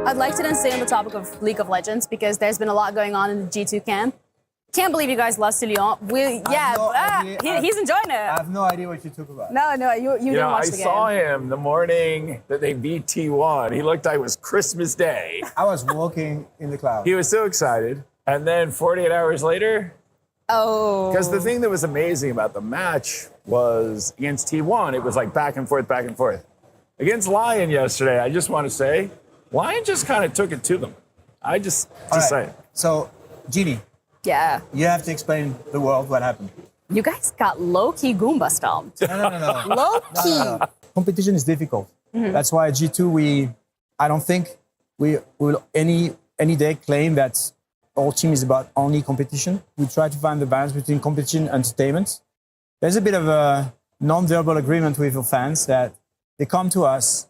I'd like to then stay on the topic of League of Legends because there's been a lot going on in the G2 camp. Can't believe you guys lost to Lyon. He's enjoying it. I have no idea what you talk about. No, you didn't watch the game. I saw him the morning that they beat T1. He looked like it was Christmas Day. I was walking in the cloud. He was so excited. And then 48 hours later, because the thing that was amazing about the match was against T1, it was like back and forth, back and forth. Against Lion yesterday, I just want to say, Lion just kind of took it to them. I just say it. So, Genie. Yeah. You have to explain the world what happened. You guys got low-key Goomba stomped. No. Low-key. No. Competition is difficult. Mm-hmm. That's why at G2, I don't think we will any day claim that our team is about only competition. We try to find the balance between competition and entertainment. There's a bit of a non-verbal agreement with our fans that they come to us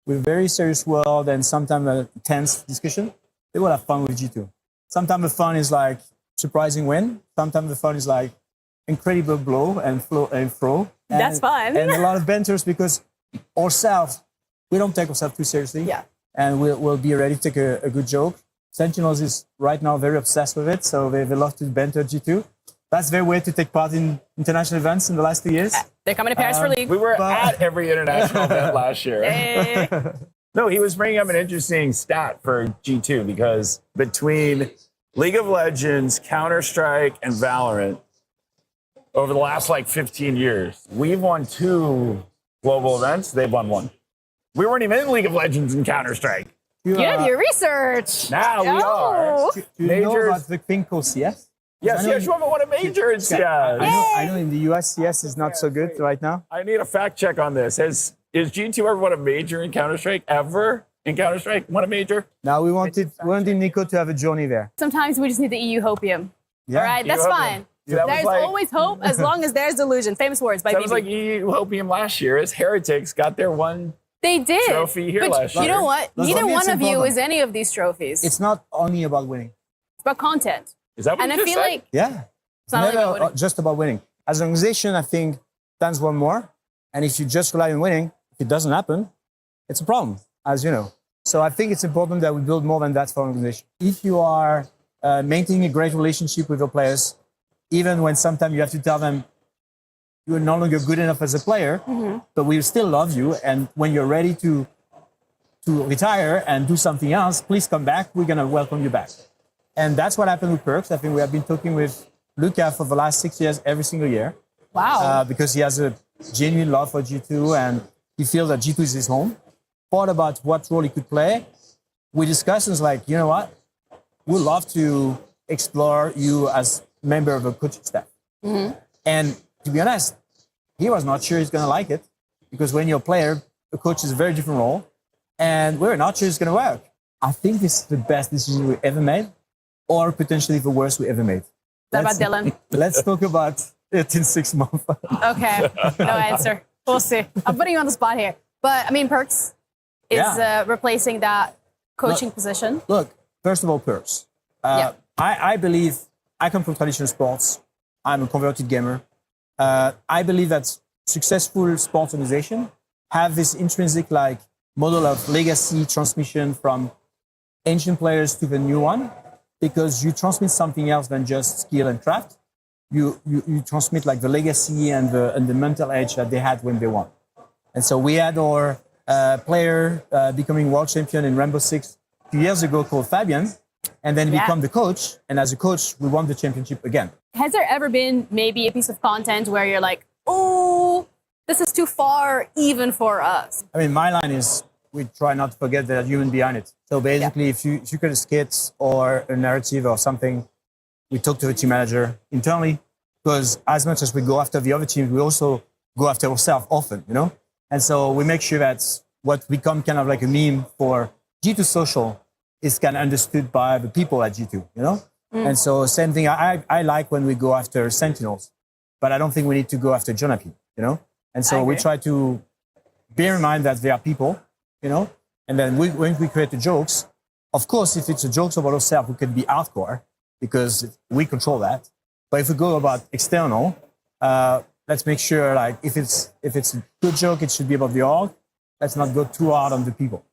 with a very serious world and sometimes a tense discussion. They will have fun with G2. Sometimes the fun is like surprising win. Sometimes the fun is like incredible blow and throw. That's fun. And a lot of banters because ourselves, we don't take ourselves too seriously. Yeah. And we'll be ready to take a good joke. Sentinels is right now very obsessed with it, so they love to banter G2. That's their way to take part in international events in the last 2 years. They're coming to Paris for League. We were at every international event last year. Hey. No, he was bringing up an interesting stat for G2 because between League of Legends, Counter-Strike, and Valorant, over the last 15 years, we've won 2 global events. They've won 1. We weren't even in League of Legends and Counter-Strike. You did your research. Now we are. Do you know about the thing called CS? Yes, you haven't won a major in CS. I know in the US, CS is not so good right now. I need a fact check on this. Is G2 ever won a major in Counter-Strike? Ever in Counter-Strike won a major? Now we wanted Nico to have a journey there. Sometimes we just need the EU hopium. Yeah. All right, that's fine. Yeah, there's always hope as long as there's delusion. Famous words by That was BB. like EU Hopium last year as Heretics got their one They did. trophy here but last year. You know what? Look, Neither for me, one it's of you important. is any of these trophies. It's not only about winning. It's about content. Is that what And you I just feel said? like Yeah. it's not only about winning. Just about winning. As an organization, I think stands one more. And if you just rely on winning, if it doesn't happen, it's a problem, as you know. So I think it's important that we build more than that for an organization. If you are maintaining a great relationship with your players, even when sometimes you have to tell them you're no longer good enough as a player, but we still love you. And when you're ready to retire and do something else, please come back. We're going to welcome you back. And that's what happened with Perks. I think we have been talking with Luca for the last 6 years, every single year. Wow. Because he has a genuine love for G2 and he feels that G2 is his home. Thought about what role he could play. We discussed and was like, you know what? We'd love to explore you as member of the coaching staff. And to be honest, he was not sure he's going to like it because when you're a player, a coach is a very different role. And we're not sure it's going to work. I think this is the best decision we ever made or potentially the worst we ever made. What about Dylan? Let's talk about it in 6 months. Okay. No answer. We'll see. I'm putting you on the spot here. But, I mean, Perks is replacing that coaching position. Look, first of all, Perks. I believe I come from traditional sports. I'm a converted gamer. I believe that successful sports organizations have this intrinsic model of legacy transmission from ancient players to the new one, because you transmit something else than just skill and craft. You transmit the legacy and the mental edge that they had when they won. And so we had our player becoming world champion in Rainbow Six 2 years ago called Fabian, and then become the coach. And as a coach, we won the championship again. Has there ever been maybe a piece of content where you're like, oh, this is too far even for us? I mean, my line is we try not to forget the human behind it. So basically, if you create a skit or a narrative or something, we talk to the team manager internally, because as much as we go after the other teams, we also go after ourselves often, you know? And so we make sure that what become kind of like a meme for G2 social is kind of understood by the people at G2, you know? And so same thing, I like when we go after Sentinels, but I don't think we need to go after Jonapi, you know? And so we try to bear in mind that they are people, you know? And then when we create the jokes, of course, if it's a jokes about ourselves, we can be hardcore because we control that. But if we go about external, let's make sure if it's a good joke, it should be about the org. Let's not go too hard on the people.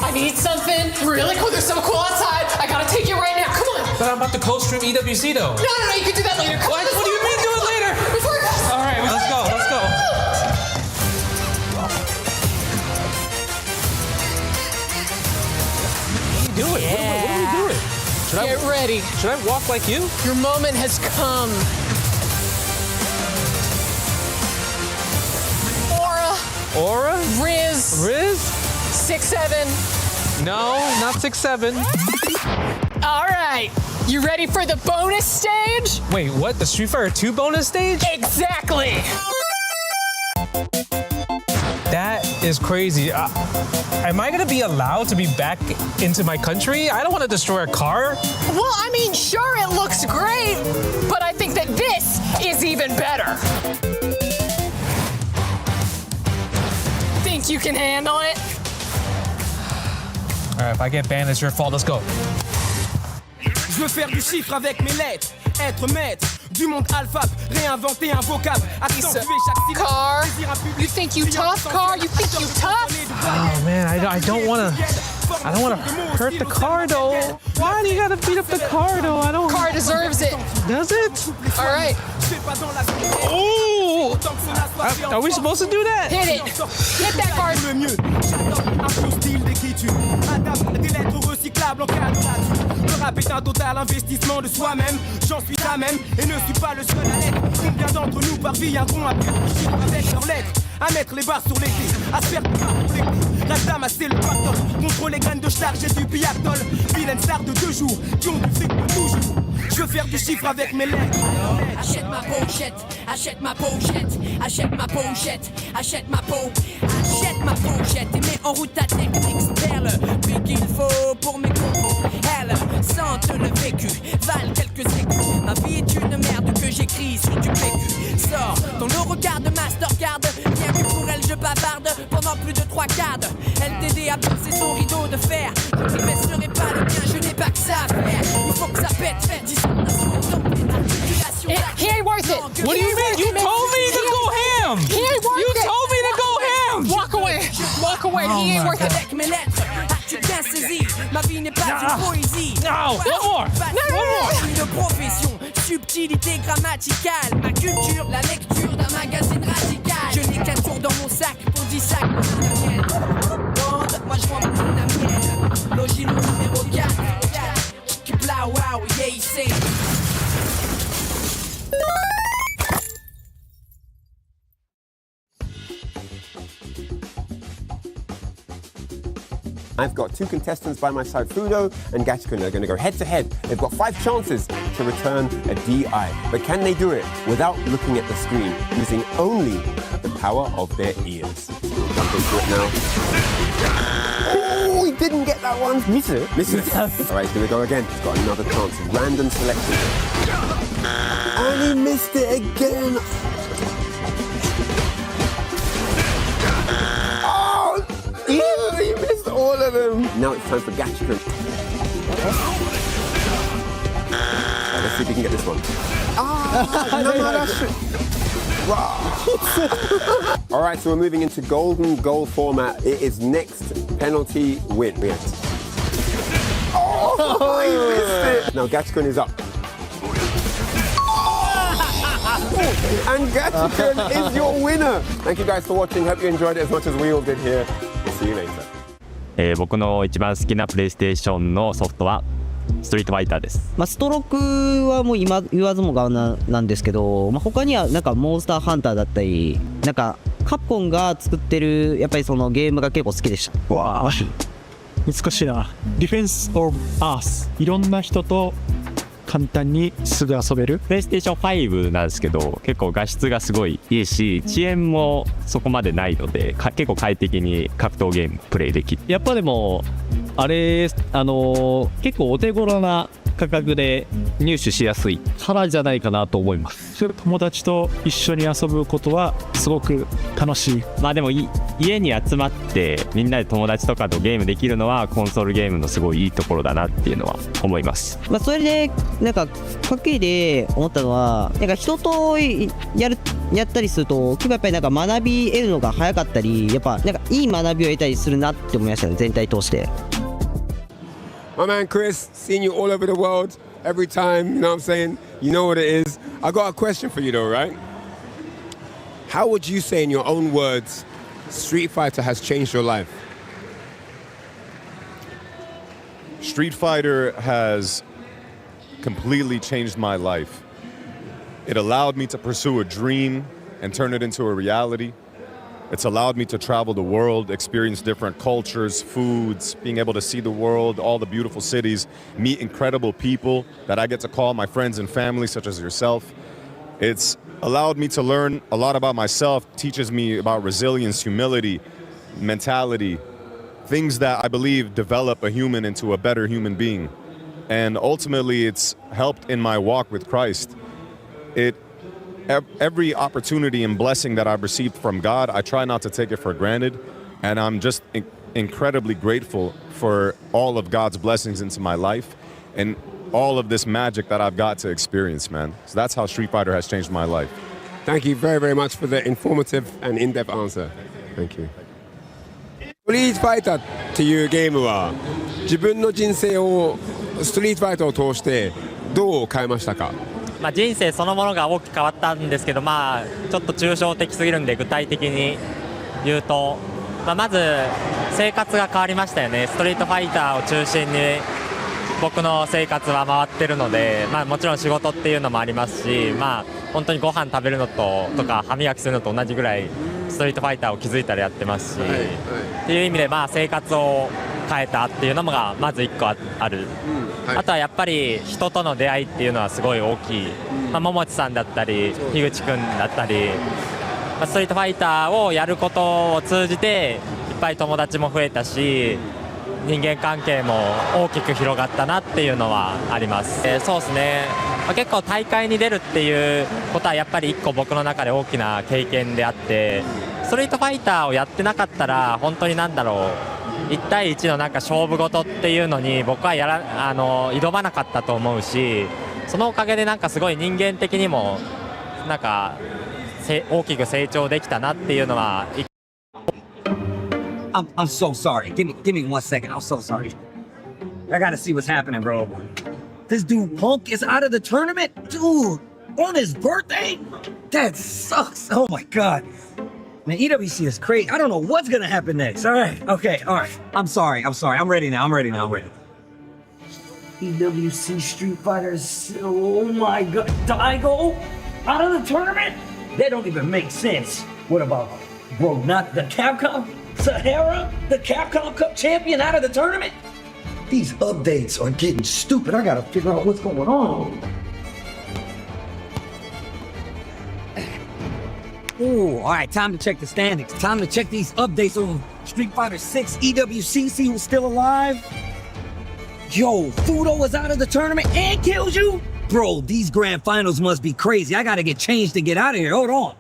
I need something really cool. They're so cool outside. I gotta take you right now. Come on. But I'm about to co-stream EWC though. No, you can do that later. Come on, What do you mean do it later? Before it goes. All right, let's go. What are you doing? What are we doing? Get ready. Should I walk like you? Your moment has come. Aura? Riz. 6-7. No, not 6-7. All right. You ready for the bonus stage? Wait, what? The Street Fighter 2 bonus stage? Exactly. That is crazy. Am I gonna be allowed to be back into my country? I don't want to destroy a car. Well, I mean, sure, it looks great, but I think that this is even better. Think you can handle it? All right, if I get banned, it's your fault. Let's go. Je veux faire du chiffre avec mes lettres, être maître du monde alpha, réinventer un vocable, accentuer chaque syllabe. Car, you think you tough, Car? You think you tough? Oh man, I don't want to hurt the car though. Why do you gotta beat up the car though? I don't. Car deserves it. Does it? All right. Oh! Are we supposed to do that? Hit it. Hit that card. Le mieux, j'adopte un pur style d'écriture, adapte des lettres recyclables en cas de rature. Le rap est un total investissement de soi-même. J'en suis à même et ne suis pas le seul à l'être. Combien d'entre nous parviendront à faire du chiffre avec leurs lettres, à mettre les barres sur les clés, à se faire du pas pour les clés. La dame a c'est le pactole, contre les graines de star, j'ai du biatol. Vilaine star de 2 jours, qui ont du fric de toujours. Je veux faire du chiffre avec mes lettres. Achète ma pochette, achète ma pochette, achète ma pochette, achète ma peau, achète ma pochette et mets en route ta technique perle. Puis qu'il faut pour mes compos, elles sentent le vécu, valent quelques écus. Ma vie est une merde que j'écris sur du PQ. Sors ton regard de Mastercard, bien vu pour elle je bavarde pendant plus de 3 quarts. LTD a pensé son rideau de fer, je ne baisserai pas le mien, je n'ai pas que ça à faire. Il faut que ça pète, He ain't worth it. What do you mean? You told me to go ham. He ain't worth You it. told me to go ham. Walk away. Walk away. He ain't worth it. Avec mes lettres, as-tu bien saisi? Ma vie n'est pas une poésie. No, one more. Une profession, subtilité grammaticale. Ma culture, la lecture d'un magazine radical. Je n'ai qu'un tour dans mon sac pour 10 sacs. Bande, moi je vends mon mienne. Logilo numéro 4. Bla wow, yeah, il sait. I've got 2 contestants by my side, Fudo and Gachikun. They're going to go head to head. They've got 5 chances to return a DI. But can they do it without looking at the screen, using only the power of their ears? We'll jump into it now. Oh, he didn't get that one. Miss it. All right, here we go again. He's got another chance. Random selection. And he missed it again. He missed all of them. Now it's time for Gachikun. Let's see if we can get this one. No, that's it. Wow. All right, so we're moving into golden goal format. It is next penalty win. Oh, he missed it. Now Gachikun is up. And Gachikun is your winner. Thank you guys for watching. Hope you enjoyed it as much as we all did here. We'll see you later. 僕の一番好きなプレイステーションのソフトはストリートファイターです。ストロークはもう今言わずもがななんですけど、他にはなんかモンスターハンターだったり、なんかカプコンが作ってるやっぱりそのゲームが結構好きでした。わあ、難しいな。ディフェンスオブアース、いろんな人と簡単にすぐ遊べる。プレイステーション5なんですけど、結構画質がすごいいいし、遅延もそこまでないので、結構快適に格闘ゲームプレイできる。やっぱでもあれ結構お手頃な価格で入手しやすいからじゃないかなと思います。友達と一緒に遊ぶことはすごく楽しい。まあでも家に集まってみんなで友達とかとゲームできるのはコンソールゲームのすごいいいところだなっていうのは思います。まあそれでなんかかっけいで思ったのは、なんか人とやったりすると結構やっぱりなんか学び得るのが早かったり、やっぱなんかいい学びを得たりするなって思いましたね、全体通して。My man Chris, seeing you all over the world, every time, you know what I'm saying? You know what it is. I got a question for you though, right? How would you say in your own words, Street Fighter has changed your life? Street Fighter has completely changed my life. It allowed me to pursue a dream and turn it into a reality. It's allowed me to travel the world, experience different cultures, foods, being able to see the world, all the beautiful cities, meet incredible people that I get to call my friends and family, such as yourself. It's allowed me to learn a lot about myself, teaches me about resilience, humility, mentality, things that I believe develop a human into a better human being. And ultimately, it's helped in my walk with Christ. Every opportunity and blessing that I've received from God, I try not to take it for granted. And I'm just incredibly grateful for all of God's blessings into my life and all of this magic that I've got to experience, man. So that's how Street Fighter has changed my life. Thank you very, very much for the informative and in-depth answer. Thank you. ストリートファイターっていうゲームは自分の人生をストリートファイターを通してどう変えましたか？まあ、人生そのものが大きく変わったんですけど、まあ、ちょっと抽象的すぎるんで具体的に言うと、まず生活が変わりましたよね。ストリートファイターを中心に僕の生活は回ってるので、まあ、もちろん仕事っていうのもありますし、まあ、本当にご飯食べるのとか歯磨きするのと同じぐらいストリートファイターを気づいたらやってますし、っていう意味でまあ生活を変えたっていうのがまず1個ある、あとはやっぱり人との出会いっていうのはすごい大きい、まあ、桃地さんだったり樋口くんだったり、まあ、ストリートファイターをやることを通じていっぱい友達も増えたし、人間関係も大きく広がったなっていうのはあります。そうですね、まあ、結構大会に出るっていうことはやっぱり1個僕の中で大きな経験であって、ストリートファイターをやってなかったら本当になんだろう、1対1のなんか勝負事っていうのに僕は挑まなかったと思うし、そのおかげでなんかすごい人間的にもなんか大きく成長できたなっていうのは。I'm so sorry. Give me 1 second. I'm so sorry. I gotta see what's happening, bro. This dude Punk is out of the tournament? Dude, on his birthday? That sucks. Oh my God. Man, EWC is crazy. I don't know what's gonna happen next. All right. Okay. All right. I'm sorry. I'm ready now. I'm ready. EWC Street Fighters. Oh my God. Daigo? Out of the tournament? That don't even make sense. What about, bro, not the Capcom? Sahara, the Capcom Cup champion, out of the tournament? These updates are getting stupid. I gotta figure out what's going on. Ooh, all right, time to check the standings. Time to check these updates on Street Fighter 6 EWC, see who's still alive. Yo, Fudo is out of the tournament and kills you? Bro, these grand finals must be crazy. I gotta get changed to get out of here. Hold on.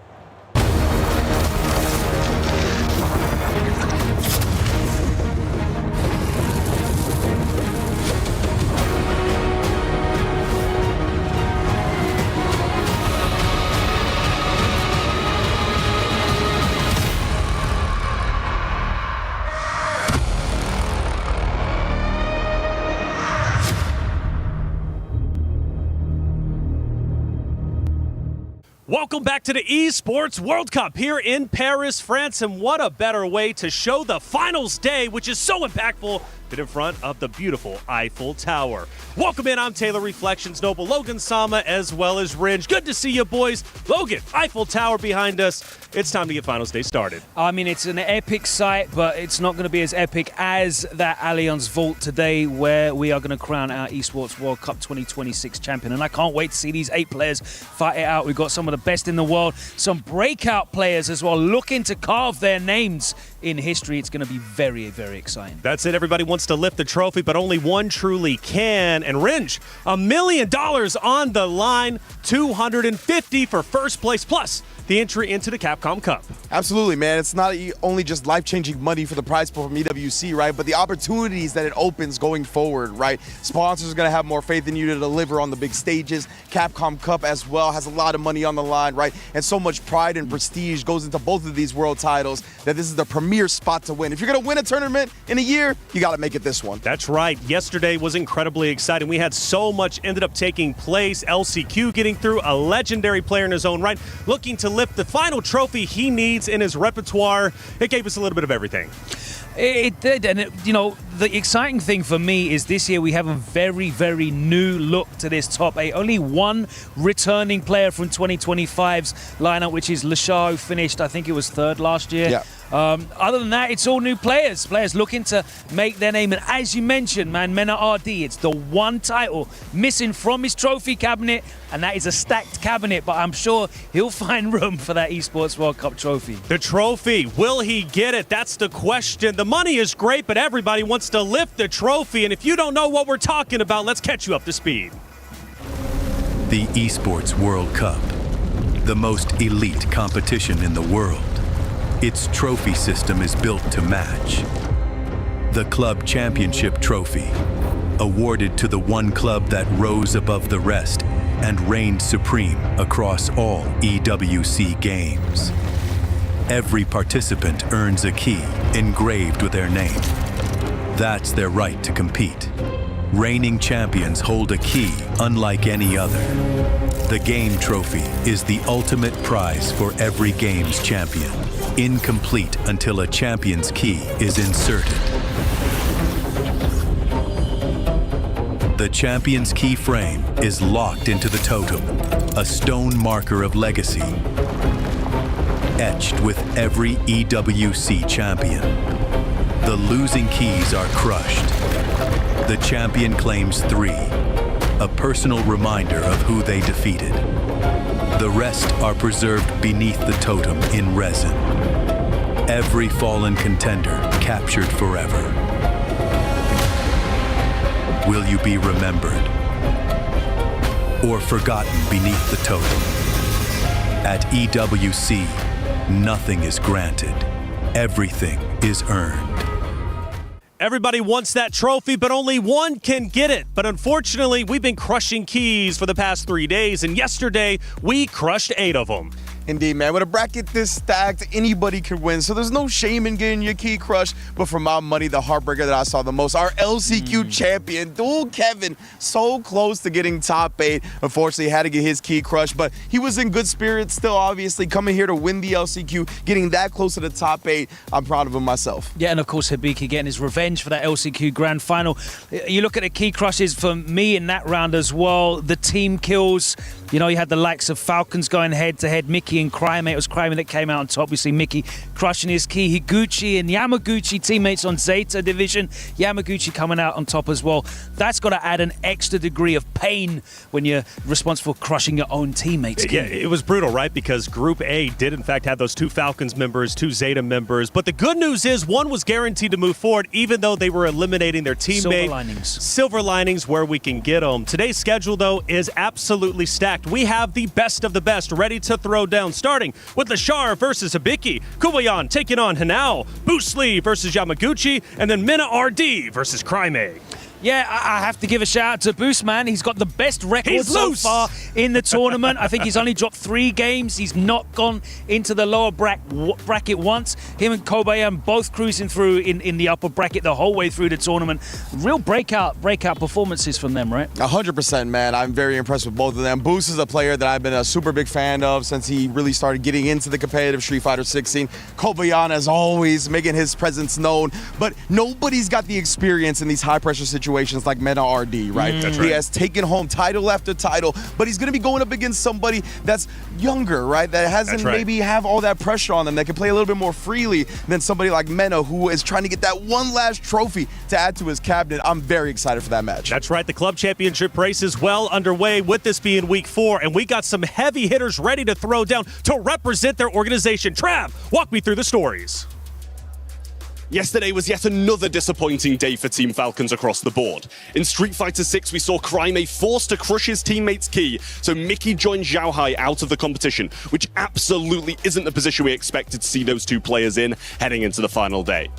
Welcome back to the Esports World Cup here in Paris, France, and what a better way to show the finals day, which is so impactful, than in front of the beautiful Eiffel Tower. Welcome in, I'm Taylor Reflections Noble, Logan Sama, as well as Ringe. Good to see you, boys. Logan, Eiffel Tower behind us. It's time to get finals day started. I mean, it's an epic sight, but it's not going to be as epic as that Allianz Vault today, where we are going to crown our Esports World Cup 2026 champion. And I can't wait to see these 8 players fight it out. We've got some of the best in the world, some breakout players as well, looking to carve their names in history. It's going to be very, very exciting. That's it. Everybody wants to lift the trophy, but only one truly can. And Ringe, $1 million on the line, $250 for first place, plus the entry into the Capcom Cup. Absolutely, man. It's not only just life-changing money for the prize pool from EWC, right? But the opportunities that it opens going forward, right? Sponsors are going to have more faith in you to deliver on the big stages. Capcom Cup as well has a lot of money on the line, right? And so much pride and prestige goes into both of these world titles that this is the premier spot to win. If you're going to win a tournament in a year, you got to make it this one. That's right. Yesterday was incredibly exciting. We had so much ended up taking place. LCQ getting through, a legendary player in his own right, looking to lift the final trophy he needs in his repertoire. It gave us a little bit of everything. It did, and the exciting thing for me is this year we have a very, very new look to this top 8. Only one returning player from 2025's lineup, which is Lashar, who finished, I think it was 3rd last year. Yeah. Other than that, it's all new players looking to make their name. And as you mentioned, man, Mena RD, it's the one title missing from his trophy cabinet, and that is a stacked cabinet, but I'm sure he'll find room for that Esports World Cup trophy. The trophy, will he get it? That's the question. The money is great, but everybody wants to lift the trophy, and if you don't know what we're talking about, let's catch you up to speed. The Esports World Cup, the most elite competition in the world. Its trophy system is built to match. The Club Championship trophy, awarded to the one club that rose above the rest and reigned supreme across all EWC games. Every participant earns a key engraved with their name. That's their right to compete. Reigning champions hold a key unlike any other. The game trophy is the ultimate prize for every game's champion. Incomplete until a champion's key is inserted. The champion's key frame is locked into the totem, a stone marker of legacy, etched with every EWC champion. The losing keys are crushed. The champion claims 3, a personal reminder of who they defeated. The rest are preserved beneath the totem in resin. Every fallen contender captured forever. Will you be remembered or forgotten beneath the totem? At EWC, nothing is granted. Everything is earned. Everybody wants that trophy, but only one can get it. But unfortunately, we've been crushing keys for the past 3 days, and yesterday, we crushed 8 of them. Indeed, man. With a bracket this stacked, anybody could win. So there's no shame in getting your key crushed. But for my money, the heartbreaker that I saw the most, our LCQ champion, Dual Kevin, so close to getting top 8. Unfortunately, had to get his key crushed. But he was in good spirits still, obviously, coming here to win the LCQ, getting that close to the top 8. I'm proud of him myself. Yeah, and of course, Hibiki getting his revenge for that LCQ Grand Final. You look at the key crushes for me in that round as well. The team kills. You know, you had the likes of Falcons going head-to-head, Mickey and Crymate. It was Crymate that came out on top. We see Mickey crushing his key. Higuchi and Yamaguchi, teammates on Zeta Division. Yamaguchi coming out on top as well. That's got to add an extra degree of pain when you're responsible for crushing your own teammates. Yeah, it was brutal, right? Because Group A did, in fact, have those 2 Falcons members, 2 Zeta members. But the good news is one was guaranteed to move forward, even though they were eliminating their teammate. Silver linings. Silver linings where we can get them. Today's schedule, though, is absolutely stacked. We have the best of the best ready to throw down, starting with Lashar versus Hibiki, Kubayan taking on Hanao, Boosli versus Yamaguchi, and then Mena RD versus Crymate. Yeah, I have to give a shout out to Boost, man. He's got the best record so far in the tournament. I think he's only dropped 3 games. He's not gone into the lower bracket once. Him and Kobayan both cruising through in the upper bracket the whole way through the tournament. Real breakout performances from them, right? 100%, man. I'm very impressed with both of them. Boost is a player that I've been a super big fan of since he really started getting into the competitive Street Fighter 16. Kobayan, as always, making his presence known. But nobody's got the experience in these high-pressure situations like Mena RD, right? That's right. He has taken home title after title, but he's going to be going up against somebody that's younger, right? That hasn't maybe have all that pressure on them, that can play a little bit more freely than somebody like Mena, who is trying to get that one last trophy to add to his cabinet. I'm very excited for that match. That's right. The Club Championship race is well underway, with this being week 4, and we got some heavy hitters ready to throw down to represent their organization. Trav, walk me through the stories. Yesterday was yet another disappointing day for Team Falcons across the board. In Street Fighter 6, we saw Crimea forced to crush his teammate's ki, so Mickey joined Xiaohai out of the competition, which absolutely isn't the position we expected to see those two players in heading into the final day.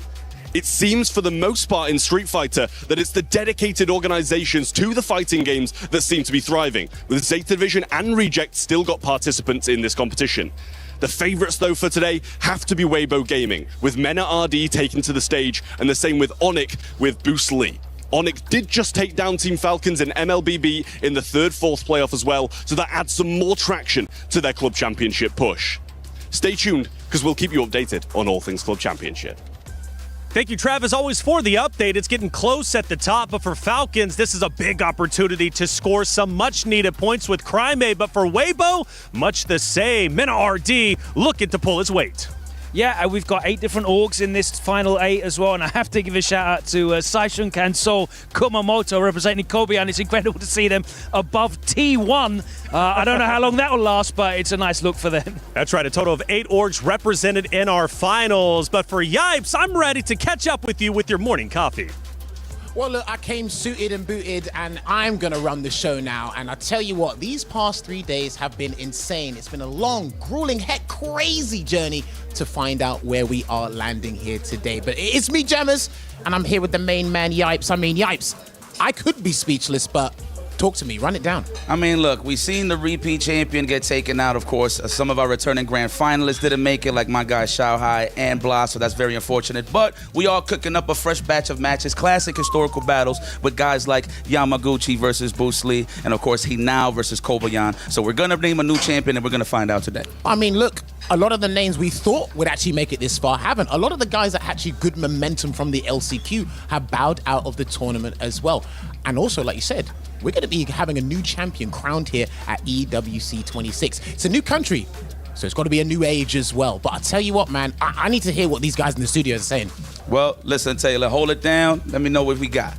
It seems for the most part in Street Fighter that it's the dedicated organizations to the fighting games that seem to be thriving, with Zeta Division and Reject still got participants in this competition. The favourites, though, for today have to be Weibo Gaming, with Mena RD taken to the stage, and the same with Onyx with Boost Lee. Onyx did just take down Team Falcons in MLBB in the 3rd-4th playoff as well, so that adds some more traction to their Club Championship push. Stay tuned, because we'll keep you updated on all things Club Championship. Thank you, Trav, as always, for the update. It's getting close at the top, but for Falcons, this is a big opportunity to score some much-needed points with Crimea, but for Weibo, much the same. Mena RD looking to pull his weight. Yeah, we've got 8 different orgs in this final 8 as well, and I have to give a shout out to Saishun Kansou Kumamoto representing Kobe, and it's incredible to see them above T1. I don't know how long that will last, but it's a nice look for them. That's right, a total of 8 orgs represented in our finals. But for Yipes, I'm ready to catch up with you with your morning coffee. Well, look, I came suited and booted, and I'm going to run the show now. And I tell you what, these past 3 days have been insane. It's been a long, grueling, heck, crazy journey to find out where we are landing here today. But it's me, Jammers, and I'm here with the main man, Yipes. I mean, Yipes, I could be speechless, but talk to me, run it down. I mean, look, we've seen the repeat champion get taken out, of course. Some of our returning grand finalists didn't make it, like my guy Xiaohai and Blas, so that's very unfortunate. But we are cooking up a fresh batch of matches, classic historical battles with guys like Yamaguchi versus Bruce Lee, and of course, Hinao versus Kobayan. So we're going to name a new champion, and we're going to find out today. I mean, look, a lot of the names we thought would actually make it this far haven't. A lot of the guys that had actually good momentum from the LCQ have bowed out of the tournament as well. And also, like you said, we're going to be having a new champion crowned here at EWC 26. It's a new country, so it's got to be a new age as well. But I tell you what, man, I need to hear what these guys in the studio are saying. Well, listen, Taylor, hold it down. Let me know what we got.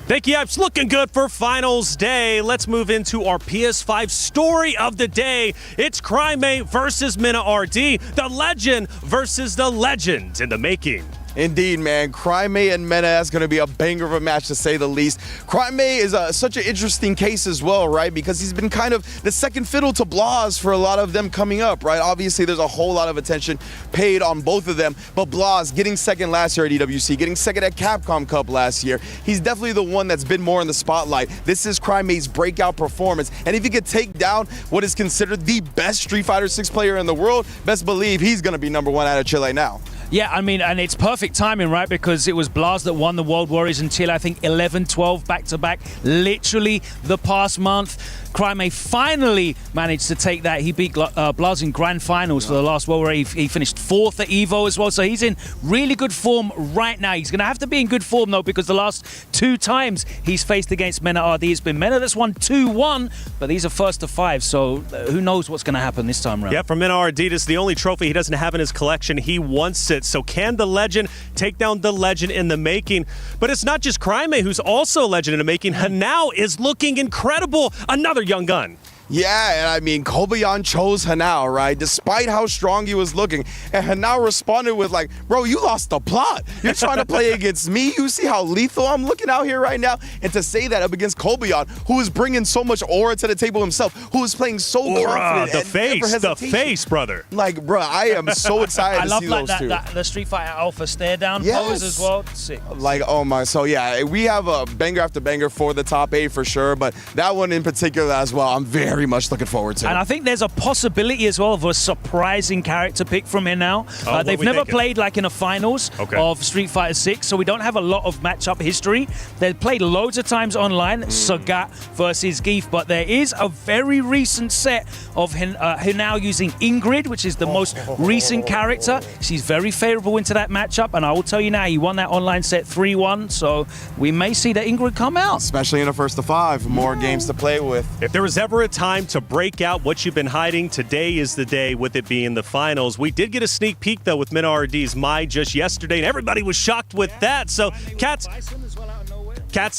Thank you, Yipes. Looking good for finals day. Let's move into our PS5 story of the day. It's Crimea versus Mena RD, the legend versus the legend in the making. Indeed, man. Crimea and Mena, that's going to be a banger of a match, to say the least. Crimea is such an interesting case as well, right? Because he's been kind of the second fiddle to Blas for a lot of them coming up, right? Obviously, there's a whole lot of attention paid on both of them. But Blas getting second last year at EWC, getting second at Capcom Cup last year, he's definitely the one that's been more in the spotlight. This is Crimea's breakout performance. And if he could take down what is considered the best Street Fighter 6 player in the world, best believe he's going to be #1 out of Chile now. Yeah, I mean, and it's perfect timing, right? Because it was Blas that won the World Warriors in Chile, I think 11-12 back-to-back, literally the past month. Crimea finally managed to take that. He beat Blas in grand finals for the last World Warrior. He finished 4th at EVO as well, so he's in really good form right now. He's going to have to be in good form, though, because the last 2 times he's faced against Mena RD, it's been Mena that's won 2-1, but these are first to 5, so who knows what's going to happen this time around. Yeah, for Mena RD, this is the only trophy he doesn't have in his collection. He wants it. So can the legend take down the legend in the making? But it's not just Crimea who's also a legend in the making. Hinao is looking incredible. Another young gun. Yeah, and I mean, Kobayan chose Hinao, right? Despite how strong he was looking. And Hinao responded with like, bro, you lost the plot. You're trying to play against me? You see how lethal I'm looking out here right now? And to say that up against Kobayan, who is bringing so much aura to the table himself, who is playing so confident. The face, brother. Like, bro, I am so excited to see those two. The Street Fighter Alpha stare down pose as well. Sick. Like, oh my, so yeah, we have a banger after banger for the top 8 for sure, but that one in particular as well, I'm very much looking forward to. And I think there's a possibility as well of a surprising character pick from here now. They've never played like in a finals of Street Fighter 6, so we don't have a lot of matchup history. They've played loads of times online, Sagat versus Geef, but there is a very recent set of Hinao using Ingrid, which is the most recent character. She's very favorable into that matchup, and I will tell you now, he won that online set 3-1, so we may see that Ingrid come out. Especially in a first to 5, more games to play with. If there was ever a time to break out what you've been hiding, today is the day, with it being the finals. We did get a sneak peek, though, with Mena RD's Mai just yesterday, and everybody was shocked with that. So, Cat's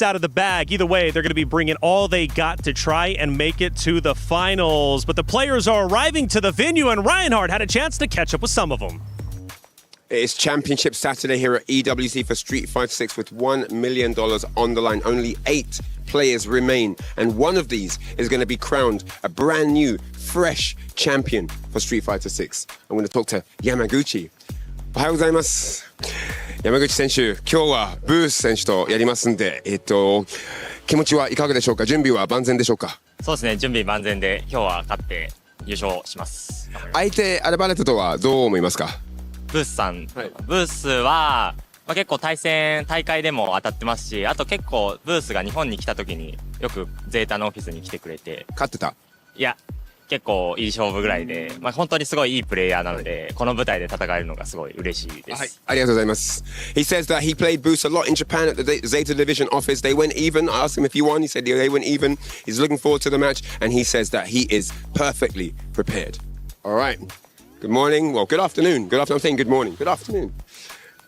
out of the bag. Either way, they're going to be bringing all they got to try and make it to the finals. But the players are arriving to the venue, and Reinhardt had a chance to catch up with some of them. It is Championship Saturday here at EWC for Street Fighter 6 with $1 million on the line. Only 8 players remain, and one of these is going to be crowned a brand new, fresh champion for Street Fighter 6. I'm going to talk to Yamaguchi. おはようございます。山口選手、今日はブース選手とやりますんで、気持ちはいかがでしょうか？準備は万全でしょうか？そうですね、準備万全で今日は勝って優勝します。相手アルバレットとはどう思いますか？ブースさん、ブースは、結構大会でも当たってますし、あと結構ブースが日本に来た時によくゼータのオフィスに来てくれて、勝ってた？いや、結構いい勝負ぐらいで、本当にすごいいいプレイヤーなので、この舞台で戦えるのがすごい嬉しいです。はい、ありがとうございます。He says that he played Boost a lot in Japan at the Zeta Division office. They went even. I asked him if he won. He said they went even. He's looking forward to the match, and he says that he is perfectly prepared. All right. Good morning. Well, good afternoon. Good afternoon. I'm saying good morning. Good afternoon.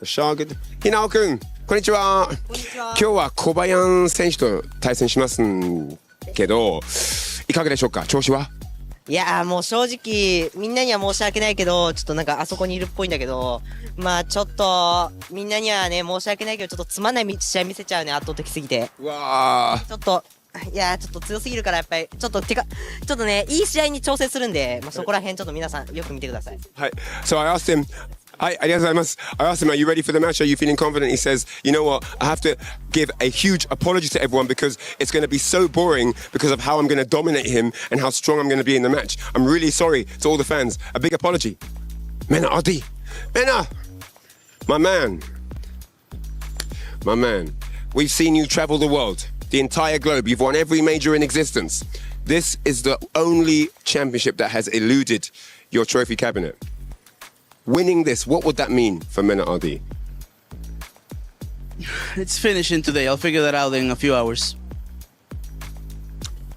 Good. ひなおくん、こんにちは。今日は小林選手と対戦しますけど、いかがでしょうか？調子は？いやーもう正直みんなには申し訳ないけど、ちょっとなんかあそこにいるっぽいんだけど、まあちょっとみんなにはね申し訳ないけど、ちょっとつまんない試合見せちゃうね、圧倒的すぎて。うわー。ちょっといやーちょっと強すぎるからやっぱりちょっとねいい試合に調整するんで、そこら辺ちょっと皆さんよく見てください。はい。So I asked him. はい、ありがとうございます。I asked him, are you ready for the match? Are you feeling confident? He says, you know what? I have to give a huge apology to everyone because it's going to be so boring because of how I'm going to dominate him and how strong I'm going to be in the match. I'm really sorry to all the fans. A big apology. Mena Adi. Mena! My man. My man. We've seen you travel the world, the entire globe. You've won every major in existence. This is the only championship that has eluded your trophy cabinet. Winning this, what would that mean for Mena Adi? It's finishing today. I'll figure that out in a few hours.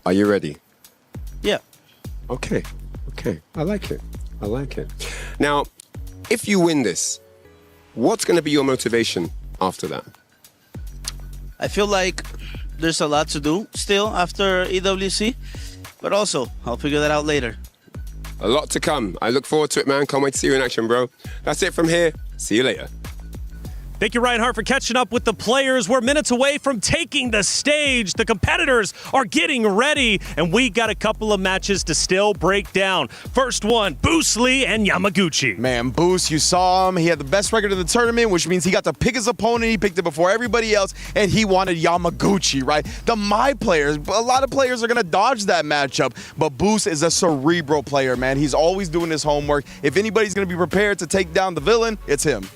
Are you ready? Yeah. Okay. I like it. Now, if you win this, what's going to be your motivation after that? I feel like there's a lot to do still after EWC, but also I'll figure that out later. A lot to come. I look forward to it, man. Can't wait to see you in action, bro. That's it from here. See you later. Thank you, Reinhardt, for catching up with the players. We're minutes away from taking the stage. The competitors are getting ready, and we got a couple of matches to still break down. First one, Boost Lee and Yamaguchi. Man, Boost, you saw him. He had the best record in the tournament, which means he got to pick his opponent. He picked it before everybody else, and he wanted Yamaguchi, right? The My players, a lot of players are going to dodge that matchup, but Boost is a cerebral player, man. He's always doing his homework. If anybody's going to be prepared to take down the villain, it's him.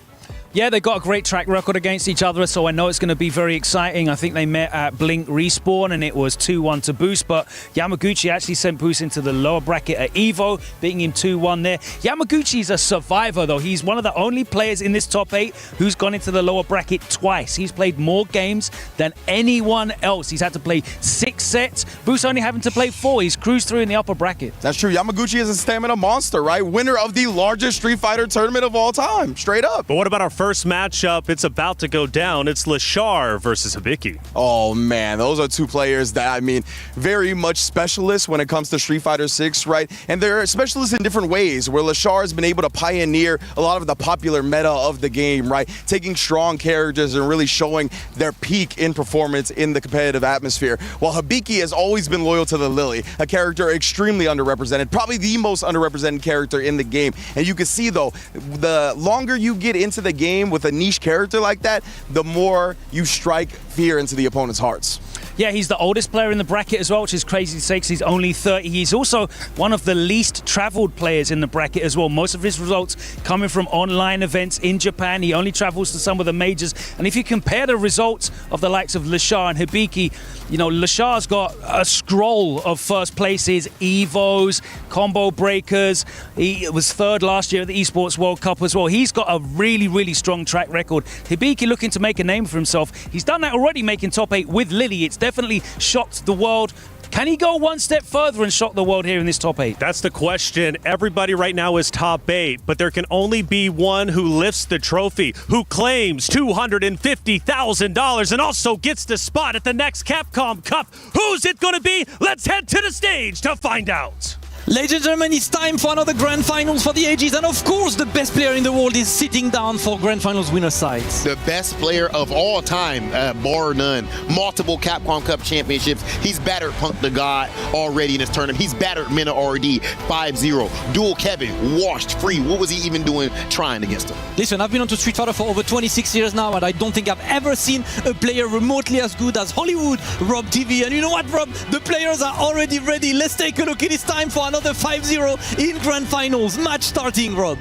Yeah, they got a great track record against each other, so I know it's going to be very exciting. I think they met at Blink Respawn, and it was 2-1 to Boost, but Yamaguchi actually sent Boost into the lower bracket at EVO, beating him 2-1 there. Yamaguchi's a survivor, though. He's one of the only players in this top 8 who's gone into the lower bracket twice. He's played more games than anyone else. He's had to play 6 sets. Boost only having to play 4. He's cruised through in the upper bracket. That's true. Yamaguchi is a stamina monster, right? Winner of the largest Street Fighter tournament of all time. Straight up. But what about our first matchup? It's about to go down. It's Lashar versus Hibiki. Oh man, those are two players that, I mean, very much specialists when it comes to Street Fighter 6, right? And they're specialists in different ways, where Lashar has been able to pioneer a lot of the popular meta of the game, right? Taking strong characters and really showing their peak in performance in the competitive atmosphere. While Hibiki has always been loyal to the Lily, a character extremely underrepresented, probably the most underrepresented character in the game. And you can see, though, the longer you get into the game with a niche character like that, the more you strike fear into the opponent's hearts. Yeah, he's the oldest player in the bracket as well, which is crazy to say because he's only 30. He's also one of the least traveled players in the bracket as well. Most of his results coming from online events in Japan. He only travels to some of the majors. And if you compare the results of the likes of Lashar and Hibiki, you know, Lashar's got a scroll of first places, Evos, combo breakers. He was 3rd last year at the Esports World Cup as well. He's got a really, really strong track record. Hibiki looking to make a name for himself. He's done that already, making top 8 with Lily. It's definitely shocked the world. Can he go one step further and shock the world here in this top 8? That's the question. Everybody right now is top 8, but there can only be one who lifts the trophy, who claims $250,000 and also gets the spot at the next Capcom Cup. Who's it going to be? Let's head to the stage to find out. Ladies and gentlemen, it's time for another Grand Finals for the ages, and of course the best player in the world is sitting down for Grand Finals winner sides. The best player of all time, bar none. Multiple Capcom Cup championships. He's battered Punk the God already in this tournament. He's battered Mena RD 5-0. Dual Kevin, washed free. What was he even doing trying against him? Listen, I've been on to Street Fighter for over 26 years now, and I don't think I've ever seen a player remotely as good as Hollywood Rob TV. And you know what, Rob? The players are already ready. Let's take a look. It is time for another 5-0 in Grand Finals. Match starting, Rob.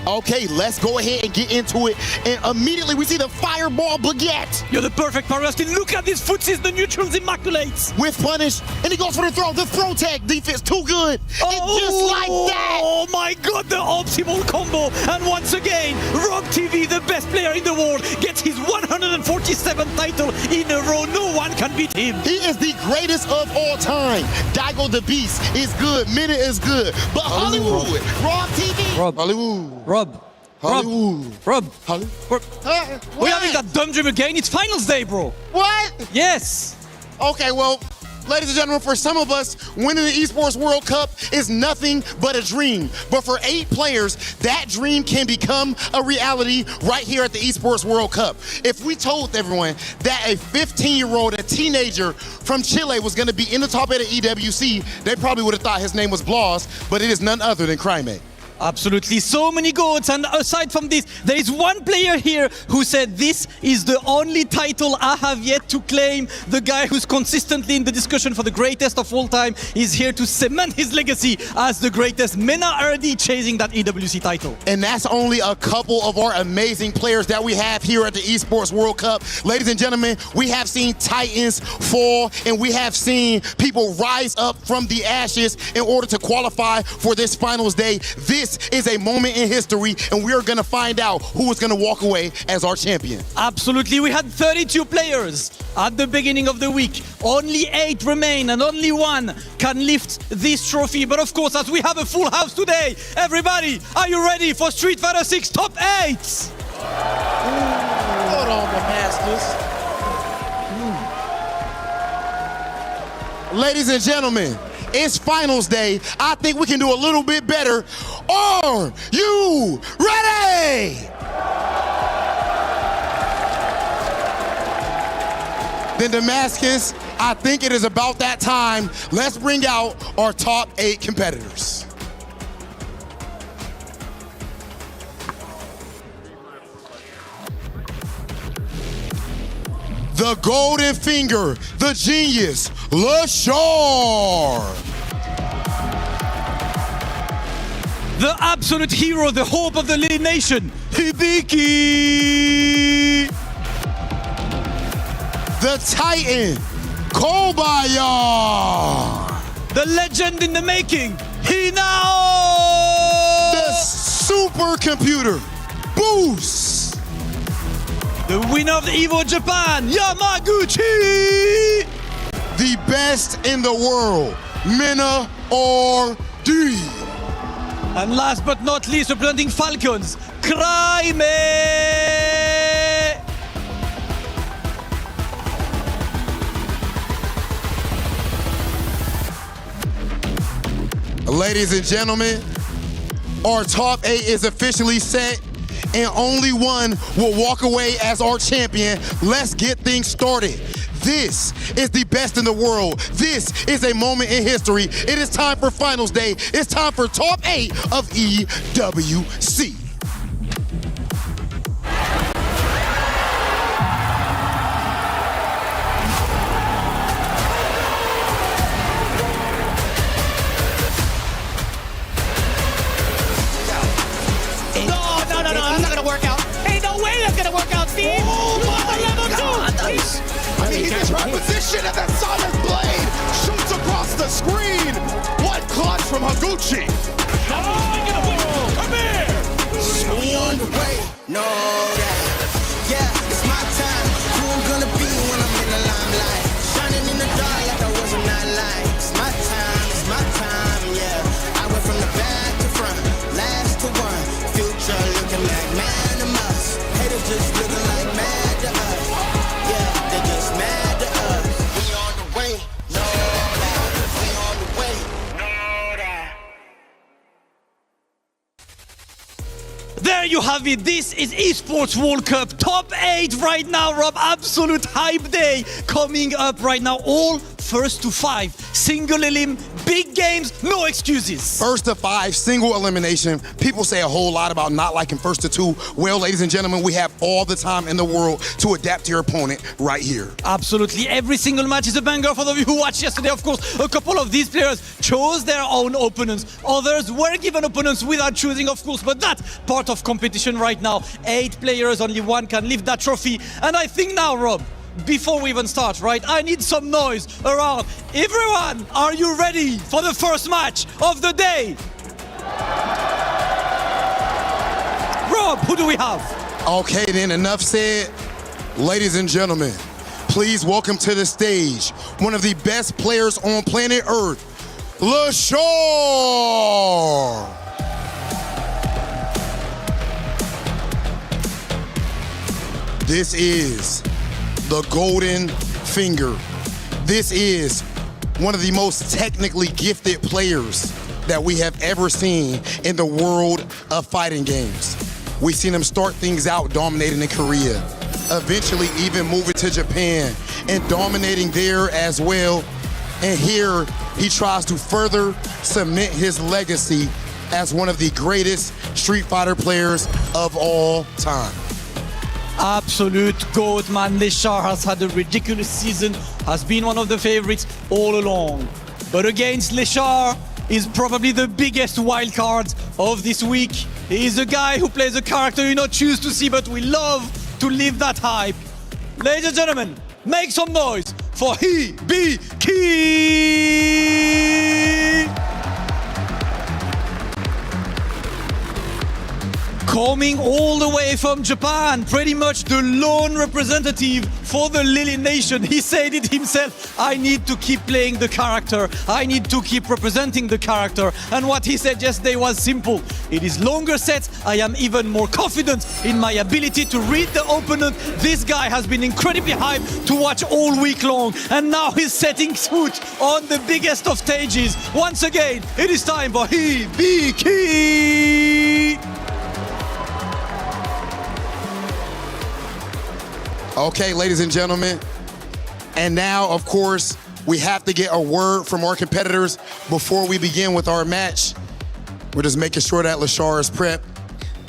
Okay, let's go ahead and get into it. And immediately we see the Fireball Baguette. You're the perfect Paraskin. Look at these footsies, the neutrals immaculates. With punish, and he goes for the throw. The throw tag defense too good. And just like that. Oh my God, the optimal combo. And once again, Rob TV, the best player in the world, gets his 147th title in a row. No one can beat him. He is the greatest of all time. Daigo the Beast is good. Mena is good. But Hollywood, Rob TV. Rob. Hollywood. Rob. Rob. We're having that dumb dream again. It's finals day, bro. What? Yes. Okay, well, ladies and gentlemen, for some of us, winning the Esports World Cup is nothing but a dream. But for 8 players, that dream can become a reality right here at the Esports World Cup. If we told everyone that a 15-year-old, a teenager from Chile was going to be in the top 8 of EWC, they probably would have thought his name was Blas, but it is none other than Crime. Absolutely, so many goats, and aside from this, there is one player here who said this is the only title I have yet to claim. The guy who's consistently in the discussion for the greatest of all time is here to cement his legacy as the greatest. Mena RD chasing that EWC title. And that's only a couple of our amazing players that we have here at the Esports World Cup. Ladies and gentlemen, we have seen titans fall, and we have seen people rise up from the ashes in order to qualify for this finals day. This is a moment in history, and we are going to find out who is going to walk away as our champion. Absolutely. We had 32 players at the beginning of the week. Only 8 remain, and only one can lift this trophy. But of course, as we have a full house today, everybody, are you ready for Street Fighter 6 Top 8? Hold on, the masters. Ladies and gentlemen, it's finals day. I think we can do a little bit better. Are you ready? Then Damascus, I think it is about that time. Let's bring out our top 8 competitors. The Golden Finger, the Genius, Lashar. The absolute hero, the hope of the nation, Hibiki. The Titan, Kobaya. The legend in the making, Hinao. The supercomputer, Boost. The winner of the Evo Japan, Yamaguchi. The best in the world, Mena RD. And last but not least, representing Falcons, Crime. Ladies and gentlemen, our top 8 is officially set, and only one will walk away as our champion. Let's get things started. This is the best in the world. This is a moment in history. It is time for finals day. It's time for top 8 of EWC. No, it's not gonna work out. Ain't no way that's gonna work out, Steve. Level 2. I mean, he gets right position and that Sonic Blade shoots across the screen. What clutch from Higuchi. Come here. We on the way, no doubt. Yeah, it's my time. Who I'm gonna be when I'm in the limelight? Shining in the dark like I was in that light. It's my time, yeah. I went from the back to front, last to one. Future looking like man to us. Haters just looking like mad to us. Yeah, they just mad to us. We on the way, no doubt. We on the way, no doubt. there you have it. This is Esports World Cup. Top 8 right now, Rob. Absolute hype day coming up right now. All first to 5. Single elim, big games, no excuses. First to 5, single elimination. People say a whole lot about not liking first to 2. Well, ladies and gentlemen, we have all the time in the world to adapt to your opponent right here. Absolutely. Every single match is a banger. For those of you who watched yesterday, of course, a couple of these players chose their own opponents. Others were given opponents without choosing, of course, but that's part of competition right now. 8 players, only one can lift that trophy. And I think now, Rob, before we even start, right, I need some noise around. Everyone, are you ready for the first match of the day? Rob, who do we have? Okay, then, enough said. Ladies and gentlemen, please welcome to the stage one of the best players on planet Earth, LaShar. This is the Golden Finger. This is one of the most technically gifted players that we have ever seen in the world of fighting games. We've seen him start things out dominating in Korea, eventually even moving to Japan and dominating there as well. And here he tries to further cement his legacy as one of the greatest Street Fighter players of all time. Absolute GOAT, man. LaShar has had a ridiculous season, has been one of the favorites all along. But against LaShar is probably the biggest wild card of this week. He is a guy who plays a character you not choose to see, but we love to live that hype. Ladies and gentlemen, make some noise for Hibiki! Coming all the way from Japan, pretty much the lone representative for the Lily Nation. He said it himself, I need to keep playing the character. I need to keep representing the character. And what he said yesterday was simple. It is longer sets. I am even more confident in my ability to read the opponent. This guy has been incredibly hyped to watch all week long. And now he's setting foot on the biggest of stages. Once again, it is time for Hibiki! Okay, ladies and gentlemen, and now, of course, we have to get a word from our competitors before we begin with our match. We're just making sure that LaShar is prepped.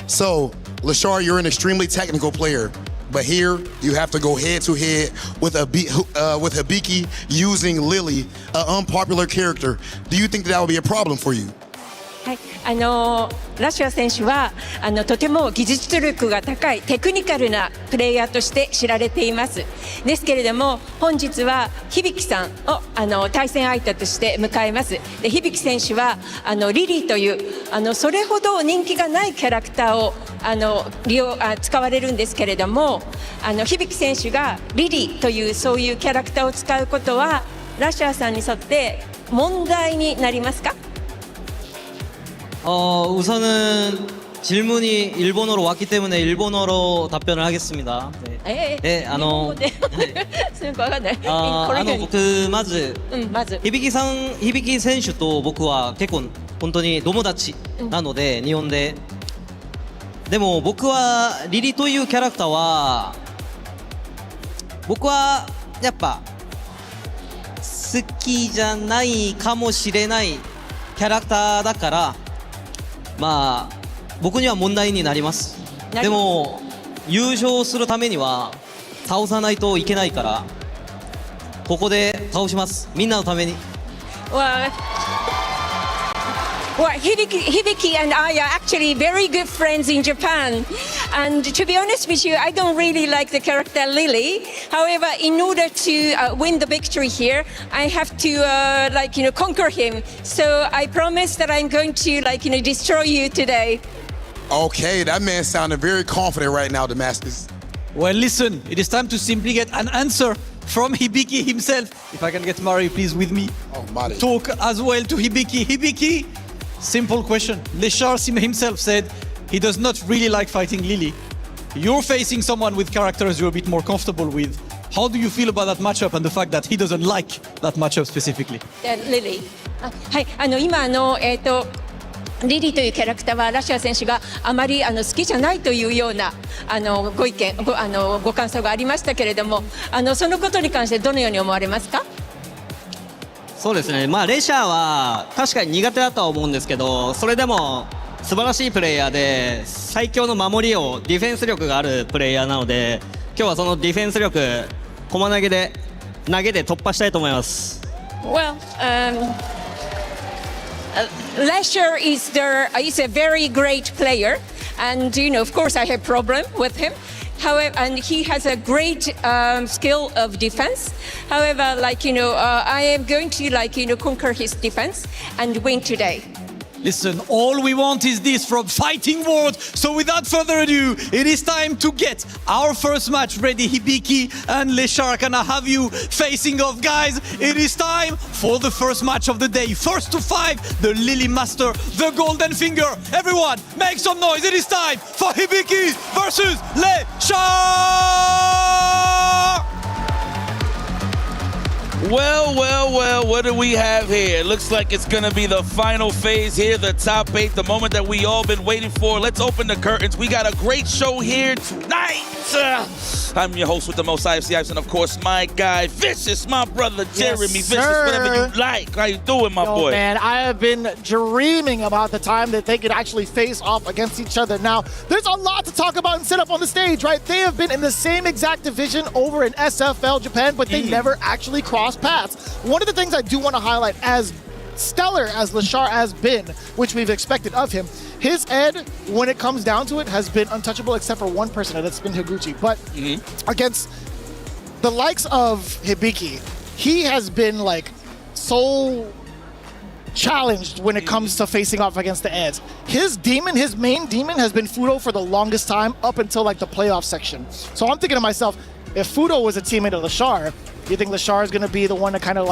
So, LaShar, you're an extremely technical player, but here you have to go head-to-head with Hibiki using Lily, an unpopular character. Do you think that would be a problem for you? はい、ラシア選手はとても技術力が高いテクニカルなプレイヤーとして知られています。ですけれども本日は響さんを対戦相手として迎えます。で響選手はリリーというそれほど人気がないキャラクターを使われるんですけれども響選手がリリーというそういうキャラクターを使うことはラシアさんにとって問題になりますか？ 우선은 질문이 일본어로 왔기 때문에 일본어로 답변을 하겠습니다. 네. 네, まず、響選手と僕は結構本当に友達なので、日本で。でも僕はリリというキャラクターは僕はやっぱ好きじゃないかもしれないキャラクターだから。 まあ僕には問題になります。でも優勝するためには倒さないといけないからここで倒します。みんなのために。Well, Hibiki and I are actually very good friends in Japan. And to be honest with you, I don't really like the character Lily. However, in order to win the victory here, I have to conquer him. So I promise that I'm going to destroy you today. Okay, that man sounded very confident right now, Damascus. Well, listen, it is time to simply get an answer from Hibiki himself. If I can get Mario, please, with me. Oh, Mario. Talk as well to Hibiki. Hibiki, simple question. LaShar himself said he does not really like fighting Lily. You're facing someone with characters you're a bit more comfortable with. How do you feel about that matchup and the fact that he doesn't like that matchup specifically? Lily. はい、今リリーというキャラクターはラシア選手があまり好きじゃないというようなご意見ご感想がありましたけれども、そのことに関してどのように思われますか？そうですね、レシャーは確かに苦手だとは思うんですけど、それでも素晴らしいプレイヤーで最強の守りをディフェンス力があるプレイヤーなので、今日はそのディフェンス力駒投げで突破したいと思います。Well, Lasher is a very great player, and of course I have problem with him. However, and he has a great skill of defense. However, I am going to conquer his defense and win today. Listen, all we want is this from Fighting World. So without further ado, it is time to get our first match ready. Hibiki and Leshar, can I have you facing off, guys? It is time for the first match of the day. First to 5, the Lily Master, the Golden Finger. Everyone, make some noise. It is time for Hibiki versus Leshar! Well, what do we have here? It looks like it's gonna be the final phase here, the top 8, the moment that we all been waiting for. Let's open the curtains. We got a great show here tonight. I'm your host with the most IFC, and of course, my guy, Vicious, my brother, Jeremy. Yes, Vicious, whatever you like. How you doing, my boy? Man, I have been dreaming about the time that they could actually face off against each other. Now, there's a lot to talk about and set up on the stage, right? They have been in the same exact division over in SFL Japan, but they never actually crossed paths. One of the things I do want to highlight, as stellar as Leshar has been, which we've expected of him, his ed, when it comes down to it, has been untouchable except for one person, and that's been Higuchi. But against the likes of Hibiki, he has been so challenged when it comes to facing off against the eds. His main demon has been Fudo for the longest time up until the playoff section. So I'm thinking to myself, if Fudo was a teammate of Leshar, do you think Leshar is going to be the one to kind of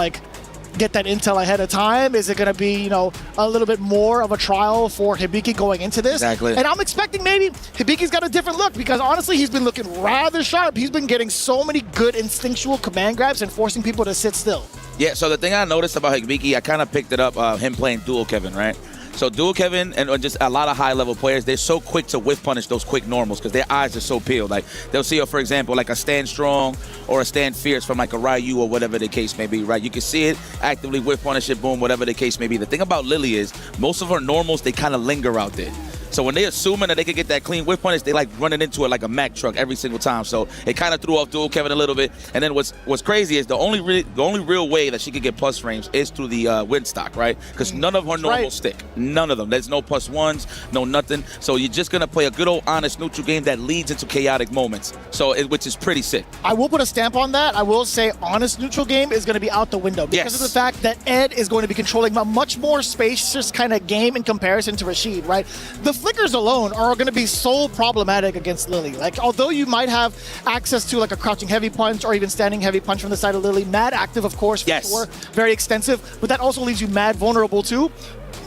get that intel ahead of time? Is it going to be, a little bit more of a trial for Hibiki going into this? Exactly. And I'm expecting maybe Hibiki's got a different look, because honestly, he's been looking rather sharp. He's been getting so many good instinctual command grabs and forcing people to sit still. Yeah, so the thing I noticed about Hibiki, I kind of picked it up, him playing dual Kevin, right? So dual Kevin and just a lot of high-level players, they're so quick to whiff punish those quick normals because their eyes are so peeled. They'll see, for example, a stand strong or a stand fierce from a Ryu or whatever the case may be, right? You can see it, actively whiff punish it, boom, whatever the case may be. The thing about Lily is most of her normals, they kind of linger out there. So when they're assuming that they can get that clean whip punish, they running into it like a Mack truck every single time. So it kind of threw off dual Kevin a little bit. And then what's crazy is the only real way that she could get plus frames is through the win stock, right? Because none of her normals stick. None of them. There's no plus ones, no nothing. So you're just going to play a good old honest neutral game that leads into chaotic moments. So which is pretty sick. I will put a stamp on that. I will say honest neutral game is going to be out the window because of the fact that Ed is going to be controlling a much more spacious kind of game in comparison to Rashid, right? The flickers alone are going to be so problematic against Lily. Although you might have access to a crouching heavy punch or even standing heavy punch from the side of Lily, mad active, of course, for sure, very extensive, but that also leaves you mad vulnerable too.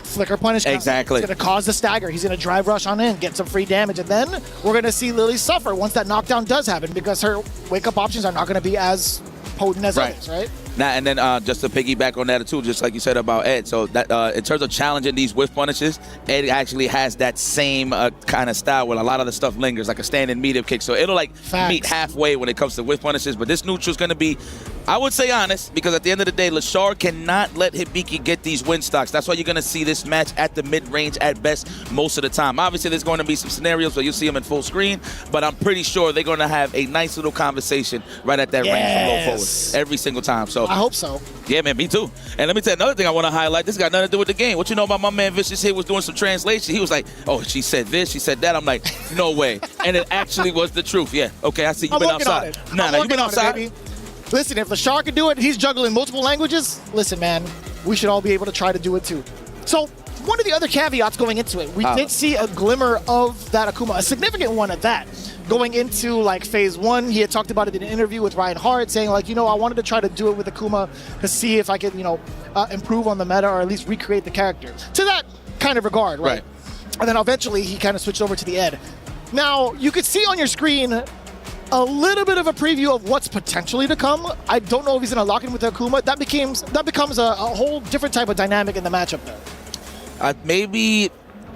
Flicker punish exactly. It's going to cause the stagger. He's going to drive rush on in, get some free damage, and then we're going to see Lily suffer once that knockdown does happen because her wake-up options are not going to be as potent as others, right? Now, and then just to piggyback on that too, just like you said about Ed, so that in terms of challenging these whiff punishes, Ed actually has that same kind of style where a lot of the stuff lingers, like a standing medium kick. So it'll meet halfway when it comes to whiff punishes. But this neutral is going to be, I would say, honest, because at the end of the day, Leshar cannot let Hibiki get these win stocks. That's why you're going to see this match at the mid-range at best most of the time. Obviously, there's going to be some scenarios where you'll see them in full screen, but I'm pretty sure they're going to have a nice little conversation right at that range from low forward every single time. So I hope so. Yeah, man, me too. And let me tell you another thing I want to highlight. This got nothing to do with the game. What you know about my man Vicious here was doing some translation. He was like, oh, she said this, she said that. I'm like, no way. And it actually was the truth. Yeah, okay, I see you've been outside. Nah, you've been outside. It, listen, if Leshar can do it, he's juggling multiple languages. Listen, man, we should all be able to try to do it too. So one of the other caveats going into it, we did see a glimmer of that Akuma, a significant one at that. Going into phase one, he had talked about it in an interview with Ryan Hart, saying I wanted to try to do it with Akuma to see if I could, improve on the meta or at least recreate the character. To that kind of regard, right? And then eventually he kind of switched over to the Ed. Now, you could see on your screen a little bit of a preview of what's potentially to come. I don't know if he's going to lock in with Akuma. That becomes a whole different type of dynamic in the matchup there. Maybe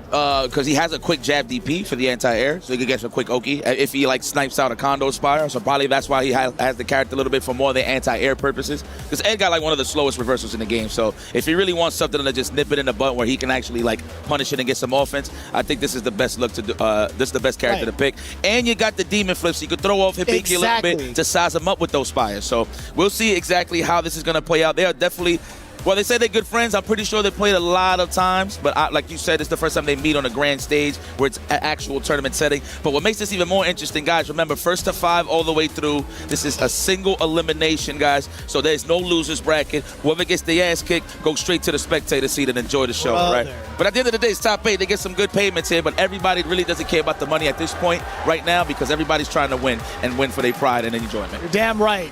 because he has a quick jab DP for the anti-air, so he could get some quick Oki if he like snipes out a Condor Spire. So probably that's why he has the character a little bit for more the anti-air purposes. Because Ed got like one of the slowest reversals in the game. So if he really wants something to just nip it in the butt where he can actually like punish it and get some offense, I think this is the best look to do. This is the best character to pick. And you got the demon flips, so you could throw off Hibiki a little bit to size him up with those spires. So we'll see exactly how this is going to play out. They are definitely. Well, they say they're good friends. I'm pretty sure they played a lot of times. But like you said, it's the first time they meet on a grand stage where it's an actual tournament setting. But what makes this even more interesting, guys, remember, 1st to 5 all the way through. This is a single elimination, guys. So there's no losers bracket. Whoever gets their ass kicked, go straight to the spectator seat and enjoy the show, right? But at the end of the day, it's top 8. They get some good payments here. But everybody really doesn't care about the money at this point right now because everybody's trying to win and win for their pride and enjoyment. You're damn right.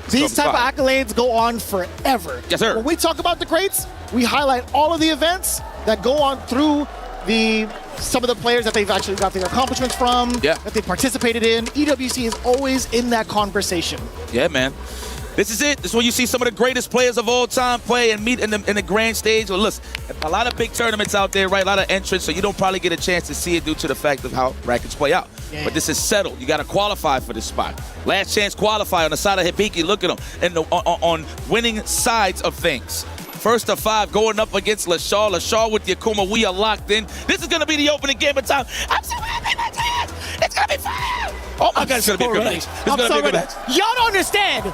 These type of accolades go on forever. Yes, sir. When we talk about the greats, we highlight all of the events that go on through some of the players that they've actually got their accomplishments from, that they participated in. EWC is always in that conversation. Yeah, man. This is it. This is where you see some of the greatest players of all time play and meet in the grand stage. Well, listen, a lot of big tournaments out there, right? A lot of entrants, so you don't probably get a chance to see it due to the fact of how brackets play out. Yeah. But this is settled. You got to qualify for this spot. Last chance qualify on the side of Hibiki. Look at him. And on winning sides of things. 1st to 5 going up against LaShaw. LaShaw with the Akuma. We are locked in. This is going to be the opening game of time. I'm so happy, my chance. It's going to be fire. Oh, my God, it's going to be a good match. It's going to be a good match. Y'all don't understand.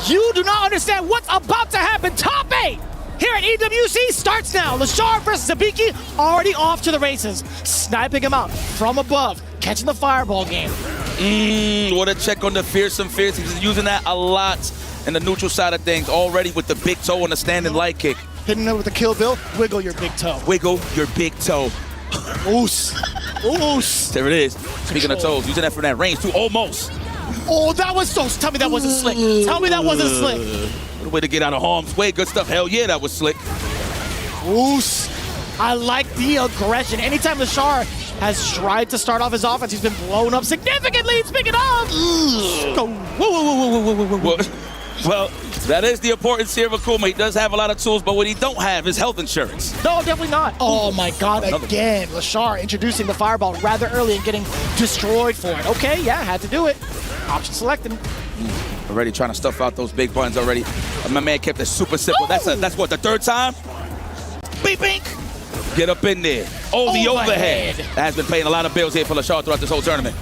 You do not understand what's about to happen. Top 8 here at EWC starts now. LaShaw versus Hibiki already off to the races. Sniping him out from above. Catching the fireball game. What a check on the fearsome fierce. He's using that a lot in the neutral side of things already with the big toe on the standing light kick. Hitting it with the kill bill. Wiggle your big toe. Wiggle your big toe. Oos. Oos. There it is. Speaking of toes, using that from that range too. Almost. Oh, that was so. Tell me that wasn't slick. Tell me that wasn't slick. What a way to get out of harm's way. Good stuff. Hell yeah, that was slick. Oos. I like the aggression. Anytime LaShaw has tried to start off his offense, he's been blown up significantly. Speaking of, go. Whoa. Well, that is the importance here of Akuma. He does have a lot of tools, but what he don't have is health insurance. No, definitely not. Oh my God, again, LaShaw introducing the fireball rather early and getting destroyed for it. Okay, yeah, had to do it. Option selected. Already trying to stuff out those big buttons already. My man kept it super simple. That's what, the 3rd time? Beep, beep. Get up in there. Oh, the overhead. That has been paying a lot of bills here for LaShaw throughout this whole tournament.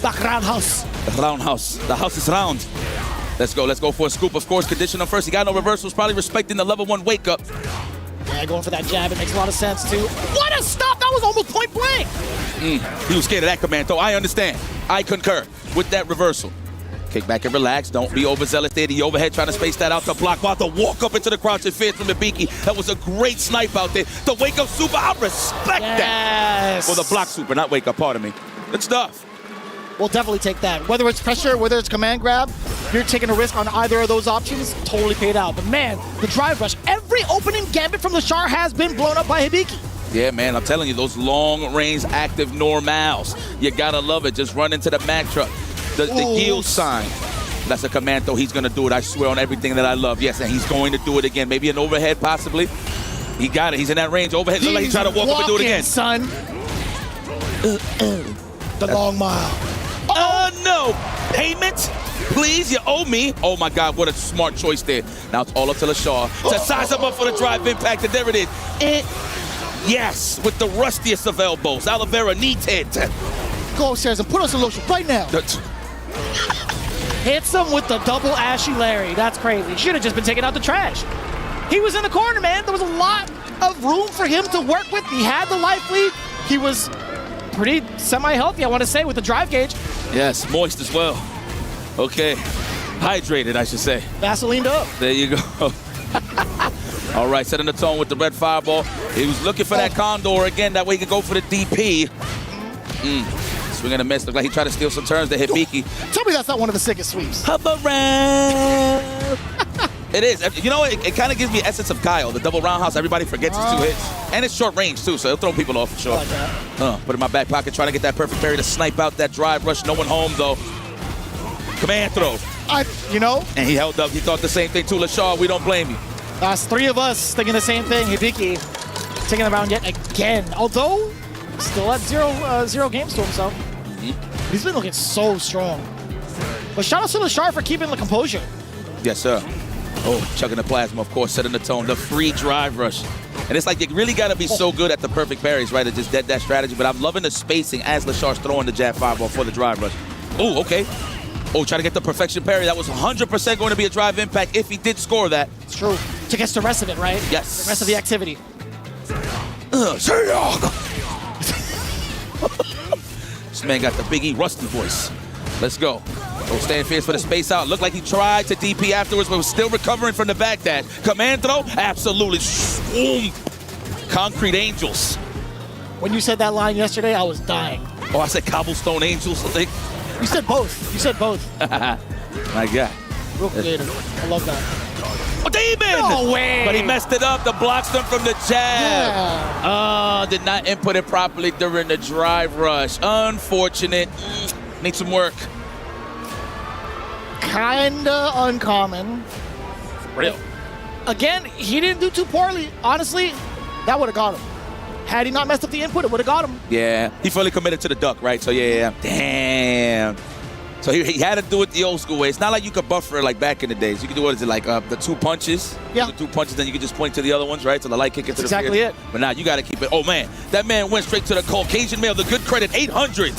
Back roundhouse. The roundhouse. The house is round. Let's go for a scoop. Of course, condition on first. He got no reversals, probably respecting the level 1 wake up. Yeah, going for that jab. It makes a lot of sense, too. What a stop. That was almost point blank. He was scared of that command, though. I understand. I concur with that reversal. Kick back and relax. Don't be overzealous there. The overhead trying to space that out to block. About to walk up into the crouch and fierce from Hibiki. That was a great snipe out there. The wake up super. I respect that. Well, the block super, not wake up. Pardon me. Good stuff. We'll definitely take that. Whether it's pressure, whether it's command grab, you're taking a risk on either of those options, totally paid out. But man, the drive rush, every opening gambit from LaShaw has been blown up by Hibiki. Yeah, man, I'm telling you, those long-range active normals, you gotta love it. Just run into the Mack truck. The yield sign. That's a command, though. He's gonna do it, I swear, on everything that I love. Yes, and he's going to do it again. Maybe an overhead, possibly. He got it. He's in that range. Overhead. Look like he's trying to walk up and do it again. Son. The long mile. No. Payment? Please, you owe me. Oh, my God, what a smart choice there. Now it's all up to LaShaw to size him up for the drive impact, and there it is. Yes, with the rustiest of elbows. Oliveira needs it. Go upstairs and put us in lotion right now. Hits him with the double Ashy Larry. That's crazy. Should have just been taking out the trash. He was in the corner, man. There was a lot of room for him to work with. He had the life lead. He was pretty semi-healthy, I want to say, with the drive gauge. Yes, moist as well. Okay. Hydrated, I should say. Vaselined up. There you go. All right, setting the tone with the red fireball. He was looking for that Condor again. That way he could go for the DP. Swing and a miss. Looked like he tried to steal some turns to Hibiki. Tell me that's not one of the sickest sweeps. Hop around. It is. You know, it kind of gives me essence of Kyle, the double roundhouse. Everybody forgets his 2 hits. And it's short range, too, so it'll throw people off for sure. Put it in my back pocket, trying to get that perfect parry to snipe out that drive rush. No one home, though. Command throw. You know? And he held up. He thought the same thing, too. LaShaw, we don't blame you. That's 3 of us thinking the same thing. Hibiki taking the round yet again. Although, still at zero games to himself. He's been looking so strong. But shout out to Lashar for keeping the composure. Yes, sir. Oh, chugging the plasma, of course, setting the tone. The free drive rush. And it's like you really got to be so good at the perfect parries, right? To just dead that strategy. But I'm loving the spacing as Lashar's throwing the jab 5 ball for the drive rush. Oh, okay. Oh, try to get the perfection parry. That was 100% going to be a drive impact if he did score that. It's true. To get the rest of it, right? Yes. The rest of the activity. This man got the Big E Rusty voice. Let's go. Oh, staying fierce for the space out. Looked like he tried to DP afterwards, but was still recovering from the back dash. Command throw? Absolutely. Concrete Angels. When you said that line yesterday, I was dying. Oh, I said Cobblestone Angels, I think. You said both. You said both. My God. Real creative. I love that. Oh, Demon! No way! But he messed it up. The blocks them from the jab. Yeah. Did not input it properly during the drive rush. Unfortunate. Need some work. Kinda uncommon. Real. Again, he didn't do too poorly. Honestly, that would have got him. Had he not messed up the input, it would have got him. Yeah, he fully committed to the duck, right? So yeah. Damn. So he had to do it the old school way. It's not like you could buffer it like back in the days. You could do, what is it, like the 2 punches? Yeah. The 2 punches, then you could just point to the other ones, right? So the light kick into That's the exactly fear. it. But now you got to keep it. Oh, man. That man went straight to the Caucasian male. The good credit, 800.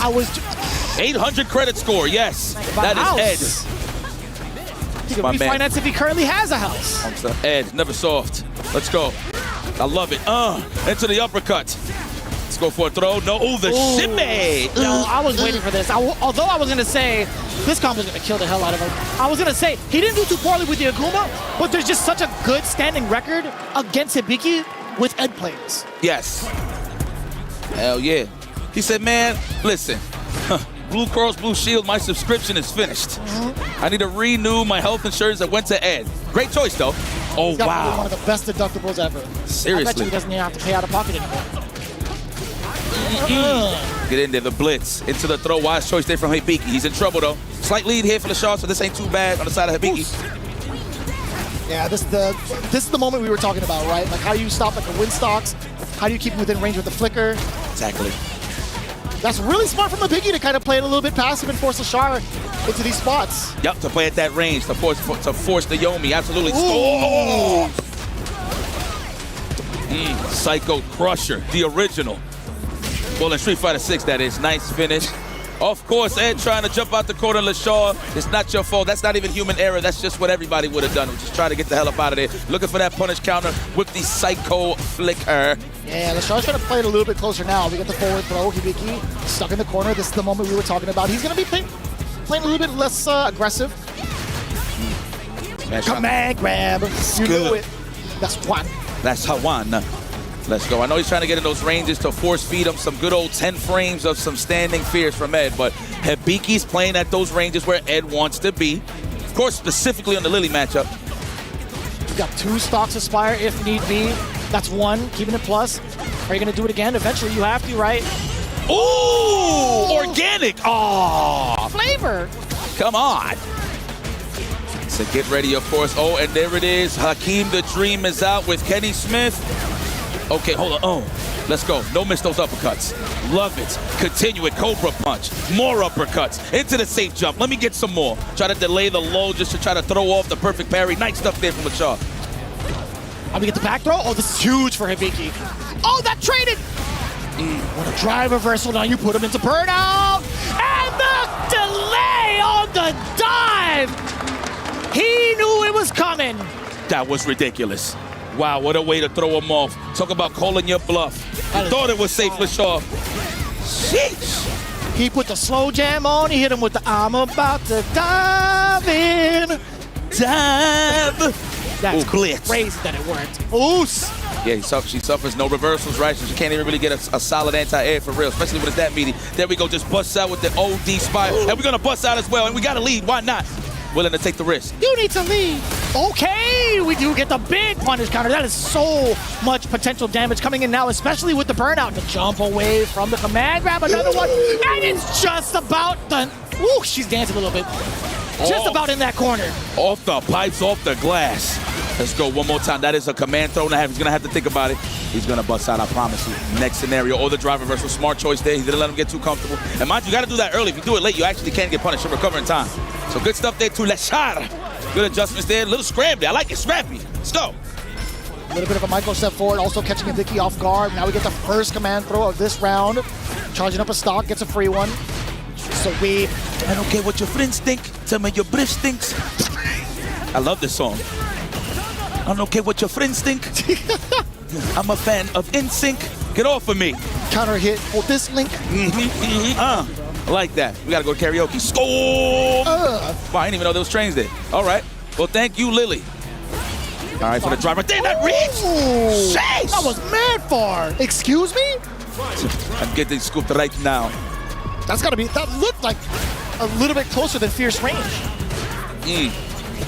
800 credit score, yes. That is Ed. He can refinance if he currently has a house. Ed, never soft. Let's go. I love it. Into the uppercut. Let's go for a throw. No, the shimmy. Yo, I was waiting for this. Although I was going to say, this combo's going to kill the hell out of him. I was going to say, he didn't do too poorly with the Akuma, but there's just such a good standing record against Hibiki with Ed plays. Yes. Hell yeah. He said, man, listen. Blue Cross Blue Shield, my subscription is finished. I need to renew my health insurance that went to Ed. Great choice, though. Oh, He's got wow. one of the best deductibles ever. Seriously. I bet you he doesn't even have to pay out of pocket anymore. Get in there, the blitz. Into the throw. Wise choice there from Hibiki. He's in trouble, though. Slight lead here for the Shaw, so this ain't too bad on the side of Hibiki. Yeah, this is the moment we were talking about, right? Like how do you stop like the wind stocks? How do you keep him within range with the flicker? Exactly. That's really smart from Hibiki to kind of play it a little bit passive and force Lashar into these spots. Yep, to play at that range, to force the Yomi. Absolutely. Psycho Crusher, the original. Well, in Street Fighter 6, that is. Nice finish. Of course, Ed trying to jump out the corner. Lashar, it's not your fault. That's not even human error. That's just what everybody would have done. Just try to get the hell up out of there. Looking for that punish counter with the Psycho Flicker. Yeah, Lashar's trying to play it a little bit closer now. We get the forward throw. Hibiki stuck in the corner. This is the moment we were talking about. He's going to be playing a little bit less aggressive. Command grab. You knew it. That's one. That's Hawan. Let's go. I know he's trying to get in those ranges to force feed him some good old 10 frames of some standing fierce from Ed, but Hibiki's playing at those ranges where Ed wants to be. Of course, specifically on the Lily matchup. You've got 2 stocks Aspire if need be. That's 1, keeping it plus. Are you going to do it again? Eventually you have to, right? Ooh! Organic! Oh! Flavor! Come on! So get ready, of course. Oh, and there it is. Hakeem the Dream is out with Kenny Smith. Okay, hold on. Oh, let's go. Don't miss those uppercuts. Love it. Continue it. Cobra punch. More uppercuts. Into the safe jump. Let me get some more. Try to delay the low just to try to throw off the perfect parry. Nice stuff there from Lashar. We get the back throw. Oh, this is huge for Hibiki. Oh, that traded. What a drive reversal. Now you put him into burnout. And the delay on the dive. He knew it was coming. That was ridiculous. Wow, what a way to throw him off. Talk about calling your bluff. You thought it was safe, Lashar. Sheesh. He put the slow jam on. He hit him with the I'm about to dive in. Dive. That's blitz. Crazy that it worked. Oos. Yeah, she suffers no reversals, right? So she can't even really get a solid anti-air for real, especially when it's that meaty. There we go, just busts out with the OD spire. And we're going to bust out as well, and we got to lead. Why not? Willing to take the risk. You need to lead. Okay, we do get the big punish counter. That is so much potential damage coming in now, especially with the burnout. The jump away from the command grab, another one. And it's just about done. Ooh, she's dancing a little bit. Just about in that corner. Off the pipes, off the glass. Let's go one more time. That is a command throw and a half. He's going to have to think about it. He's going to bust out, I promise you. Next scenario, or the drive reversal. Smart choice there. He didn't let him get too comfortable. And mind you, got to do that early. If you do it late, you actually can get punished. You'll recover in time. So good stuff there to Leshar. Good adjustments there. A little scrappy. I like it. Scrappy. Let's go. A little bit of a micro step forward, also catching Hibiki off guard. Now we get the first command throw of this round. Charging up a stock, gets a free one. Sweet. I don't care what your friends think. Tell me your breath stinks. I love this song. I don't care what your friends think. I'm a fan of NSYNC. Get off of me. Counter hit. Hold this link. I like that. We gotta go to karaoke. Score! Wow, I didn't even know there was trains there. All right. Well, thank you, Lily. All right, for the driver. Did that reach? Sheesh! That was mad far. Excuse me? I'm getting scooped right now. That's gotta be, that looked like a little bit closer than Fierce range.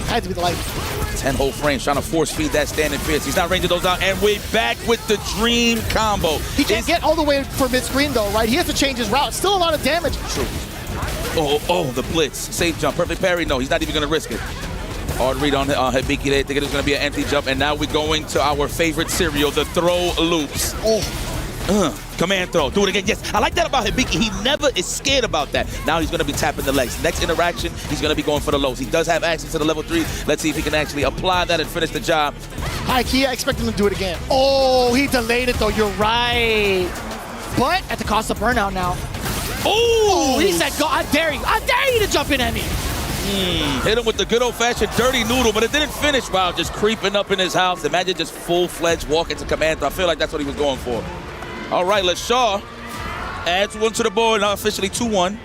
Had to be the light. 10 whole frames, trying to force feed that standing Fierce. He's not ranging those out, and we're back with the dream combo. He can't get all the way for mid-screen though, right? He has to change his route. Still a lot of damage. True. Oh, the blitz. Safe jump, perfect parry. No, he's not even gonna risk it. Hard read on Hibiki there, thinking it was gonna be an empty jump, and now we're going to our favorite cereal, the throw loops. Command throw, do it again. Yes, I like that about Hibiki. He never is scared about that. Now he's gonna be tapping the legs. Next interaction, he's gonna be going for the lows. He does have access to the level 3. Let's see if he can actually apply that and finish the job. High key, I expect him to do it again. Oh, he delayed it though, you're right. But at the cost of burnout now. Oh, he said, go, I dare you to jump in at me. Hit him with the good old-fashioned dirty noodle, but it didn't finish. Wow, just creeping up in his house. Imagine just full-fledged walk into command throw. I feel like that's what he was going for. All right, Shaw adds one to the board, now officially 2-1.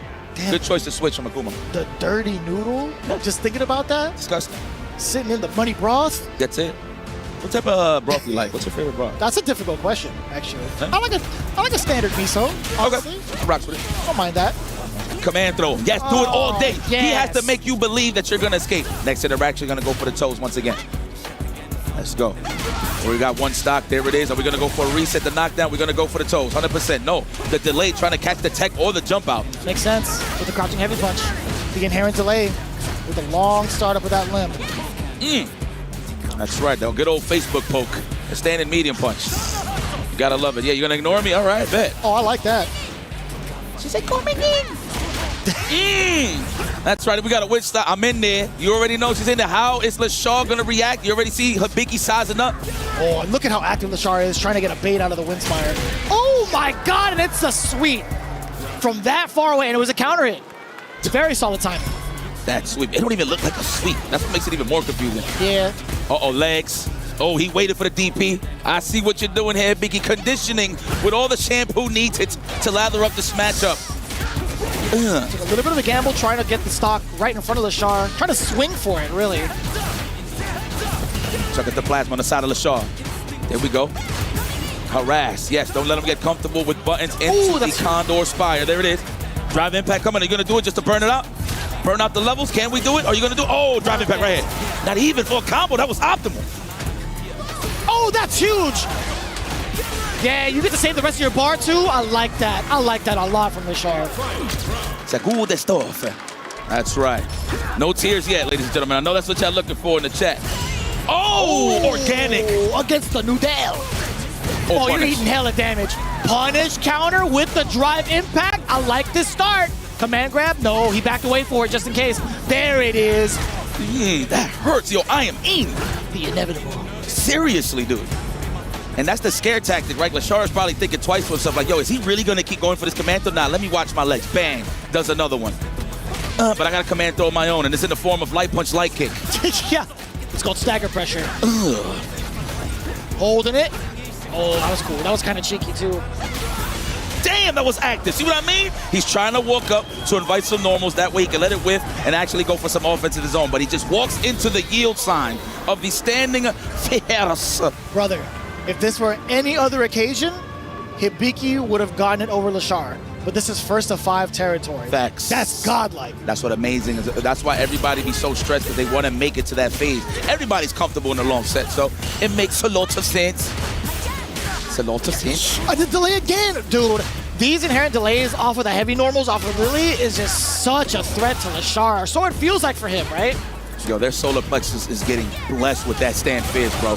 Good choice to switch from Akuma. The dirty noodle? Just thinking about that? Disgusting. Sitting in the money broth? That's it. What type of broth you like? What's your favorite broth? That's a difficult question, actually. Huh? I like a standard miso, honestly. Okay, rocks with it. I don't mind that. Command throw. Yes, do it all day. Yes. He has to make you believe that you're gonna escape. Next interaction, gonna go for the toes once again. Let's go. We got one stock. There it is. Are we gonna go for a reset, the knockdown? We're gonna go for the toes. 100%. No, the delay, trying to catch the tech or the jump out. Makes sense with the crouching heavy punch. The inherent delay with a long startup of that limb. That's right, though. Good old Facebook poke. A standing medium punch. You gotta love it. Yeah, you're gonna ignore me? All right, bet. Oh, I like that. She said, coming in. That's right, we got a witch stop. I'm in there. You already know she's in there. How is Leshar gonna react? You already see Hibiki sizing up. Oh, and look at how active Leshar is, trying to get a bait out of the Windspire. Oh my God, and it's a sweep from that far away, and it was a counter hit. It's very solid timing. That sweep, it don't even look like a sweep. That's what makes it even more confusing. Yeah. Uh-oh, legs. Oh, he waited for the DP. I see what you're doing here, Hibiki. Conditioning with all the shampoo needed to lather up this matchup. Took a little bit of a gamble trying to get the stock right in front of Leshar. Trying to swing for it, really. Check out the plasma on the side of Leshar. There we go. Harass. Yes, don't let him get comfortable with buttons into the Condor Spire. There it is. Drive impact coming. Are you going to do it just to burn it out? Burn out the levels? Can we do it? Are you going to do it? Oh, drive impact right here. Not even for a combo. That was optimal. Oh, that's huge. Yeah, you get to save the rest of your bar too. I like that. I like that a lot from Leshar. It's a good stuff. That's right. No tears yet, ladies and gentlemen. I know that's what y'all looking for in the chat. Oh, organic. Against the Noodle. Oh, you're eating hella damage. Punish counter with the drive impact. I like this start. Command grab. No, he backed away for it just in case. There it is. That hurts. Yo, I am in. The inevitable. Seriously, dude. And that's the scare tactic, right? Leshar is probably thinking twice for himself, like, yo, is he really going to keep going for this command throw? Nah, let me watch my legs. Bang. Does another one. But I got a command throw of my own, and it's in the form of light punch, light kick. Yeah. It's called stagger pressure. Holding it. Oh, that was cool. That was kind of cheeky, too. Damn, that was active. See what I mean? He's trying to walk up to invite some normals. That way he can let it whiff and actually go for some offense of his own. But he just walks into the yield sign of the standing Fierce. Brother, if this were any other occasion, Hibiki would have gotten it over Leshar. But this is first of 5 territory. Facts. That's godlike. That's what amazing is. That's why everybody be so stressed because they want to make it to that phase. Everybody's comfortable in the long set, so it makes a lot of sense. It's a lot of sense. The delay again, dude. These inherent delays off of the heavy normals, off of Lily, is just such a threat to Leshar. So it feels like for him, right? Yo, their solar plexus is getting blessed with that stand fizz, bro.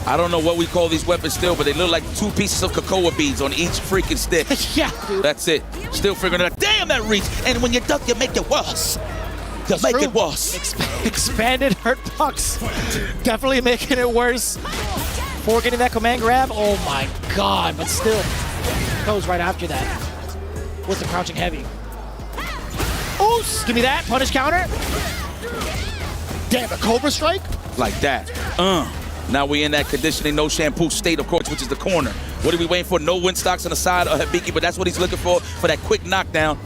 I don't know what we call these weapons still, but they look like 2 pieces of cocoa beads on each freaking stick. Yeah, dude. That's it. Still figuring it out. Damn, that reach. And when you duck, you make it worse. You make it worse. Expanded hurt pucks. Definitely making it worse. For getting that command grab. Oh my god, but still goes right after that with the crouching heavy. Oops, give me that. Punish counter. Damn, a Cobra strike? Like that. Now we in that conditioning, no shampoo state, of course, which is the corner. What are we waiting for? No wind stocks on the side of Hibiki, but that's what he's looking for that quick knockdown.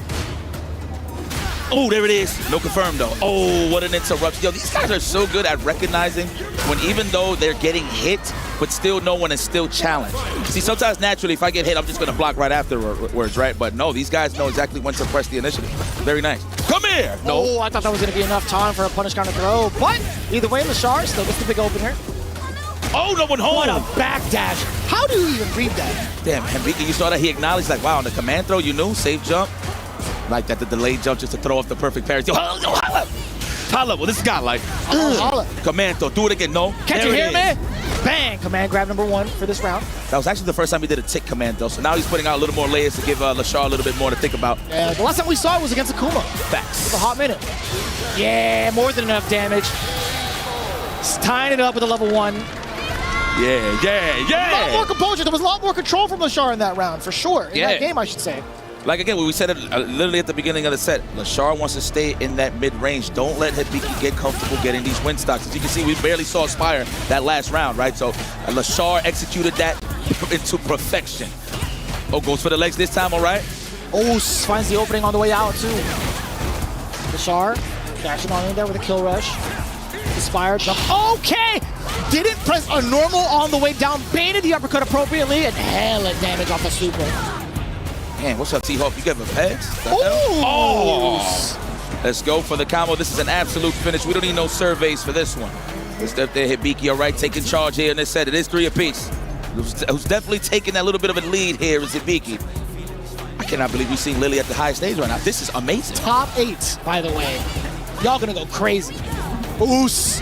Oh, there it is. No confirm, though. Oh, what an interruption. Yo, these guys are so good at recognizing when even though they're getting hit, but still no one is still challenged. See, sometimes naturally, if I get hit, I'm just going to block right afterwards, right? But no, these guys know exactly when to press the initiative. Very nice. Come here! No. Oh, I thought that was going to be enough time for a punish counter throw. But either way, Lashar still gets the big opener. Oh, no one home! What a backdash. How do you even read that? Damn, Hibiki, you saw that? He acknowledged, like, wow, on the command throw, you knew, safe jump. Like that, the delayed jump just to throw off the perfect parry. Yo, holla! Holla, well, this guy like, holla. Command throw, do it again, no. Can't you hear me? Bang! Command grab number 1 for this round. That was actually the first time he did a tick command though, so now he's putting out a little more layers to give Lashar a little bit more to think about. Yeah, the last time we saw it was against Akuma. Facts. For a hot minute. Yeah, more than enough damage. Just tying it up with a level 1. Yeah. A lot more composure. There was a lot more control from Lashar in that round, for sure. In that game, I should say. Like again, we said it literally at the beginning of the set, Lashar wants to stay in that mid-range. Don't let Hibiki get comfortable getting these win stocks. As you can see, we barely saw Spire that last round, right? So Lashar executed that into perfection. Oh, goes for the legs this time, all right? Oh, finds the opening on the way out, too. Lashar dashing on in there with a kill rush. The Spire jump. Okay! Didn't press a normal on the way down, baited the uppercut appropriately, and hella damage off the super. Man, what's up, T-Hawk? You give him heads? Oh! Let's go for the combo. This is an absolute finish. We don't need no surveys for this one. Let's step there, Hibiki, all right, taking charge here in this set. It is 3 apiece. Who's definitely taking that little bit of a lead here is Hibiki. I cannot believe we've seen Lily at the highest stage right now. This is amazing. Top 8, by the way. Y'all gonna go crazy. Oos.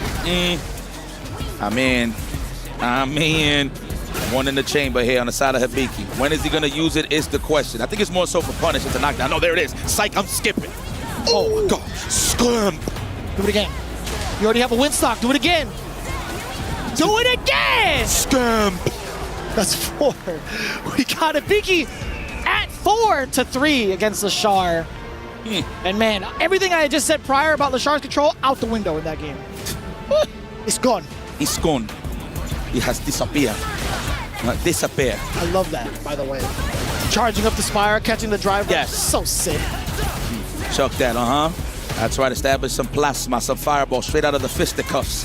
I'm in. One in the chamber here on the side of Hibiki. When is he going to use it is the question. I think it's more so for punish. It's a knockdown. No, there it is. Psych, I'm skipping. Oh, my God. Scum. Do it again. You already have a win stock. Do it again. Do it again. Scum. That's 4. We got Hibiki at 4-3 against Lashar. And man, everything I just said prior about Lashar's control, out the window in that game. It's gone. It's gone. It has disappeared. Disappear. I love that, by the way. Charging up the Spire, catching the driver. Yes. So sick. Chuck that, That's right, establish some plasma, some fireball straight out of the fisticuffs.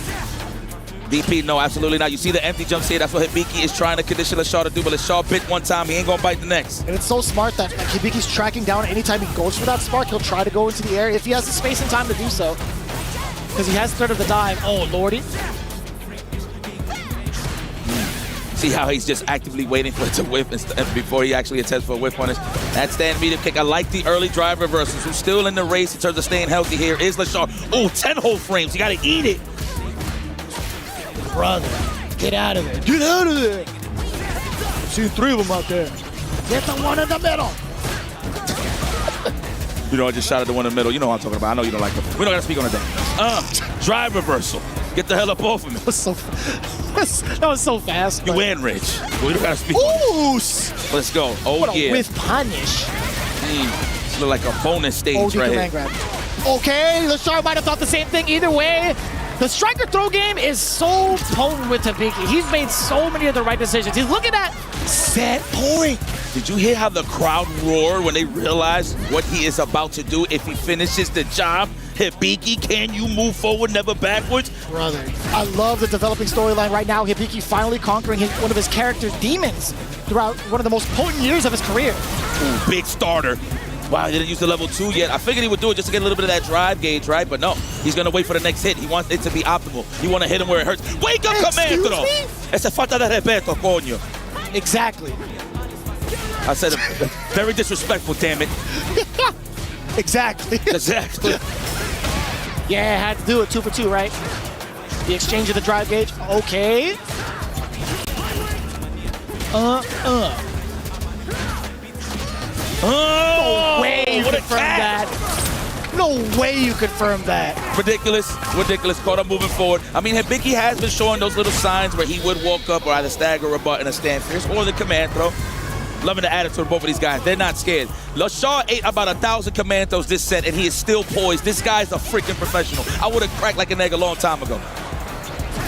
DP, no, absolutely not. You see the empty jumps here. That's what Hibiki is trying to condition Lashar to do, but Lashar bit one time. He ain't gonna bite the next. And it's so smart that Hibiki's tracking down anytime he goes for that spark. He'll try to go into the air if he has the space and time to do so. Because he has threat of the dive. Oh, lordy. See how he's just actively waiting for it to whiff before he actually attempts for a whiff punish. That stand medium kick. I like the early drive reversals. Who's still in the race in terms of staying healthy here is Lashar. Oh, 10 whole frames. You gotta eat it. Brother, get out of there. Get out of there. I've seen 3 of them out there. Get the one in the middle. You know, I just shot at the one in the middle. You know what I'm talking about. I know you don't like them. We don't gotta speak on that. Drive reversal. Get the hell up off of me. That was so fast. You win, Rich. We don't gotta speak on that. Let's go. Oh, what yeah. a whiff punish. This look like a bonus stage right here. Grab. Okay, Lashar might have thought the same thing either way. The striker throw game is so potent with Hibiki. He's made so many of the right decisions. He's looking at set point. Did you hear how the crowd roared when they realized what he is about to do if he finishes the job? Hibiki, can you move forward, never backwards? Brother, I love the developing storyline right now. Hibiki finally conquering one of his character's demons throughout one of the most potent years of his career. Ooh, big starter. Wow, he didn't use the level 2 yet. I figured he would do it just to get a little bit of that drive gauge, right? But no, he's going to wait for the next hit. He wants it to be optimal. He want to hit him where it hurts. Wake up, Commando! Esa falta de respeto, coño. Exactly. I said it very disrespectful, damn it. Exactly. Exactly. Yeah, had to do it. 2 for 2, right? The exchange of the drive gauge. Okay. No way you confirmed that. No way you confirmed that. Ridiculous. Caught him moving forward. I mean, Hibiki has been showing those little signs where he would walk up or either stagger a butt and a stand fierce or the command throw. Loving the attitude of both of these guys. They're not scared. LaShaw ate about 1,000 command throws this set, and he is still poised. This guy's a freaking professional. I would have cracked like an egg a long time ago.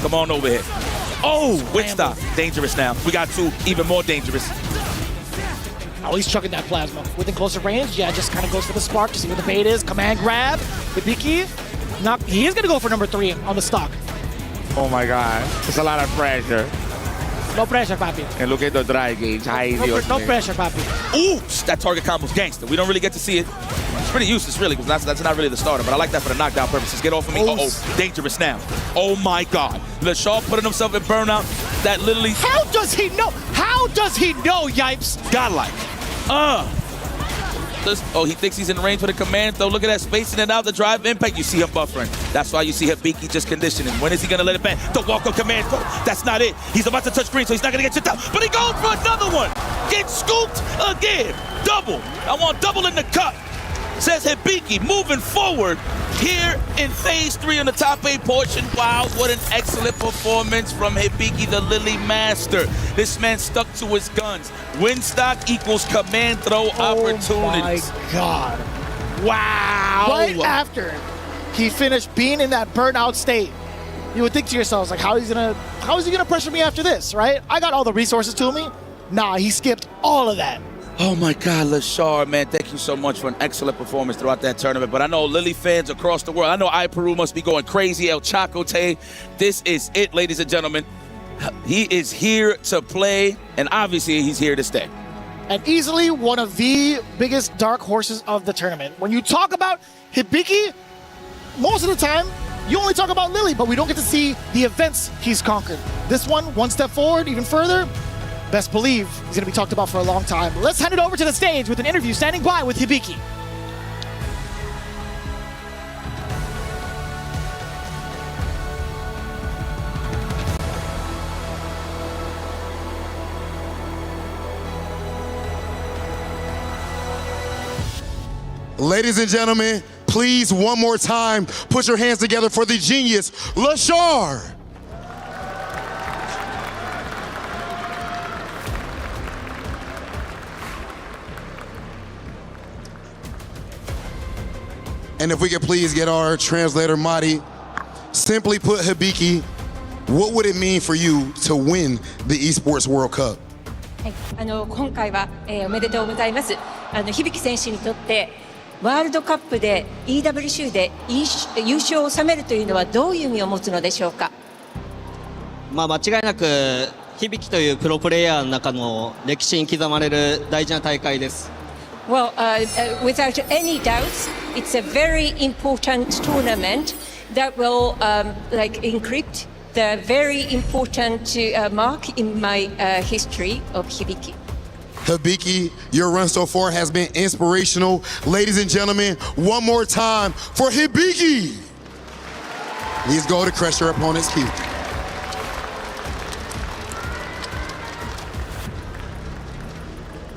Come on over here. Oh, witch stop. Dangerous now. We got 2 even more dangerous. Oh, he's chucking that plasma. Within closer range, yeah, just kind of goes for the spark to see what the bait is. Command grab. Hibiki. He is going to go for number 3 on the stock. Oh my God. It's a lot of pressure. No pressure, papi. And look at the drive gauge. No pressure, papi. Ooh, that target combo's gangster. We don't really get to see it. It's pretty useless, really, because that's not really the starter, but I like that for the knockdown purposes. Get off of me. Uh-oh, dangerous now. Oh my God. LaShaw putting himself in burnout. That literally... How does he know? How does he know, Yipes? Godlike. Oh, he thinks he's in range for the command throw. Look at that, spacing it out, the drive impact. You see him buffering. That's why you see Hibiki just conditioning. When is he going to let it back? The walk-up command throw. That's not it. He's about to touch green, so he's not going to get chipped out. But he goes for another one. Get scooped again. Double. I want double in the cup. Says Hibiki moving forward here in phase 3 on the top 8 portion. Wow, what an excellent performance from Hibiki, the Lily Master. This man stuck to his guns. Win stock equals command throw opportunities. Oh my God. Wow. Right after he finished being in that burnout state, you would think to yourselves, like, how is he gonna pressure me after this, right? I got all the resources to me. Nah, he skipped all of that. Oh my God, LaShaw, man, thank you so much for an excellent performance throughout that tournament. But I know Lily fans across the world, I know Peru must be going crazy. El Chacote, this is it, ladies and gentlemen. He is here to play, and obviously he's here to stay. And easily one of the biggest dark horses of the tournament. When you talk about Hibiki, most of the time, you only talk about Lily, but we don't get to see the events he's conquered. This one step forward, even further. Best believe he's going to be talked about for a long time. Let's hand it over to the stage with an interview standing by with Hibiki. Ladies and gentlemen, please, one more time, put your hands together for the genius, LaShaw. And if we could please get our translator, Madi. Simply put, Hibiki, what would it mean for you to win the Esports World Cup? はい、今回は、おめでとうございます。響選手にとってワールドカップで EWC で優勝を収めるというのはどういう意味を持つのでしょうか。まあ間違いなく響というプロプレイヤーの中の歴史に刻まれる大事な大会です。Well, without any doubts, it's a very important tournament that will encrypt the very important mark in my history of Hibiki. Hibiki, your run so far has been inspirational. Ladies and gentlemen, one more time for Hibiki. Please go to crush your opponent's key.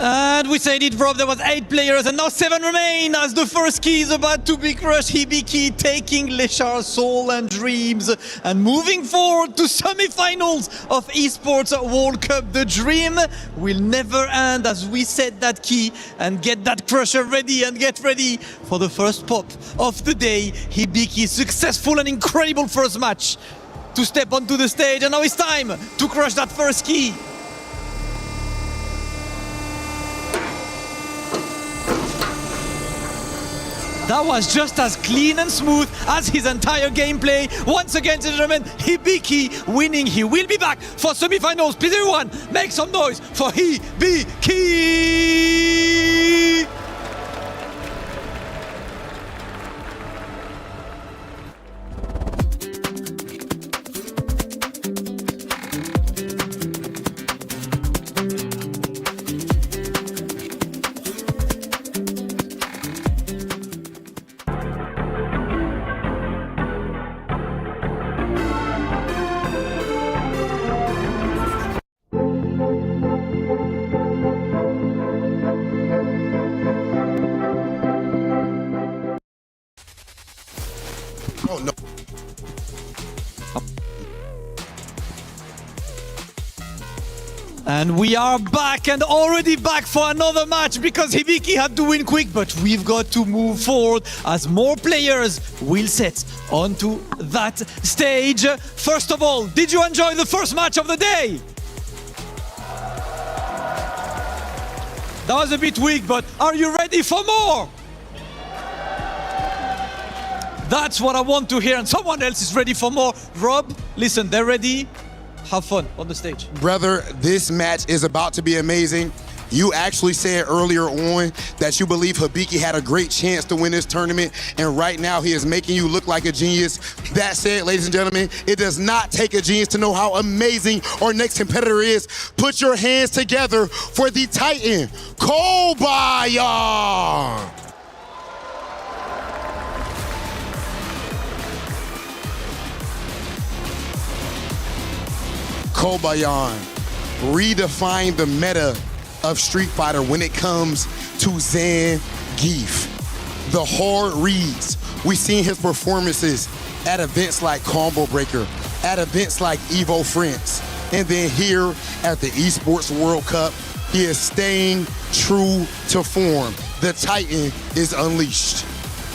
And we said it, Rob, there was 8 players and now 7 remain as the first key is about to be crushed. Hibiki taking LaShaw's soul and dreams and moving forward to semi-finals of Esports World Cup. The dream will never end as we set that key and get that crusher ready and get ready for the first pop of the day. Hibiki, successful and incredible first match to step onto the stage, and now it's time to crush that first key. That was just as clean and smooth as his entire gameplay. Once again, gentlemen, Hibiki winning. He will be back for semi-finals. Please everyone, make some noise for Hibiki! And we are back and already back for another match because Hibiki had to win quick, but we've got to move forward as more players will set onto that stage. First of all, did you enjoy the first match of the day? That was a bit weak, but are you ready for more? That's what I want to hear, and someone else is ready for more. Rob, listen, they're ready. Have fun on the stage. Brother, this match is about to be amazing. You actually said earlier on that you believe Hibiki had a great chance to win this tournament, and right now he is making you look like a genius. That said, ladies and gentlemen, it does not take a genius to know how amazing our next competitor is. Put your hands together for the Titan, Kobayan. Kobayan redefined the meta of Street Fighter when it comes to Zangief. The hard reads. We've seen his performances at events like Combo Breaker, at events like Evo France, and then here at the Esports World Cup, he is staying true to form. The Titan is unleashed.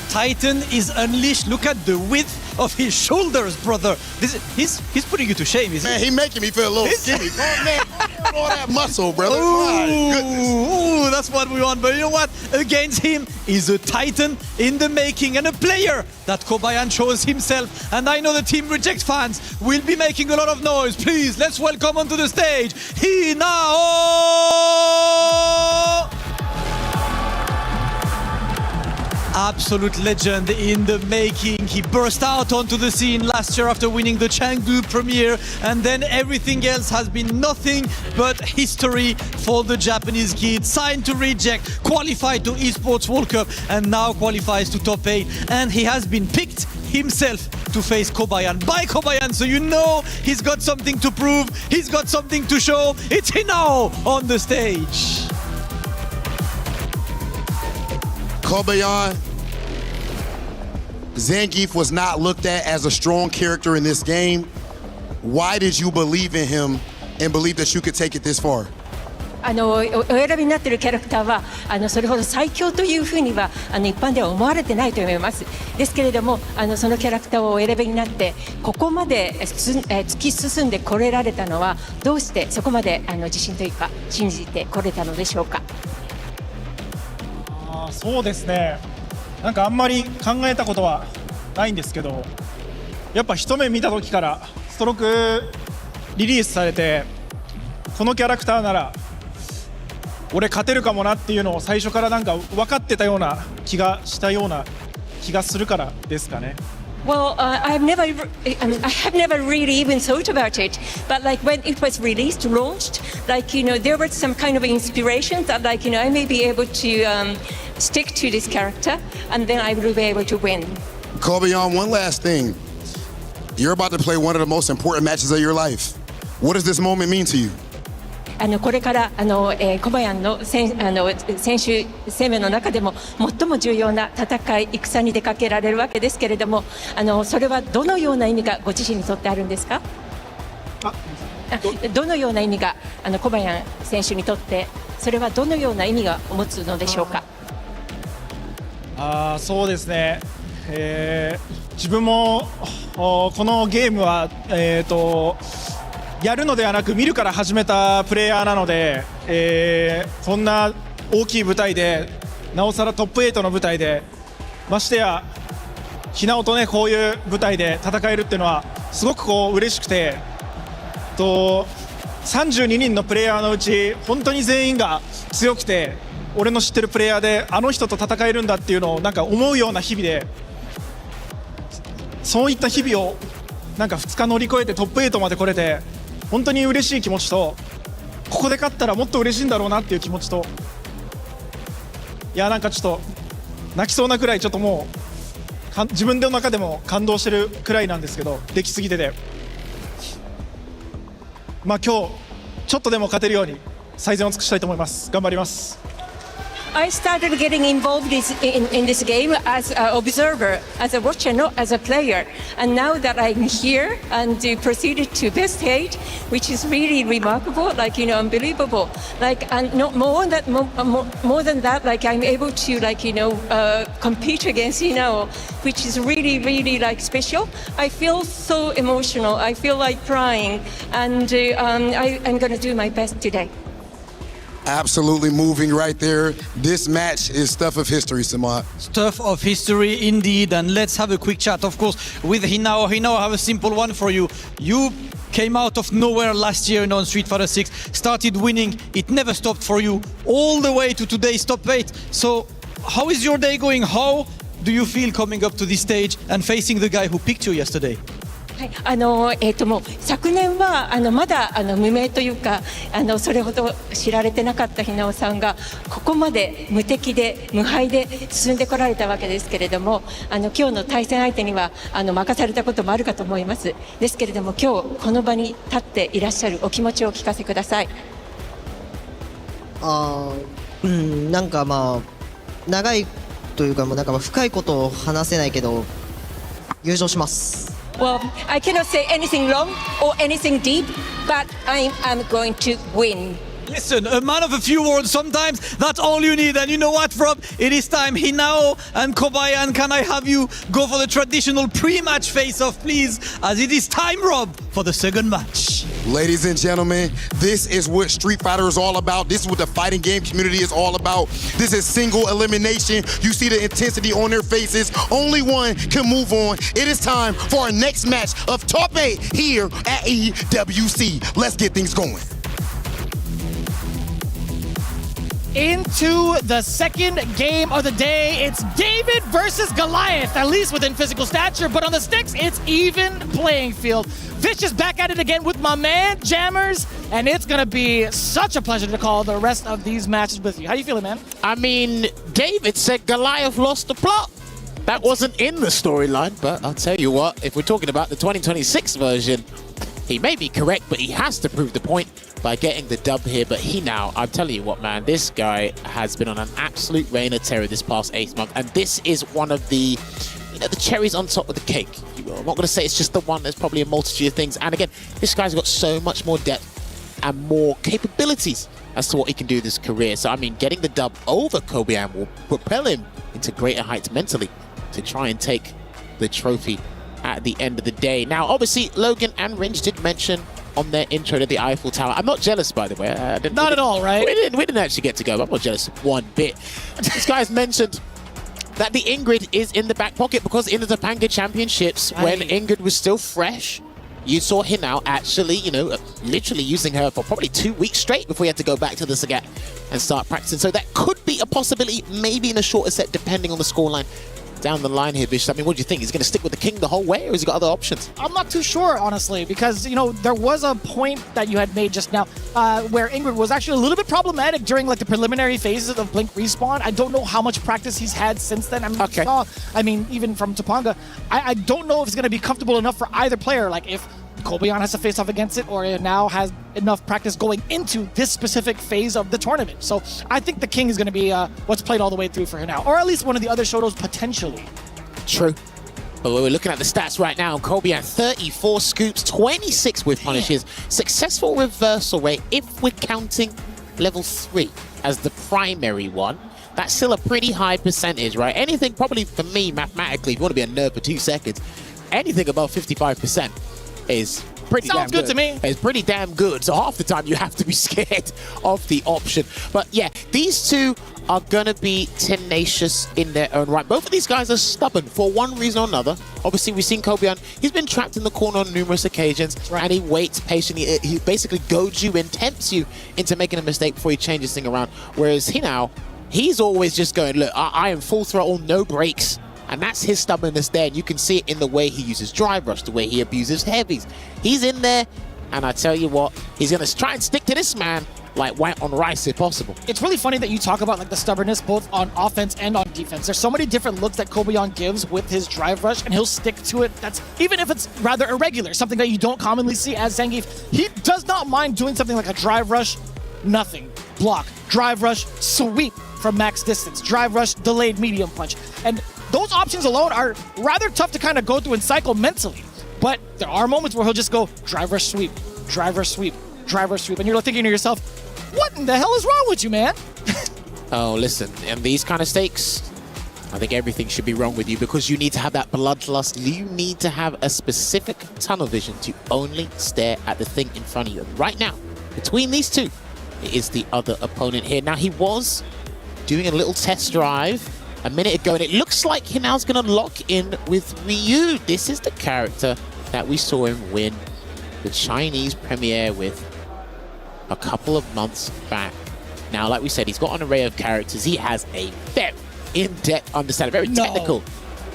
Titan is unleashed. Look at the width of his shoulders, brother. He's putting you to shame, isn't he? Man, he making me feel a little skinny. Man, all that muscle, brother. Ooh, that's what we want. But you know what? Against him is a Titan in the making and a player that Kobayan shows himself. And I know the Team Reject fans will be making a lot of noise. Please, let's welcome onto the stage, Hinao! Absolute legend in the making. He burst out onto the scene last year after winning the Chengdu premiere, and then everything else has been nothing but history for the Japanese kid. Signed to Reject, qualified to Esports World Cup, and now qualifies to top 8. And he has been picked himself to face Kobayan by Kobayan, so you know he's got something to prove, he's got something to show. It's Hinao on the stage. Kobayan, Zangief was not looked at as a strong character in this game. Why did you believe in him and believe that you could take it this far? お選びになっているキャラクターはそれほど最強というふうには一般では思われてないと思います。ですけれどもそのキャラクターをお選びになってここまで突き進んでこれられたのはどうしてそこまで自信というか信じてこれたのでしょうか。そうですね、なんかあんまり考えたことはないんですけど、やっぱ一目見た時からストロークリリースされてこのキャラクターなら俺勝てるかもなっていうのを最初からなんか分かってたような気がしたような気がするからですかね。Well, I have never really even thought about it. But like when it was released, launched, like there was some kind of inspiration that like I may be able to stick to this character, and then I will be able to win. Kobayan, one last thing. You're about to play one of the most important matches of your life. What does this moment mean to you? これからコバヤンの選手生命の中でも最も重要な戦い戦に出かけられるわけですけれどもそれはどのような意味がご自身にとってあるんですか。どのような意味がコバヤン選手にとってそれはどのような意味が持つのでしょうか。そうですね、自分もこのゲームはやるのではなく見るから始めたプレイヤーなので、こんな大きい舞台でなおさらトップ8の舞台でましてやひなおとねこういう舞台で戦えるっていうのはすごく嬉しくて32人のプレイヤーのうち本当に全員が強くて俺の知ってるプレイヤーであの人と戦えるんだっていうのをなんか思うような日々でそういった日々をなんか2日乗り越えてトップ8まで来れて本当に嬉しい気持ちとここで勝ったらもっと嬉しいんだろうなっていう気持ちといやなんかちょっと泣きそうなくらいちょっともう自分の中でも感動してるくらいなんですけどできすぎててまあ今日ちょっとでも勝てるように最善を尽くしたいと思います。頑張ります。I started getting involved in this game as an observer, as a watcher, not as a player. And now that I'm here and proceeded to best 8, which is really remarkable, like, you know, unbelievable. Like, and not more than that, like, I'm able to, like, you know, compete against, you know, which is really, really, like, special. I feel so emotional. I feel like crying. And I'm going to do my best today. Absolutely moving right there. This match is stuff of history, Samad. Stuff of history indeed, and let's have a quick chat, of course, with Hinao. Hinao, I have a simple one for you. You came out of nowhere last year on Street Fighter 6, started winning, it never stopped for you, all the way to today's top 8. So, how is your day going? How do you feel coming up to this stage and facing the guy who picked you yesterday? はい、もう昨年はまだ無名というかそれほど知られてなかったひなおさんがここまで無敵で無敗で進んでこられたわけですけれども今日の対戦相手には任されたこともあるかと思いますですけれども今日この場に立っていらっしゃるお気持ちをお聞かせください。なんかまあ長いというかなんか深いことを話せないけど優勝します。Well, I cannot say anything long or anything deep, but I am going to win. Listen, a man of a few words, sometimes that's all you need. And you know what, Rob? It is time. Hinao and Kobayan, can I have you go for the traditional pre-match face-off, please? As it is time, Rob, for the second match. Ladies and gentlemen, this is what Street Fighter is all about. This is what the fighting game community is all about. This is single elimination. You see the intensity on their faces. Only one can move on. It is time for our next match of Top 8 here at EWC. Let's get things going. Into the second game of the day. It's David versus Goliath, at least within physical stature, but on the sticks, it's even playing field. Vicious back at it again with my man, Jammers, and it's gonna be such a pleasure to call the rest of these matches with you. How you feeling, man? I mean, David said Goliath lost the plot. That wasn't in the storyline, but I'll tell you what, if we're talking about the 2026 version, he may be correct, but he has to prove the point by getting the dub here. But Hinao, I'm telling you what, man, this guy has been on an absolute reign of terror this past 8th month, and this is one of the, you know, the cherries on top of the cake. I'm not going to say it's just the one. There's probably a multitude of things. And again, this guy's got so much more depth and more capabilities as to what he can do in his career. So, I mean, getting the dub over Kobayan will propel him into greater heights mentally to try and take the trophy at the end of the day. Now, obviously, Logan and Ringe did mention on their intro to the Eiffel Tower. I'm not jealous, by the way. Not at all, right? We didn't actually get to go. I'm not jealous one bit. This guy's mentioned that the Ingrid is in the back pocket because in the Topanga Championships, when Ingrid was still fresh, you saw Hinao actually, you know, literally using her for probably 2 weeks straight before he had to go back to the Sagat and start practicing. So that could be a possibility, maybe in a shorter set, depending on the scoreline down the line here, Bish. I mean, what do you think? He's going to stick with the King the whole way, or has he got other options? I'm not too sure, honestly, because, you know, there was a point that you had made just now where Ingrid was actually a little bit problematic during, like, the preliminary phases of Blink Respawn. I don't know how much practice he's had since then. I mean, even from Topanga, I don't know if it's going to be comfortable enough for either player. Like, if Kobayan has to face off against it, or now has enough practice going into this specific phase of the tournament. So I think the King is going to be what's played all the way through for her now, or at least one of the other Shotos potentially. True. But we're looking at the stats right now. Kobayan, 34 scoops, 26 with punishes, successful reversal rate, if we're counting level 3 as the primary one. That's still a pretty high percentage, right? Anything, probably for me, mathematically, if you want to be a nerd for 2 seconds, anything above 55% is pretty damn good. Sounds good to me. It's pretty damn good. So half the time you have to be scared of the option. But yeah, these two are going to be tenacious in their own right. Both of these guys are stubborn for one reason or another. Obviously, we've seen Kobayan. He's been trapped in the corner on numerous occasions, and he waits patiently. He basically goads you and tempts you into making a mistake before he changes things around. Whereas Hinao, he's always just going, look, I am full throttle, no brakes. And that's his stubbornness there. And you can see it in the way he uses drive rush, the way he abuses heavies. He's in there, and I tell you what, he's going to try and stick to this man like white on rice if possible. It's really funny that you talk about like the stubbornness both on offense and on defense. There's so many different looks that Kobayan gives with his drive rush, and he'll stick to it. That's even if it's rather irregular, something that you don't commonly see as Zangief. He does not mind doing something like a drive rush, nothing, block, drive rush, sweep. from max distance, drive rush, delayed medium punch. And those options alone are rather tough to kind of go through and cycle mentally. But there are moments where he'll just go drive rush sweep, drive rush sweep, drive rush sweep. And you're thinking to yourself, what in the hell is wrong with you, man? Oh, listen, and these kind of stakes, I think everything should be wrong with you because you need to have that bloodlust. You need to have a specific tunnel vision to only stare at the thing in front of you. And right now, between these two, it is the other opponent here. Now, he was doing a little test drive a minute ago, and it looks like Hinao's going to lock in with Ryu. This is the character that we saw him win the Chinese premiere with a couple of months back. Now, like we said, he's got an array of characters. He has a very in-depth understanding, very technical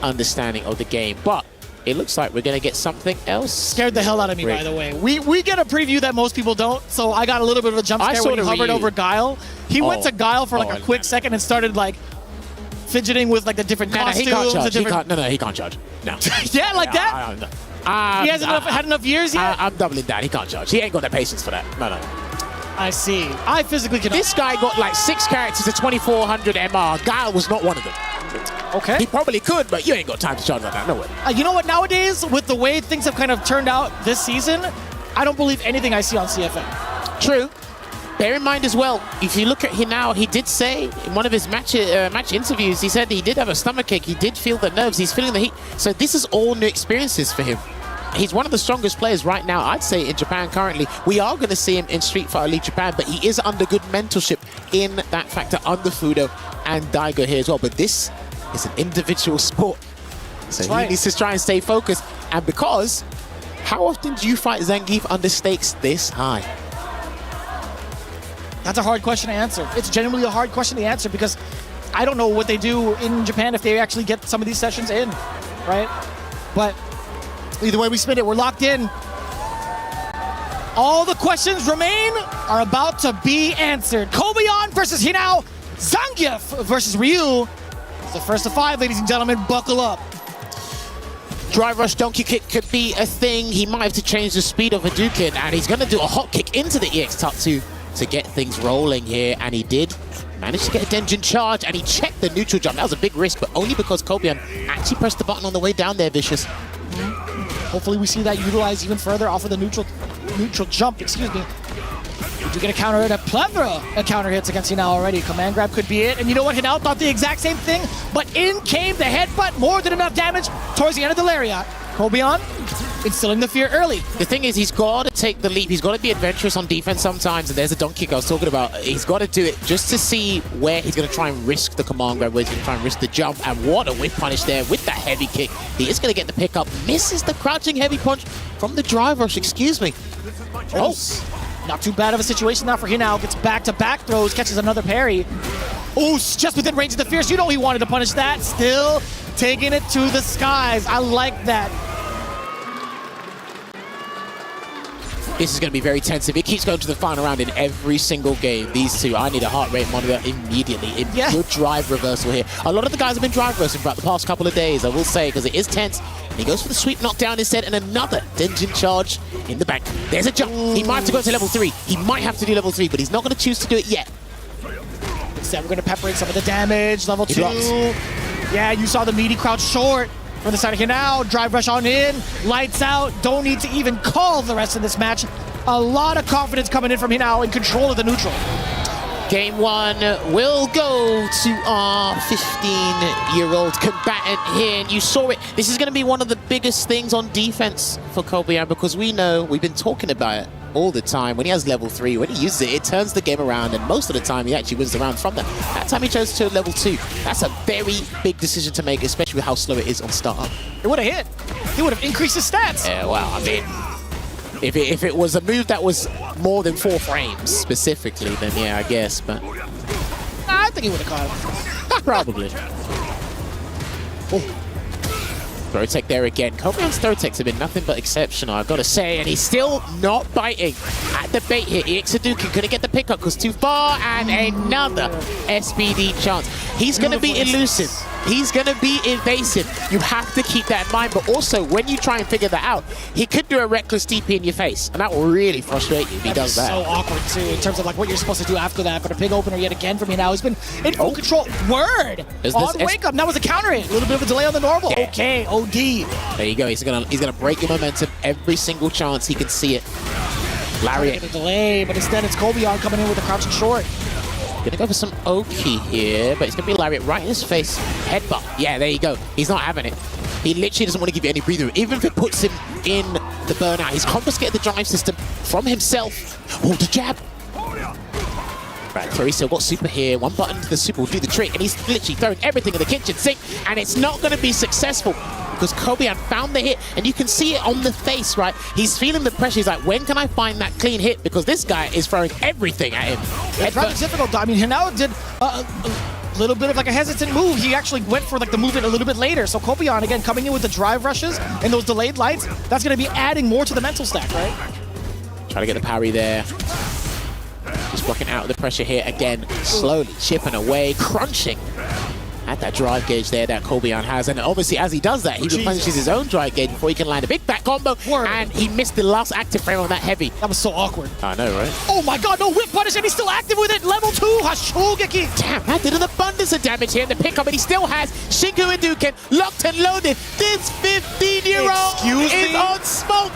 understanding of the game. But it looks like we're going to get something else. Scared the hell out of me, by the way. We get a preview that most people don't, so I got a little bit of a jump scare when he hovered over Guile. He went to Guile for like a quick second and started like fidgeting with like the different costumes. He can't judge. Different... He can't judge. No. Yeah, like that? He hasn't had enough years yet? I'm doubling down. He can't judge. He ain't got the patience for that. No. I see. I physically cannot. This guy got like 6 characters to 2400 MR. Guile was not one of them. Okay. He probably could, but you ain't got time to charge like that. No way. You know what? Nowadays, with the way things have kind of turned out this season, I don't believe anything I see on CFM. True. Bear in mind as well, if you look at Hinao, he did say in one of his match interviews, he said he did have a stomachache. He did feel the nerves. He's feeling the heat. So this is all new experiences for him. He's one of the strongest players right now, I'd say, in Japan currently. We are going to see him in Street Fighter League Japan, but he is under good mentorship in that factor under Fudo and Daigo here as well. But this is an individual sport. So he needs to try and stay focused. And because, how often do you fight Zangief under stakes this high? That's a hard question to answer. It's genuinely a hard question to answer because I don't know what they do in Japan if they actually get some of these sessions in, right? But either way we spin it, we're locked in. All the questions remain are about to be answered. Kobeon versus Hinao, Zangief versus Ryu. It's the first of 5, ladies and gentlemen. Buckle up. Drive rush donkey kick could be a thing. He might have to change the speed of Hadouken, and he's going to do a hop kick into the EX Tatsu to get things rolling here, and he did manage to get a Denjin charge, and he checked the neutral jump. That was a big risk, but only because Kobeon actually pressed the button on the way down there, Vicious. Hopefully we see that utilized even further off of the neutral jump, excuse me. We do get a counter hit, a plethora of counter hits against Hinao already. Command grab could be it, and you know what? Hinao thought the exact same thing, but in came the headbutt, more than enough damage towards the end of the lariat. Kobeon instilling the fear early. The thing is, he's got to take the leap. He's got to be adventurous on defense sometimes, and there's a donkey kick I was talking about. He's got to do it just to see where he's going to try and risk the command grab, where he's going to try and risk the jump, and what a whip punish there with that heavy kick. He is going to get the pickup, misses the crouching heavy punch from the drive rush, excuse me. Oh, not too bad of a situation now for Hinao. Gets back-to-back throws, catches another parry. Oh, just within range of the fierce. You know he wanted to punish that. Still taking it to the skies. I like that. This is going to be very tense. If it keeps going to the final round in every single game, these two, I need a heart rate monitor immediately. Good drive reversal here. A lot of the guys have been drive reversing throughout the past couple of days, I will say, because it is tense. And he goes for the sweep knockdown instead, and another Denjin charge in the back. There's a jump. He might have to go to level 3. He might have to do level 3, but he's not going to choose to do it yet. Instead, we're going to pepper in some of the damage. Level 2. Yeah, you saw the meaty crouch short. From the side of Hinao, drive rush on in, lights out, don't need to even call the rest of this match. A lot of confidence coming in from Hinao in control of the neutral. Game 1 will go to our 15-year-old combatant here, and you saw it. This is going to be one of the biggest things on defense for Kobeon, because we know, we've been talking about it all the time. When he has level 3, when he uses it, it turns the game around, and most of the time he actually wins the round from that. That time he chose to level 2. That's a very big decision to make, especially with how slow it is on startup. It would have hit. He would have increased his stats. Yeah, well, I mean, if it was a move that was more than 4 frames specifically, then yeah, I guess, but I think he would have caught him. Probably. Oh. Throw tech there again. Kobeon's throw techs have been nothing but exceptional, I've got to say, and he's still not biting at the bait here. EX Hadouken couldn't get the pickup because too far, and another SPD chance. He's going to be elusive He's going to be evasive. You have to keep that in mind. But also, when you try and figure that out, he could do a reckless DP in your face. And that will really frustrate you if he does that. So awkward, too, in terms of like what you're supposed to do after that. But a big opener yet again for me now. He's been in full control. Word! On wake up. That was a counter hit. A little bit of a delay on the normal. Yeah. Okay, OD. There you go. He's gonna break your momentum every single chance he can see it. Lariat. A delay, but instead it's Kobeon coming in with a crouching short. Gonna go for some Oki here, but it's gonna be Lariat right in his face. Headbutt. Yeah, there you go. He's not having it. He literally doesn't want to give you any breather room. Even if it puts him in the burnout, he's confiscated the drive system from himself. Oh, the jab. Right, so he's still got super here. One button to the super will do the trick, and he's literally throwing everything in the kitchen sink, and it's not going to be successful because Kobeon found the hit, and you can see it on the face, right? He's feeling the pressure. He's like, when can I find that clean hit? Because this guy is throwing everything at him. It's rather difficult. I mean, Hinao did a little bit of like a hesitant move. He actually went for like the movement a little bit later. So Kobeon, again, coming in with the drive rushes and those delayed lights, that's going to be adding more to the mental stack, right? Trying to get the parry there. Just blocking out the pressure here again, slowly chipping away, crunching at that drive gauge there that Kobeon has. And obviously, as he does that, he replenishes his own drive gauge before he can land a big back combo. And he missed the last active frame on that heavy. That was so awkward. I know, right? Oh my god, no whip punish, and he's still active with it. Level 2, Hashogeki. Damn, that did an abundance of damage here in the pickup, but he still has Shinku Hadouken locked and loaded. This 15-year-old is on smoke.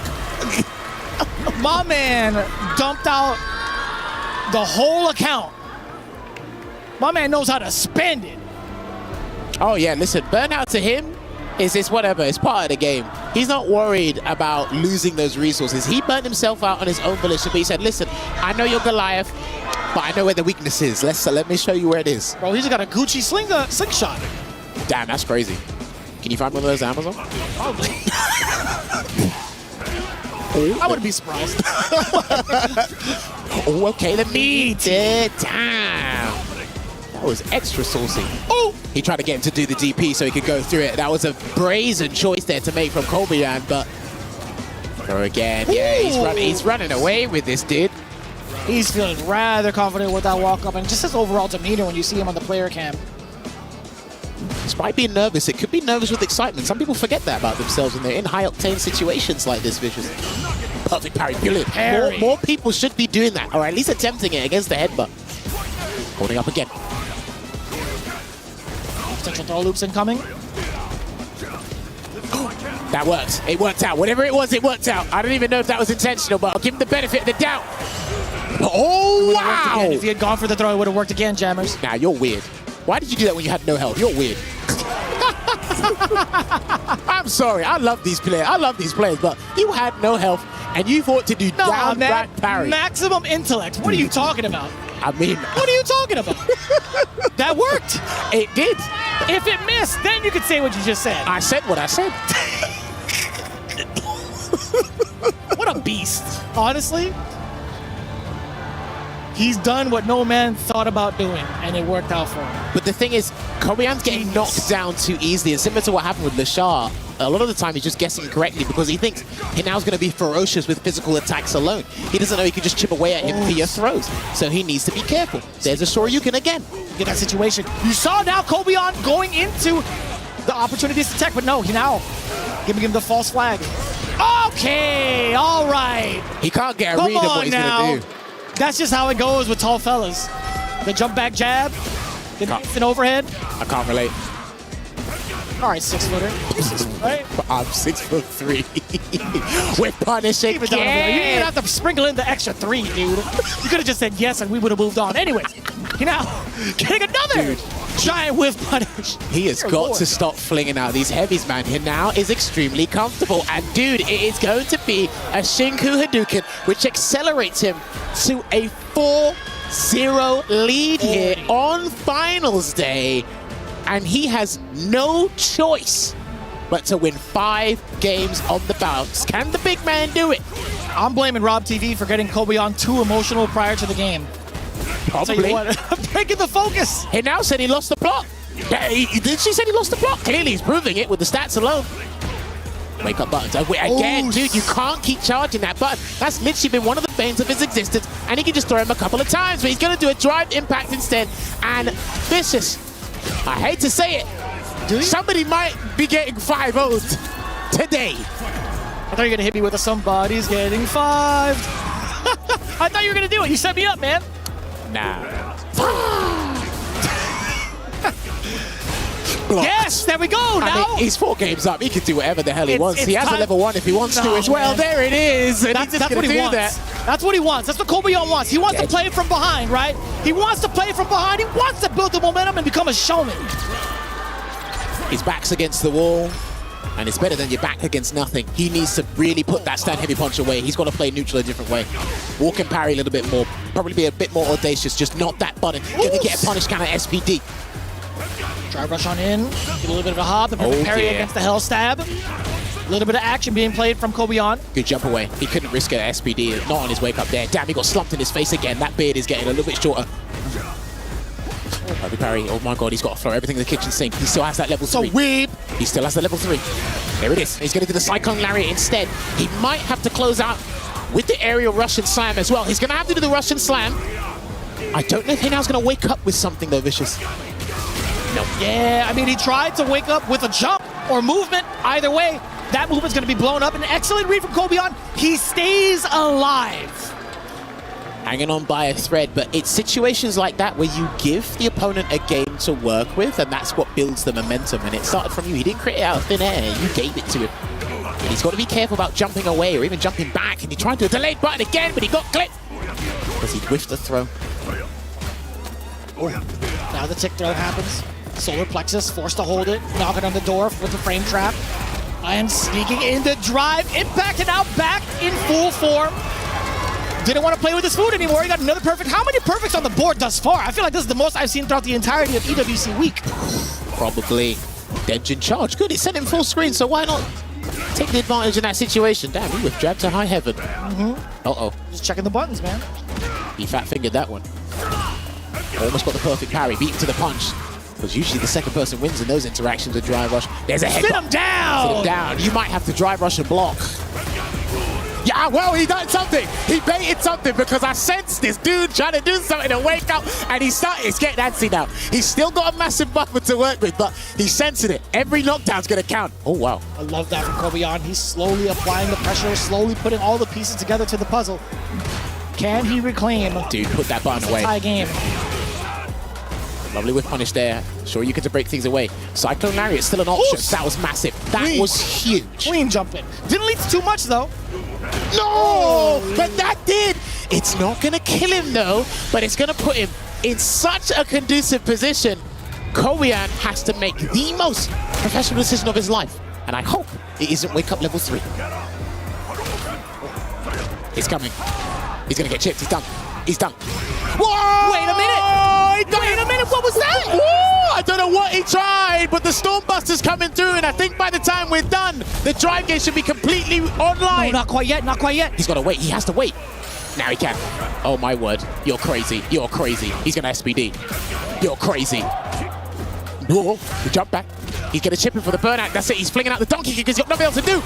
My man dumped out the whole account. My man knows how to spend it. Oh yeah, listen, burnout to him is whatever. It's part of the game. He's not worried about losing those resources. He burnt himself out on his own volition, but he said, listen, I know you're Goliath, but I know where the weakness is. Let me show you where it is. Bro, he's got a Gucci slingshot. Damn, that's crazy. Can you find one of those Amazon? Probably. I wouldn't be surprised. Oh, okay, the meat. Damn. That was extra saucy. Oh! He tried to get him to do the DP so he could go through it. That was a brazen choice there to make from Kobeon, but go again. Yeah, he's running away with this, dude. He's feeling rather confident with that walk up and just his overall demeanor when you see him on the player cam. Despite being nervous, it could be nervous with excitement. Some people forget that about themselves when they're in high-octane situations like this, Vicious. Perfect parry, brilliant. Parry. More people should be doing that, or at least attempting it against the headbutt. Holding up again. Potential throw loops incoming. That worked. It worked out. Whatever it was, it worked out. I don't even know if that was intentional, but I'll give him the benefit of the doubt. Oh, wow! If he had gone for the throw, it would have worked again, Jammers. Nah, you're weird. Why did you do that when you had no health? You're weird. I'm sorry. I love these players, but you had no health, and you thought to do downright parry. Maximum intellect. What are you talking about? I mean... What are you talking about? That worked. It did. If it missed, then you could say what you just said. I said what I said. What a beast. Honestly, he's done what no man thought about doing, and it worked out for him. But the thing is, Kobeon's getting knocked down too easily, and similar to what happened with Lashar, a lot of the time he's just guessing correctly because he thinks Hinao's going to be ferocious with physical attacks alone. He doesn't know he can just chip away at him via throws, so he needs to be careful. There's a Shoryuken again. Get that situation. You saw now Kobeon going into the opportunities to tech, but no, Hinao giving him the false flag. Okay, all right. He can't get a read of what he's going to do. That's just how it goes with tall fellas. The jump back jab, the instant overhead. I can't relate. All right, 6-footer. Right? I'm 6'3". We're punishing. You didn't have to sprinkle in the extra 3, dude. You could have just said yes and we would have moved on. Anyways, you know, getting another giant whiff punish. He has got to stop flinging out these heavies, man. Hinao is extremely comfortable. And dude, it is going to be a Shinku Hadouken, which accelerates him to a 4-0 lead here on finals day. And he has no choice but to win 5 games on the bounce. Can the big man do it? I'm blaming Rob TV for getting Kobeon too emotional prior to the game. Probably. I'm breaking the focus. He now said he lost the plot. Did she say he lost the plot? Clearly he's proving it with the stats alone. Wake up buttons. Again, dude, you can't keep charging that button. That's literally been one of the banes of his existence. And he can just throw him a couple of times, but he's going to do a drive impact instead. And Vicious, I hate to say it, Somebody might be getting 5-0'd today. I thought you were going to hit me with a somebody's getting 5. I thought you were going to do it. You set me up, man. Nah. Yes, there we go. Now I mean, he's 4 games up. He can do whatever the hell he wants. He has a level 1 if he wants to as well. Man. There it is. And That's he's just what he gonna do wants. that. That's what he wants. That's what Kobayan wants. He wants to play from behind, right? He wants to play from behind. He wants to build the momentum and become a showman. His back's against the wall, and it's better than your back against nothing. He needs to really put that stand heavy punch away. He's got to play neutral a different way. Walk and parry a little bit more. Probably be a bit more audacious. Just not that button. Gonna get a punish counter SPD. Drive rush on in. Get a little bit of a hop. The perfect parry against the hell stab. A little bit of action being played from Kobayan. Good jump away. He couldn't risk an SPD. Not on his wake up there. Damn, he got slumped in his face again. That beard is getting a little bit shorter. Heavy parry. Oh my god, he's got to throw everything in the kitchen sink. He still has that level 3. Whip. He still has the level 3. There it is. He's going to do the Cyclone Lariat instead. He might have to close out with the aerial Russian slam as well. He's going to have to do the Russian slam. I don't know if Hinau's going to wake up with something though, Vicious. No. Yeah, I mean, he tried to wake up with a jump or movement. Either way, that movement's going to be blown up. An excellent read from Kobayan. He stays alive. Hanging on by a thread, but it's situations like that where you give the opponent a game to work with, and that's what builds the momentum. And it started from you. He didn't create it out of thin air. You gave it to him. And he's got to be careful about jumping away or even jumping back. And he tried to delay button again, but he got clipped because he whiffed the throw. Now the tick throw happens. Solar plexus forced to hold it. Knocking on the door with the frame trap. And sneaking in the drive. Impact and now back in full form. Didn't want to play with his food anymore. He got another perfect. How many perfects on the board thus far? I feel like this is the most I've seen throughout the entirety of EWC week. Probably. Denjin charge. Good. It sent him full screen, so why not take the advantage in that situation? Damn, he was dragged to high heaven. Uh-oh. Just checking the buttons, man. He fat-fingered that one. Almost got the perfect parry. Beat him to the punch. Because usually the second person wins in those interactions with drive rush. There's a headbutt. Sit him down! Sit him down. You might have to drive rush and block. Yeah, well, he done something. He baited something because I sensed this dude trying to do something to wake up, and he's getting antsy now. He's still got a massive buffer to work with, but he's sensing it. Every knockdown's going to count. Oh, wow. I love that from Kobayan. He's slowly applying the pressure, slowly putting all the pieces together to the puzzle. Can he reclaim? Dude, put that button away. It's a tie game. Lovely with punish there. Sure, you get to break things away. Cyclone Lariat still an option. Oof. That was massive. That was huge. Clean jumping. Didn't lead to too much, though. No! But that did! It's not going to kill him, though, but it's going to put him in such a conducive position. Kobayan has to make the most professional decision of his life. And I hope it isn't wake up level 3. He's coming. He's going to get chipped. He's done. He's done. Whoa! Wait a minute! Wait a minute, what was that? Whoa! I don't know what he tried, but the Stormbuster's coming through, and I think by the time we're done, the drive game should be completely online. No, not quite yet, not quite yet. He's got to wait. He has to wait. Now he can. Oh, my word. You're crazy. You're crazy. He's going to SPD. You're crazy. Whoa. The jump back. He's going to chip him for the burnout. That's it. He's flinging out the donkey kick because he's got nothing else to do.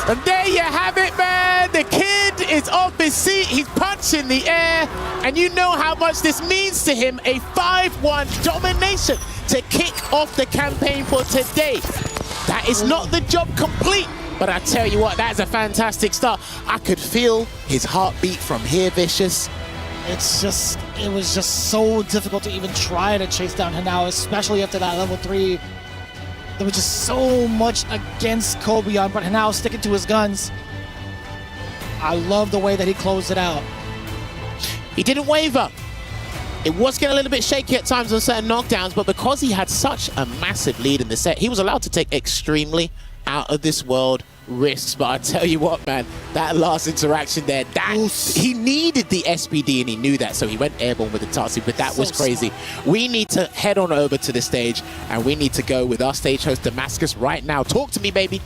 And there you have it, man. The kid is off his seat. He's punching the air. And you know how much this means to him. A 5-1 domination to kick off the campaign for today. That is not the job complete. But I tell you what, that's a fantastic start. I could feel his heartbeat from here, Vicious. It was just so difficult to even try to chase down Hinau, especially after that level 3. There was just so much against Kobayan, but Hinau sticking to his guns. I love the way that he closed it out. He didn't waver. It was getting a little bit shaky at times on certain knockdowns, but because he had such a massive lead in the set, he was allowed to take extremely out of this world risks. But I tell you what, man, that last interaction there, he needed the SPD and he knew that, so he went airborne with the Tatsu, but that was crazy. Smart. We need to head on over to the stage and we need to go with our stage host Damascus right now. Talk to me, baby.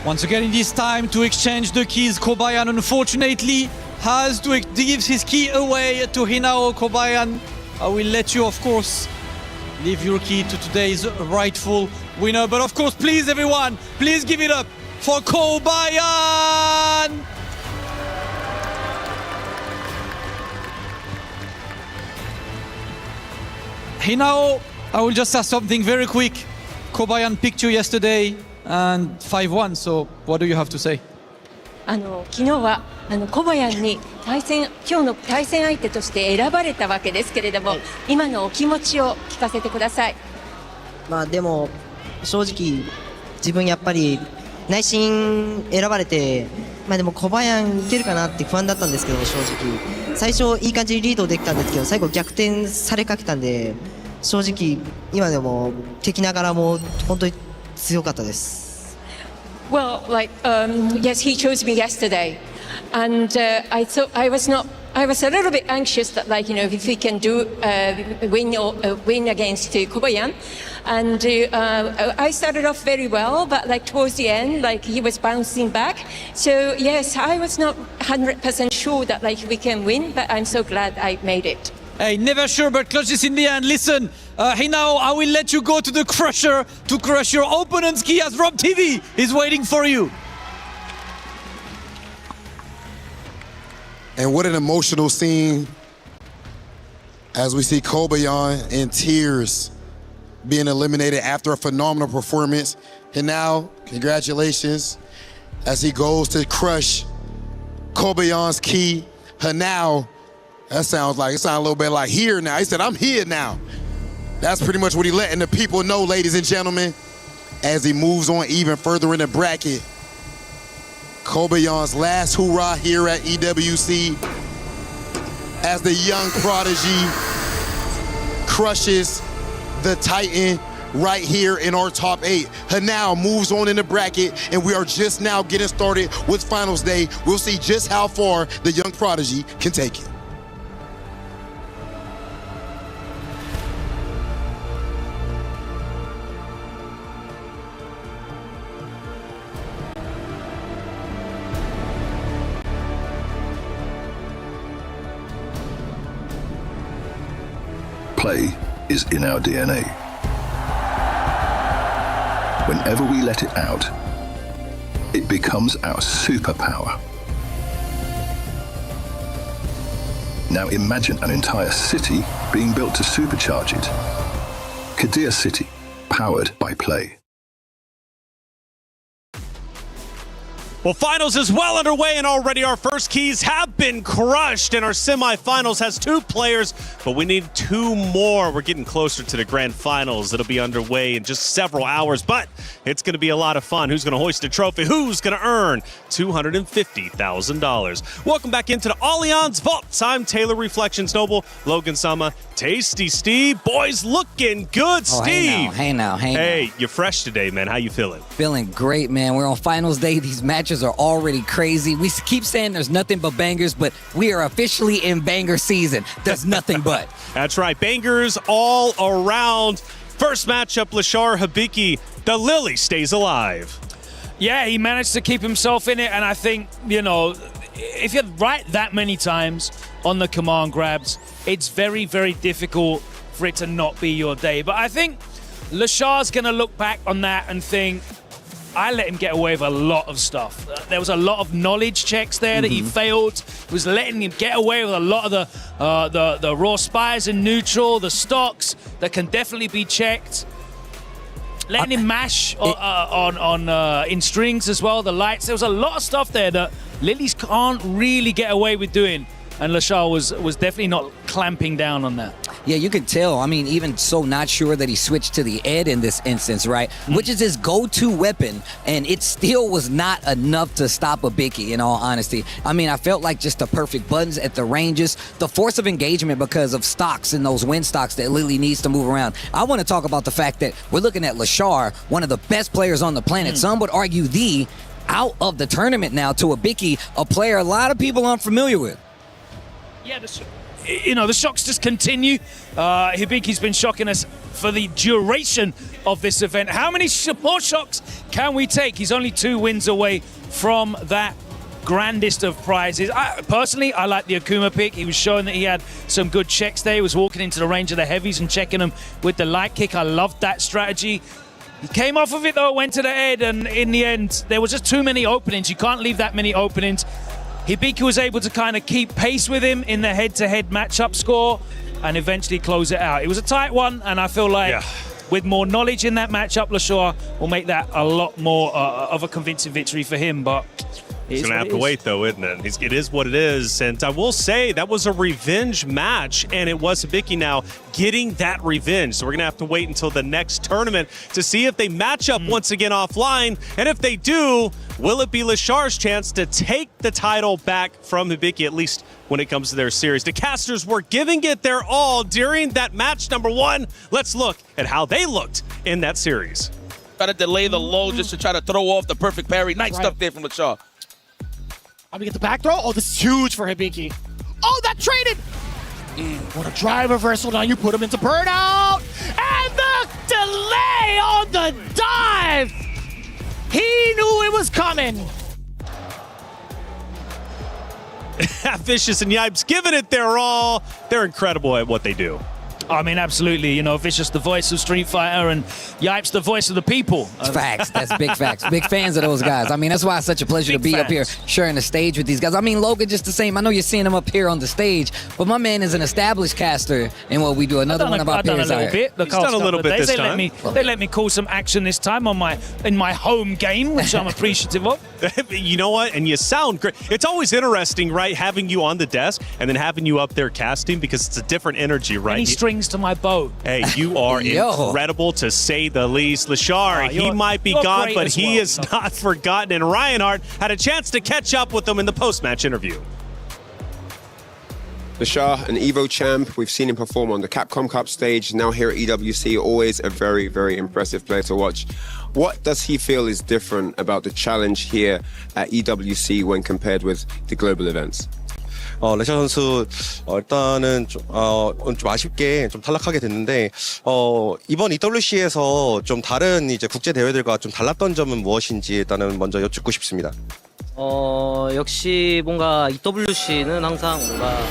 Once again, it is time to exchange the keys. Kobayan, unfortunately, has to give his key away to Hinao. Kobayan, I will let you, of course, leave your key to today's rightful winner. But of course, please everyone, please give it up for Kobayan! Hinao, I will just ask something very quick. Kobayan picked you yesterday and 5-1, so what do you have to say? 昨日は小林に今日の対戦相手として選ばれたわけですけれども、今のお気持ちを聞かせてください。まあでも正直自分やっぱり内心選ばれて、まあでも小林いけるかなって不安だったんですけど、正直最初いい感じにリードできたんですけど、最後逆転されかけたんで、正直今でも敵ながらも本当に強かったです。Well, yes, he chose me yesterday, and I thought I was a little bit anxious that, if we can win against Kobayan, and I started off very well, but towards the end, he was bouncing back. So yes, I was not 100% sure that we can win, but I'm so glad I made it. Hey, never sure, but clutch this in the end. Listen, Hinao, I will let you go to the Crusher to crush your opponent's key as Rob TV is waiting for you. And what an emotional scene as we see Kobayan in tears being eliminated after a phenomenal performance. And now, congratulations as he goes to crush Kobayan's key. Hanao, it sounds a little bit like here now. He said, I'm here now. That's pretty much what he letting the people know, ladies and gentlemen, as he moves on even further in the bracket. Kobayan's last hoorah here at EWC as the young prodigy crushes the Titan right here in our top 8. Hanao moves on in the bracket, and we are just now getting started with finals day. We'll see just how far the young prodigy can take it. Play is in our DNA. Whenever we let it out, it becomes our superpower. Now imagine an entire city being built to supercharge it. Kadir City, powered by Play. Well, finals is well underway, and already our first keys have been crushed, and our semifinals has 2 players, but we need 2 more. We're getting closer to the grand finals. It'll be underway in just several hours, but it's going to be a lot of fun. Who's going to hoist a trophy? Who's going to earn $250,000? Welcome back into the Allianz Vault. I'm Taylor Reflections Noble, Logan Sama, Tasty Steve. Boys, looking good, Steve. Hey now. Hey, you're fresh today, man. How you feeling? Feeling great, man. We're on finals day. These matches are already crazy. We keep saying there's nothing but bangers, but we are officially in banger season. There's nothing but. That's right. Bangers all around. First matchup, Lashar Hibiki. The Lily stays alive. Yeah, he managed to keep himself in it, and I think, if you're right that many times on the command grabs, it's very, very difficult for it to not be your day. But I think Lashar's going to look back on that and think, I let him get away with a lot of stuff. There was a lot of knowledge checks there that he failed. It was letting him get away with a lot of the raw spies in neutral, the stocks that can definitely be checked. Letting him mash in strings as well, the lights. There was a lot of stuff there that Lilies can't really get away with doing. And Lashar was definitely not clamping down on that. Yeah, you can tell. I mean, even so not sure that he switched to the Ed in this instance, right? Which is his go-to weapon, and it still was not enough to stop Hibiki, in all honesty. I mean, I felt like just the perfect buttons at the ranges, the force of engagement because of stocks and those wind stocks that Lily needs to move around. I want to talk about the fact that we're looking at Lashar, one of the best players on the planet. Some would argue the out of the tournament now to Hibiki, a player a lot of people aren't familiar with. Yeah, the shocks just continue. Hibiki's been shocking us for the duration of this event. How many more shocks can we take? He's only 2 wins away from that grandest of prizes. Personally, I like the Akuma pick. He was showing that he had some good checks there. He was walking into the range of the heavies and checking them with the light kick. I loved that strategy. He came off of it though, went to the head, and in the end, there was just too many openings. You can't leave that many openings. Hibiki was able to kind of keep pace with him in the head-to-head matchup score and eventually close it out. It was a tight one, and I feel like with more knowledge in that matchup, LaShaw will make that a lot more of a convincing victory for him, but he's going to have to wait, though, isn't it? It is what it is. And I will say that was a revenge match, and it was Hibiki now getting that revenge. So we're going to have to wait until the next tournament to see if they match up once again offline. And if they do, will it be LaShar's chance to take the title back from Hibiki, at least when it comes to their series? The casters were giving it their all during that match number 1. Let's look at how they looked in that series. Try to delay the low just to try to throw off the perfect parry. Nice stuff there from LaShar. I'm gonna get the back throw. Oh, this is huge for Hibiki. Oh, that traded. What a drive reversal. Now you put him into burnout. And the delay on the dive. He knew it was coming. Vicious and Yipes giving it their all. They're incredible at what they do. I mean, absolutely. You know, Vicious, the voice of Street Fighter, and Yipes, the voice of the people. Facts. That's big facts. Big fans of those guys. I mean, that's why it's such a pleasure to be up here sharing the stage with these guys. I mean, Logan, just the same. I know you're seeing him up here on the stage, but my man is an established caster in what we do. Another one of our peers out here. He's done a little bit this time. They let me call some action this time in my home game, which I'm appreciative of. You know what? And you sound great. It's always interesting, right, having you on the desk and then having you up there casting, because it's a different energy, right? Any strings to my bow. Hey, you are incredible to say the least. LaShar, he might be gone, but he is not forgotten. And Reinhardt had a chance to catch up with him in the post-match interview. LaShar, an Evo champ. We've seen him perform on the Capcom Cup stage. Now here at EWC, always a very, very impressive player to watch. What does he feel is different about the challenge here at EWC when compared with the global events? 레샤 선수 일단은 좀 아쉽게 좀 탈락하게 됐는데 이번 EWC에서 좀 다른 이제 국제 대회들과 좀 달랐던 점은 무엇인지 일단은 먼저 여쭙고 싶습니다. 역시 뭔가 EWC는 항상 뭔가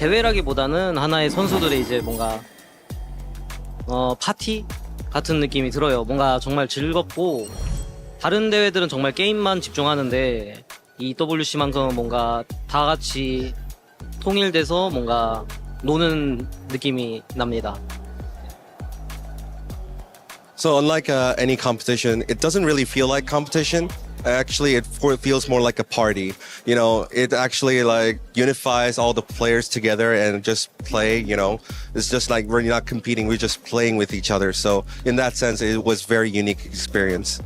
대회라기보다는 하나의 선수들의 이제 뭔가 파티 같은 느낌이 들어요. 뭔가 정말 즐겁고 다른 대회들은 정말 게임만 집중하는데 이 EWC만큼은 뭔가 다 같이 통일돼서 뭔가 노는 느낌이 납니다. So unlike any competition, it doesn't really feel like competition. Actually, it feels more like a party. You know, it actually like unifies all the players together and just play, you know. It's just like we're not competing, we're just playing with each other. So in that sense, it was a very unique experience.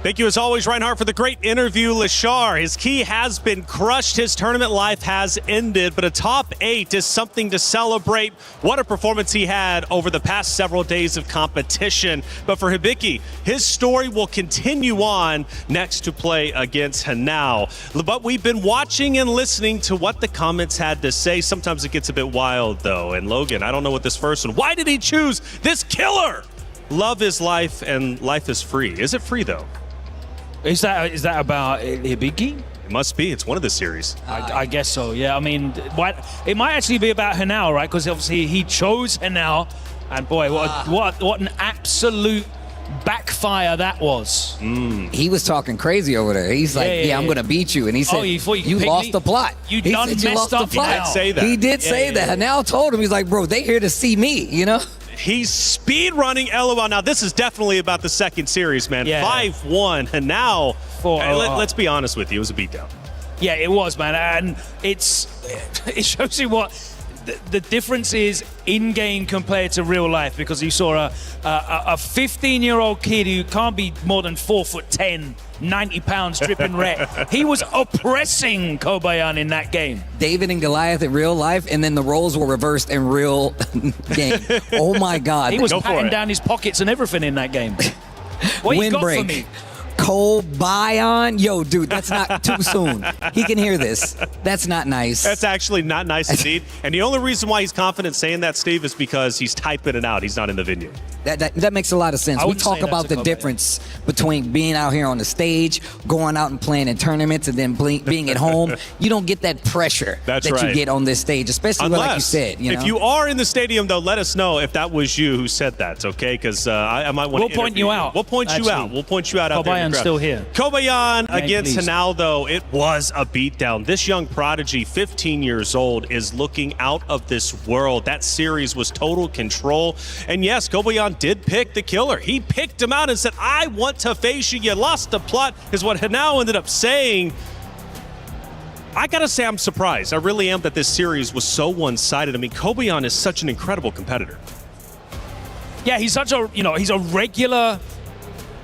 Thank you, as always, Reinhardt, for the great interview. LaShar, his key has been crushed. His tournament life has ended, but a top 8 is something to celebrate. What a performance he had over the past several days of competition. But for Hibiki, his story will continue on next to play against Hanao. But we've been watching and listening to what the comments had to say. Sometimes it gets a bit wild, though. And Logan, I don't know what this first one. Why did he choose this killer? Love is life, and life is free. Is it free, though? Is that about Hibiki? It must be. It's one of the series. I guess so, yeah. I mean, it might actually be about Hanao, right? Because obviously he chose Hanao, and boy, what an absolute backfire that was. He was talking crazy over there. He's like, I'm going to beat you. And he said, you lost the plot. You done messed up. He did say that. He did say that. Hanao told him, he's like, bro, they here to see me, you know? He's speed running LOL. Now, this is definitely about the second series, man. 5-1, and now, let's be honest with you, it was a beatdown. Yeah, it was, man. And it shows you what the difference is in-game compared to real life, because you saw a 15-year-old kid who can't be more than 4'10", 90 pounds, dripping wet. He was oppressing Kobayan in that game. David and Goliath in real life, and then the roles were reversed in real game. Oh my God. He was patting down his pockets and everything in that game. What you got for me? Kobayan? Yo, dude, that's not too soon. He can hear this. That's not nice. That's actually not nice indeed. And the only reason why he's confident saying that, Steve, is because he's typing it out. He's not in the venue. That makes a lot of sense. We talk about the difference between being out here on the stage, going out and playing in tournaments, and then being at home. You don't get that pressure that you get on this stage, especially like you said. If you are in the stadium, though, let us know if that was you who said that, okay? Because I might want to point you out. We'll point you out. We'll point you out there. Kobayan's still here. Kobayan against Hanao, though, it was a beatdown. This young prodigy, 15 years old, is looking out of this world. That series was total control. And yes, Kobayan did pick the killer. He picked him out and said, I want to face you. You lost the plot, is what Hanao ended up saying. I gotta say, I'm surprised. I really am that this series was so one-sided. I mean, Kobayan is such an incredible competitor. Yeah, he's such a, he's a regular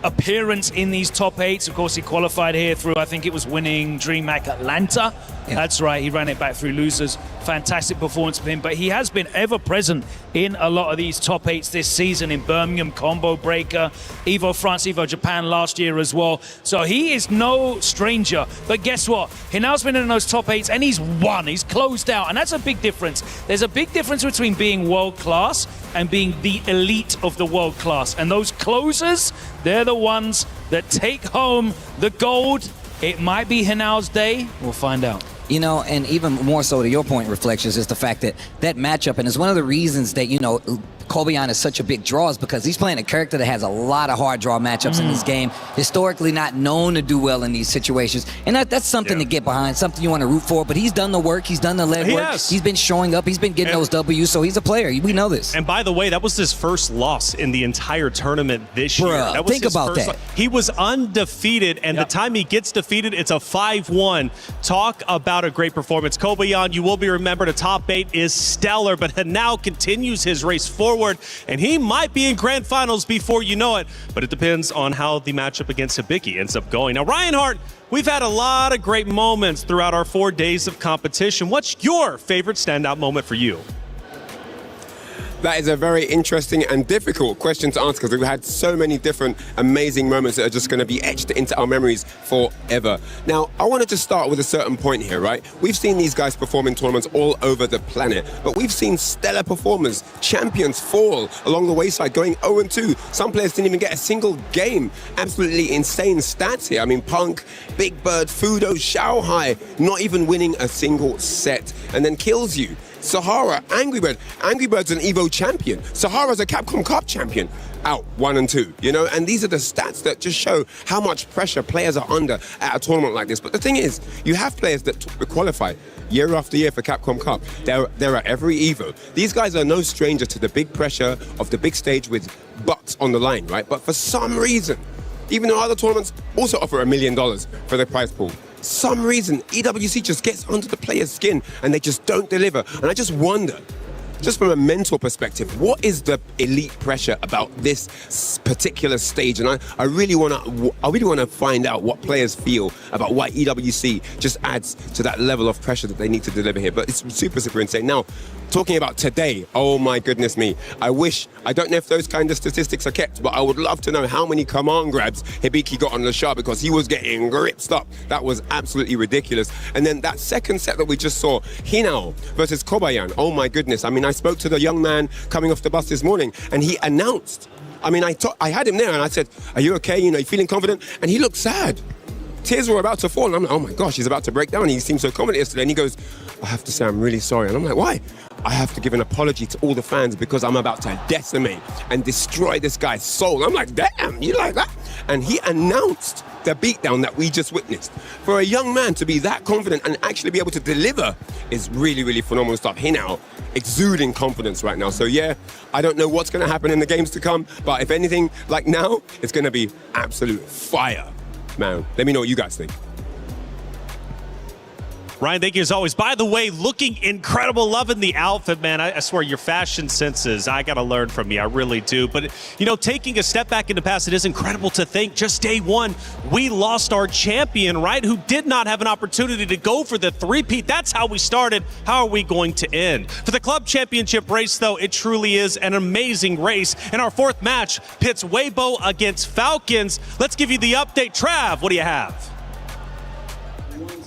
appearance in these top eights. Of course, he qualified here through, I think it was winning DreamHack Atlanta. Yeah. That's right, he ran it back through losers. Fantastic performance for him, but he has been ever present in a lot of these top eights this season in Birmingham, Combo Breaker, Evo France, Evo Japan last year as well. So he is no stranger, but guess what? Hinao's been in those top eights and he's won, he's closed out, and that's a big difference. There's a big difference between being world class and being the elite of the world class, and those closers, they're the ones that take home the gold. It might be Hinao's day, we'll find out. And even more so to your point, Reflections, is the fact that matchup, and it's one of the reasons that, Kobayan is such a big draw, is because he's playing a character that has a lot of hard draw matchups in this game, historically not known to do well in these situations. And that's something to get behind, something you want to root for. But he's done the work, he's done the legwork, he's been showing up, he's been getting those W's, so he's a player. We know this. And by the way, that was his first loss in the entire tournament this year. That was think about that. He was undefeated, and the time he gets defeated, it's a 5-1. Talk about a great performance. Kobayan, you will be remembered, a top 8 is stellar, but Hanao continues his race forward, and he might be in grand finals before you know it, but it depends on how the matchup against Hibiki ends up going. Now, Ryan Hart, we've had a lot of great moments throughout our 4 days of competition. What's your favorite standout moment for you? That is a very interesting and difficult question to answer, because we've had so many different amazing moments that are just going to be etched into our memories forever. Now, I wanted to start with a certain point here, right? We've seen these guys perform in tournaments all over the planet, but we've seen stellar performers, champions fall along the wayside, going 0-2. Some players didn't even get a single game. Absolutely insane stats here. I mean, Punk, Big Bird, Fudo, Xiaohai, not even winning a single set, and then kills you. Sahara, Angry Bird. Angry Bird's an Evo champion. Sahara's a Capcom Cup champion. Out 1-2, and these are the stats that just show how much pressure players are under at a tournament like this. But the thing is, you have players that qualify year after year for Capcom Cup. They're at every Evo. These guys are no stranger to the big pressure of the big stage with bucks on the line, right? But for some reason, even though other tournaments also offer $1 million for their prize pool, some reason EWC just gets under the player's skin and they just don't deliver. And I just wonder, just from a mental perspective, what is the elite pressure about this particular stage? And I really want to find out what players feel about why EWC just adds to that level of pressure that they need to deliver here. But it's super, super insane. Now, talking about today, oh my goodness me. I don't know if those kind of statistics are kept, but I would love to know how many command grabs Hibiki got on the shot, because he was getting gripped up. That was absolutely ridiculous. And then that second set that we just saw, Hinao versus Kobayan. Oh my goodness. I mean, I spoke to the young man coming off the bus this morning, and he announced, I mean, I had him there and I said, are you okay? You feeling confident? And he looked sad. Tears were about to fall, and I'm like, oh my gosh, he's about to break down. He seemed so confident yesterday, and he goes, I have to say I'm really sorry. And I'm like, why? I have to give an apology to all the fans because I'm about to decimate and destroy this guy's soul. I'm like, damn, you like that? And he announced the beatdown that we just witnessed. For a young man to be that confident and actually be able to deliver is really, really phenomenal stuff. Hinao exuding confidence right now. So yeah, I don't know what's going to happen in the games to come, but if anything, like now, it's going to be absolute fire. Man, let me know what you guys think. Ryan, thank you as always. By the way, looking incredible, loving the outfit, man. I swear your fashion senses, I got to learn from you. I really do. But, you know, taking a step back in the past, it is incredible to think just day one, we lost our champion, right? Who did not have an opportunity to go for the three-peat. That's how we started. How are we going to end? For the club championship race, though, it truly is an amazing race. And our fourth match pits Weibo against Falcons. Let's give you the update. Trav, what do you have?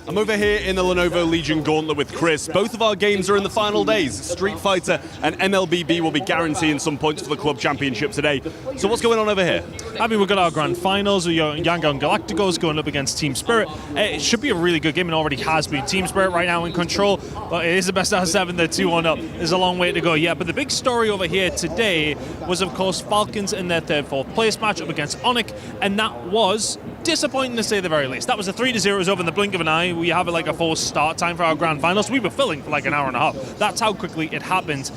I'm over here in the Lenovo Legion Gauntlet with Chris. Both of our games are in the final days. Street Fighter and MLBB will be guaranteeing some points for the Club Championship today. So what's going on over here? I mean, we've got our grand finals. We've got Yangon Galacticos going up against Team Spirit. It should be a really good game and already has been. Team Spirit right now in control, but it is the best out of 7. They're 2-1 up. There's a long way to go yet. But the big story over here today was, of course, Falcons in their third, fourth place match up against Onic, and that was disappointing to say the very least. That was a 3-0. It was over in the blink of an eye. We have like a forced start time for our grand finals. We were filling for like an hour and a half. That's how quickly it happened.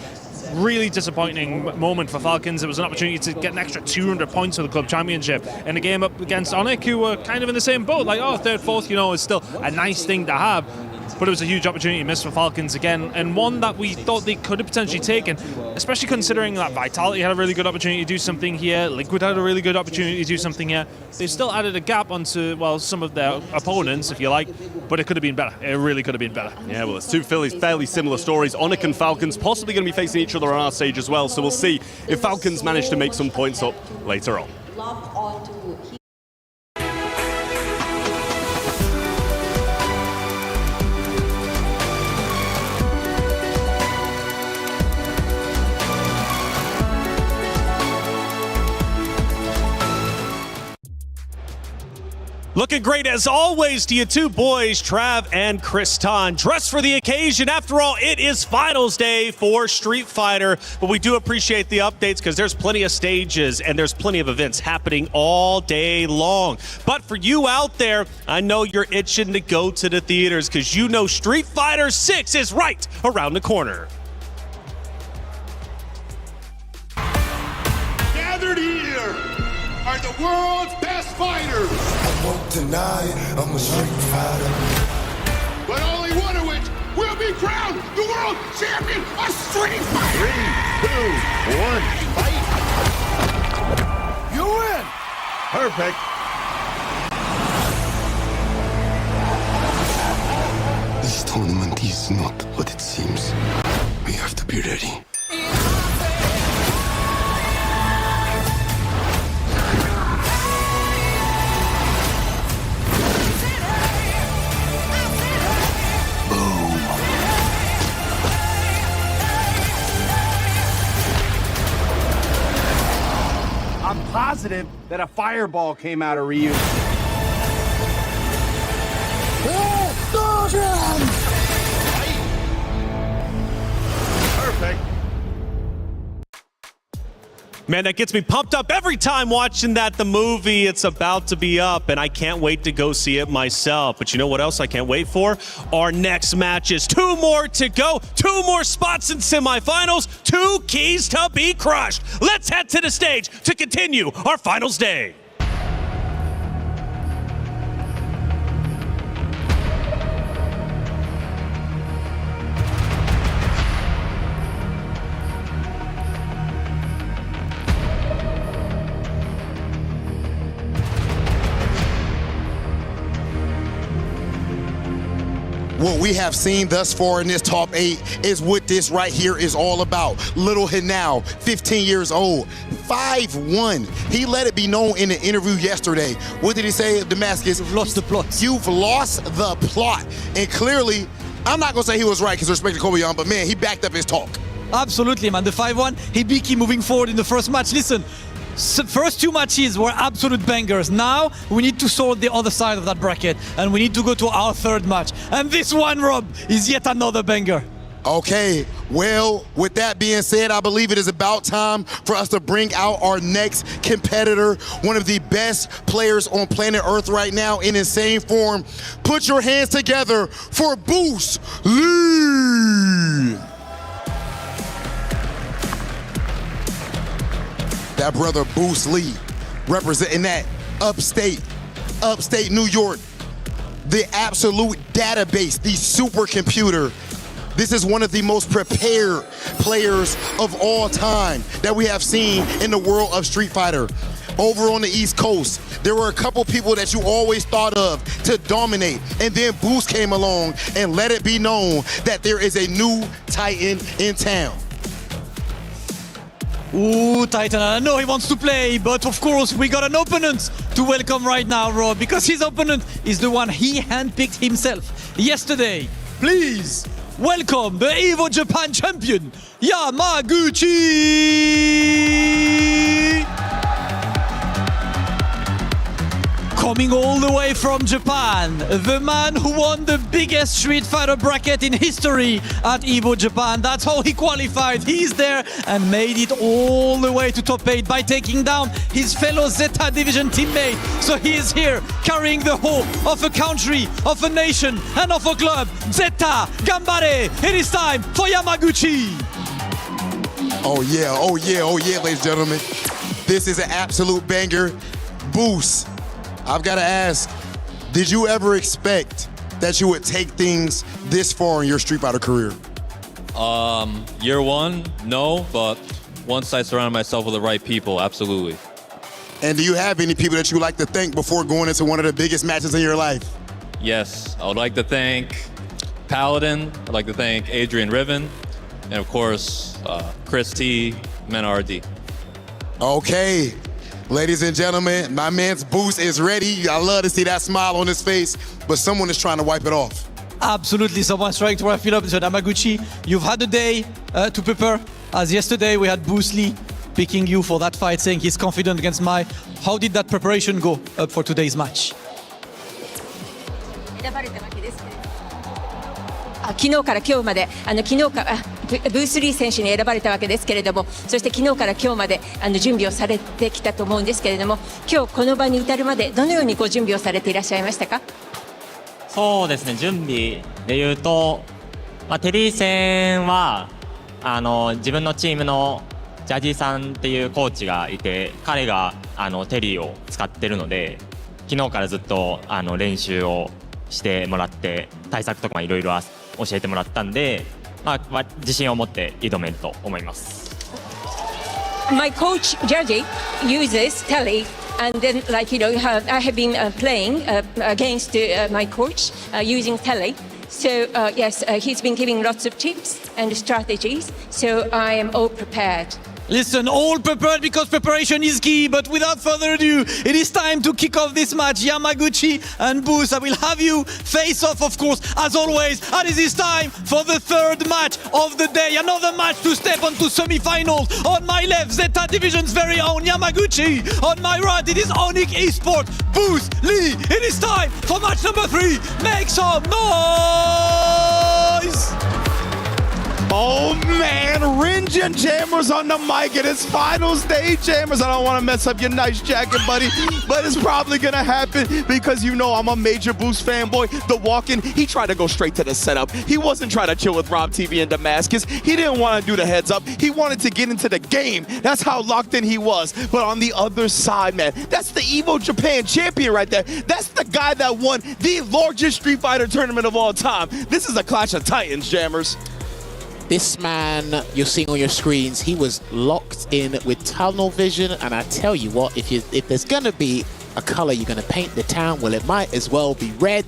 Really disappointing moment for Falcons. It was an opportunity to get an extra 200 points for the club championship in a game up against Onic, who were kind of in the same boat. Like, oh, third, fourth, you know, is still a nice thing to have. But it was a huge opportunity missed for Falcons again, and one that we thought they could have potentially taken, especially considering that Vitality had a really good opportunity to do something here, Liquid had a really good opportunity to do something here. They still added a gap onto, well, some of their opponents, if you like, but it could have been better. It really could have been better. Yeah, well, it's two fairly similar stories. Onic and Falcons possibly going to be facing each other on our stage as well, so we'll see if Falcons manage to make some points up later on. Looking great as always to you two boys, Trav and Kristan. Dressed for the occasion. After all, it is finals day for Street Fighter, but we do appreciate the updates because there's plenty of stages and there's plenty of events happening all day long. But for you out there, I know you're itching to go to the theaters because you know Street Fighter 6 is right around the corner. Gathered here are the world's best fighters. I won't deny I'm a street fighter. But only one of which will be crowned the world champion of Street Fighter. 3, 2, 1, fight. You win. Perfect. This tournament is not what it seems. We have to be ready. I'm positive that a fireball came out of Ryu. Perfect. Man, that gets me pumped up every time watching the movie. It's about to be up, and I can't wait to go see it myself. But you know what else I can't wait for? Our next matches. 2 more to go. 2 more spots in semifinals. 2 keys to be crushed. Let's head to the stage to continue our finals day. What we have seen thus far in this top 8 is what this right here is all about. Little Hinao, 15 years old, 5'1". He let it be known in an interview yesterday. What did he say, Damascus? You've lost the plot. You've lost the plot. And clearly, I'm not going to say he was right because respect to Kobe Young, but man, he backed up his talk. Absolutely, man. The 5-1, Hibiki moving forward in the first match. Listen, first 2 matches were absolute bangers. Now we need to sort the other side of that bracket and we need to go to our 3rd match. And this one, Rob, is yet another banger. Okay, well, with that being said, I believe it is about time for us to bring out our next competitor, one of the best players on planet Earth right now in insane form. Put your hands together for Bruce Lee. That brother Bruce Lee, representing that upstate New York, the absolute database, the supercomputer. This is one of the most prepared players of all time that we have seen in the world of Street Fighter. Over on the East Coast, there were a couple people that you always thought of to dominate, and then Boost came along and let it be known that there is a new Titan in town. Ooh, Titan, I know he wants to play, but of course we got an opponent to welcome right now, Rob, because his opponent is the one he handpicked himself yesterday. Please welcome the Evo Japan champion, Yamaguchi! Coming all the way from Japan, the man who won the biggest Street Fighter bracket in history at Evo Japan. That's how he qualified. He's there and made it all the way to top 8 by taking down his fellow Zeta Division teammate. So he is here carrying the hope of a country, of a nation, and of a club. Zeta, Gambare! It is time for Yamaguchi! Oh yeah, oh yeah, oh yeah, ladies and gentlemen. This is an absolute banger. Boost. I've got to ask, did you ever expect that you would take things this far in your Street Fighter career? Year one, no, but once I surrounded myself with the right people, absolutely. And do you have any people that you like to thank before going into one of the biggest matches in your life? Yes, I would like to thank Paladin, I'd like to thank Adrian Riven, and of course, Chris T, Menardi. Okay. Ladies and gentlemen, my man's Boost is ready. I love to see that smile on his face, but someone is trying to wipe it off. Absolutely, someone's trying to wrap it up. So Yamaguchi, you've had a day to prepare. As yesterday, we had Bruce Lee picking you for that fight, saying he's confident against Mai. How did that preparation go up for today's match? 昨日から今日まで昨日からブース・リー選手に選ばれたわけですけれども、そして昨日から今日まで準備をされてきたと思うんですけれども、今日この場に至るまでどのようにご準備をされていらっしゃいましたか？そうですね、準備でいうと、テリー戦は自分のチームのジャジーさんっていうコーチがいて、彼がテリーを使ってるので、昨日からずっと練習をしてもらって対策とかいろいろ教えてもらったんで、自信を持って挑めると思います。My coach Jaji uses Telly, and then I have been playing against my coach using Telly. So yes, he's been giving lots of tips and strategies. So I am all prepared. Listen, all prepared because preparation is key, but without further ado, it is time to kick off this match. Yamaguchi and Boost, I will have you face off, of course, as always. And it is time for the third match of the day. Another match to step onto semi-finals. On my left, Zeta Division's very own Yamaguchi. On my right, it is Onyx Esports, Boost, Lee. It is time for match number 3. Make some noise! Oh man, Rinjin Jammers on the mic at his final stage. Jammers, I don't want to mess up your nice jacket, buddy, but it's probably going to happen because you know I'm a major Boost fanboy. The walk-in, he tried to go straight to the setup. He wasn't trying to chill with Rob TV in Damascus. He didn't want to do the heads up. He wanted to get into the game. That's how locked in he was. But on the other side, man, that's the Evo Japan champion right there. That's the guy that won the largest Street Fighter tournament of all time. This is a clash of titans, Jammers. This man you're seeing on your screens, he was locked in with tunnel vision, and I tell you what, if there's gonna be a color you're gonna paint the town, well, it might as well be red,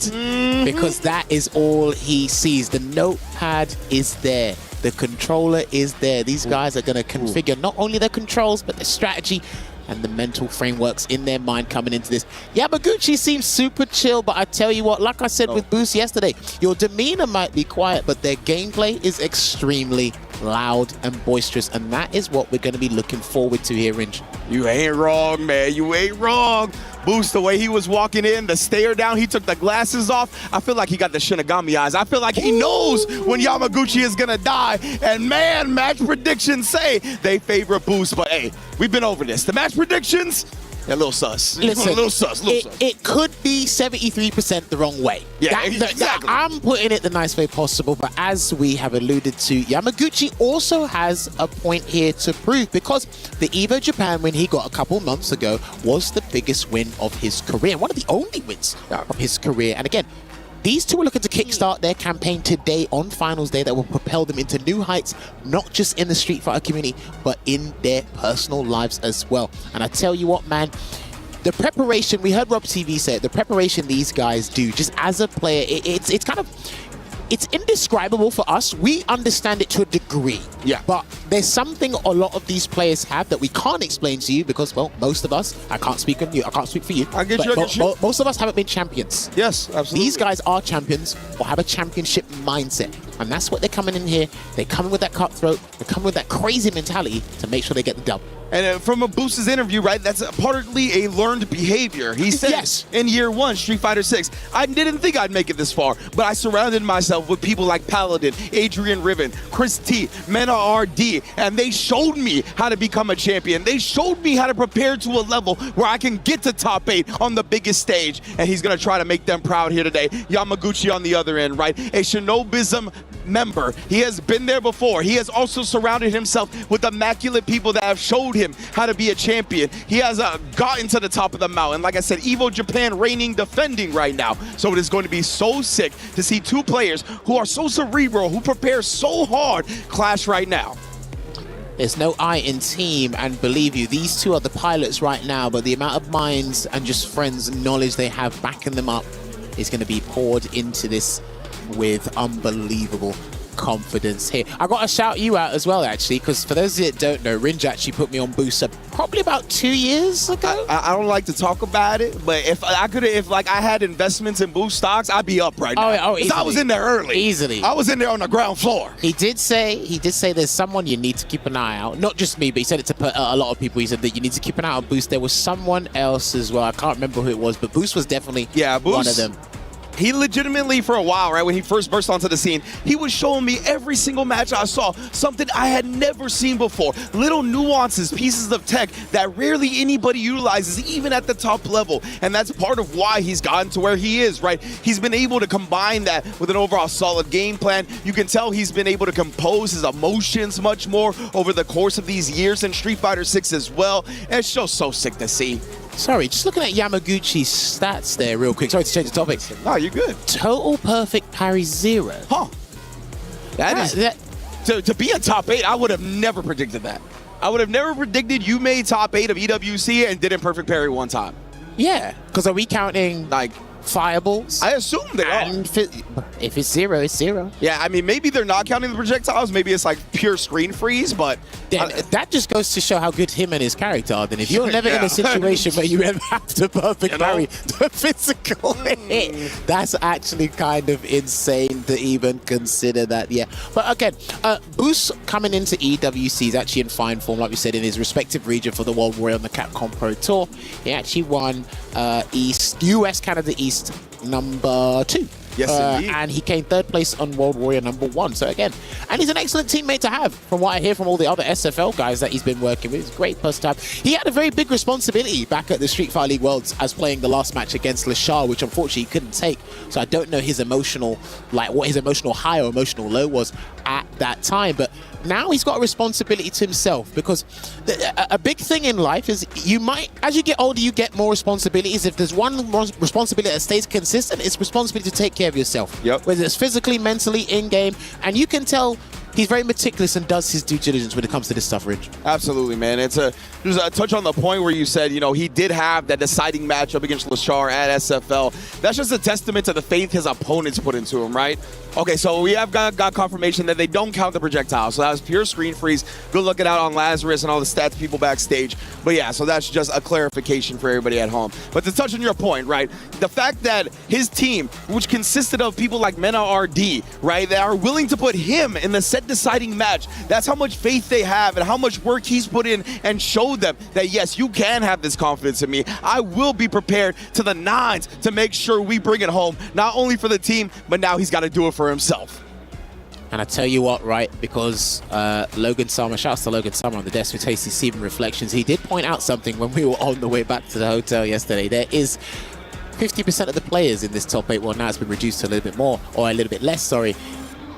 because that is all he sees. The notepad is there, the controller is there. These guys are gonna configure not only their controls, but the strategy and the mental frameworks in their mind coming into this. Yamaguchi seems super chill, but I tell you what, like I said with Boost yesterday, your demeanor might be quiet, but their gameplay is extremely loud and boisterous, and that is what we're going to be looking forward to here, Rinj. You ain't wrong, man. You ain't wrong. Boost, the way he was walking in, the stare down, he took the glasses off. I feel like he got the Shinigami eyes. I feel like he knows when Yamaguchi is gonna die. And man, match predictions say they favor Boost. But hey, we've been over this. The match predictions, they're a little sus. Listen, a little sus. It could be 73% the wrong way. Yeah, exactly. I'm putting it the nice way possible, but as we have alluded to, Yamaguchi also has a point here to prove, because the Evo Japan win he got a couple months ago was the biggest win of his career, one of the only wins of his career. And again, These two are looking to kickstart their campaign today on Finals Day that will propel them into new heights, not just in the Street Fighter community, but in their personal lives as well. And I tell you what, man, the preparation, we heard Rob TV say it, the preparation these guys do, just as a player, it's kind of, it's indescribable for us. We understand it to a degree. Yeah. But there's something a lot of these players have that we can't explain to you because, well, most of us, I can't speak on you, I can't speak for you. I get you, I get you. Most of us haven't been champions. Yes, absolutely. These guys are champions or have a championship mindset. And that's what they're coming in here. They're coming with that cutthroat. They're coming with that crazy mentality to make sure they get the dub. And from a Boost's interview, right, that's partly a learned behavior. He said Yes. in year one, Street Fighter 6, I didn't think I'd make it this far, but I surrounded myself with people like Paladin, Adrian Riven, Chris T, Mena RD, and they showed me how to become a champion. They showed me how to prepare to a level where I can get to top 8 on the biggest stage, and he's going to try to make them proud here today. Yamaguchi on the other end, right, a Shinobism member. He has been there before. He has also surrounded himself with immaculate people that have showed him how to be a champion. He has gotten to the top of the mountain. Like I said, Evo Japan reigning, defending right now. So it is going to be so sick to see two players who are so cerebral, who prepare so hard, clash right now. There's no I in team, and believe you, these two are the pilots right now, but the amount of minds and just friends and knowledge they have backing them up is going to be poured into this with unbelievable confidence here. I got to shout you out as well, actually, because for those that don't know, Rinj actually put me on Booster probably about 2 years ago. I don't like to talk about it, but if I had investments in Boost stocks, I'd be up right now. Oh, easily. I was in there early. Easily. I was in there on the ground floor. He did say there's someone you need to keep an eye out. Not just me, but he said it to a lot of people. He said that you need to keep an eye on Boost. There was someone else as well. I can't remember who it was, but Boost was definitely one of them. He legitimately, for a while, right, when he first burst onto the scene, he was showing me every single match I saw, something I had never seen before. Little nuances, pieces of tech that rarely anybody utilizes, even at the top level. And that's part of why he's gotten to where he is, right? He's been able to combine that with an overall solid game plan. You can tell he's been able to compose his emotions much more over the course of these years in Street Fighter 6 as well. And it's just so sick to see. Sorry, just looking at Yamaguchi's stats there real quick. Sorry to change the topic. No, you're good. Total perfect parry 0. Huh. To be a top 8, I would have never predicted that. I would have never predicted you made top 8 of EWC and didn't perfect parry one time. Yeah, because are we counting like fireballs? I assume they are. If it's 0, it's 0. Yeah, I mean, maybe they're not counting the projectiles. Maybe it's like pure screen freeze, but that just goes to show how good him and his character are. Then if you're never in a situation where you ever have to perfect parry the physical hit, that's actually kind of insane to even consider that. Yeah, but again, Boost coming into EWC is actually in fine form, like we said, in his respective region for the World Warrior on the Capcom Pro Tour. He actually won US Canada East number 2. Yes, indeed. And he came 3rd place on World Warrior number 1. So again, and he's an excellent teammate to have, from what I hear from all the other SFL guys that he's been working with. He's a great person to have. He had a very big responsibility back at the Street Fighter League Worlds as playing the last match against Lashar, which unfortunately he couldn't take. So I don't know his emotional, like what his emotional high or emotional low was at that time. But now he's got a responsibility to himself, because a big thing in life is you might, as you get older, you get more responsibilities. If there's one responsibility that stays consistent, it's responsibility to take care of yourself. Yep. Whether it's physically, mentally, in-game, and you can tell he's very meticulous and does his due diligence when it comes to this stuff, Rich. Absolutely, man. Just a touch on the point where you said, he did have that deciding matchup against Lashar at SFL. That's just a testament to the faith his opponents put into him, right? Okay, so we have got confirmation that they don't count the projectiles. So that was pure screen freeze. Good looking out on Lazarus and all the stats people backstage. But yeah, so that's just a clarification for everybody at home. But to touch on your point, right? The fact that his team, which consisted of people like Mena RD, right, that are willing to put him in the set deciding match, that's how much faith they have and how much work he's put in, and showed them that, yes, you can have this confidence in me. I will be prepared to the nines to make sure we bring it home, not only for the team, but now he's got to do it for himself. And I tell you what, right, because Logan Summer, shouts to Logan Summer on the desk with Tasty Steven Reflections, he did point out something when we were on the way back to the hotel yesterday. There is 50% of the players in this top 8, well, now it's been reduced to a little bit more, or a little bit less, sorry.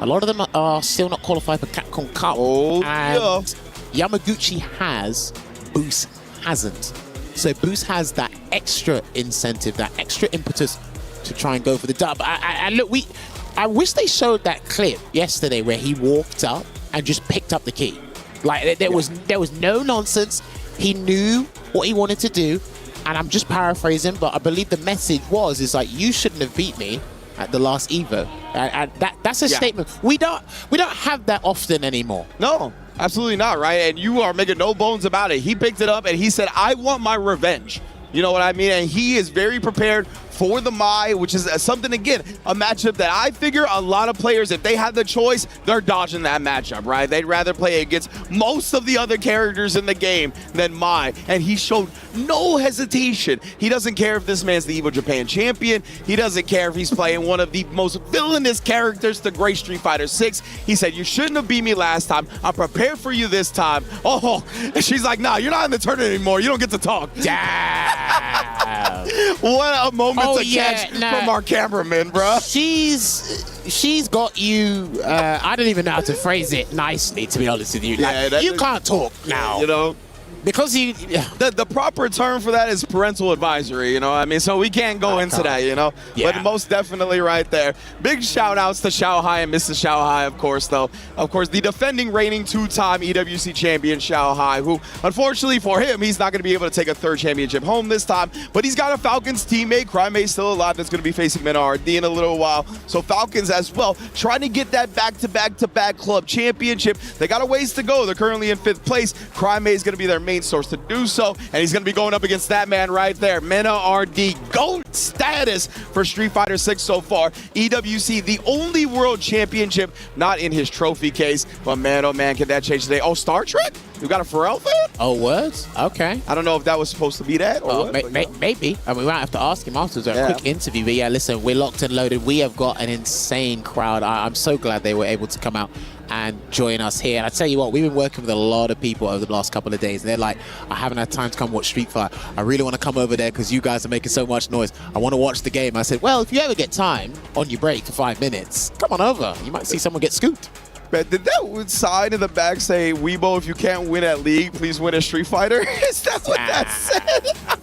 A lot of them are still not qualified for Capcom Cup. And Yamaguchi has, Boost hasn't. So Boost has that extra incentive, that extra impetus to try and go for the dub. I wish they showed that clip yesterday where he walked up and just picked up the key. Like there was no nonsense. He knew what he wanted to do, and I'm just paraphrasing, but I believe the message is like, you shouldn't have beat me at the last Evo, and that's a statement. We don't have that often anymore. No, absolutely not, right? And you are making no bones about it. He picked it up and he said, I want my revenge. You know what I mean? And he is very prepared for the Mai, which is something, again, a matchup that I figure a lot of players, if they had the choice, they're dodging that matchup, right? They'd rather play against most of the other characters in the game than Mai. And he showed no hesitation. He doesn't care if this man's the Evo Japan champion. He doesn't care if he's playing one of the most villainous characters to Great Street Fighter 6. He said, you shouldn't have beat me last time. I'm prepared for you this time. Oh, she's like, nah, you're not in the tournament anymore. You don't get to talk. What a moment to catch from our cameraman, bro. She's got you. I don't even know how to phrase it nicely, to be honest with you. You can't talk now. You know, because you. The proper term for that is parental advisory. You know what I mean? So we can't go into that. You know, but most definitely right there. Big shout outs to Xiao Hai and Mrs. Xiao Hai, of course. Though, of course, the defending reigning 2-time EWC champion Xiao Hai, who unfortunately for him, he's not going to be able to take a third championship home this time. But he's got a Falcons teammate, Crime still alive, that's going to be facing Menard in a little while. So Falcons as well, trying to get that back-to-back club championship. They got a ways to go. They're currently in 5th place. Crime is going to be their main source to do so, and he's going to be going up against that man right there, Mena RD. GOAT status for Street Fighter 6 so far. EWC, the only world championship not in his trophy case, but man, oh man, can that change today? Oh, Star Trek? We got a Pharrell fan? Oh, words? Okay. I don't know if that was supposed to be that or what. Maybe. I mean, we might have to ask him afterwards. A quick interview. But yeah, listen, we're locked and loaded. We have got an insane crowd. I'm so glad they were able to come out and join us here. And I tell you what, we've been working with a lot of people over the last couple of days. And they're like, I haven't had time to come watch Street Fighter. I really want to come over there because you guys are making so much noise. I want to watch the game. I said, well, if you ever get time on your break for 5 minutes, come on over. You might see someone get scooped. Did that sign in the back say, Weibo, if you can't win at League, please win at Street Fighter? Is that what that said?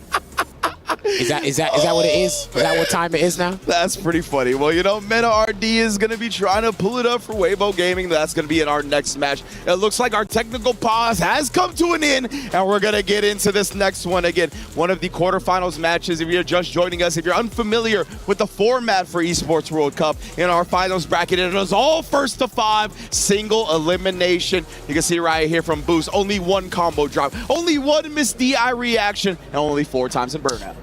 Is that what it is? Is that what time it is now? That's pretty funny. Well, you know, Meta RD is going to be trying to pull it up for Weibo Gaming. That's going to be in our next match. It looks like our technical pause has come to an end, and we're going to get into this next one again. One of the quarterfinals matches. If you're just joining us, if you're unfamiliar with the format for Esports World Cup, in our finals bracket, it is all first to 5, single elimination. You can see right here from Boost, only 1 combo drop, only 1 missed DI reaction, and only 4 times in burnout.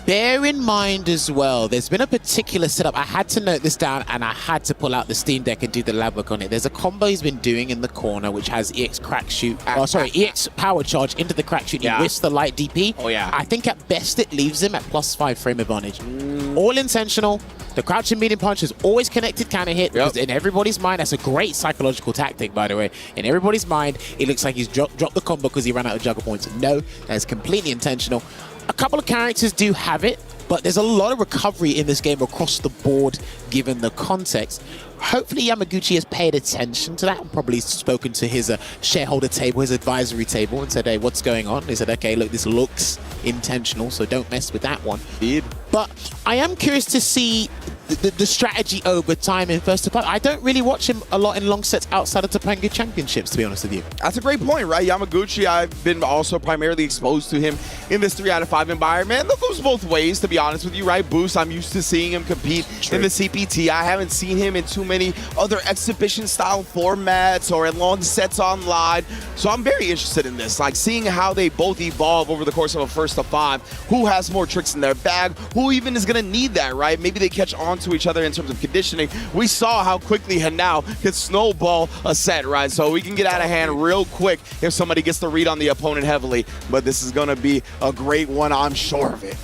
Bear in mind as well, there's been a particular setup. I had to note this down and I had to pull out the Steam Deck and do the lab work on it. There's a combo he's been doing in the corner which has EX crack shoot, EX power charge into the crack shoot. He whiffs the light DP. Oh yeah. I think at best it leaves him at +5 frame advantage. All intentional. The crouching medium punch is always connected counter hit because in everybody's mind, that's a great psychological tactic, by the way. In everybody's mind, it looks like he's dropped the combo because he ran out of juggle points. No, that's completely intentional. A couple of characters do have it, but there's a lot of recovery in this game across the board, given the context. Hopefully Yamaguchi has paid attention to that and probably spoken to his shareholder table, his advisory table, and said, hey, what's going on? They said, okay, look, this looks intentional, so don't mess with that one. But I am curious to see the strategy over time in first to 5. I don't really watch him a lot in long sets outside of Topanga Championships, to be honest with you. That's a great point, right? Yamaguchi, I've been also primarily exposed to him in this 3 out of 5 environment. Look, goes both ways, to be honest with you, right? Boost, I'm used to seeing him compete in the CPT. I haven't seen him in too many other exhibition-style formats or in long sets online. So I'm very interested in this, like seeing how they both evolve over the course of a first to 5. Who has more tricks in their bag? Who even is going to need that, right? Maybe they catch on to each other in terms of conditioning. We saw how quickly Hanao could snowball a set, right? So we can get out of hand real quick if somebody gets to read on the opponent heavily. But this is going to be a great one, I'm sure of it.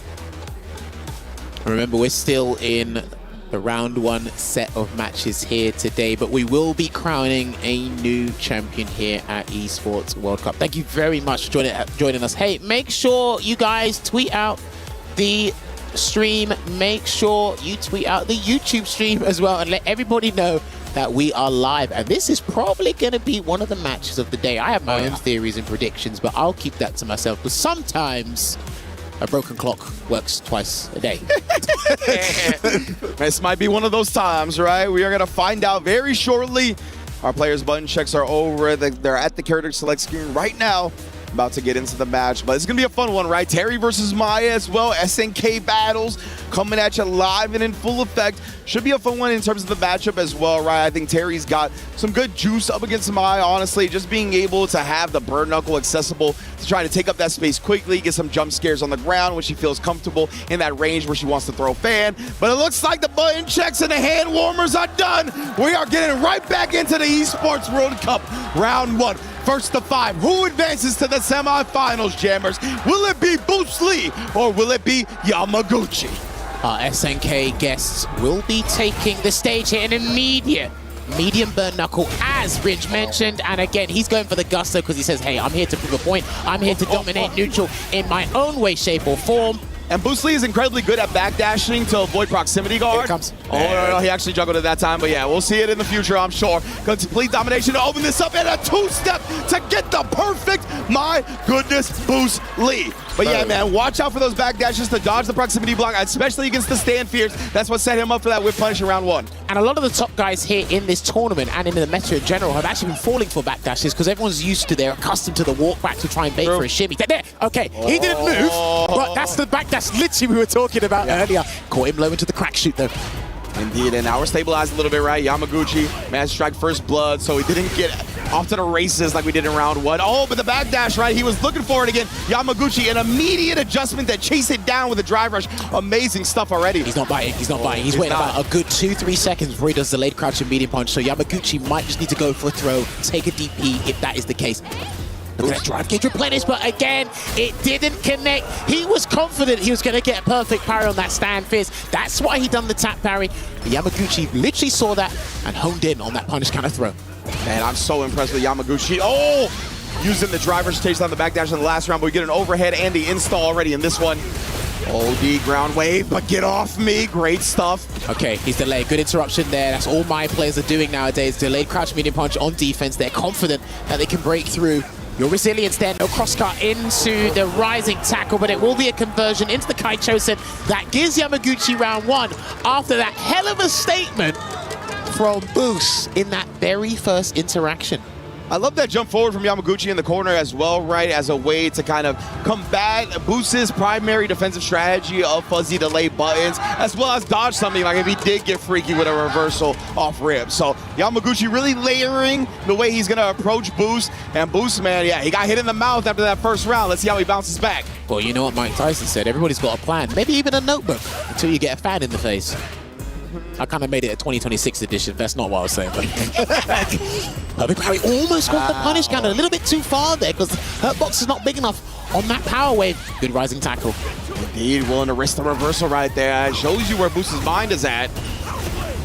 Remember, we're still in the round 1 set of matches here today, but we will be crowning a new champion here at Esports World Cup. Thank you very much for joining us. Hey, make sure you guys tweet out the stream. Make sure you tweet out the YouTube stream as well and let everybody know that we are live. And this is probably going to be one of the matches of the day. I have my own theories and predictions, but I'll keep that to myself because sometimes a broken clock works twice a day. This might be one of those times, right? We are going to find out very shortly. Our players' button checks are over. They're at the character select screen right now, about to get into the match. But it's going to be a fun one, right? Terry versus Maya as well. SNK battles coming at you live and in full effect. Should be a fun one in terms of the matchup as well, right? I think Terry's got some good juice up against Maya, honestly. Just being able to have the bird knuckle accessible to try to take up that space quickly, get some jump scares on the ground when she feels comfortable in that range where she wants to throw fan. But it looks like the button checks and the hand warmers are done. We are getting right back into the Esports World Cup round 1. First to 5. Who advances to the semifinals, Jammers? Will it be Bruce Lee or will it be Yamaguchi? Our SNK guests will be taking the stage here in immediate medium burn knuckle, as Ridge mentioned. And again, he's going for the gusto because he says, hey, I'm here to prove a point. I'm here to dominate neutral in my own way, shape, or form. And Bruce Lee is incredibly good at backdashing to avoid proximity guard. Here it comes. Oh, no, he actually juggled at that time. But yeah, we'll see it in the future, I'm sure. Complete domination to open this up and a two-step to get the perfect, my goodness, Bruce Lee. But yeah, man, watch out for those backdashes to dodge the proximity block, especially against the stand fears. That's what set him up for that whip punish in round 1. And a lot of the top guys here in this tournament and in the meta in general have actually been falling for backdashes because everyone's used to, they're accustomed to the walk back to try and bait for a shimmy. There, okay, he didn't move, but that's the backdash literally we were talking about earlier. Caught him low into the crack shoot though. Indeed, and now we're stabilized a little bit, right? Yamaguchi managed to strike first blood, so he didn't get off to the races like we did in round 1. Oh, but the backdash, right? He was looking for it again. Yamaguchi, an immediate adjustment that chased it down with a drive rush. Amazing stuff already. He's not biting, he's not biting. He's waiting about a good 2-3 seconds before he does the late crouch and medium punch, so Yamaguchi might just need to go for a throw, take a DP if that is the case. Look at that drive gauge replenish, but again, it didn't connect. He was confident he was going to get a perfect parry on that stand fist. That's why he done the tap parry. But Yamaguchi literally saw that and honed in on that punish counter throw. Man, I'm so impressed with Yamaguchi. Oh! Using the driver's chase on the backdash in the last round, but we get an overhead and the install already in this one. OD ground wave, but get off me. Great stuff. Okay, he's delayed. Good interruption there. That's all my players are doing nowadays. Delayed crouch medium punch on defense. They're confident that they can break through. Your resilience there, no crosscut into the rising tackle, but it will be a conversion into the Kai Chosen. That gives Yamaguchi round 1 after that hell of a statement from Boos in that very first interaction. I love that jump forward from Yamaguchi in the corner as well, right, as a way to kind of combat Boos's primary defensive strategy of fuzzy delay buttons, as well as dodge something like if he did get freaky with a reversal off rib. So Yamaguchi really layering the way he's going to approach Boos. And Boos, man, yeah, he got hit in the mouth after that first round. Let's see how he bounces back. Well, you know what Mike Tyson said, everybody's got a plan, maybe even a notebook, until you get a fan in the face. I kind of made it a 2026 edition. That's not what I was saying. Perfect parry almost got the punish counter a little bit too far there because her box is not big enough on that power wave. Good rising tackle. Indeed, willing to risk the reversal right there. It shows you where Boos's mind is at.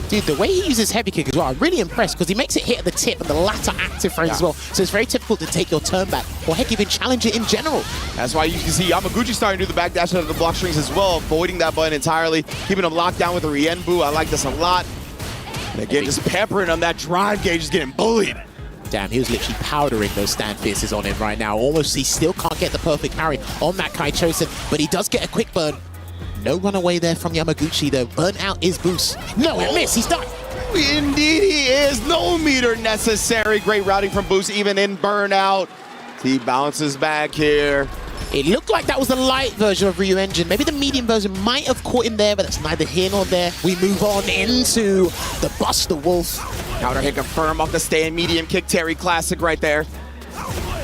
Dude, the way he uses heavy kick as well, I'm really impressed because he makes it hit at the tip and the latter active frames as well. So it's very difficult to take your turn back or heck, even challenge it in general. That's why you can see Yamaguchi starting to do the backdash out of the block strings as well, avoiding that button entirely, keeping him locked down with the Rienbu. I like this a lot. And again, just peppering him. That drive gauge is getting bullied. Damn, he was literally powdering those stand fierces on him right now. Almost, he still can't get the perfect parry on that Kai Chosen, but he does get a quick burn. No runaway there from Yamaguchi, though. Burnt out is Boos. No, it missed. He's done. Indeed he is. No meter necessary. Great routing from Boos, even in burnout. He bounces back here. It looked like that was the light version of Ryu Engine. Maybe the medium version might have caught him there, but that's neither here nor there. We move on into the Buster Wolf. Counter hit confirm off the stand medium kick. Terry classic right there.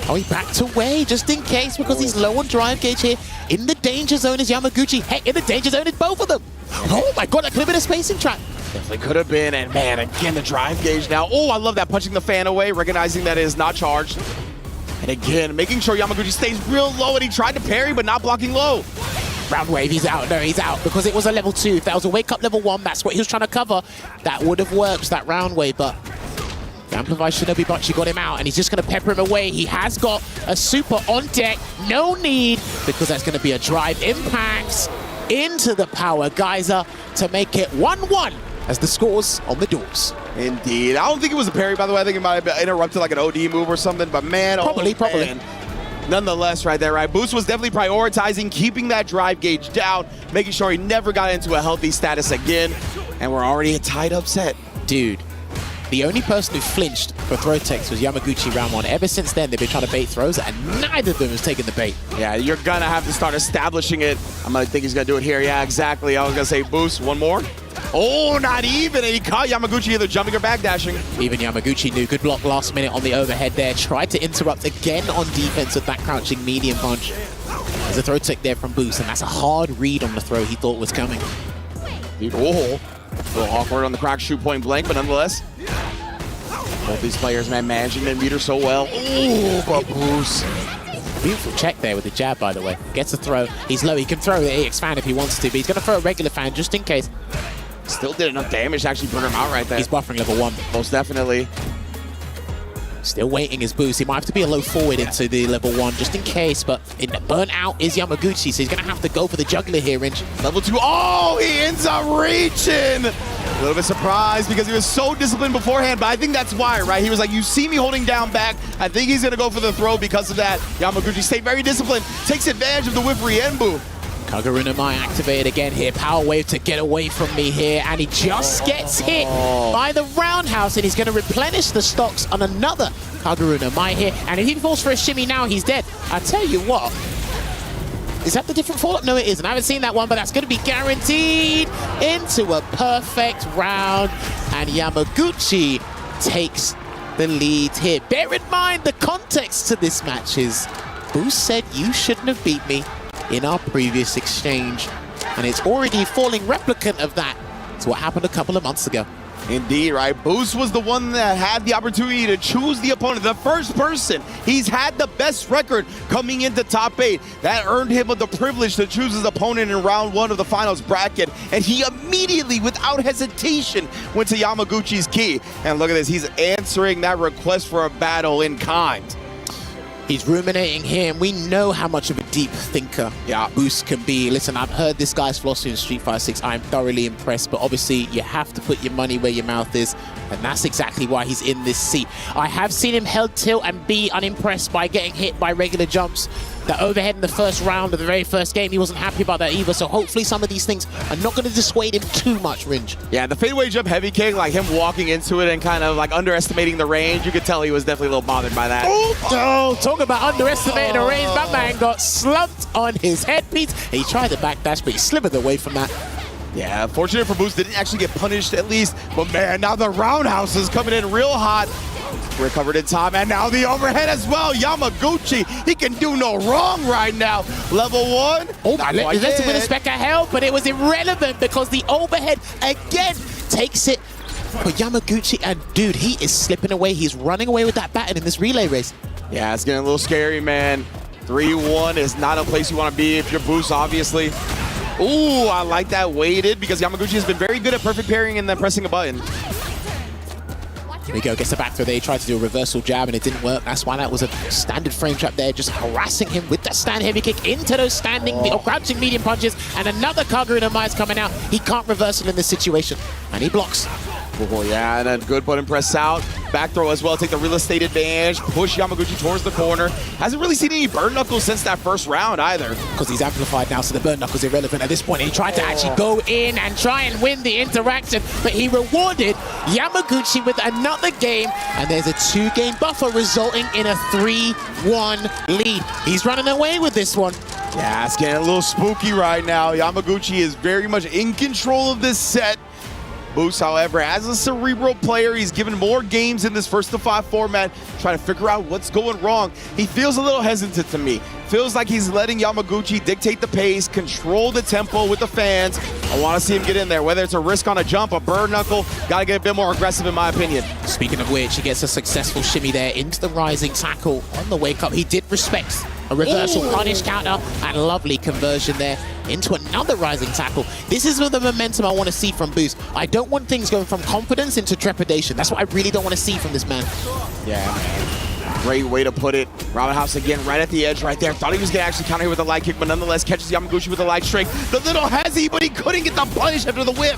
Oh, he backed away just in case because he's low on drive gauge here. In the danger zone is Yamaguchi. Heck, in the danger zone is both of them. Oh my god, that could have been a spacing trap. Definitely could have been, and man, again, the drive gauge now. Oh, I love that, punching the fan away, recognizing that it is not charged. And again, making sure Yamaguchi stays real low, and he tried to parry, but not blocking low. Round wave, he's out. No, he's out because it was a level 2. If that was a wake up level 1, that's what he was trying to cover. That would have worked, that round wave, but Amplified Shinobi Butchi got him out, and he's just going to pepper him away. He has got a super on deck. No need, because that's going to be a drive impact into the power geyser to make it 1-1 as the scores on the doors. Indeed. I don't think it was a parry, by the way. I think it might have interrupted like an OD move or something, but man, probably. Man. nonetheless right there, right? Boost was definitely prioritizing keeping that drive gauge down, making sure he never got into a healthy status again, and we're already a tied up set. Dude, the only person who flinched for throw techs was Yamaguchi round 1. Ever since then, they've been trying to bait throws, and neither of them has taken the bait. Yeah, you're gonna have to start establishing it. I'm gonna think he's gonna do it here. Yeah, exactly. I was gonna say Boost, one more. Oh, not even, and he caught Yamaguchi either jumping or backdashing. Even Yamaguchi knew. Good block last minute on the overhead there. Tried to interrupt again on defense with that crouching medium punch. There's a throw tech there from Boost, and that's a hard read on the throw he thought was coming. Dude, oh, a little awkward on the crack shoot point blank, but nonetheless. Both these players, man, managing their meter so well. Ooh, but Boost. Beautiful check there with the jab, by the way. Gets a throw. He's low. He can throw the EX fan if he wants to, but he's going to throw a regular fan just in case. Still did enough damage to actually burn him out right there. He's buffering level 1. Most definitely. Still waiting his boost. He might have to be a low forward into the level 1 just in case, but burnt out is Yamaguchi, so he's going to have to go for the juggler here, Ringe. Level 2. Oh, he ends up reaching. A little bit surprised because he was so disciplined beforehand, but I think that's why, right? He was like, you see me holding down back. I think he's going to go for the throw because of that. Yamaguchi stayed very disciplined, takes advantage of the whiff Rienbu. Kaguruna Mai activated again here. Power wave to get away from me here, and he just gets hit by the roundhouse, and he's going to replenish the stocks on another Kaguruna Mai here. And if he falls for a shimmy now, he's dead. I tell you what. Is that the different fall-up? No, it isn't. I haven't seen that one, but that's going to be guaranteed into a perfect round. And Yamaguchi takes the lead here. Bear in mind, the context to this match is Boost said you shouldn't have beat me in our previous exchange. And it's already falling replicant of that to what happened a couple of months ago. Indeed, right? Boost was the one that had the opportunity to choose the opponent. The first person. He's had the best record coming into top 8. That earned him the privilege to choose his opponent in round 1 of the finals bracket. And he immediately, without hesitation, went to Yamaguchi's key. And look at this. He's answering that request for a battle in kind. He's ruminating here, and we know how much of a deep thinker Boost can be. Listen, I've heard this guy's philosophy in Street Fighter 6. I'm thoroughly impressed, but obviously you have to put your money where your mouth is, and that's exactly why he's in this seat. I have seen him held tilt and be unimpressed by getting hit by regular jumps. The overhead in the first round of the very first game, he wasn't happy about that either, so hopefully some of these things are not going to dissuade him too much, Ringe. Yeah, the fadeaway jump heavy kick, like him walking into it and kind of like underestimating the range, you could tell he was definitely a little bothered by that. Oh, talk about underestimating the range. That man got slumped on his headpiece. He tried to backdash, but he slithered away from that. Yeah, fortunate for Boost, didn't actually get punished at least, but man, now the roundhouse is coming in real hot. Recovered in time, and now the overhead as well. Yamaguchi, he can do no wrong right now. Level 1. Oh, that's with a speck of hell, but it was irrelevant because the overhead again takes it for Yamaguchi. And dude, he is slipping away. He's running away with that baton in this relay race. Yeah, it's getting a little scary, man. 3-1 is not a place you want to be if you're Boost, obviously. Ooh, I like that weighted because Yamaguchi has been very good at perfect parrying and then pressing a button. Here we go, gets the back throw there. He tried to do a reversal jab and it didn't work. That's why that was a standard frame trap there, just harassing him with that stand heavy kick into those standing or crouching medium punches. And another Kaguruna Mai is coming out. He can't reversal in this situation. And he blocks. Oh, yeah, and a good button press out. Back throw as well, take the real estate advantage, push Yamaguchi towards the corner. Hasn't really seen any burn knuckles since that first round either. Because he's amplified now, so the burn knuckles irrelevant at this point. He tried to actually go in and try and win the interaction, but he rewarded Yamaguchi with another game, and there's a 2-game buffer resulting in a 3-1 lead. He's running away with this one. Yeah, it's getting a little spooky right now. Yamaguchi is very much in control of this set. Boost, however, as a cerebral player, he's given more games in this first to 5 format, trying to figure out what's going wrong. He feels a little hesitant to me. Feels like he's letting Yamaguchi dictate the pace, control the tempo with the fans. I want to see him get in there, whether it's a risk on a jump, a burn knuckle. Got to get a bit more aggressive, in my opinion. Speaking of which, he gets a successful shimmy there into the rising tackle on the wake up. He did respect a reversal punish counter and lovely conversion there into another rising tackle. This is the momentum I want to see from Boost. I don't want things going from confidence into trepidation. That's what I really don't want to see from this man. Yeah, man. Great way to put it. Roundhouse again, right at the edge right there. Thought he was going to actually counter here with a light kick, but nonetheless catches Yamaguchi with a light strike. The little hezzy, but he couldn't get the punish after the whip.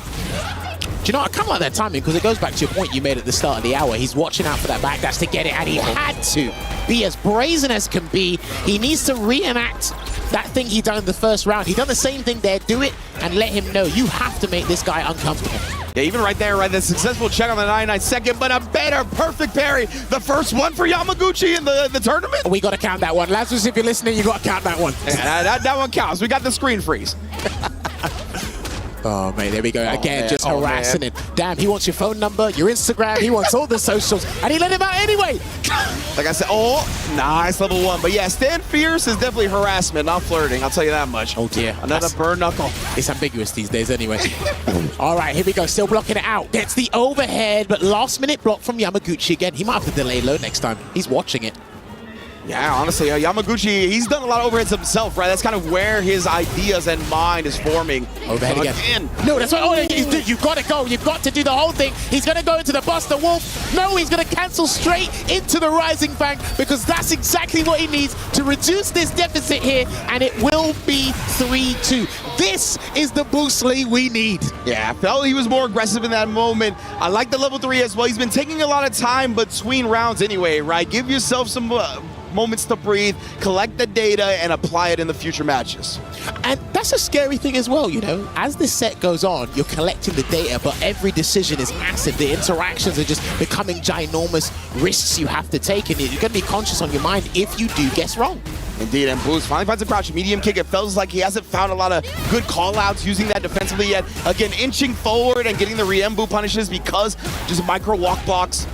you know, I kind of like that timing because it goes back to your point you made at the start of the hour. He's watching out for that backdash to get it, and he had to be as brazen as can be. He needs to reenact that thing he done in the first round. He done the same thing there. Do it and let him know you have to make this guy uncomfortable. Yeah, even right there, right, the successful check on the 99-second, but a better perfect parry. The first one for Yamaguchi in the tournament. We got to count that one. Lazarus, if you're listening, you got to count that one. Yeah, that one counts. We got the screen freeze. Oh, man, there we go. Again, just harassing him. Damn, he wants your phone number, your Instagram, he wants all the socials, and he let him out anyway. Like I said, nice level 1. But yeah, stand fierce is definitely harassment, not flirting. I'll tell you that much. Oh, dear. Another burn knuckle. It's ambiguous these days anyway. All right, here we go. Still blocking it out. Gets the overhead, but last-minute block from Yamaguchi again. He might have to delay low next time. He's watching it. Yeah, honestly, Yamaguchi, he's done a lot of overheads himself, right? That's kind of where his ideas and mind is forming. Overhead again. No, that's what you've got to go. You've got to do the whole thing. He's going to go into the Buster Wolf. No, he's going to cancel straight into the Rising Fang because that's exactly what he needs to reduce this deficit here, and it will be 3-2. This is the boost lead we need. Yeah, I felt he was more aggressive in that moment. I like the level 3 as well. He's been taking a lot of time between rounds anyway, right? Give yourself some moments to breathe, collect the data, and apply it in the future matches. And that's a scary thing as well, you know. As this set goes on, you're collecting the data, but every decision is massive. The interactions are just becoming ginormous risks you have to take, and you're going to be conscious on your mind if you do guess wrong. Indeed, and Boost finally finds a crouch medium kick. It feels like he hasn't found a lot of good call-outs using that defensively yet. Again, inching forward and getting the Riembu punishes because just micro walk blocks.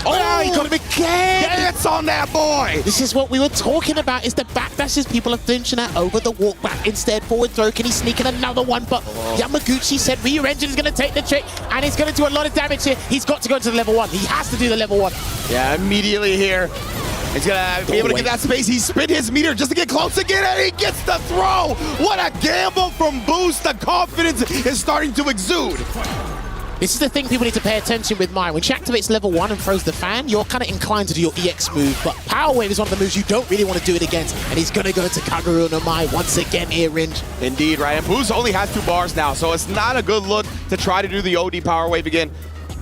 Oh, he got him again! Dance on that boy! This is what we were talking about, is the backdashes people are flinching at over the walk back. Instead, forward throw, can he sneak in another one? But Yamaguchi said rear engine is going to take the trick, and he's going to do a lot of damage here. He's got to go to the level 1. He has to do the level 1. Yeah, immediately here. He's going to be able to get that space. He spin his meter just to get close again, and he gets the throw! What a gamble from Boost! The confidence is starting to exude. This is the thing people need to pay attention with Mai. When she activates level 1 and throws the fan, you're kind of inclined to do your EX move, but Power Wave is one of the moves you don't really want to do it against, and he's going to go to Kaguru no Mai once again here, Ringe. Indeed, right? And Boost only has 2 bars now, so it's not a good look to try to do the OD Power Wave again.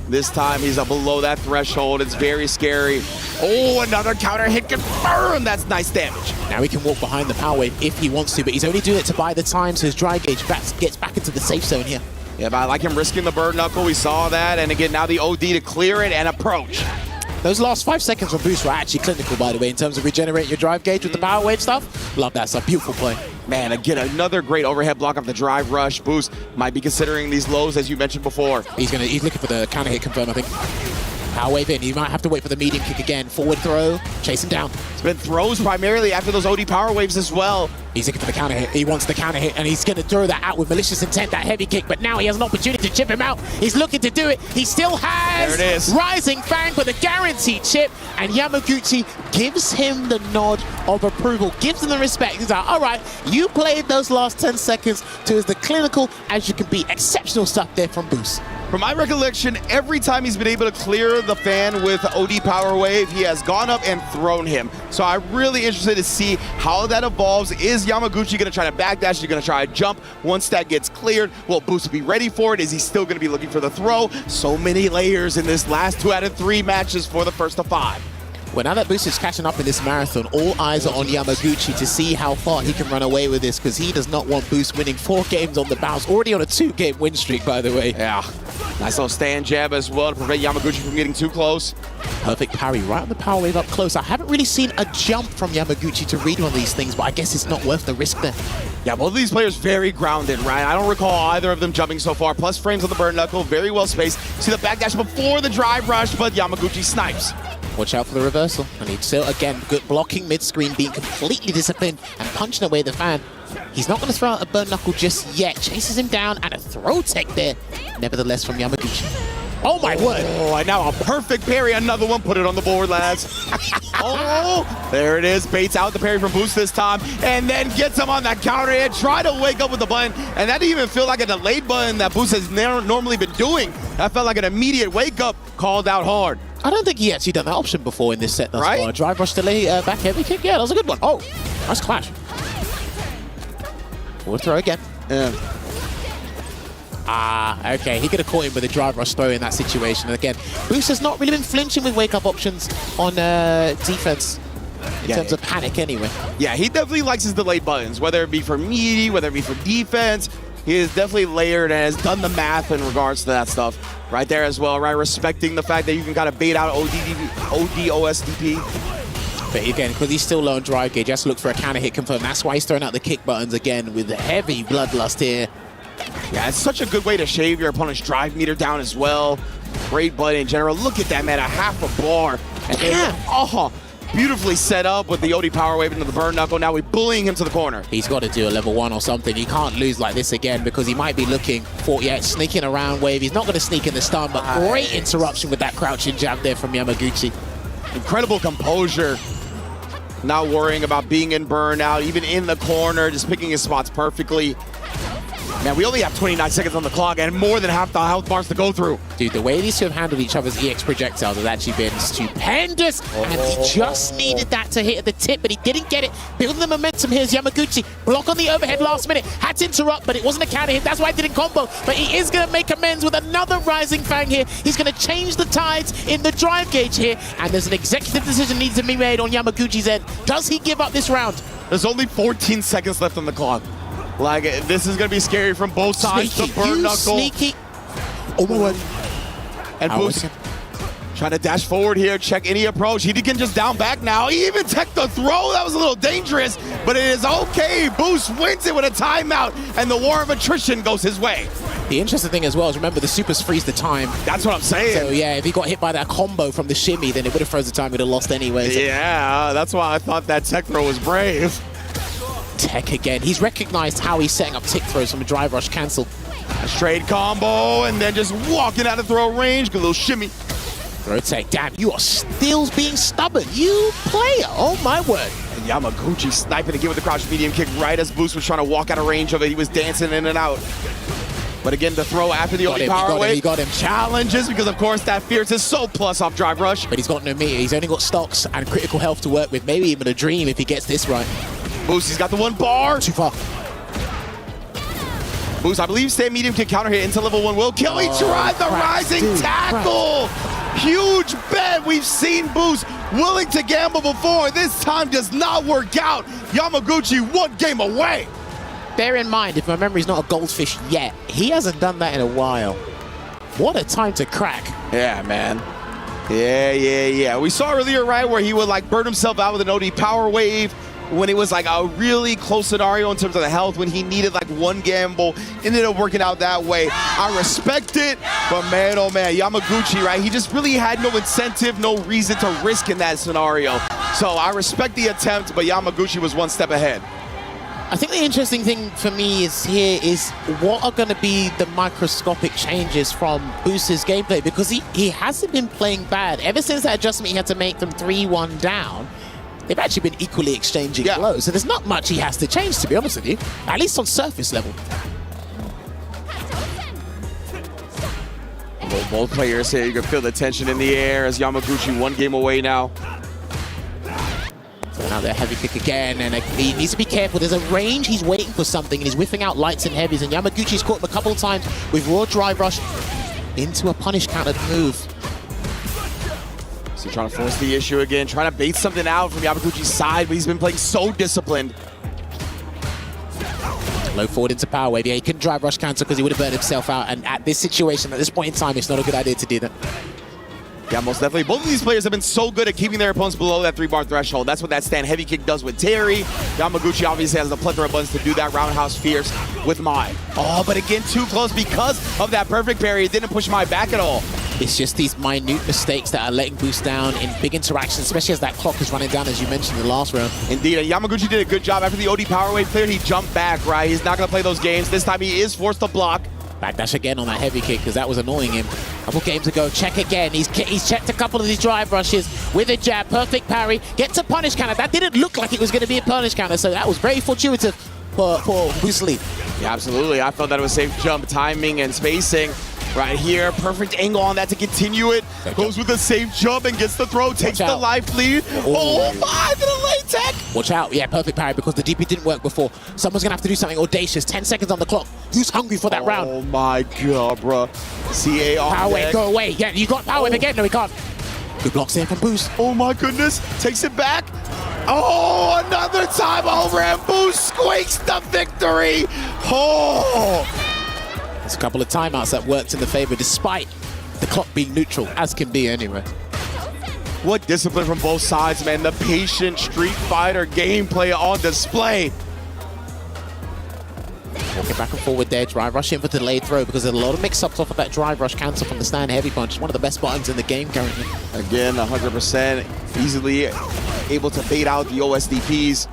This time, he's up below that threshold. It's very scary. Oh, another counter hit confirmed. That's nice damage. Now he can walk behind the Power Wave if he wants to, but he's only doing it to buy the time, so his dry gauge gets back into the safe zone here. Yeah, but I like him risking the bird knuckle. We saw that. And again, now the OD to clear it and approach. Those last 5 seconds from Boost were actually clinical, by the way, in terms of regenerating your drive gauge with the Power Wave stuff. Love that. It's a beautiful play. Man, again, another great overhead block of the drive rush. Boost might be considering these lows, as you mentioned before. He's looking for the counter hit confirm, I think. Power Wave in. He might have to wait for the medium kick again. Forward throw. Chase him down. It's been throws primarily after those OD Power Waves as well. He's looking for the counter hit. He wants the counter hit, and he's going to throw that out with malicious intent, that heavy kick, but now he has an opportunity to chip him out. He's looking to do it. He still has there it is. Rising Fang for the guaranteed chip, and Yamaguchi gives him the nod of approval, gives him the respect. He's like, all right, you played those last 10 seconds to as the clinical as you can be. Exceptional stuff there from Boost. From my recollection, every time he's been able to clear the fan with OD Power Wave, he has gone up and thrown him. So I'm really interested to see how that evolves. Is Yamaguchi going to try to backdash? Is he going to try to jump once that gets cleared? Will Boost be ready for it? Is he still going to be looking for the throw? So many layers in this last 2 out of 3 matches for the first of 5. Well, now that Boost is catching up in this marathon, all eyes are on Yamaguchi to see how far he can run away with this, because he does not want Boost winning 4 games on the bounce. Already on a 2-game win streak, by the way. Yeah. Nice little stand jab as well to prevent Yamaguchi from getting too close. Perfect parry right on the Power Wave up close. I haven't really seen a jump from Yamaguchi to read one of these things, but I guess it's not worth the risk there. Yeah, both of these players very grounded, right? I don't recall either of them jumping so far. Plus frames on the bird knuckle, very well spaced. See the backdash before the drive rush, but Yamaguchi snipes. Watch out for the reversal. And he's still, again, good blocking mid-screen, being completely disciplined and punching away the fan. He's not going to throw out a burn knuckle just yet. Chases him down, and a throw tech there, nevertheless, from Yamaguchi. Oh, my word. Oh, and now a perfect parry. Another one. Put it on the board, lads. Oh, there it is. Baits out the parry from Boost this time, and then gets him on that counter hit. Try to wake up with the button, and that didn't even feel like a delayed button that Boost has normally been doing. That felt like an immediate wake-up, called out hard. I don't think he actually done that option before in this set thus far. Drive rush delay, back heavy kick. Yeah, that was a good one. Oh, nice clash. Forward throw again. Yeah. Ah, okay. He could have caught him with a drive rush throw in that situation. And again, Boost has not really been flinching with wake-up options on defense. In terms of panic, anyway. Yeah, he definitely likes his delayed buttons, whether it be for melee, whether it be for defense. He is definitely layered and has done the math in regards to that stuff right there as well, right? Respecting the fact that you can kind of bait out ODOSDP. But again, because he's still low on drive gauge, just look for a counter hit confirm. That's why he's throwing out the kick buttons again with heavy bloodlust here. Yeah, it's such a good way to shave your opponent's drive meter down as well. Great button in general. Look at that, man, a half a bar. And then, beautifully set up with the OD power wave into the burn knuckle. Now we're bullying him to the corner. He's got to do a level 1 or something. He can't lose like this again because he might be looking for, sneaking around wave. He's not going to sneak in the stun, but great interruption with that crouching jab there from Yamaguchi. Incredible composure. Not worrying about being in burnout, even in the corner, just picking his spots perfectly. Man, we only have 29 seconds on the clock and more than half the health bars to go through. Dude, the way these two have handled each other's EX projectiles has actually been stupendous. And he just needed that to hit at the tip, but he didn't get it. Building the momentum here is Yamaguchi. Block on the overhead last minute. Had to interrupt, but it wasn't a counter hit. That's why it didn't combo. But he is going to make amends with another Rising Fang here. He's going to change the tides in the drive gauge here. And there's an executive decision needs to be made on Yamaguchi's end. Does he give up this round? There's only 14 seconds left on the clock. Like, this is going to be scary from both sides. Sneaky, the burn knuckle. Sneaky. Oh my word. And Boost trying to dash forward here, check any approach. He can just down back now. He even teched the throw. That was a little dangerous, but it is okay. Boost wins it with a timeout, and the war of attrition goes his way. The interesting thing as well is, remember, the supers freeze the time. That's what I'm saying. So, yeah, if he got hit by that combo from the shimmy, then it would have frozen the time. He would have lost anyway. So. Yeah, that's why I thought that tech throw was brave. Tech again. He's recognized how he's setting up tick throws from a drive rush cancel. A straight combo and then just walking out of throw range. Good little shimmy. Throw tech. Damn, you are still being stubborn. You player. Oh my word. And Yamaguchi sniping again with the crouch medium kick right as Boost was trying to walk out of range of it. He was dancing in and out. But again, the throw after the OD power wave. He got him. Challenges because, of course, that Fierce is so plus off drive rush. But he's got no meter. He's only got stocks and critical health to work with. Maybe even a dream if he gets this right. Boost, he's got the 1 bar. Too far. Boost, I believe stand medium kick counter hit into level 1 will kill. He tried the rising tackle. Huge bet. We've seen Boost willing to gamble before. This time does not work out. Yamaguchi 1 game away. Bear in mind, if my memory's not a goldfish yet, he hasn't done that in a while. What a time to crack. Yeah, man. Yeah. We saw earlier, right, where he would like burn himself out with an OD power wave when it was like a really close scenario in terms of the health, when he needed like 1 gamble, ended up working out that way. I respect it, but man, oh man, Yamaguchi, right, he just really had no incentive, no reason to risk in that scenario. So I respect the attempt, but Yamaguchi was 1 step ahead. I think the interesting thing for me is what are going to be the microscopic changes from Boost's gameplay, because he hasn't been playing bad. Ever since that adjustment he had to make them 3-1 down, they've actually been equally exchanging blows. So there's not much he has to change, to be honest with you, at least on surface level. Both players here, you can feel the tension in the air as Yamaguchi 1 game away now. So now they're heavy kick again, and he needs to be careful. There's a range, he's waiting for something, and he's whiffing out lights and heavies, and Yamaguchi's caught him a couple of times with raw drive rush into a punish counter move. So trying to force the issue again, trying to bait something out from Yamaguchi's side, but he's been playing so disciplined. Low forward into power wave. Yeah, he couldn't drive rush cancel because he would have burned himself out, and at this situation, at this point in time, it's not a good idea to do that. Yeah, most definitely. Both of these players have been so good at keeping their opponents below that 3-bar threshold. That's what that stand heavy kick does with Terry. Yamaguchi obviously has the plethora of buttons to do that roundhouse fierce with Mai. Oh, but again, too close because of that perfect parry. It didn't push Mai back at all. It's just these minute mistakes that are letting Boost down in big interactions, especially as that clock is running down, as you mentioned in the last round. Indeed, and Yamaguchi did a good job. After the OD power wave cleared, he jumped back, right? He's not going to play those games. This time he is forced to block. Backdash again on that heavy kick because that was annoying him. A couple games ago, check again. He's checked a couple of these drive rushes with a jab, perfect parry, gets a punish counter. That didn't look like it was going to be a punish counter, so that was very fortuitous for Boost Lee. Yeah, absolutely. I thought that was safe jump timing and spacing. Right here, perfect angle on that to continue it. Goes with a safe jump and gets the throw, takes the life lead. Oh, 5 in a late tech? Watch out. Yeah, perfect parry because the DP didn't work before. Someone's going to have to do something audacious. 10 seconds on the clock. Who's hungry for that round? Oh my god, bro. CA on Power deck. wave, go away. Yeah, you got power wave again. No, he can't. Good blocks there from Boost. Oh my goodness. Takes it back. Oh, another time over and Boost squeaks the victory. Oh. There's a couple of timeouts that worked in the favor despite the clock being neutral, as can be anyway. What discipline from both sides, man. The patient Street Fighter gameplay on display. Walking back and forward there, drive rush in for the delayed throw because there's a lot of mix-ups off of that drive rush cancel from the stand heavy punch. One of the best buttons in the game currently. Again, 100% easily able to bait out the OSDPs.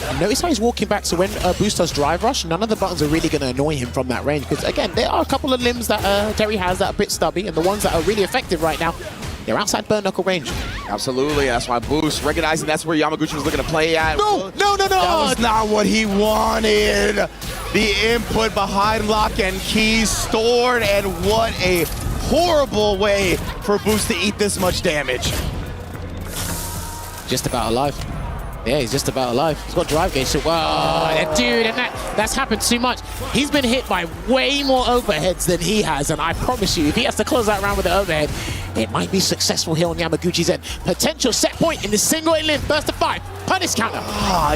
And notice how he's walking back, so when Boost does drive rush, none of the buttons are really going to annoy him from that range. Because again, there are a couple of limbs that Terry has that are a bit stubby, and the ones that are really effective right now, they're outside burn knuckle range. Absolutely, that's why Boost, recognizing that's where Yamaguchi was looking to play at. No! That was not what he wanted. The input behind lock and key stored, and what a horrible way for Boost to eat this much damage. Just about alive. Yeah, he's just about alive. He's got drive gauge, so whoa, dude, and that's happened too much. He's been hit by way more overheads than he has, and I promise you, if he has to close that round with the overhead, it might be successful here on Yamaguchi's end. Potential set point in the single limb, burst of 5, punish counter.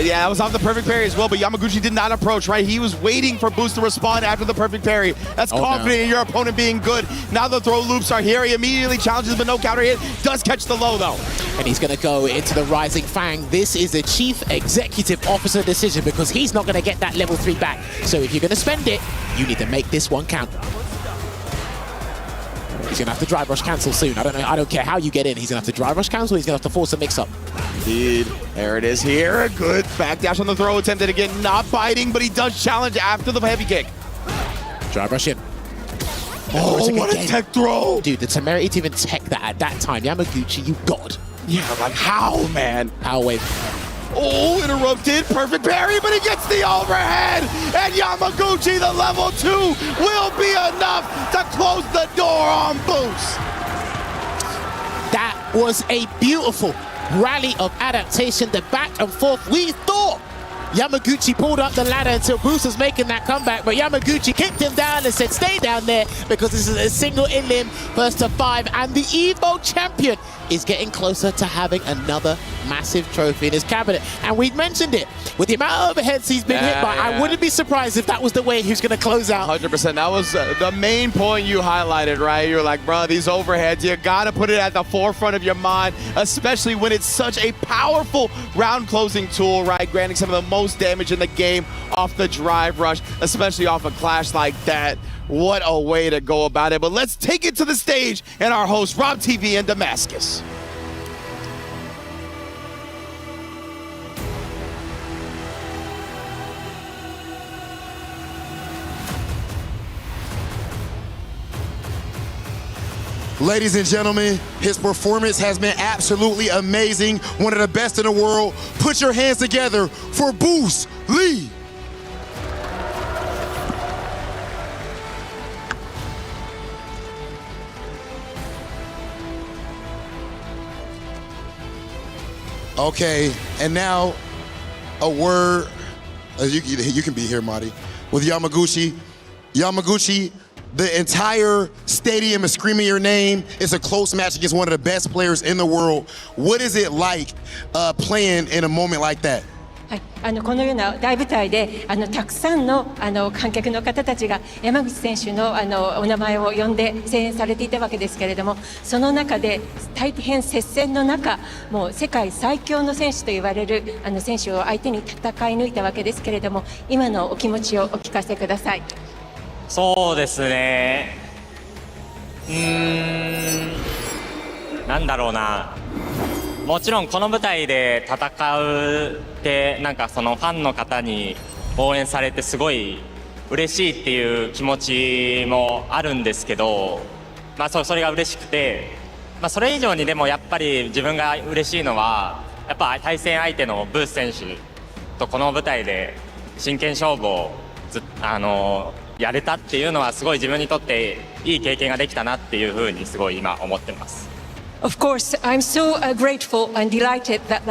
Yeah, that was off the perfect parry as well, but Yamaguchi did not approach, right? He was waiting for Boost to respond after the perfect parry. That's confident in your opponent being good. Now the throw loops are here. He immediately challenges, but no counter hit. Does catch the low, though. And he's going to go into the Rising Fang. This is a Chief Executive Officer decision because he's not going to get that level 3 back. So if you're going to spend it, you need to make this one count. He's going to have to drive rush cancel soon. I don't care how you get in. He's going to have to drive rush cancel. He's going to have to force a mix-up. Indeed. There it is here. A good backdash on the throw. Attempted again. Not biting, but he does challenge after the heavy kick. Drive rush in. Oh, what a tech throw. Dude, the temerity to even tech that at that time. Yamaguchi, you god. Yeah, like how, man? Power wave. Oh, interrupted. Perfect parry, but he gets the overhead. And Yamaguchi, the level 2, will be enough to close the door on Boost. That was a beautiful rally of adaptation. The back and forth. We thought Yamaguchi pulled up the ladder until Boost was making that comeback, but Yamaguchi kicked him down and said, stay down there because this is a single in-limb burst to 5, and the Evo champion is getting closer to having another massive trophy in his cabinet. And we mentioned it, with the amount of overheads he's been hit by, I wouldn't be surprised if that was the way he was going to close out. 100%. That was the main point you highlighted, right? You're like, bro, these overheads, you got to put it at the forefront of your mind, especially when it's such a powerful round-closing tool, right? Granting some of the most damage in the game off the drive rush, especially off a clash like that. What a way to go about it. But let's take it to the stage and our host, Rob TV in Damascus. Ladies and gentlemen, his performance has been absolutely amazing. One of the best in the world. Put your hands together for Boost Lee. Okay, and now a word. You can be here, Marty. With Yamaguchi. Yamaguchi, the entire stadium is screaming your name. It's a close match against one of the best players in the world. What is it like playing in a moment like that? はい、このような大舞台でたくさんの観客の方たちが山口選手のお名前を呼んで声援されていたわけですけれども、その中で大変接戦の中、もう世界最強の選手と言われる選手を相手に戦い抜いたわけですけれども、今のお気持ちをお聞かせください。そうですね。なんだろうな。もちろんこの舞台で戦うってなんかそのファンの方に応援されてすごい嬉しいっていう気持ちもあるんですけど、それが嬉しくて、それ以上にでもやっぱり自分が嬉しいのはやっぱ対戦相手のブース選手とこの舞台で真剣勝負をやれたっていうのはすごい自分にとっていい経験ができたなっていうふうにすごい今思ってます。Of course, I'm so grateful and delighted that,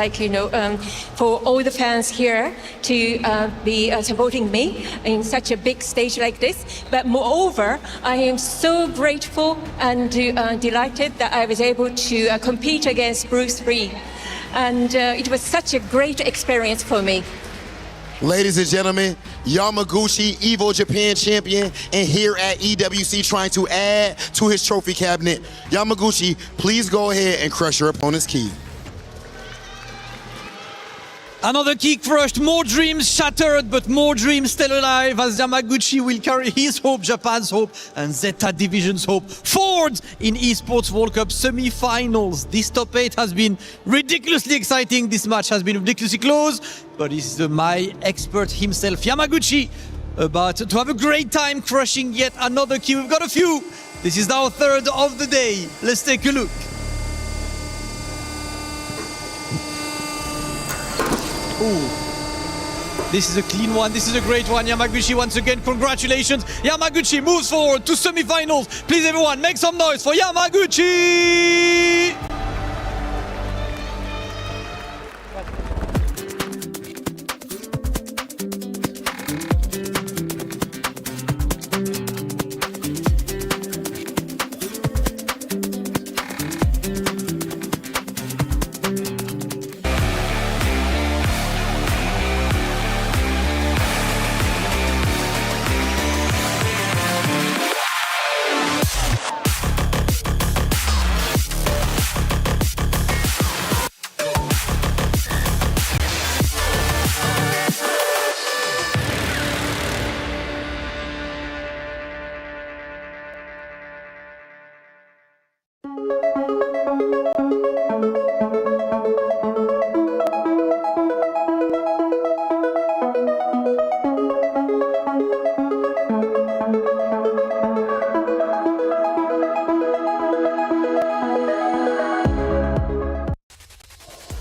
for all the fans here to be supporting me in such a big stage like this. But moreover, I am so grateful and delighted that I was able to compete against Bruce Lee. And it was such a great experience for me. Ladies and gentlemen, Yamaguchi, Evo Japan champion, and here at EWC trying to add to his trophy cabinet. Yamaguchi, please go ahead and crush your opponent's key. Another key crushed, more dreams shattered, but more dreams still alive as Yamaguchi will carry his hope, Japan's hope, and Zeta Division's hope forward in Esports World Cup semi-finals. This top 8 has been ridiculously exciting. This match has been ridiculously close, but this is my expert himself, Yamaguchi, about to have a great time crushing yet another key. We've got a few. This is our third of the day. Let's take a look. Ooh. This is a clean one. This is a great one. Yamaguchi, once again, congratulations. Yamaguchi moves forward to semi-finals. Please, everyone, make some noise for Yamaguchi!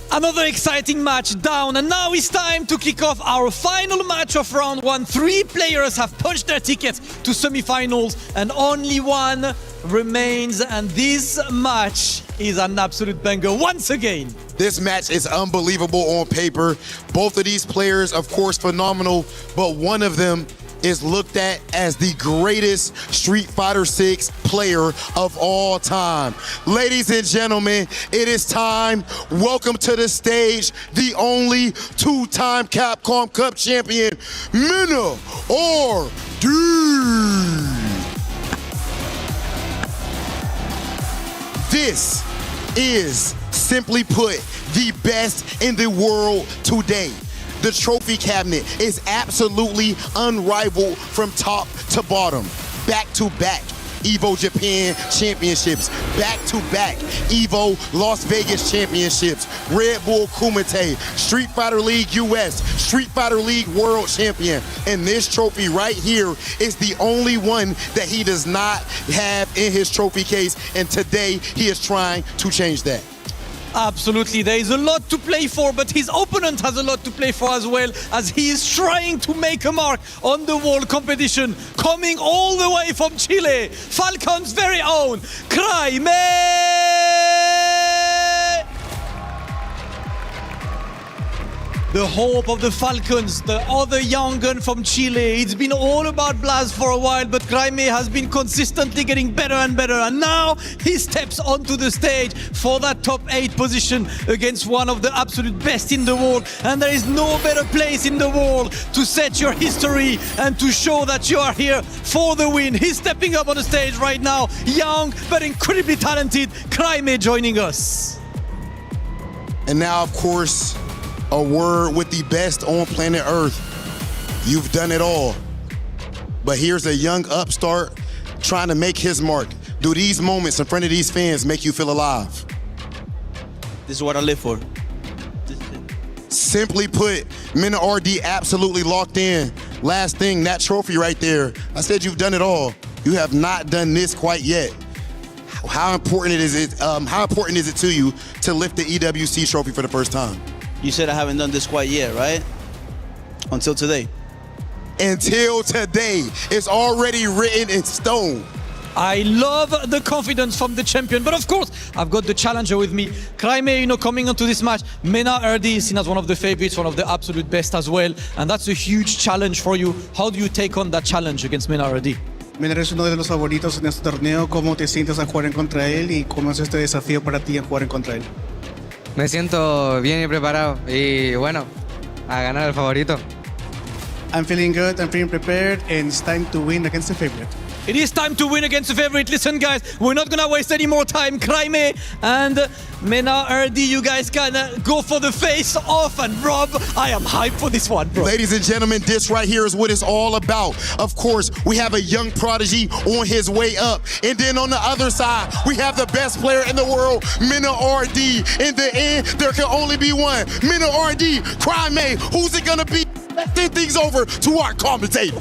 Another exciting match down, and now it's time to kick off our final match of round 1. 3 players have punched their tickets to semi-finals, and only one remains, and this match is an absolute banger once again. This match is unbelievable on paper. Both of these players, of course, phenomenal, but one of them is looked at as the greatest Street Fighter 6 player of all time. Ladies and gentlemen, it is time. Welcome to the stage, the only 2-time Capcom Cup champion, Mina or D. This is, simply put, the best in the world today. The trophy cabinet is absolutely unrivaled from top to bottom. Back-to-back Evo Japan championships, back-to-back Evo Las Vegas championships, Red Bull Kumite, Street Fighter League US, Street Fighter League World Champion. And this trophy right here is the only one that he does not have in his trophy case. And today he is trying to change that. Absolutely, there is a lot to play for, but his opponent has a lot to play for as well, as he is trying to make a mark on the world competition. Coming all the way from Chile, Falcon's very own, Kraime! The hope of the Falcons, the other young gun from Chile. It's been all about Blast for a while, but Kraime has been consistently getting better and better. And now he steps onto the stage for that top 8 position against one of the absolute best in the world. And there is no better place in the world to set your history and to show that you are here for the win. He's stepping up on the stage right now. Young, but incredibly talented, Kraime joining us. And now, of course, a word with the best on planet Earth. You've done it all. But here's a young upstart trying to make his mark. Do these moments in front of these fans make you feel alive? This is what I live for. Simply put, Mina RD absolutely locked in. Last thing, that trophy right there. I said you've done it all. You have not done this quite yet. How important is it to you to lift the EWC trophy for the first time? You said I haven't done this quite yet, right? Until today. Until today. It's already written in stone. I love the confidence from the champion, but of course, I've got the challenger with me. Crimey, coming onto this match, Mena Erdi is seen as one of the favorites, one of the absolute best as well, and that's a huge challenge for you. How do you take on that challenge against Mena Erdi? Mena es uno de los favoritos en este torneo. ¿Cómo te sientes a jugar en contra de él y cómo es este desafío para ti en jugar en contra de él? Me siento bien y preparado y bueno, a ganar al favorito. I'm feeling good, I'm feeling prepared, and it's time to win against the favorite. It is time to win against the favorite. Listen, guys, we're not gonna waste any more time. Crimey and Mena Erdi, you guys can go for the face-off. And Rob, I am hyped for this one, bro. Ladies and gentlemen, this right here is what it's all about. Of course, we have a young prodigy on his way up. And then on the other side, we have the best player in the world, Mena Erdi. In the end, there can only be one. Mena Erdi, Crimey, who's it gonna be? Let's send things over to our commentator.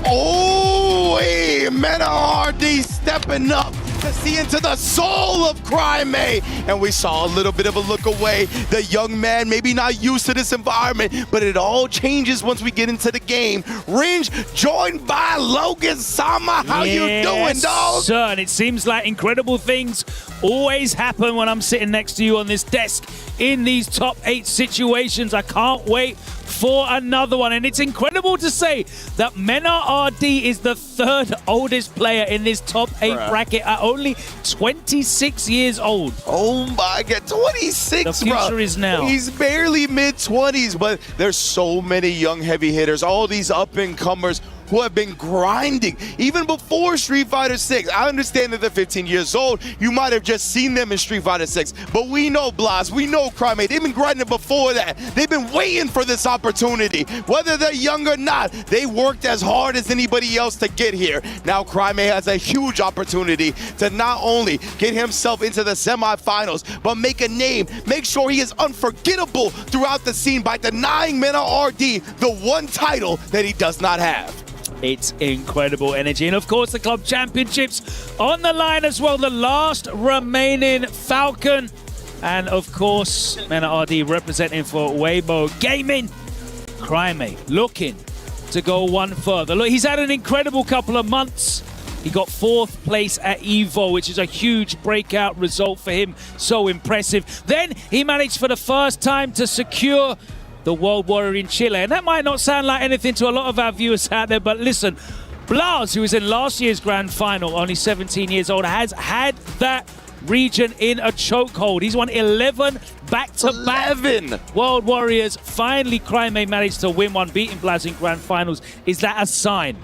Oh, hey, Mena Erdi stepping up to see into the soul of Crimey. And we saw a little bit of a look away. The young man maybe not used to this environment, but it all changes once we get into the game. Ringe joined by Logan Sama. How you doing, dog? Sir, and it seems like incredible things always happen when I'm sitting next to you on this desk in these top 8 situations. I can't wait for another one, and it's incredible to say that Mena Erdi is the 3rd oldest player in this top 8 bracket at only 26 years old. Oh my God, 26, The future bro. is now. He's barely mid-20s, but there's so many young heavy hitters, all these up-and-comers who have been grinding even before Street Fighter 6. I understand that they're 15 years old. You might have just seen them in Street Fighter 6, but we know Blas, we know Crimey. They've been grinding before that. They've been waiting for this opportunity. Whether they're young or not, they worked as hard as anybody else to get here. Now Crimey has a huge opportunity to not only get himself into the semifinals, but make a name, make sure he is unforgettable throughout the scene by denying Mena Erdi the one title that he does not have. It's incredible energy. And of course, the club championships on the line as well. The last remaining Falcon. And of course, Mena Erdi representing for Weibo Gaming. Crimey looking to go one further. Look, he's had an incredible couple of months. He got 4th place at EVO, which is a huge breakout result for him. So impressive. Then he managed for the first time to secure the World Warrior in Chile. And that might not sound like anything to a lot of our viewers out there, but listen, Blas, who was in last year's grand final, only 17 years old, has had that region in a chokehold. He's won 11 back-to-back World Warriors. Finally, Crimey managed to win one, beating Blas in grand finals. Is that a sign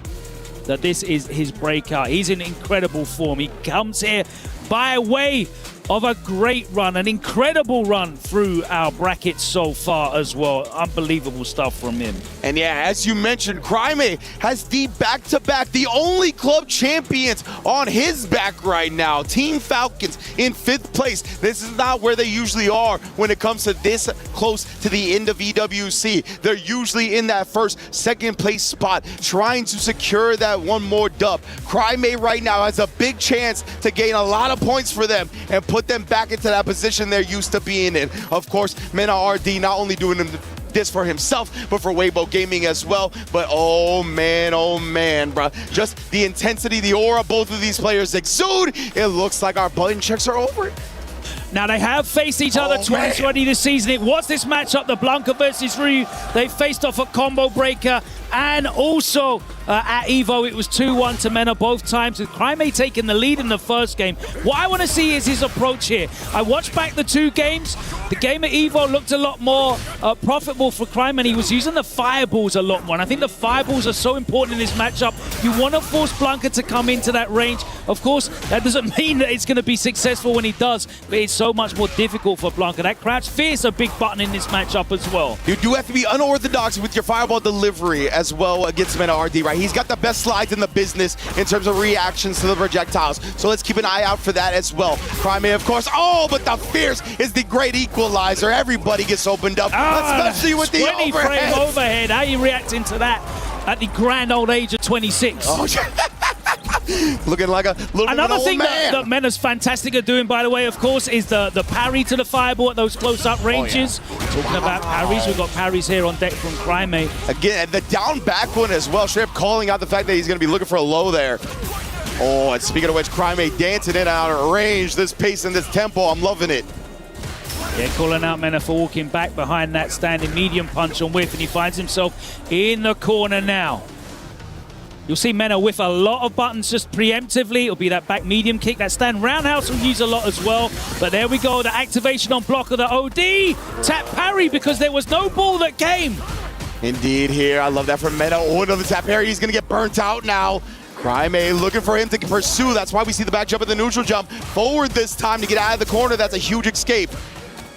that this is his breakout? He's in incredible form. He comes here by way of a great run, an incredible run through our brackets so far as well. Unbelievable stuff from him. And yeah, as you mentioned, Crimey has the back-to-back, the only club champions on his back right now. Team Falcons in 5th place. This is not where they usually are when it comes to this close to the end of EWC. They're usually in that 1st, 2nd place spot, trying to secure that one more dub. Crimey right now has a big chance to gain a lot of points for them and put them back into that position they're used to being in. Of course, Mena Erdi not only doing this for himself, but for Weibo Gaming as well. But oh man, bro. Just the intensity, the aura both of these players exude. It looks like our button checks are over. Now, they have faced each other twice already this season. It was this matchup, the Blanca versus Ryu. They faced off a combo breaker. And also at EVO, it was 2-1 to Mena both times, with Crimey taking the lead in the first game. What I want to see is his approach here. I watched back the 2 games. The game at EVO looked a lot more profitable for Crimey. He was using the fireballs a lot more. And I think the fireballs are so important in this matchup. You want to force Blanca to come into that range. Of course, that doesn't mean that it's going to be successful when he does, but it's so much more difficult for Blanca. That crouch fear is a big button in this matchup as well. You do have to be unorthodox with your fireball delivery as well against Mena Erdi, right? He's got the best slides in the business in terms of reactions to the projectiles. So let's keep an eye out for that as well. Crimey, of course. Oh, but the Fierce is the great equalizer. Everybody gets opened up, especially with the 20 frame overhead. How are you reacting to that at the grand old age of 26? Oh, looking like a little Another old thing man. that Mena's fantastic at doing, by the way, of course, is the parry to the fireball at those close-up ranges. Talking about parries, we've got parries here on deck from Crimey. Again, the down back one as well. Straight up calling out the fact that he's going to be looking for a low there. Oh, and speaking of which, Crime dancing in out of range. This pace and this tempo, I'm loving it. Yeah, calling out Mena for walking back behind that standing medium punch on whiff, and he finds himself in the corner now. You'll see Mena whiff a lot of buttons just preemptively. It'll be that back medium kick. That stand roundhouse will use a lot as well. But there we go, the activation on block of the OD. Tap parry because there was no ball that came. Indeed here, I love that from Mena. Oh, another tap parry, he's gonna get burnt out now. Crime looking for him to pursue. That's why we see the back jump and the neutral jump. Forward this time to get out of the corner. That's a huge escape.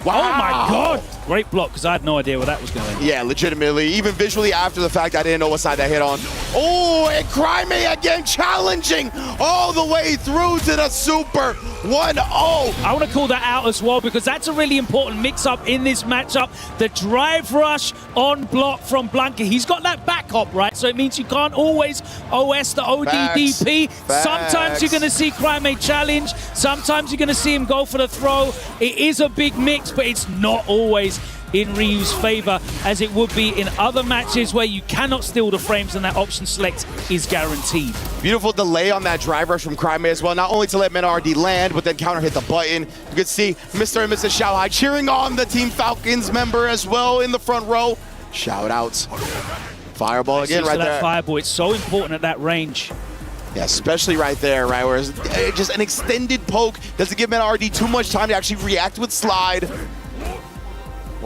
Wow. Oh my God. Great block, because I had no idea where that was going. Yeah, legitimately. Even visually after the fact, I didn't know what side that hit on. Oh, and Crime again challenging all the way through to the Super 1-0. I want to call that out as well, because that's a really important mix-up in this matchup. The drive rush on block from Blanca. He's got that back hop, right? So it means you can't always OS the ODDP. Sometimes you're going to see Crime challenge. Sometimes you're going to see him go for the throw. It is a big mix, but it's not always in Ryu's favor, as it would be in other matches where you cannot steal the frames and that option select is guaranteed. Beautiful delay on that drive rush from Crime as well, not only to let Mena RD land, but then counter hit the button. You can see Mr. and Mrs. Xiaohai cheering on the Team Falcons member as well in the front row. Shout outs. Fireball again right there. That fireball, it's so important at that range. Yeah, especially right there, right, where it's just an extended poke doesn't give Mena RD too much time to actually react with slide.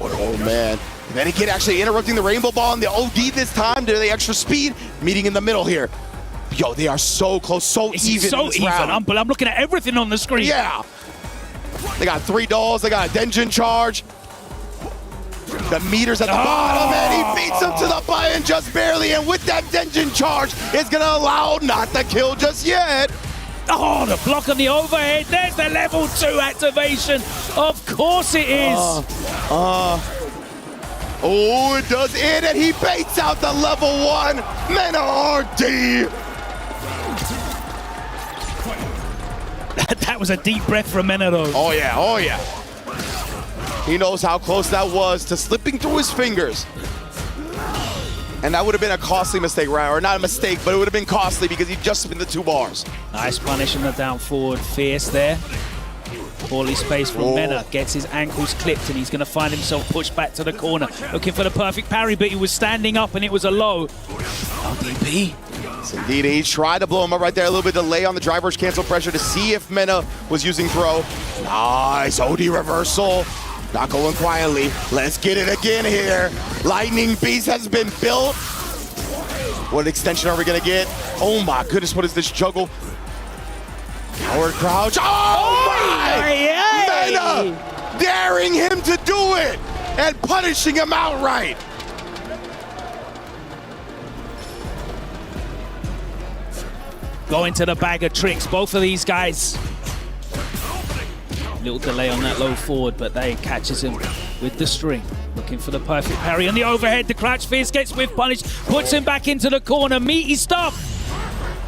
Oh, man. And then again, actually interrupting the rainbow ball and the OD this time to the extra speed, meeting in the middle here. Yo, they are so close, so even. So even. I'm looking at everything on the screen. Yeah. They got 3 dolls, they got a Denjin charge. The meter's at the bottom, and he beats him to the button just barely. And with that Denjin charge, it's going to allow not the kill just yet. Oh, the block on the overhead. There's the level 2 activation. Of course it is. Oh, it does it, and he baits out the level 1 Mena RD. That was a deep breath from Mena, though. Oh, yeah. Oh, yeah. He knows how close that was to slipping through his fingers. And that would have been a costly mistake, right? Or not a mistake, but it would have been costly because he just spun the 2 bars. Nice punish on the down forward. Fierce there. Poorly spaced from Mena. Gets his ankles clipped, and he's going to find himself pushed back to the corner. Looking for the perfect parry, but he was standing up, and it was a low. LDP. Yes, indeed, he tried to blow him up right there. A little bit delay on the drive rush cancel pressure to see if Mena was using throw. Nice OD reversal. Not going quietly. Let's get it again here. Lightning Beast has been built. What extension are we going to get? Oh my goodness, what is this juggle? Coward crouch. Oh my! Mena daring him to do it and punishing him outright. Going to the bag of tricks. Both of these guys. Little delay on that low forward, but they catches him with the string. Looking for the perfect parry on the overhead. The crouch fierce gets with punish, puts him back into the corner. Meaty stuff.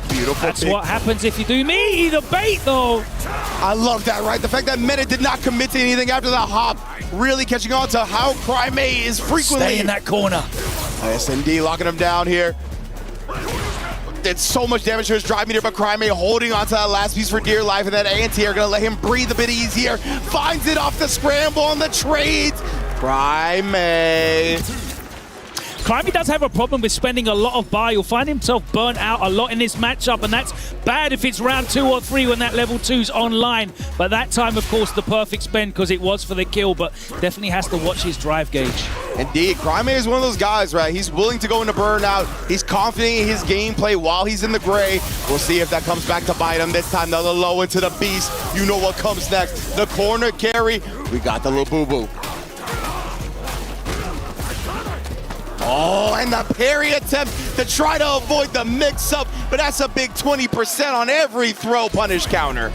Beautiful. That's what happens if you do meaty. The bait, though. I love that, right? The fact that Mena did not commit to anything after the hop, really catching on to how Crime is frequently. Stay in that corner. Yes, indeed, locking him down here. Did so much damage to his drive meter, but Crime holding on to that last piece for dear life, and that anti-air gonna let him breathe a bit easier. Finds it off the scramble on the trades. Crime. Crimey does have a problem with spending a lot of bar. You'll find himself burnt out a lot in this matchup, and that's bad if it's round 2 or 3 when that level 2's online. But that time, of course, the perfect spend because it was for the kill, but definitely has to watch his drive gauge. Indeed, Crime is one of those guys, right? He's willing to go into burnout. He's confident in his gameplay while he's in the gray. We'll see if that comes back to bite him. This time, another low into the beast. You know what comes next. The corner carry. We got the little boo-boo. Oh, and the parry attempt to try to avoid the mix-up, but that's a big 20% on every throw punish counter.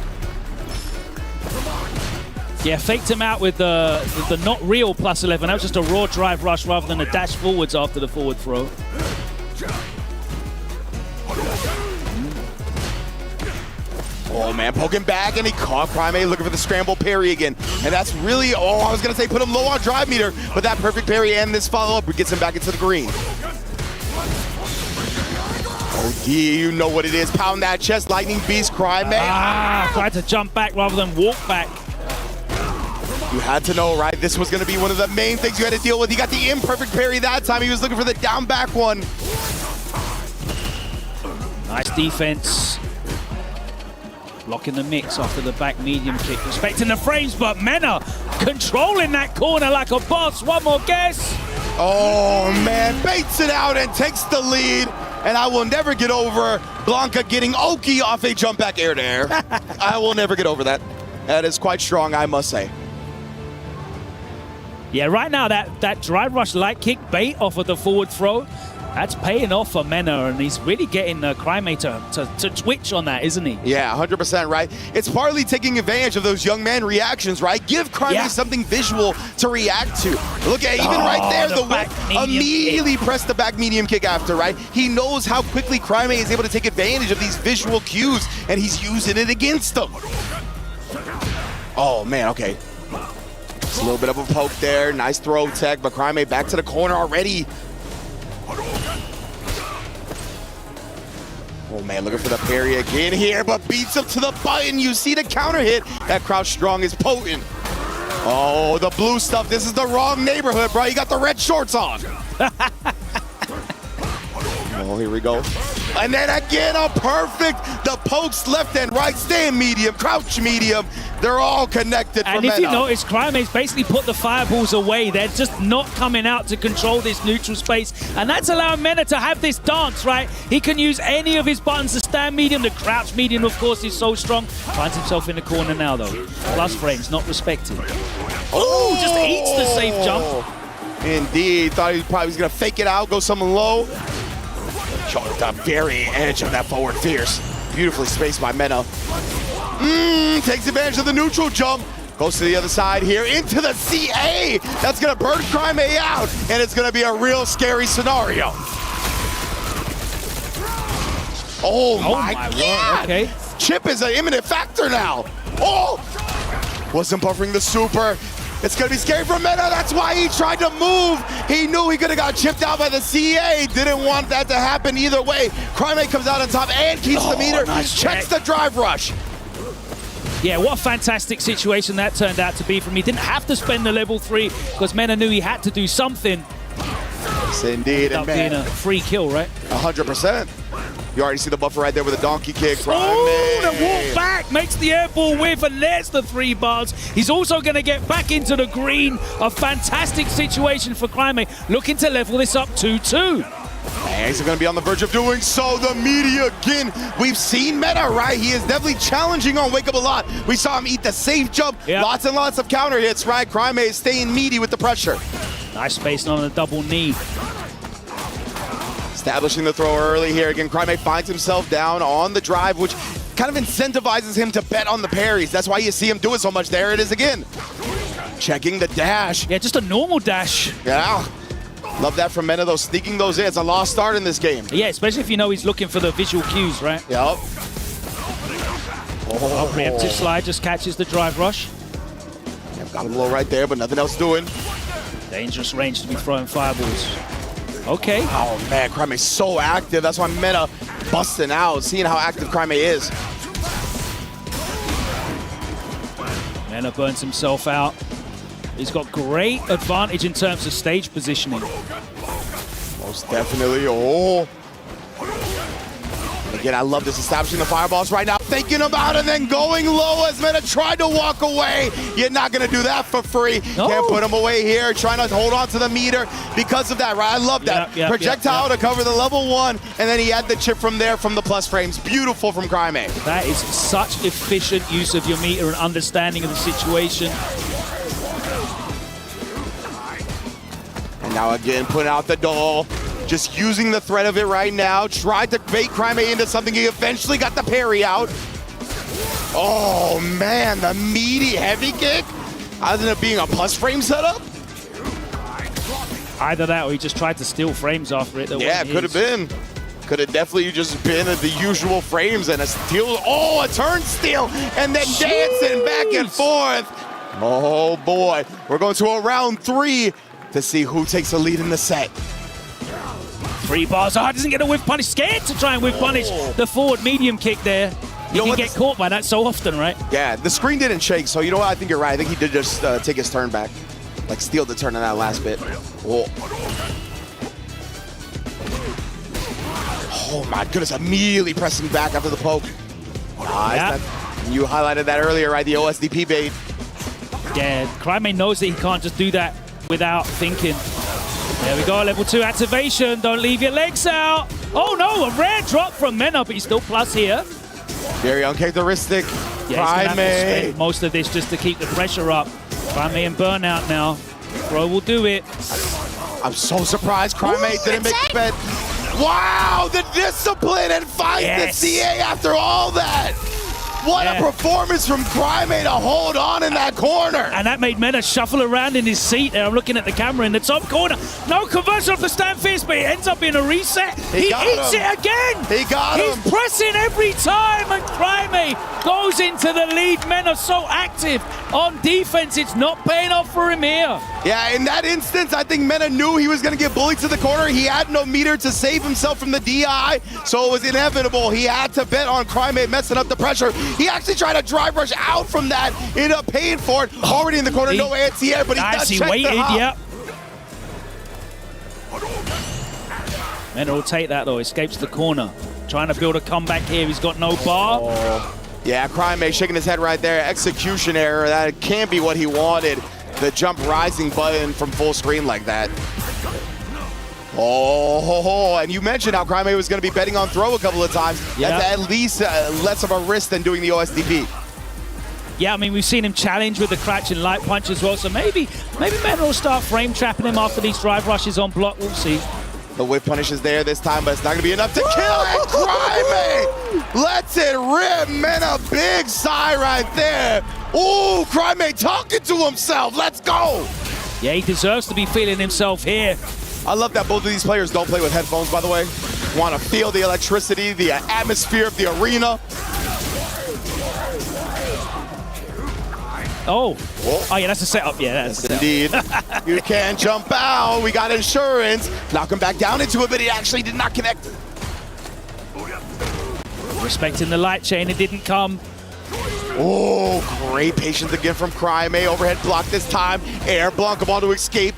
Yeah, faked him out with the not real +11. That was just a raw drive rush rather than a dash forwards after the forward throw. Oh man, poking back, and he caught Crime looking for the scramble parry again. And that's really, I was gonna say put him low on drive meter, but that perfect parry and this follow-up gets him back into the green. OD, you know what it is. Pound that chest, lightning beast, Crime. Tried to jump back rather than walk back. You had to know, right? This was going to be one of the main things you had to deal with. He got the imperfect parry that time. He was looking for the down back one. Nice defense. Blocking the mix after the back medium kick. Respecting the frames, but Mena controlling that corner like a boss. One more guess. Oh, man. Baits it out and takes the lead. And I will never get over Blanca getting Oki off a jump back air to air. I will never get over that. That is quite strong, I must say. Yeah, right now that drive rush light kick bait off of the forward throw, that's paying off for Mena, and he's really getting Crime to twitch on that, isn't he? Yeah, 100% right. It's partly taking advantage of those young man reactions, right? Give Crime something visual to react to. Look at even right there, the whip immediately pressed the back medium kick after, right? He knows how quickly Crime is able to take advantage of these visual cues, and he's using it against them. Oh, man, okay. Just a little bit of a poke there. Nice throw tech, but Crime back to the corner already. Oh man, looking for the parry again here, but beats him to the button. You see the counter hit. That crouch strong is potent. Oh, the blue stuff. This is the wrong neighborhood, bro. You got the red shorts on. Oh, here we go. And then again, a perfect. The pokes left and right, staying medium, crouch medium. They're all connected for And Mena. if you notice, Crime's basically put the fireballs away. They're just not coming out to control this neutral space. And that's allowing Mena to have this dance, right? He can use any of his buttons to stand medium. The crouch medium, of course, is so strong. Finds himself in the corner now, though. Plus frames, not respected. Oh, just eats the safe jump. Indeed. Thought he probably was going to fake it out, go something low. Showing the very edge of that forward fierce. Beautifully spaced by Mena. Takes advantage of the neutral jump. Goes to the other side here into the CA. That's going to burn Crime out, and it's going to be a real scary scenario. Oh my God. Okay. Chip is an imminent factor now. Oh! Wasn't buffering the super. It's going to be scary for Mena. That's why he tried to move. He knew he could have got chipped out by the CA. Didn't want that to happen either way. Crime comes out on top and keeps the meter. Nice checks the drive rush. Yeah, what a fantastic situation that turned out to be for me. Didn't have to spend the level 3 because Mena knew he had to do something. Yes, indeed. Ended up being a free kill, right? 100%. You already see the buffer right there with a donkey kick. Oh, the walk back makes the air ball whiff, and there's the 3 bars. He's also going to get back into the green. A fantastic situation for Crime, looking to level this up 2-2. And he's going to be on the verge of doing so. The media again. We've seen Mena, right? He is definitely challenging on Wake Up a lot. We saw him eat the safe jump. Yep. Lots and lots of counter hits, right? Crime is staying meaty with the pressure. Nice space on the double knee. Establishing the throw early here. Again, Crime finds himself down on the drive, which kind of incentivizes him to bet on the parries. That's why you see him doing so much. There it is again. Checking the dash. Yeah, just a normal dash. Yeah. Love that from Mena, though, sneaking those in. It's a lost start in this game. Yeah, especially if you know he's looking for the visual cues, right? Yep. Oh, preemptive slide just catches the drive rush. Yep, got him low right there, but nothing else doing. Dangerous range to be throwing fireballs. Okay. Oh, man, Crime is so active. That's why Mena busting out, seeing how active Crime is. Mena burns himself out. He's got great advantage in terms of stage positioning. Most definitely. Oh. Again, I love this, establishing the fireballs right now. Thinking about it and then going low as Mena tried to walk away. You're not going to do that for free. No. Can't put him away here. Trying to hold on to the meter because of that, right? I love that. Projectile to cover the level 1, and then he had the chip from there from the plus frames. Beautiful from Crime. That is such efficient use of your meter and understanding of the situation. And now again, putting out the doll. Just using the threat of it right now. Tried to bait Crime into something. He eventually got the parry out. Oh, man, the meaty heavy kick. Isn't it being a plus frame setup? Either that or he just tried to steal frames after it. Yeah, could have been. Could have definitely just been the usual frames and a steal. Oh, a turn steal. And then dancing back and forth. Oh, boy. We're going to a round 3 to see who takes the lead in the set. 3 bars. Oh, doesn't get a whiff punish. Scared to try and whiff punish the forward medium kick there. You can get caught by that so often, right? Yeah, the screen didn't shake, so you know what? I think you're right. I think he did just take his turn back. Like, steal the turn in that last bit. Whoa. Oh, my goodness. Immediately pressing back after the poke. Nice. You highlighted that earlier, right? The OSDP bait. Yeah, Crimea knows that he can't just do that without thinking. There we go, level 2 activation. Don't leave your legs out. Oh, no, a rare drop from Mena, but he's still plus here. Very uncharacteristic. Yeah, he's gonna have to spend most of this just to keep the pressure up. Crimea in burnout now. Throw will do it. I'm so surprised Crimea didn't make the bet. Wow, the discipline and fight the CA after all that. What a performance from Crimea to hold on in that corner. And that made Mena shuffle around in his seat there. I'm looking at the camera in the top corner. No conversion off the stand fist, but it ends up in a reset. He eats it again. He got him. He's pressing every time, and Crimea goes into the lead. Mena so active on defense. It's not paying off for him here. Yeah, in that instance, I think Mena knew he was going to get bullied to the corner. He had no meter to save himself from the DI, so it was inevitable. He had to bet on Crimea messing up the pressure. He actually tried to drive rush out from that, ended up paying for it. Already in the corner, no anti-air, but he does check waited, the hop. yep. Mena will take that though, escapes the corner. Trying to build a comeback here, he's got no bar. Yeah, Crimea shaking his head right there. Execution error, that can't be what he wanted. The jump rising button from full screen like that. Oh, and you mentioned how Crimea was going to be betting on throw a couple of times. That's at least less of a risk than doing the OSDP. Yeah, I mean, we've seen him challenge with the crouch and light punch as well, so maybe Mena will start frame trapping him after these drive rushes on block. We'll see. The whip punish is there this time, but it's not going to be enough to kill it. Crimea lets it rip. Mena, big sigh right there. Ooh, Crimea talking to himself. Let's go. Yeah, he deserves to be feeling himself here. I love that both of these players don't play with headphones, by the way. Want to feel the electricity, the atmosphere of the arena. Oh yeah, that's a setup. Yeah, that's indeed. You can't jump out. We got insurance. Knock him back down into it, but he actually did not connect. Respecting the light chain, it didn't come. Oh, great patience again from Crimea. Overhead block this time. Air Blancabon to escape.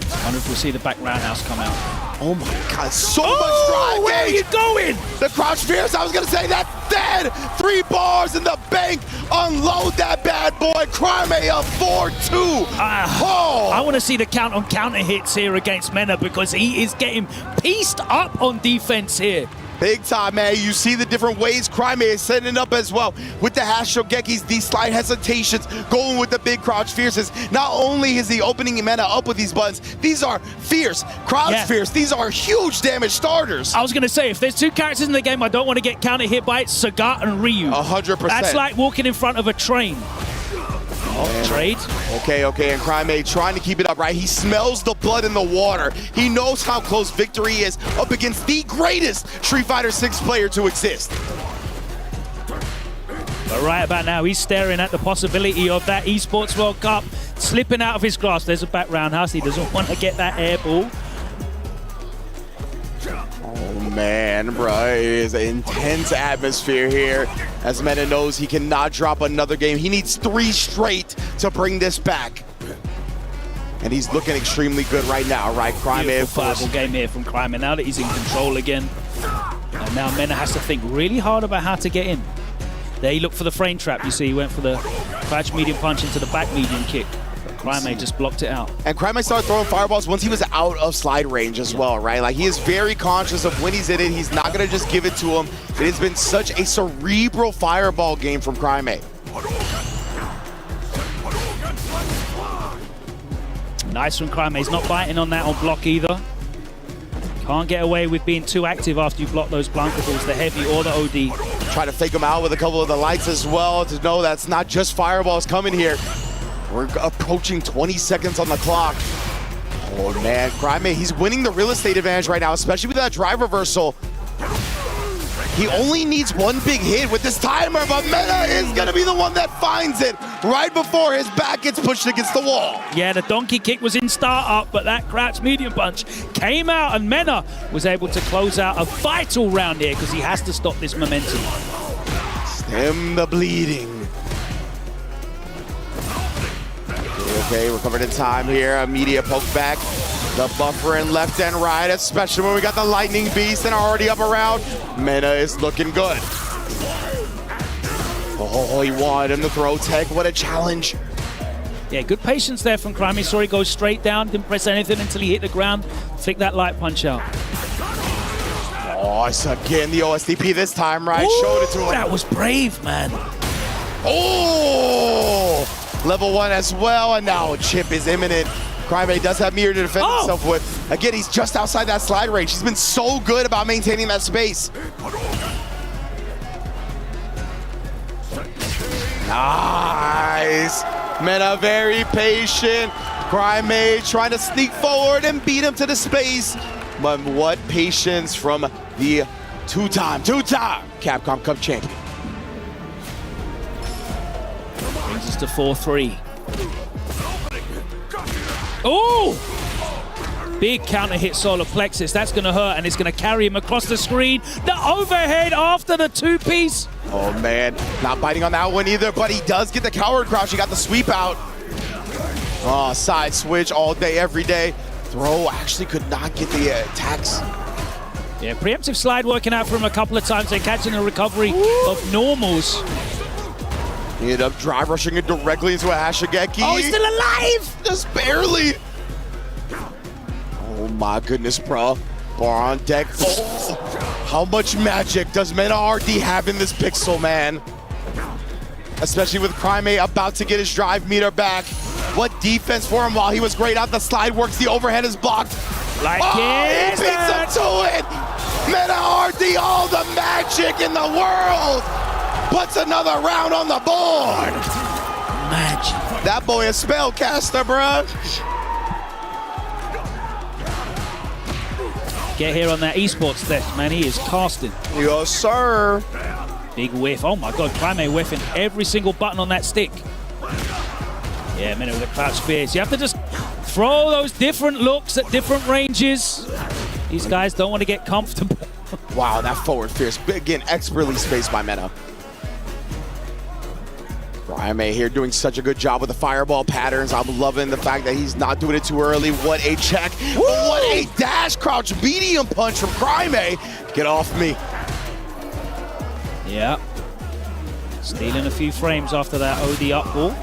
I wonder if we'll see the back roundhouse come out. Oh my God, so much drive. Where are you going? The crouch fierce, I was gonna say that's dead. 3 bars in the bank. Unload that bad boy. Crimea 4-2. I want to see the count on counter hits here against Mena because he is getting pieced up on defense here. Big time, man. You see the different ways Crimea is setting it up as well. With the hash shogekis, these slight hesitations, going with the big crouch fierces. Not only is he opening Mena up with these buttons, these are fierce, crouch fierce. These are huge damage starters. I was going to say, if there's 2 characters in the game I don't want to get counter hit by, it's Sagat and Ryu. 100%. That's like walking in front of a train. Trade. Okay, and Crimea trying to keep it up, right? He smells the blood in the water. He knows how close victory is up against the greatest Street Fighter 6 player to exist. But right about now, he's staring at the possibility of that Esports World Cup slipping out of his grasp. There's a back roundhouse. He doesn't want to get that air ball. Oh man, bro, it is an intense atmosphere here. As Mena knows he cannot drop another game. He needs 3 straight to bring this back. And he's looking extremely good right now, right? Crimea, of course. Beautiful game here from Crimea now that he's in control again. And now Mena has to think really hard about how to get in. There he looked for the frame trap. You see, he went for the crouch medium punch into the back medium kick. Crimea just blocked it out. And Crimea started throwing fireballs once he was out of slide range as well, right? Like, he is very conscious of when he's in it. He's not going to just give it to him. It has been such a cerebral fireball game from Crimea. Nice from Crimea. He's not biting on that on block either. Can't get away with being too active after you block those Blanca balls, the heavy or the OD. Try to fake him out with a couple of the lights as well to know that's not just fireballs coming here. We're approaching 20 seconds on the clock. Oh man, Crimea, he's winning the real estate advantage right now, especially with that drive reversal. He only needs 1 big hit with this timer, but Mena is gonna be the one that finds it. right before his back gets pushed against the wall. Yeah, the donkey kick was in startup, but that crouch medium punch came out, and Mena was able to close out a vital round here because he has to stop this momentum. Stem the bleeding. Okay, we're covered in time here. Immediate poke back. The buffer in left and right, especially when we got the Lightning Beast and already up around. Mena is looking good. Oh, he wanted him to throw tech. What a challenge. Yeah, good patience there from Crime. Saw he go straight down, didn't press anything until he hit the ground. Flick that light punch out. Oh, it's again the OSDP this time, right? Ooh, showed it to him. That was brave, man. Oh! Level 1 as well, and now chip is imminent. Crime does have mirror to defend himself with. Again, he's just outside that slide range. He's been so good about maintaining that space. Nice. Mena very patient. Crime trying to sneak forward and beat him to the space. But what patience from the two-time Capcom Cup champion. Brings us to 4-3. Oh! Big counter hit solar plexus. That's going to hurt, and it's going to carry him across the screen. The overhead after the two-piece. Oh, man. Not biting on that one either, but he does get the coward crouch. He got the sweep out. Oh, side switch all day, every day. Throw actually could not get the attacks. Yeah, preemptive slide working out for him a couple of times. They're catching a recovery of normals. He ended up drive rushing it directly into a Hashigeki. Oh, he's still alive! Just barely. Oh my goodness, bro. Bar on deck. Oh, how much magic does Mena RD have in this pixel, man? Especially with Crime about to get his drive meter back. What defense for him while he was great out. The slide works, the overhead is blocked. Like he beats him to it! Mena RD, all the magic in the world! Puts another round on the board! Magic. That boy is spellcaster, bruh. Get here on that esports desk, man. He is casting. Yes, sir. Big whiff. Oh my God, Prime whiffing every single button on that stick. Yeah, Mena with the crouch spears. You have to just throw those different looks at different ranges. These guys don't want to get comfortable. Wow, that forward fierce. Again, expertly spaced by Mena. Prime here doing such a good job with the fireball patterns. I'm loving the fact that he's not doing it too early. What a check. What a dash crouch medium punch from Prime. Get off me. Yeah. Stealing a few frames after that OD up ball.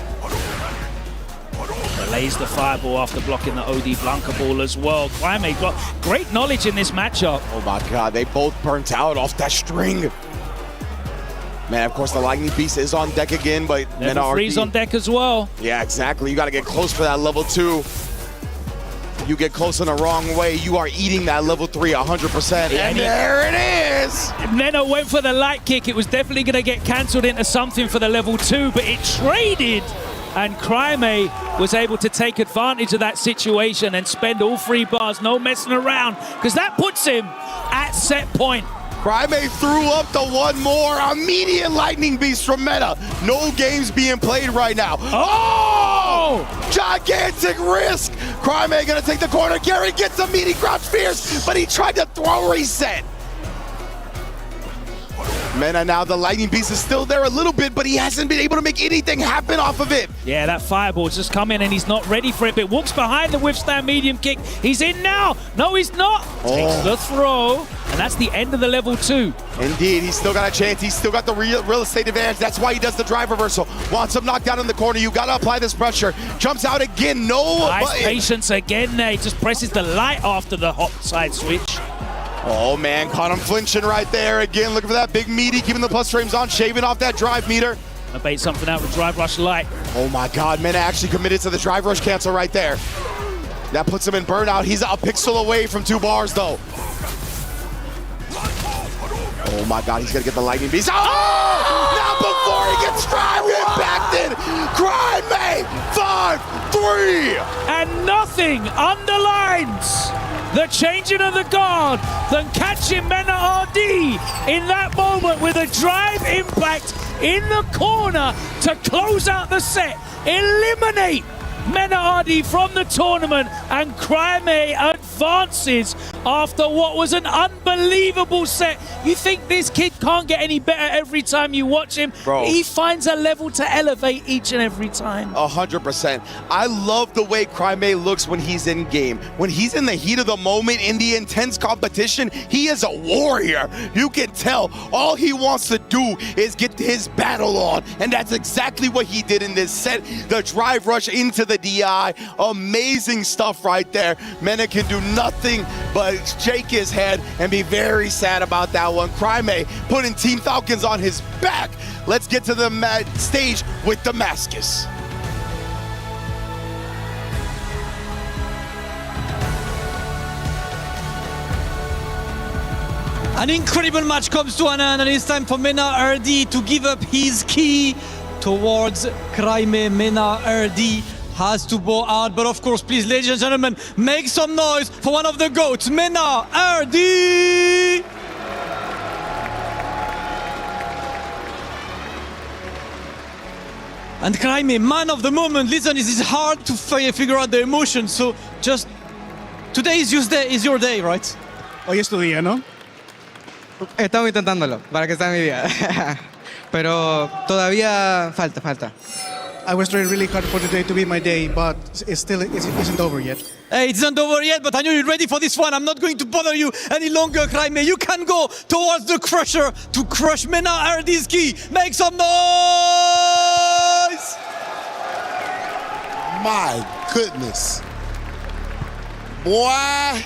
Delays the fireball after blocking the OD Blanca ball as well. Prime got great knowledge in this matchup. Oh my God, they both burnt out off that string. Man, of course, the Lightning Beast is on deck again, but Level 3's on deck as well. Yeah, exactly. You got to get close for that level 2. You get close in the wrong way, you are eating that level 3 100%. Yeah, and there it is! Mena went for the light kick. It was definitely going to get cancelled into something for the level 2, but it traded. And Crime was able to take advantage of that situation and spend all 3 bars, no messing around, because that puts him at set point. Crime threw up the one more. Immediate Lightning Beast from Mena. No games being played right now. Oh! Gigantic risk. Crime gonna take the corner. Gary gets a meaty crouch fierce, but he tried to throw reset. Mena now, the Lightning Beast is still there a little bit, but he hasn't been able to make anything happen off of it. Yeah, that fireball's just come in and he's not ready for it, but walks behind the withstand medium kick. He's in now. No, he's not. Takes the throw, and that's the end of the level 2. Indeed, he's still got a chance. He's still got the real estate advantage. That's why he does the drive reversal. Wants him knocked down in the corner. You got to apply this pressure. Jumps out again. No nice patience again there. He just presses the light after the hop side switch. Oh man, caught him flinching right there. Again, looking for that big meaty, keeping the plus frames on, shaving off that drive meter. I bait something out with drive rush light. Oh my God, Mena actually committed to the drive rush cancel right there. That puts him in burnout. He's a pixel away from 2 bars though. Oh my God, he's gonna get the Lightning Beast. Oh! Not before he gets drive impacted. Crime 5-3. And nothing underlines the changing of the guard than catching Mena RD in that moment with a drive impact in the corner to close out the set, eliminate Menardi from the tournament, and Crimea advances after what was an unbelievable set. You think this kid can't get any better every time you watch him? Bro. He finds a level to elevate each and every time. 100%. I love the way Crimea looks when he's in game. When he's in the heat of the moment, in the intense competition, he is a warrior. You can tell all he wants to do is get his battle on, and that's exactly what he did in this set. The drive rush into the DI, amazing stuff right there. Mena can do nothing but shake his head and be very sad about that one. Crimea putting Team Falcons on his back. Let's get to the stage with Damascus. An incredible match comes to an end, and it's time for Mena RD to give up his key towards Crimea. Mena RD has to bow out, but of course, please, ladies and gentlemen, make some noise for one of the GOATs, Mena RD! And Crimea, man of the moment. Listen, it is hard to figure out the emotion, so just today is your day, right? Hoy es tu día, ¿no? Estamos intentándolo para que sea mi día. Pero todavía falta. I was trying really hard for today to be my day, but it isn't over yet. Hey, it's not over yet, but I know you're ready for this one. I'm not going to bother you any longer, Crimea. You can go towards the crusher to crush Mena RD's key. Make some noise! My goodness. Boy,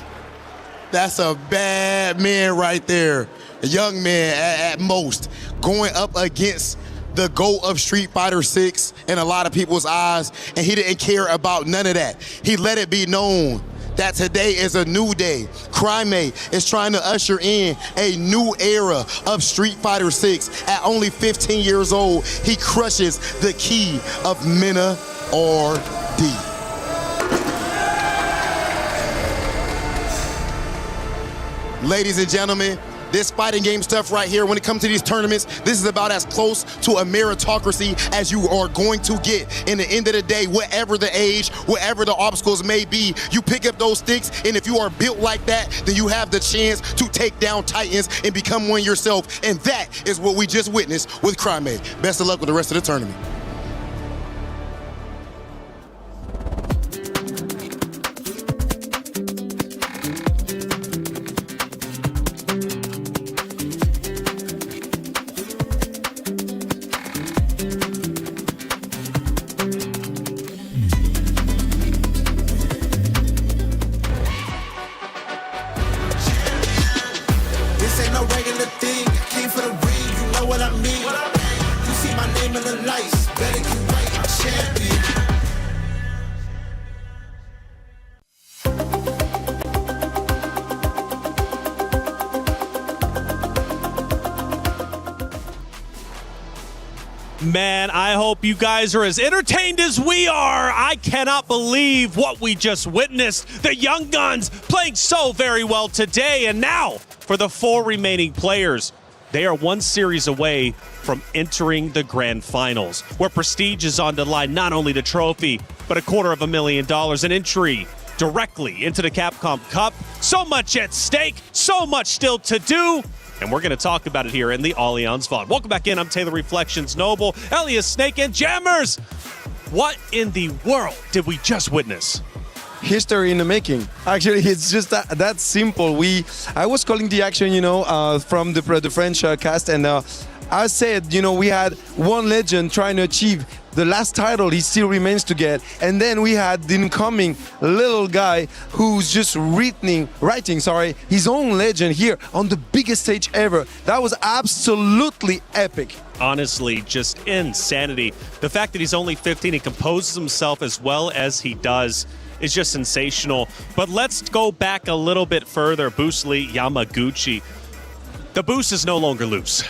that's a bad man right there. A young man at most, going up against the GOAT of Street Fighter 6 in a lot of people's eyes, and he didn't care about none of that. He let it be known that today is a new day. Crimea is trying to usher in a new era of Street Fighter 6. At only 15 years old, he crushes the key of Mena RD. Ladies and gentlemen, this fighting game stuff right here, when it comes to these tournaments, this is about as close to a meritocracy as you are going to get. In the end of the day, whatever the age, whatever the obstacles may be, you pick up those sticks, and if you are built like that, then you have the chance to take down Titans and become one yourself, and that is what we just witnessed with Crimea. Best of luck with the rest of the tournament. Man, I hope you guys are as entertained as we are. I cannot believe what we just witnessed. The Young Guns playing so very well today. And now, for the 4 remaining players, they are one series away from entering the grand finals, where prestige is on the line, not only the trophy, but $250,000, an entry directly into the Capcom Cup. So much at stake, so much still to do. And we're going to talk about it here in the Allianz VOD. Welcome back in. I'm Taylor Reflections Noble, Elias Snake, and Jammers. What in the world did we just witness? History in the making. Actually, it's just that simple. I was calling the action, from the French cast, and I said, we had one legend trying to achieve the last title he still remains to get, and then we had the incoming little guy who's just writing his own legend here on the biggest stage ever. That was absolutely epic. Honestly, just insanity. The fact that he's only 15 and composes himself as well as he does is just sensational. But let's go back a little bit further. Boosly Yamaguchi. The Boost is no longer loose.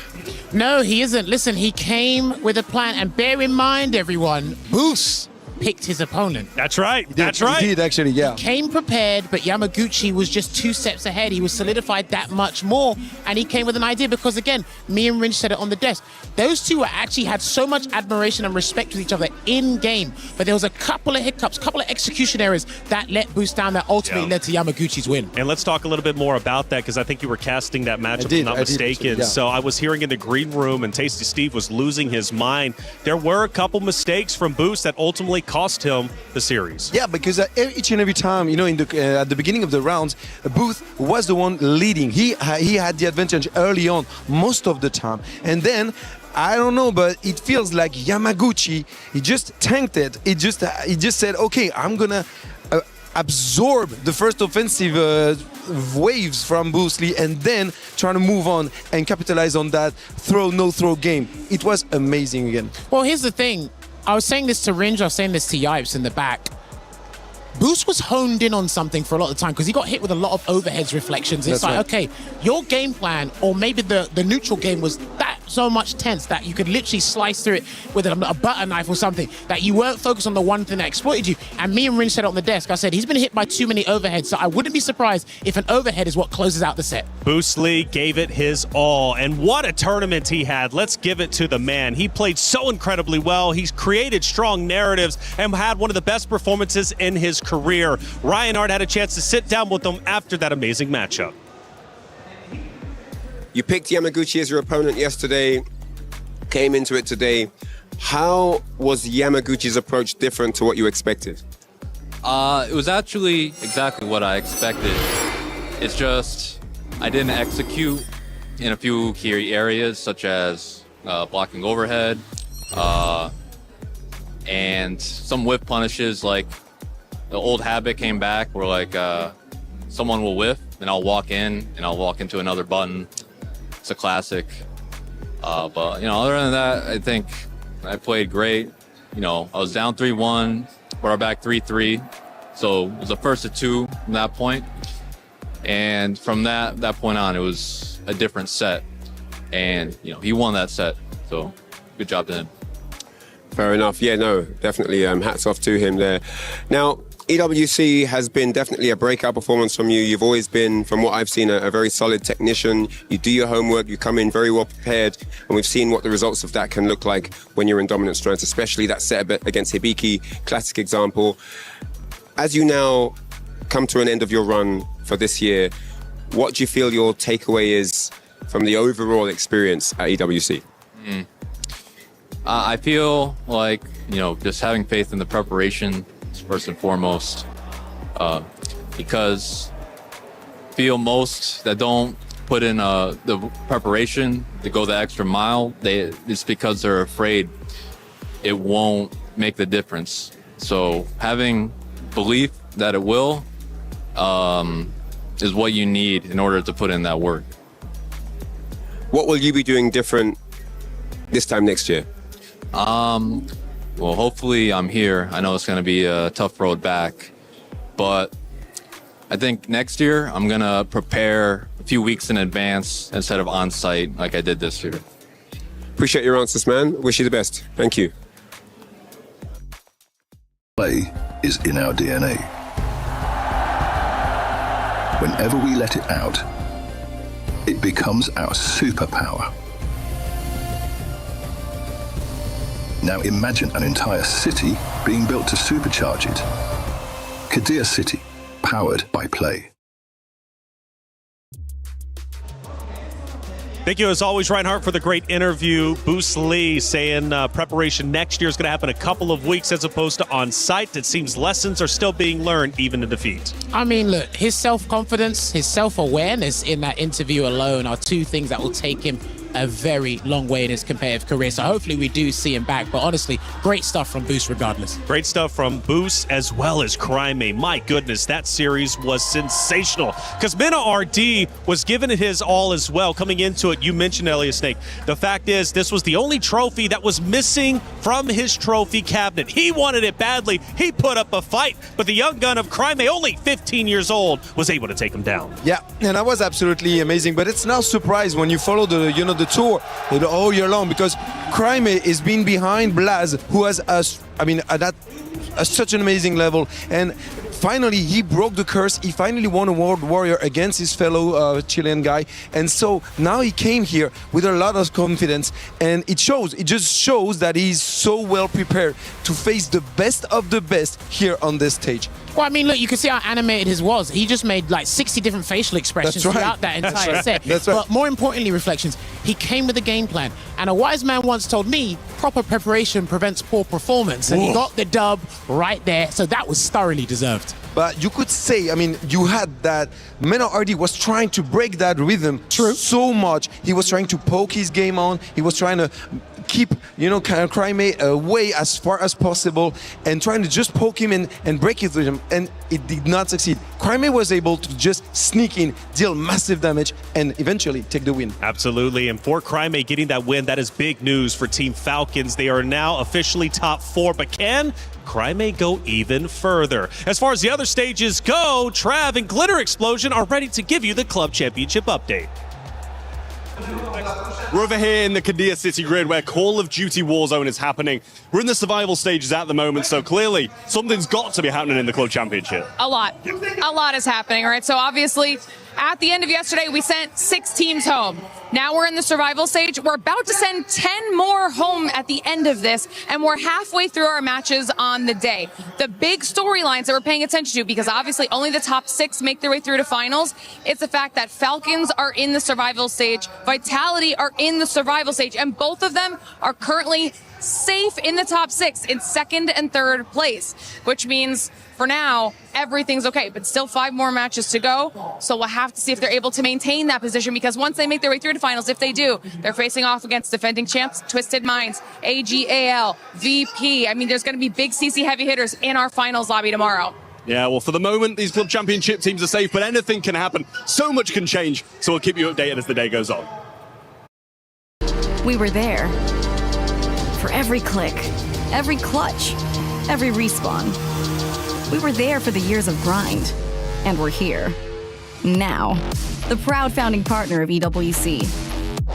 No, he isn't. Listen, he came with a plan, and bear in mind, everyone, Boost picked his opponent. That's right. That's He right. did, actually, yeah. Came prepared, but Yamaguchi was just 2 steps ahead. He was solidified that much more, and he came with an idea because, again, me and Ringe said it on the desk. Those two actually had so much admiration and respect with each other in-game, but there was a couple of hiccups, couple of execution errors that let Boost down that ultimately led to Yamaguchi's win. And let's talk a little bit more about that because I think you were casting that matchup, if I'm not mistaken. So I was hearing in the green room and Tasty Steve was losing his mind. There were a couple mistakes from Boost that ultimately cost him the series. Yeah, because each and every time, in at the beginning of the rounds, Booth was the one leading. He had the advantage early on most of the time, and then I don't know, but it feels like Yamaguchi, he just tanked it. He just said, okay, I'm gonna absorb the first offensive waves from Bruce Lee and then trying to move on and capitalize on that no-throw game. It was amazing again. Well, here's the thing. I was saying this to Ringe, I was saying this to Yipes in the back. Boost was honed in on something for a lot of time because he got hit with a lot of overheads reflections. It's like, okay, your game plan, or maybe the neutral game was that so much tense that you could literally slice through it with a butter knife or something, that you weren't focused on the one thing that exploited you. And me and Ringe said it on the desk, I said, he's been hit by too many overheads, so I wouldn't be surprised if an overhead is what closes out the set. Boost Lee gave it his all, and what a tournament he had. Let's give it to the man. He played so incredibly well. He's created strong narratives and had one of the best performances in his career. Reinhardt had a chance to sit down with him after that amazing matchup. You picked Yamaguchi as your opponent yesterday, came into it today. How was Yamaguchi's approach different to what you expected? It was actually exactly what I expected. It's just I didn't execute in a few key areas, such as blocking overhead and some whiff punishes. Like the old habit came back where like someone will whiff and I'll walk in and I'll walk into another button. It's a classic. But other than that, I think I played great. I was down 3-1, brought back 3-3. So it was the first of 2 from that point. And from that point on, it was a different set. And, he won that set. So good job to him. Fair enough. Yeah, no, definitely hats off to him there. Now, EWC has been definitely a breakout performance from you. You've always been, from what I've seen, a very solid technician. You do your homework, you come in very well prepared, and we've seen what the results of that can look like when you're in dominant stance, especially that set against Hibiki, classic example. As you now come to an end of your run for this year, what do you feel your takeaway is from the overall experience at EWC? I feel like, just having faith in the preparation first and foremost, because I feel most that don't put in the preparation to go the extra mile, it's because they're afraid it won't make the difference. So having belief that it will is what you need in order to put in that work. What will you be doing different this time next year? Well, hopefully I'm here. I know it's going to be a tough road back, but I think next year I'm going to prepare a few weeks in advance instead of on site like I did this year. Appreciate your answers, man. Wish you the best. Thank you. Play is in our DNA. Whenever we let it out, it becomes our superpower. Now imagine an entire city being built to supercharge it. Kadir City, powered by play. Thank you, as always, Reinhardt, for the great interview. Boost Lee saying preparation next year is going to happen a couple of weeks as opposed to on-site. It seems lessons are still being learned, even in defeat. I mean, look, his self-confidence, his self-awareness in that interview alone are two things that will take him a very long way in his competitive career. So hopefully we do see him back. But honestly, great stuff from Boost regardless. Great stuff from Boost as well as Crime. My goodness, that series was sensational. Because Mena RD was giving it his all as well. Coming into it, you mentioned Elias Snake. The fact is, this was the only trophy that was missing from his trophy cabinet. He wanted it badly. He put up a fight. But the young gun of Crime, only 15 years old, was able to take him down. Yeah, and that was absolutely amazing. But it's no surprise when you follow the tour all year long, because Crime is being behind Blaz, who has that such an amazing level. And finally, he broke the curse. He finally won a World Warrior against his fellow Chilean guy. And so now he came here with a lot of confidence. And it shows. It just shows that he's so well prepared to face the best of the best here on this stage. Well, I mean, look, you can see how animated his was. He just made like 60 different facial expressions throughout that entire set. That's right. But more importantly, Reflections, he came with a game plan. And a wise man once told me, proper preparation prevents poor performance. And he got the dub right there. So that was thoroughly deserved. But you could say, I mean, you had that Menno Hardy was trying to break that rhythm so much. He was trying to poke his game on. He was trying to keep, you know, Crimea away as far as possible and trying to just poke him and break his rhythm. And it did not succeed. Crimea was able to just sneak in, deal massive damage, and eventually take the win. Absolutely. And for Crimea getting that win, that is big news for Team Falcons. They are now officially top 4. But can Crimea go even further? As far as the other stages go, Trav and Glitter Explosion are ready to give you the Club Championship update. We're over here in the Kadia City grid where Call of Duty Warzone is happening. We're in the survival stages at the moment, so clearly something's got to be happening in the Club Championship. A lot is happening, all right? So obviously, at the end of yesterday, we sent 6 teams home. Now we're in the survival stage. We're about to send 10 more home at the end of this, and we're halfway through our matches on the day. The big storylines that we're paying attention to, because obviously only the top 6 make their way through to finals, it's the fact that Falcons are in the survival stage, Vitality are in the survival stage, and both of them are currently safe in the top 6 in 2nd and 3rd place, which means for now, everything's okay, but still 5 more matches to go. So we'll have to see if they're able to maintain that position, because once they make their way through to finals, if they do, they're facing off against defending champs, Twisted Minds, AGAL, VP. I mean, there's going to be big CC heavy hitters in our finals lobby tomorrow. Yeah, well, for the moment, these Club Championship teams are safe, but anything can happen. So much can change, so we'll keep you updated as the day goes on. We were there. For every click, every clutch, every respawn. We were there for the years of grind, and we're here. Now, the proud founding partner of EWC,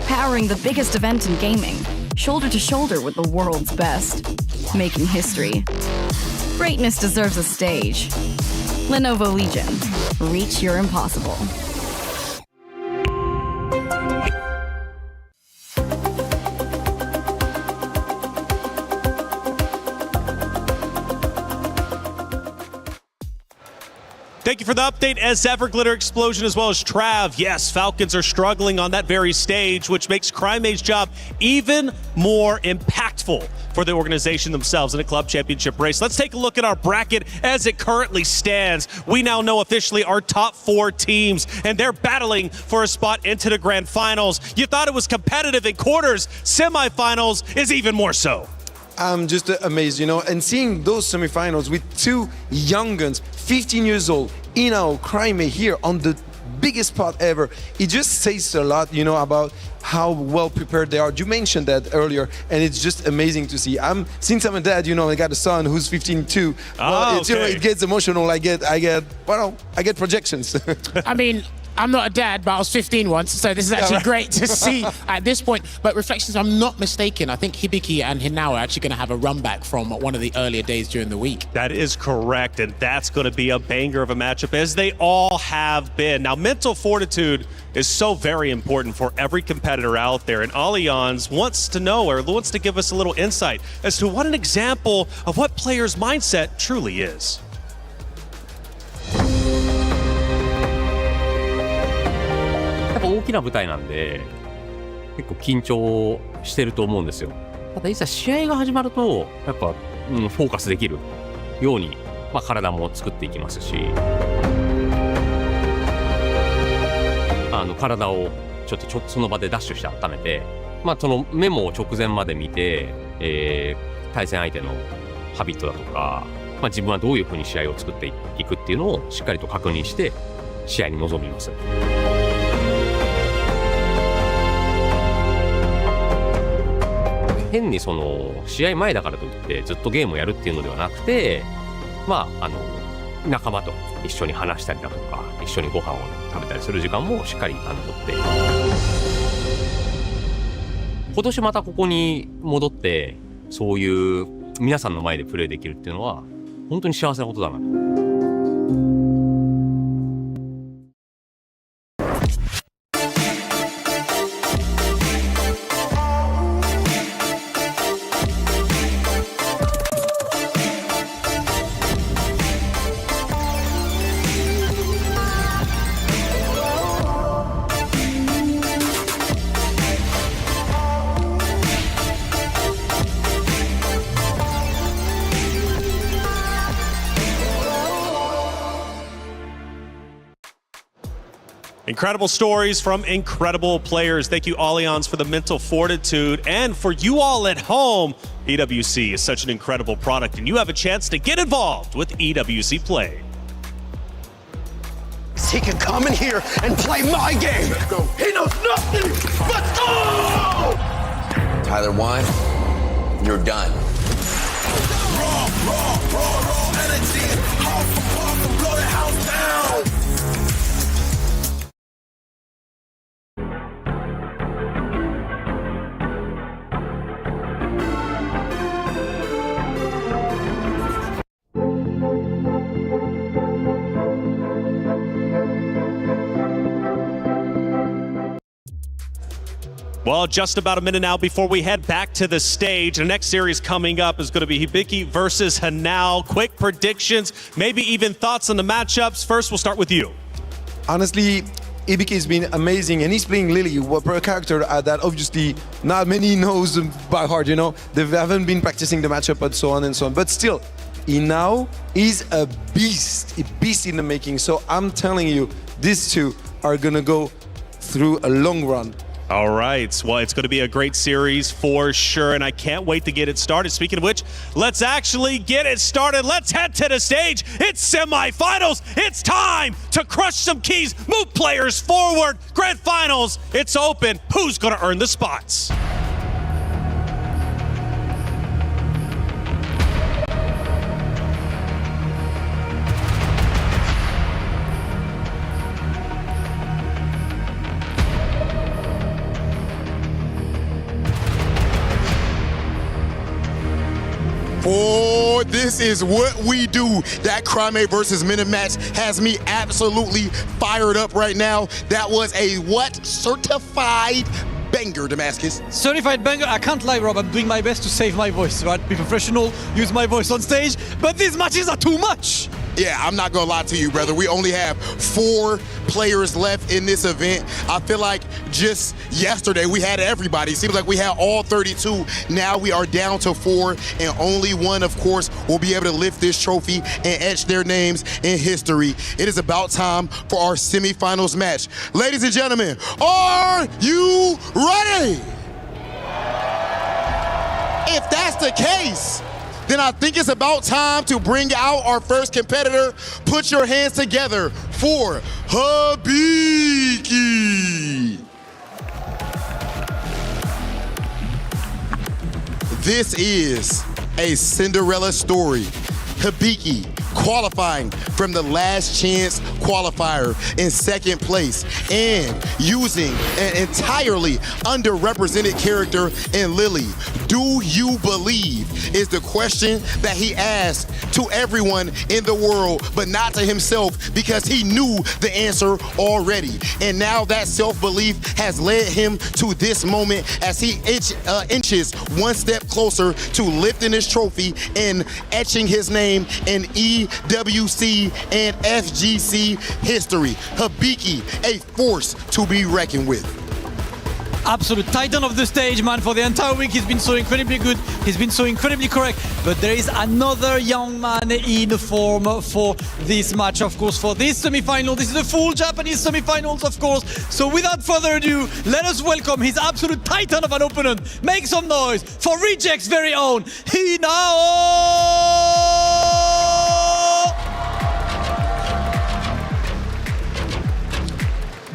powering the biggest event in gaming, shoulder to shoulder with the world's best, making history. Greatness deserves a stage. Lenovo Legion, reach your impossible. Thank you for the update, as ever, Glitter Explosion, as well as Trav. Yes, Falcons are struggling on that very stage, which makes Crimea's job even more impactful for the organization themselves in a club championship race. Let's take a look at our bracket as it currently stands. We now know officially our top 4 teams, and they're battling for a spot into the grand finals. You thought it was competitive in quarters, semifinals is even more so. I'm just amazed, you know, and seeing those semifinals with 2 young guns, 15 years old, in our Crimea here on the biggest spot ever, it just says a lot, you know, about how well prepared they are. You mentioned that earlier, and it's just amazing to see. Since I'm a dad, you know, I got a son who's 15 too. Well, it's, you know, it gets emotional. I get projections. I mean, I'm not a dad, but I was 15 once, so this is actually great to see at this point. But Reflections, I'm not mistaken, I think Hibiki and Hinao are actually going to have a run back from one of the earlier days during the week. That is correct, and that's going to be a banger of a matchup, as they all have been. Now, mental fortitude is so very important for every competitor out there, and Allianz wants to know, or wants to give us a little insight as to what an example of what players' mindset truly is.大きな舞台なんで結構緊張してると思うんですよ。ただいざ試合が始まるとやっぱ、フォーカスできるように、体も作っていきますし、体をちょっとその場でダッシュして温めて、そのメモを直前まで見て、対戦相手のハビットだとか、自分はどういう風に試合を作っていくっていうのをしっかりと確認して試合に臨みます。変にその試合前だからといってずっとゲームをやるっていうのではなくて、仲間と一緒に話したりだとか一緒にご飯を食べたりする時間もしっかりとって、今年またここに戻ってそういう皆さんの前でプレーできるっていうのは本当に幸せなことだな。Incredible stories from incredible players. Thank you, Allianz, for the mental fortitude. And for you all at home, EWC is such an incredible product, and you have a chance to get involved with EWC Play. He can come in here and play my game. He knows nothing. Let's go! Tyler 1, you're done. Raw energy. Half from blow the house down. Well, just about a minute now before we head back to the stage. The next series coming up is going to be Hibiki versus Hanao. Quick predictions, maybe even thoughts on the matchups. First, we'll start with you. Honestly, Hibiki has been amazing, and he's playing Lily, a character that obviously not many knows by heart, you know. They haven't been practicing the matchup and so on and so on. But still, he now is a beast in the making. So I'm telling you, these two are going to go through a long run. All right. Well, it's going to be a great series for sure, and I can't wait to get it started. Speaking of which, let's actually get it started. Let's head to the stage. It's semifinals. It's time to crush some keys, move players forward. Grand finals. It's open. Who's going to earn the spots? Oh, this is what we do. That Crime versus Minute match has me absolutely fired up right now. That was a what? Certified banger, Damascus. Certified banger. I can't lie, Rob. I'm doing my best to save my voice, right? Be professional, use my voice on stage, but these matches are too much. Yeah, I'm not gonna lie to you, brother. We only have 4 players left in this event. I feel like just yesterday we had everybody. Seems like we had all 32. Now we are down to 4, and only one, of course, will be able to lift this trophy and etch their names in history. It is about time for our semifinals match. Ladies and gentlemen, are you ready? If that's the case, then I think it's about time to bring out our first competitor. Put your hands together for Hibiki. This is a Cinderella story. Hibiki qualifying from the last chance qualifier in 2nd place and using an entirely underrepresented character in Lily. Do you believe is the question that he asked to everyone in the world, but not to himself, because he knew the answer already. And now that self-belief has led him to this moment as he inches one step closer to lifting his trophy and etching his name in EWC and FGC history. Hibiki, a force to be reckoned with. Absolute titan of the stage, man. For the entire week, he's been so incredibly good. He's been so incredibly correct. But there is another young man in form for this match, of course, for this semi-final. This is a full Japanese semi-finals, of course. So without further ado, let us welcome his absolute titan of an opponent. Make some noise for Reject's very own Hinao!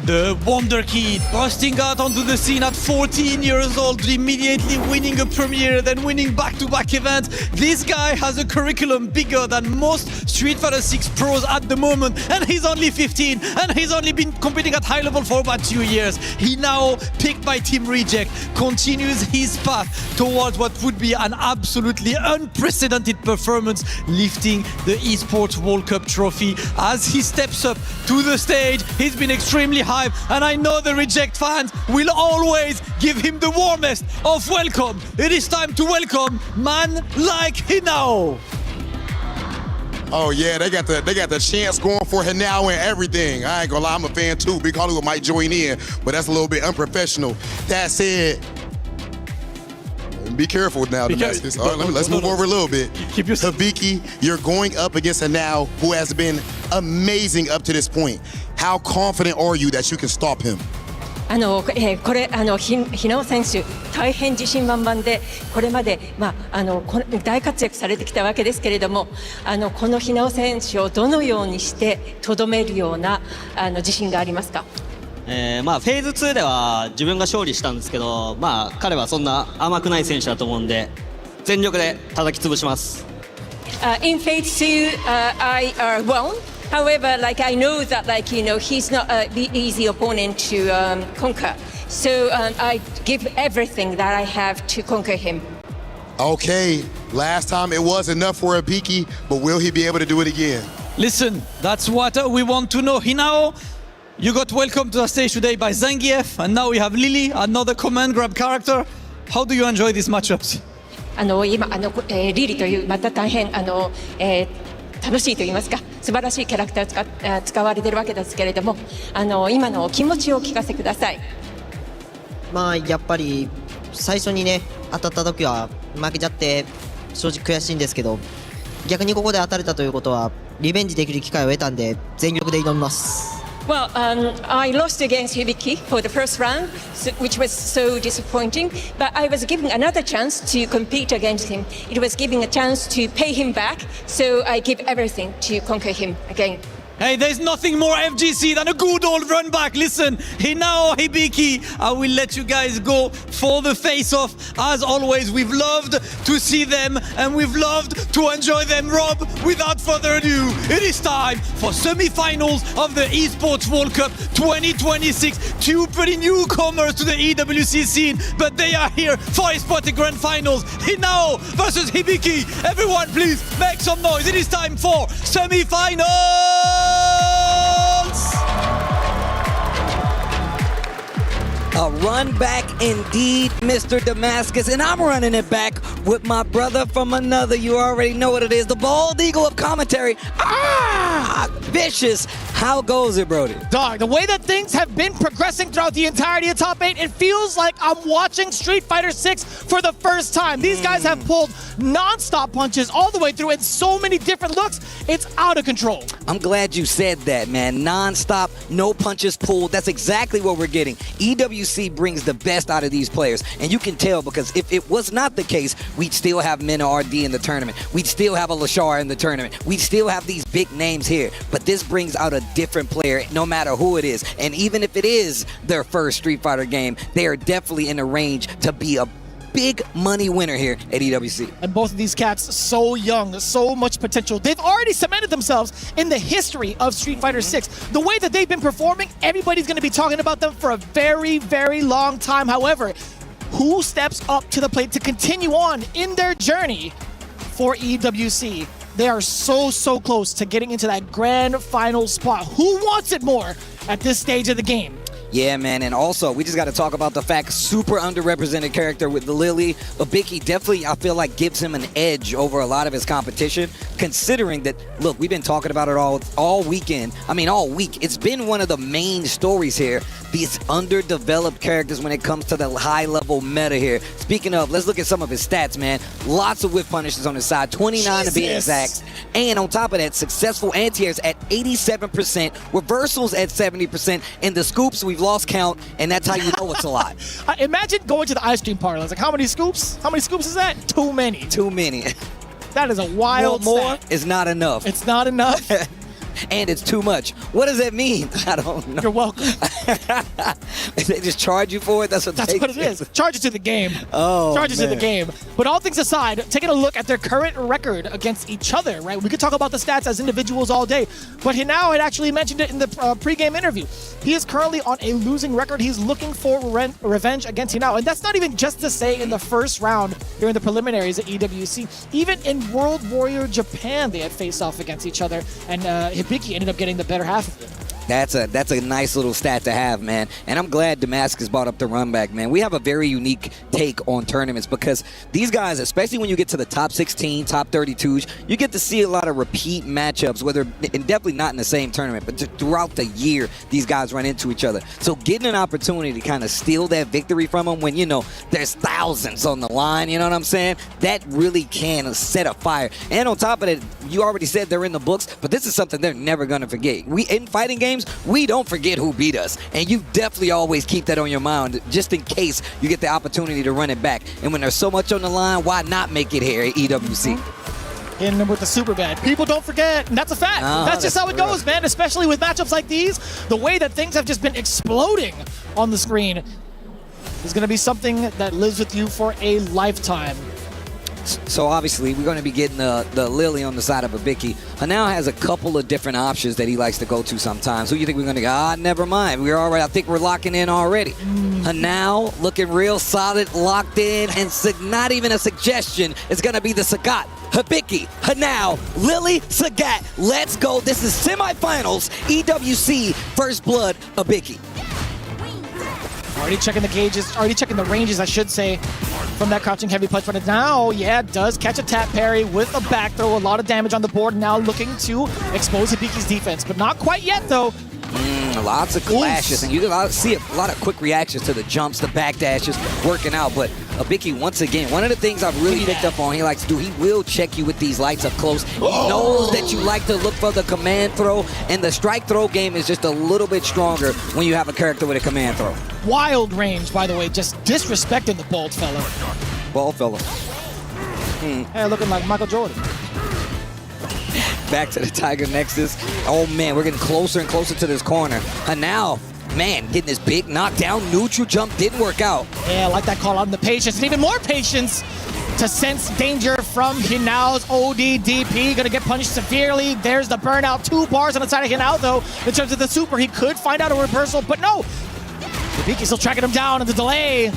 The Wonder Kid busting out onto the scene at 14 years old, immediately winning a premiere, then winning back-to-back events. This guy has a curriculum bigger than most Street Fighter 6 pros at the moment, and he's only 15, and he's only been competing at high level for about 2 years. He now, picked by Team Reject, continues his path towards what would be an absolutely unprecedented performance, lifting the Esports World Cup trophy. As he steps up to the stage, he's been extremely hyped, and I know the Reject fans will always give him the warmest of welcome. It is time to welcome man like Hinao. Oh yeah, they got the chance going for Hinao and everything. I ain't gonna lie, I'm a fan too. Big Hollywood might join in, but that's a little bit unprofessional. That said, be careful now, Damascus. All right, let's move over a little bit. Hibiki, you're going up against Hinao, who has been amazing up to this point. How confident are you that you can stop him? これ日野選手大変自信満々でこれまで大活躍されてきたわけですけれどもこの日野選手をどのようにしてとどめるような自信がありますか？フェーズ2では自分が勝利したんですけど、彼はそんな甘くない選手だと思うんで全力で叩き潰します。In phase 2, I won. However, I know that he's not the easy opponent to conquer. So I give everything that I have to conquer him. Okay, last time it was enough for Hibiki, but will he be able to do it again? Listen, that's what we want to know. Hinao, you got welcomed to the stage today by Zangief, and now we have Lily, another command grab character. How do you enjoy these matchups? 今リリというまた大変楽しいと言いますか素晴らしいキャラクターを使われているわけですけれども今のお気持ちをお聞かせください。やっぱり最初にね当たった時は負けちゃって正直悔しいんですけど逆にここで当たれたということはリベンジできる機会を得たんで全力で挑みます。Well, I lost against Hibiki for the first round, which was so disappointing. But I was given another chance to compete against him. It was giving a chance to pay him back, so I give everything to conquer him again. Hey, there's nothing more FGC than a good old run back. Listen, Hinao, Hibiki, I will let you guys go for the face-off. As always, we've loved to see them and we've loved to enjoy them. Rob, without further ado, it is time for semi-finals of the Esports World Cup 2026. Two pretty newcomers to the EWC scene, but they are here for Esports Grand Finals. Hinao versus Hibiki. Everyone, please make some noise. It is time for semi-finals. A run back indeed, Mr. Damascus, and I'm running it back with my brother from another. You already know what it is, the bald eagle of commentary. Vicious. How goes it, Brody? Dog, the way that things have been progressing throughout the entirety of Top 8, it feels like I'm watching Street Fighter 6 for the first time. These guys have pulled non-stop punches all the way through in so many different looks, it's out of control. I'm glad you said that, man. Non-stop, no punches pulled. That's exactly what we're getting. EWC brings the best out of these players, and you can tell because if it was not the case, we'd still have Mena RD in the tournament. We'd still have a Lashar in the tournament. We'd still have these big names here, but this brings out a different player no matter who it is. And even if it is their first Street Fighter game, they are definitely in the range to be a big money winner here at EWC. And both of these cats so young, so much potential. They've already cemented themselves in the history of Street Fighter 6. The way that they've been performing, everybody's going to be talking about them for a very, very long time. However, who steps up to the plate to continue on in their journey for EWC? They are so, so close to getting into that grand final spot. Who wants it more at this stage of the game? Yeah, man, and also, we just got to talk about the fact super underrepresented character with the Lily. Hibiki definitely, I feel like, gives him an edge over a lot of his competition, considering that, look, we've been talking about it all weekend. I mean, all week. It's been one of the main stories here, these underdeveloped characters when it comes to the high-level meta here. Speaking of, let's look at some of his stats, man. Lots of whiff punishes on his side, 29 to be exact. And on top of that, successful anti-airs at 87%, reversals at 70%, and the scoops, we've lost count, and that's how you know it's a lot. Imagine going to the ice cream parlor. It's like, how many scoops? How many scoops is that? Too many. Too many. That is a wild more stat. is not enough. It's not enough. and it's too much. What does that mean? I don't know. You're welcome. They just charge you for it? That's what it is. Charge it to the game. Oh, Charge it to the man. game. But all things aside, taking a look at their current record against each other, right? We could talk about the stats as individuals all day, but Hinao had actually mentioned it in the pregame interview. He is currently on a losing record. He's looking for revenge against Hinao. And that's not even just to say in the first round during the preliminaries at EWC. Even in World Warrior Japan, they had faced off against each other, and Hibiki ended up getting the better half of it. That's a nice little stat to have, man. And I'm glad Damascus brought up the run back, man. We have a very unique take on tournaments because these guys, especially when you get to the top 16, top 32s, you get to see a lot of repeat matchups, and definitely not in the same tournament, but throughout the year, these guys run into each other. So getting an opportunity to kind of steal that victory from them when, there's thousands on the line, you know what I'm saying? That really can set a fire. And on top of it, you already said they're in the books, but this is something they're never going to forget. In fighting games, we don't forget who beat us, and you definitely always keep that on your mind just in case you get the opportunity to run it back. And when there's so much on the line, why not make it here at EWC? In with the super bad. People don't forget, and that's a fact. That's just how it goes, man, especially with matchups like these. The way that things have just been exploding on the screen is going to be something that lives with you for a lifetime. So obviously, we're going to be getting the Lily on the side of Hibiki. Hanao has a couple of different options that he likes to go to sometimes. Who do you think we're going to go? Never mind. We're already. I think we're locking in already. Hanao looking real solid, locked in, and not even a suggestion. It's going to be the Sagat. Hibiki, Hanao, Lily, Sagat. Let's go. This is semifinals. EWC First Blood Hibiki. Already checking the gauges, already checking the ranges, I should say, from that crouching heavy punch. But now, does catch a tap parry with a back throw. A lot of damage on the board. Now looking to expose Hibiki's defense, but not quite yet, though. Lots of clashes, and you can see a lot of quick reactions to the jumps, the back dashes, working out. But Hibiki, once again, one of the things I've really picked up on, he likes to do, he will check you with these lights up close. He knows that you like to look for the command throw, and the strike throw game is just a little bit stronger when you have a character with a command throw. Wild range, by the way, just disrespecting the bald fella. Bald fella. Hey, looking like Michael Jordan. Back to the Tiger Nexus. Oh, man, we're getting closer and closer to this corner. And now, man, getting this big knockdown. Neutral jump didn't work out. Yeah, I like that call on the patience. And even more patience to sense danger from Hinao's ODDP. Gonna get punished severely. There's the burnout. 2 bars on the side of Hinao, though. In terms of the super, he could find out a reversal, but no. Hibiki still tracking him down in the delay.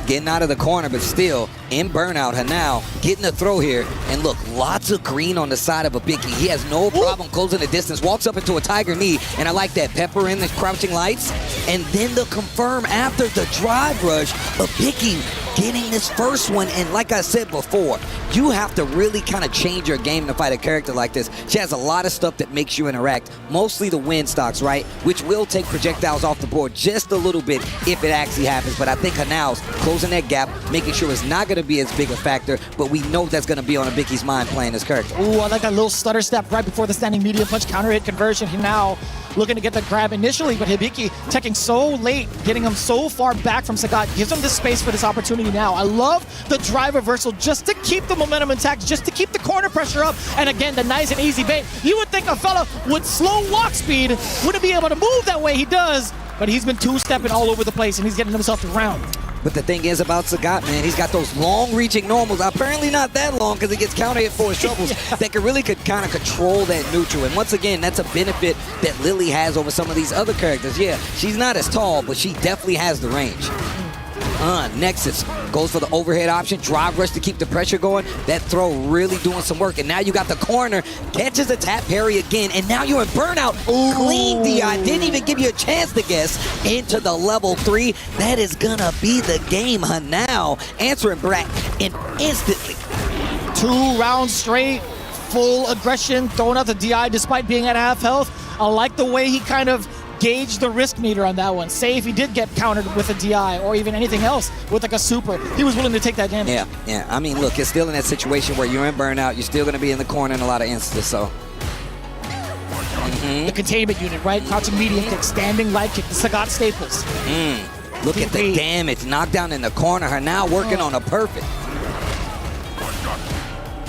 Getting out of the corner, but still in burnout. Hanao getting the throw here. And look, lots of green on the side of Hibiki. He has no problem closing the distance. Walks up into a tiger knee. And I like that. Pepper in the crouching lights. And then the confirm after the drive rush. Hibiki getting this first one. And like I said before, you have to really kind of change your game to fight a character like this. She has a lot of stuff that makes you interact. Mostly the wind stocks, right? Which will take projectiles off the board just a little bit if it actually happens. But I think Hanao's closing that gap, making sure it's not going to be as big a factor, but we know that's going to be on Hibiki's mind playing this character. Ooh, I like that little stutter step right before the standing medium punch counter hit conversion. Hinao looking to get the grab initially, but Hibiki teching so late, getting him so far back from Sagat, gives him the space for this opportunity now. I love the drive reversal just to keep the momentum intact, just to keep the corner pressure up, and again, the nice and easy bait. You would think a fella with slow walk speed wouldn't be able to move that way. He does, but he's been two-stepping all over the place, and he's getting himself around. But the thing is about Sagat, man, he's got those long-reaching normals. Apparently not that long because he gets counter-hit for his troubles that could kind of control that neutral. And once again, that's a benefit that Lily has over some of these other characters. Yeah, she's not as tall, but she definitely has the range. Nexus goes for the overhead option, drive rush to keep the pressure going. That throw really doing some work. And now you got the corner, catches a tap parry again, and now you're in burnout. Clean DI, didn't even give you a chance to guess into the level 3. That is gonna be the game. Hanao answering back and instantly. 2 rounds straight, full aggression, throwing out the DI despite being at half health. I like the way he kind of gauge the risk meter on that one. Say if he did get countered with a DI or even anything else with like a super, he was willing to take that damage. Yeah. I mean, look, it's still in that situation where you're in burnout. You're still going to be in the corner in a lot of instances, so. The containment unit, right? Crouching medium kick, standing light kick, the Sagat staples. Look at the damage. Knockdown in the corner. Her now working on a perfect.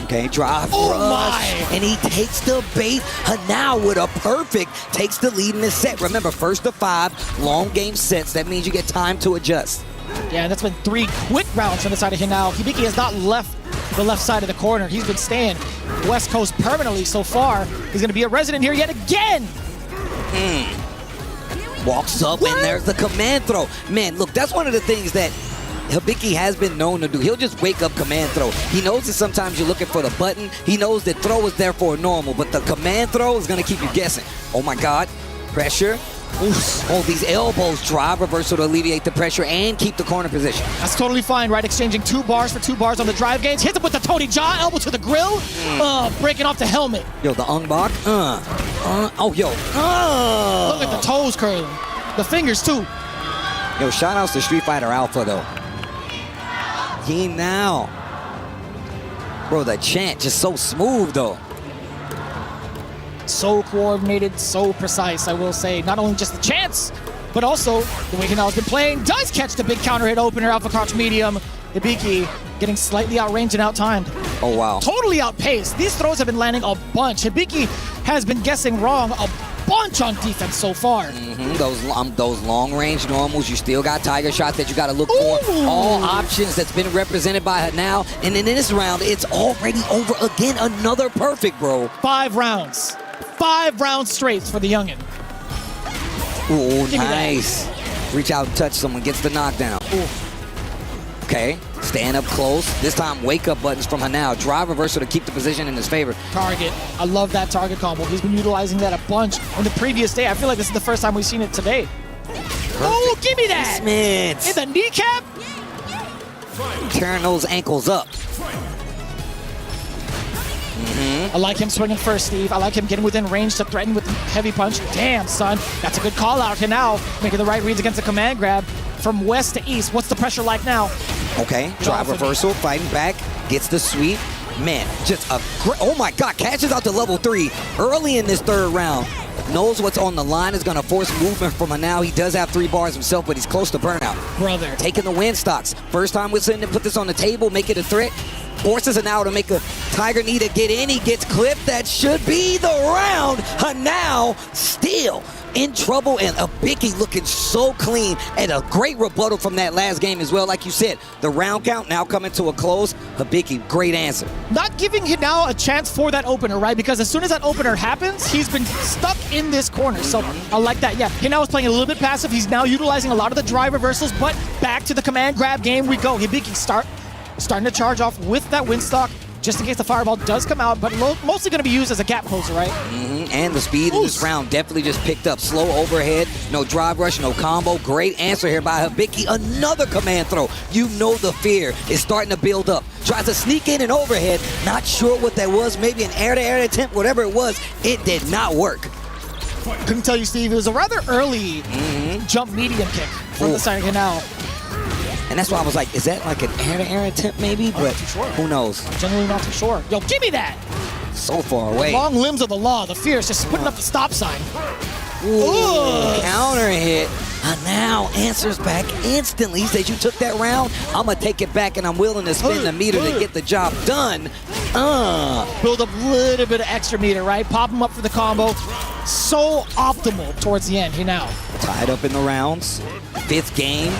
Okay, drive rush, and he takes the bait. Hanao with a perfect takes the lead in this set. Remember, first to 5 long game sets. That means you get time to adjust. Yeah, that's been 3 quick rounds from the side of Hinao. Hibiki has not left the left side of the corner. He's been staying West Coast permanently so far. He's going to be a resident here yet again. Walks up, and there's the command throw. Man, look, that's one of the things that Hibiki has been known to do. He'll just wake up command throw. He knows that sometimes you're looking for the button. He knows that throw is there for normal, but the command throw is going to keep you guessing. Oh my God, pressure. Oof. Oh, these elbows, drive reversal to alleviate the pressure and keep the corner position. That's totally fine, right? Exchanging 2 bars for 2 bars on the drive gains. Hits him with the Tony Jaa, elbow to the grill. Breaking off the helmet. Yo, the unblock. Oh, yo. Look at the toes curling. The fingers, too. Yo, shout outs to Street Fighter Alpha, though. He now. Bro, the chant just so smooth, though. So coordinated, so precise, I will say. Not only just the chance, but also the way Hinao's been playing. Does catch the big counter hit opener, Alpha Crouch medium. Hibiki getting slightly outranged and out-timed. Oh, wow. Totally outpaced. These throws have been landing a bunch. Hibiki has been guessing wrong a bunch on defense so far. Those long-range normals, you still got Tiger Shot that you got to look for. All options that's been represented by Hanao. And then in this round, it's already over again. Another perfect, bro. 5 rounds. 5 rounds straight for the youngin. Ooh, nice. Reach out and touch someone, gets the knockdown. Okay, stand up close. This time, wake-up buttons from Hanao. Drive reversal to keep the position in his favor. Target. I love that target combo. He's been utilizing that a bunch on the previous day. I feel like this is the first time we've seen it today. Perfect. Oh, give me that! Placements. In the kneecap? Turn those ankles up. I like him swinging first, Steve. I like him getting within range to threaten with heavy punch. Damn, son. That's a good call out here now. Making the right reads against the command grab. From west to east, what's the pressure like now? Okay, drive reversal, fighting back, gets the sweep. Man, just a great, oh my God, catches out to level 3 early in this 3rd round. Knows what's on the line, is gonna force movement from Hanao. He does have 3 bars himself, but he's close to burnout. Brother. Taking the win stocks. First time we're sitting to put this on the table, make it a threat. Forces Hanao to make a Tiger knee to get in. He gets clipped. That should be the round. Hanao still in trouble, and Hibiki looking so clean, and a great rebuttal from that last game as well. Like you said, the round count now coming to a close. Hibiki, great answer. Not giving Hinao a chance for that opener, right? Because as soon as that opener happens, he's been stuck in this corner. So I like that. Yeah, Hinao is playing a little bit passive. He's now utilizing a lot of the drive reversals, but back to the command grab game we go. Hibiki starting to charge off with that win stock, just in case the fireball does come out, but mostly going to be used as a gap closer, right? And the speed of this round definitely just picked up. Slow overhead, no drive rush, no combo. Great answer here by Hibiki. Another command throw. You know the fear is starting to build up. Tries to sneak in an overhead. Not sure what that was. Maybe an air-to-air attempt, whatever it was. It did not work. Couldn't tell you, Steve. It was a rather early jump medium kick from the side of Hinao. And that's why I was like, is that like an air-to-air attempt maybe? But who knows? Generally not too sure. Yo, give me that! So far away. The long limbs of the law, the fierce, just putting up the stop sign. Ooh, counter hit. Hanao answers back instantly. He says, you took that round, I'm going to take it back, and I'm willing to spin the meter to get the job done. Build up a little bit of extra meter, right? Pop him up for the combo. So optimal towards the end, Hinao. Tied up in the rounds. 5th game.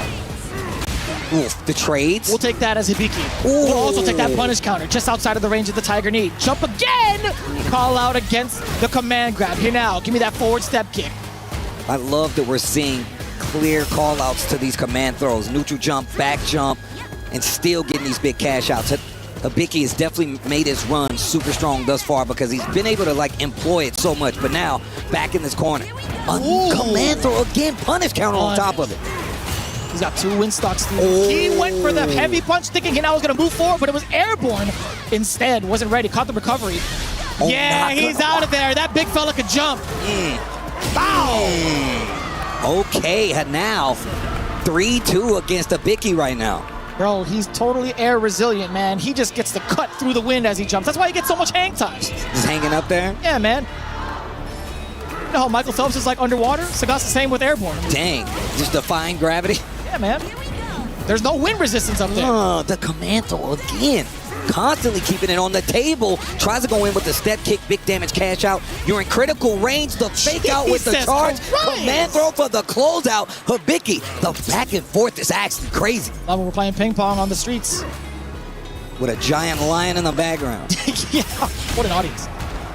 Oof, the trades. We'll take that as Hibiki. We'll also take that punish counter just outside of the range of the Tiger knee. Jump again! Call out against the command grab. Here now, give me that forward step kick. I love that we're seeing clear call outs to these command throws. Neutral jump, back jump, and still getting these big cash outs. Hibiki has definitely made his run super strong thus far because he's been able to like employ it so much. But now, back in this corner. A command throw again, punish counter on top of it. He's got 2 win stocks, Steve. He went for the heavy punch, thinking Hinao was going to move forward, but it was airborne instead. Wasn't ready. Caught the recovery. Yeah, he's out of there. That big fella could jump. Bow! Okay, Hanao 3-2 against Hibiki right now. Bro, he's totally air resilient, man. He just gets to cut through the wind as he jumps. That's why he gets so much hang time. Just hanging up there? Yeah, man. You know how Michael Phelps is like underwater? Sagat's the same with airborne. Dang, just defying gravity. Yeah, man. There's no wind resistance up there. The command throw again. constantly keeping it on the table. Tries to go in with the step kick, big damage cash out. You're in critical range. The fake out with the charge. Command throw for the closeout. Hibiki, the back and forth is actually crazy. Love when we're playing ping pong on the streets. With a giant lion in the background. Yeah, what an audience.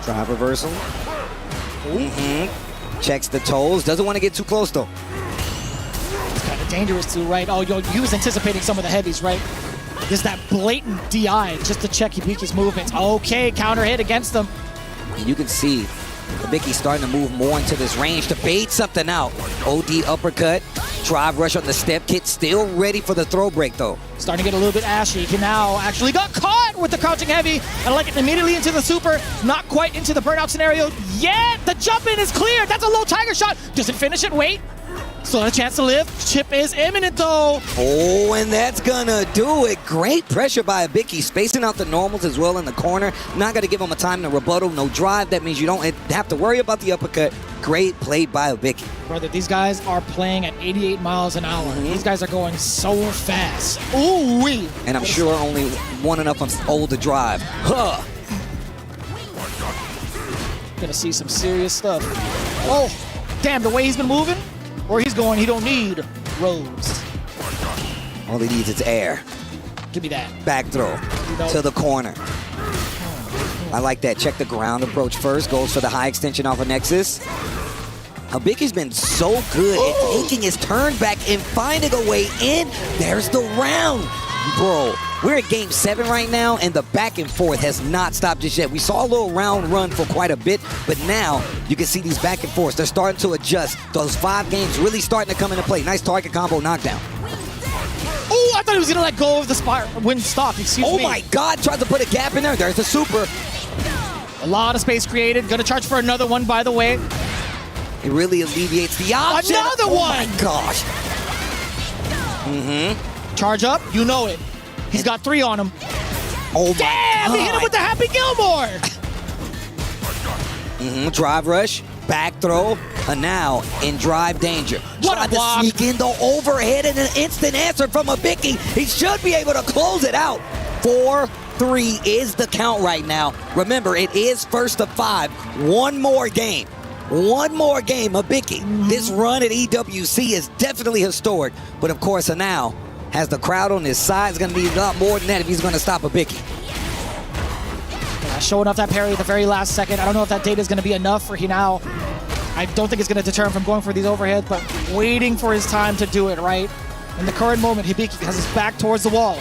Drive reversal. Checks the toes. Doesn't want to get too close though. It's kind of dangerous too, right? Oh, yo, he was anticipating some of the heavies, right? There's that blatant DI just to check Hibiki's movements. Okay, counter hit against them. And you can see Hibiki starting to move more into this range to bait something out. OD uppercut. Drive rush on the step kick. Still ready for the throw break though. Starting to get a little bit ashy. He now actually got caught with the crouching heavy. I like it immediately into the super. Not quite into the burnout scenario yet. The jump in is clear. That's a low tiger shot. Doesn't finish it. Wait. Still a chance to live. Chip is imminent though. Oh, and that's gonna do it. Great pressure by Hibiki. Spacing out the normals as well in the corner. Not gonna give him a time to rebuttal. No drive. That means you don't have to worry about the uppercut. Great play by Hibiki. Brother, these guys are playing at 88 miles an hour. These guys are going so fast. Ooh-wee. And I'm sure only one enough them old to drive. Huh. Gonna see some serious stuff. Oh, damn, the way he's been moving, where he's going, he don't need roads. All he needs is air. Give me that. Back throw to the corner. I like that. Check the ground approach first. Goes for the high extension off of Nexus. Hibiki's been so good at taking his turn back and finding a way in. There's the round. Bro, we're at game 7 right now, and the back and forth has not stopped just yet. We saw a little round run for quite a bit, but now you can see these back and forths. They're starting to adjust. Those 5 games really starting to come into play. Nice target combo knockdown. Oh, I thought he was gonna let go of the win stock, excuse me. Oh my God, tried to put a gap in there. There's the super. A lot of space created. Gonna charge for another one, by the way. It really alleviates the option. Another one! Oh my gosh. Charge up, you know it. He's got 3 on him. Oh my Damn, God. he hit him with the Happy Gilmore. Drive rush, back throw, and now in drive danger. What Tried a block. to sneak in the overhead and an instant answer from Hibiki. He should be able to close it out. 4-3 is the count right now. Remember, it is first of 5. One more game. One more game, Hibiki. This run at EWC is definitely historic. But of course, Hanao has the crowd on his side. He's going to need a lot more than that if he's going to stop Hibiki. Showing off that parry at the very last second. I don't know if that data is going to be enough for Hinao. I don't think it's going to deter him from going for these overheads, but waiting for his time to do it, right? In the current moment, Hibiki has his back towards the wall.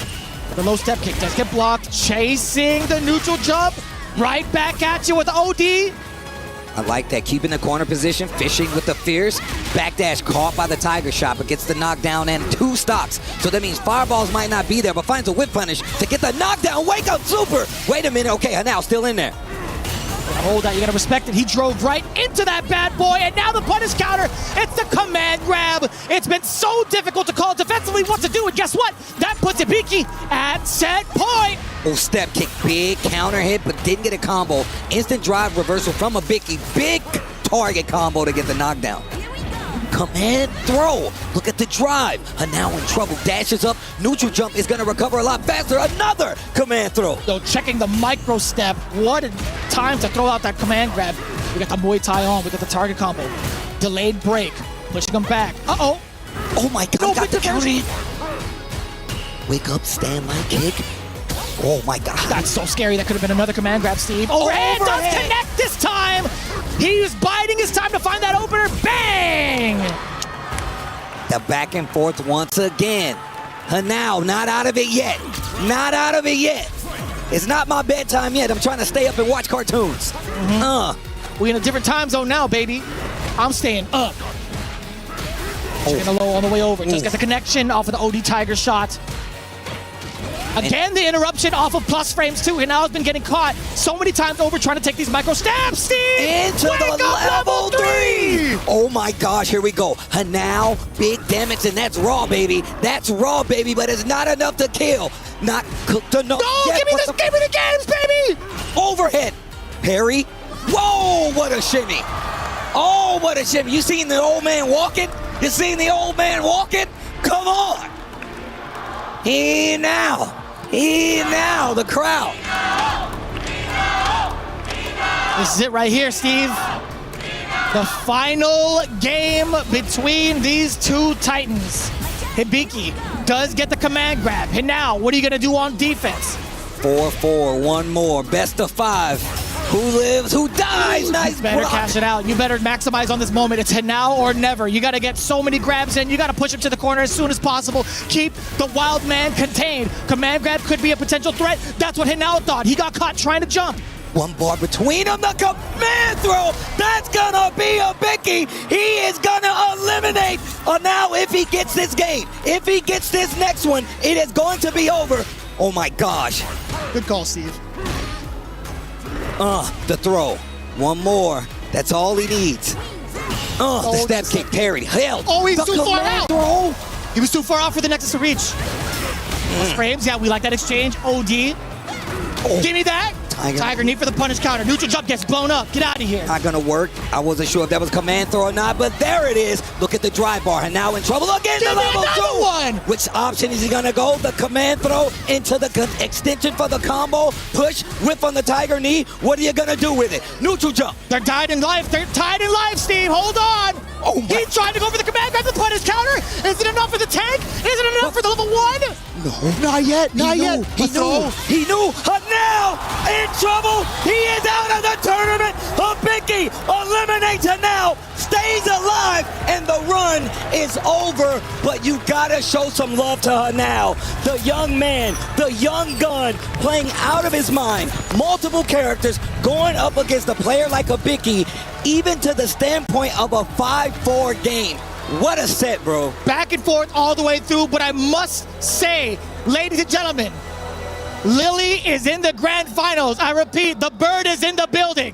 The low step kick does get blocked. Chasing the neutral jump. Right back at you with the OD. I like that. Keeping the corner position, fishing with the fierce. Backdash caught by the Tiger Shot, but gets the knockdown and 2 stocks. So that means fireballs might not be there, but finds a whip punish to get the knockdown. Wake up, super! Wait a minute. Okay, Hanao still in there. Hold that, you gotta respect it. He drove right into that bad boy, and now the punish counter. It's the command grab. It's been so difficult to call defensively what to do, and guess what? That puts Hibiki at set point. Oh, step kick, big counter hit, but didn't get a combo. Instant drive reversal from Hibiki. Big target combo to get the knockdown. Command throw. Look at the drive. Hanao in trouble. Dashes up. Neutral jump is going to recover a lot faster. Another command throw. So checking the micro step. What a time to throw out that command grab. We got the Muay Thai on. We got the target combo. Delayed break. Pushing him back. Uh-oh. Oh my God. Got the counter hit. Wake up, stand line kick. Oh my God. That's so scary. That could have been another command grab, Steve. Overhead does connect this time. He was biding his time to find that opener. Bang! The back and forth once again. Hanao not out of it yet. Not out of it yet. It's not my bedtime yet. I'm trying to stay up and watch cartoons. We in a different time zone now, baby. I'm staying up. Checking the low on the way over. Just got the connection off of the OD Tiger shot. Again, the interruption off of plus frames too. And now has been getting caught so many times over trying to take these micro stabs. Steve! Into the level 3! Oh my gosh, here we go. Hanao, big damage, and that's raw, baby. That's raw, baby, but it's not enough to kill. Not cooked enough. No, give me the games, baby! Overhead. Parry. Whoa, what a shimmy. Oh, what a shimmy. You seen the old man walking? You seen the old man walking? Come on. Now. Now the crowd. This is it right here, Steve. The final game between these two titans. Hibiki does get the command grab. And now, what are you going to do on defense? 4-4, one more. Best of 5. Who lives, who dies? Nice You better block. cash it out. You better maximize on this moment. It's now or never. You got to get so many grabs in. You got to push him to the corner as soon as possible. Keep the wild man contained. Command grab could be a potential threat. That's what Hinao thought. He got caught trying to jump. One bar between them, the command throw. That's gonna be a Bicky. He is gonna eliminate. Now, if he gets this game, if he gets this next one, it is going to be over. Oh my gosh. Good call, Steve. The throw. One more. That's all he needs. The step kick parried. Held. Oh, he's the too far command out. throw. He was too far out for the Nexus to reach. Frames, yeah, we like that exchange. OD. Give me that. Tiger knee for the punish counter. Neutral jump gets blown up. Get out of here. Not gonna work. I wasn't sure if that was command throw or not, but there it is. Look at the drive bar, and now in trouble again. Give The me level another 2. one. Which option is he gonna go? The command throw into the extension for the combo. Push, whip on the tiger knee. What are you gonna do with it? Neutral jump. They're tied in life. They're tied in life, Steve. Hold on. Oh He tried to go for the command grab to the punish counter. Is it enough for the tank? Is it enough for the level 1? No. Not yet. Not yet. He knew. Now in trouble. He is out of the tournament. Hibiki eliminates Hanao, stays alive, and the run is over. But you gotta show some love to Hanao. The young man, the young gun, playing out of his mind. Multiple characters going up against a player like Hibiki, even to the standpoint of a 5-4 game. What a set, bro. Back and forth all the way through, but I must say, ladies and gentlemen, Lily is in the grand finals. I repeat, the bird is in the building.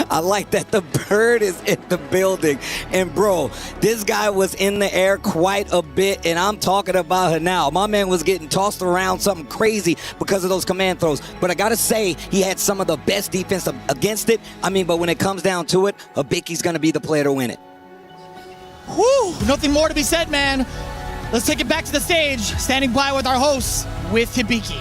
I like that the bird is in the building. And bro, this guy was in the air quite a bit, and I'm talking about Hanao. My man was getting tossed around something crazy because of those command throws. But I gotta say, he had some of the best defense against it. I mean, but when it comes down to it, Hibiki's gonna be the player to win it. Whew, nothing more to be said, man. Let's take it back to the stage. Standing by with our hosts, with Hibiki.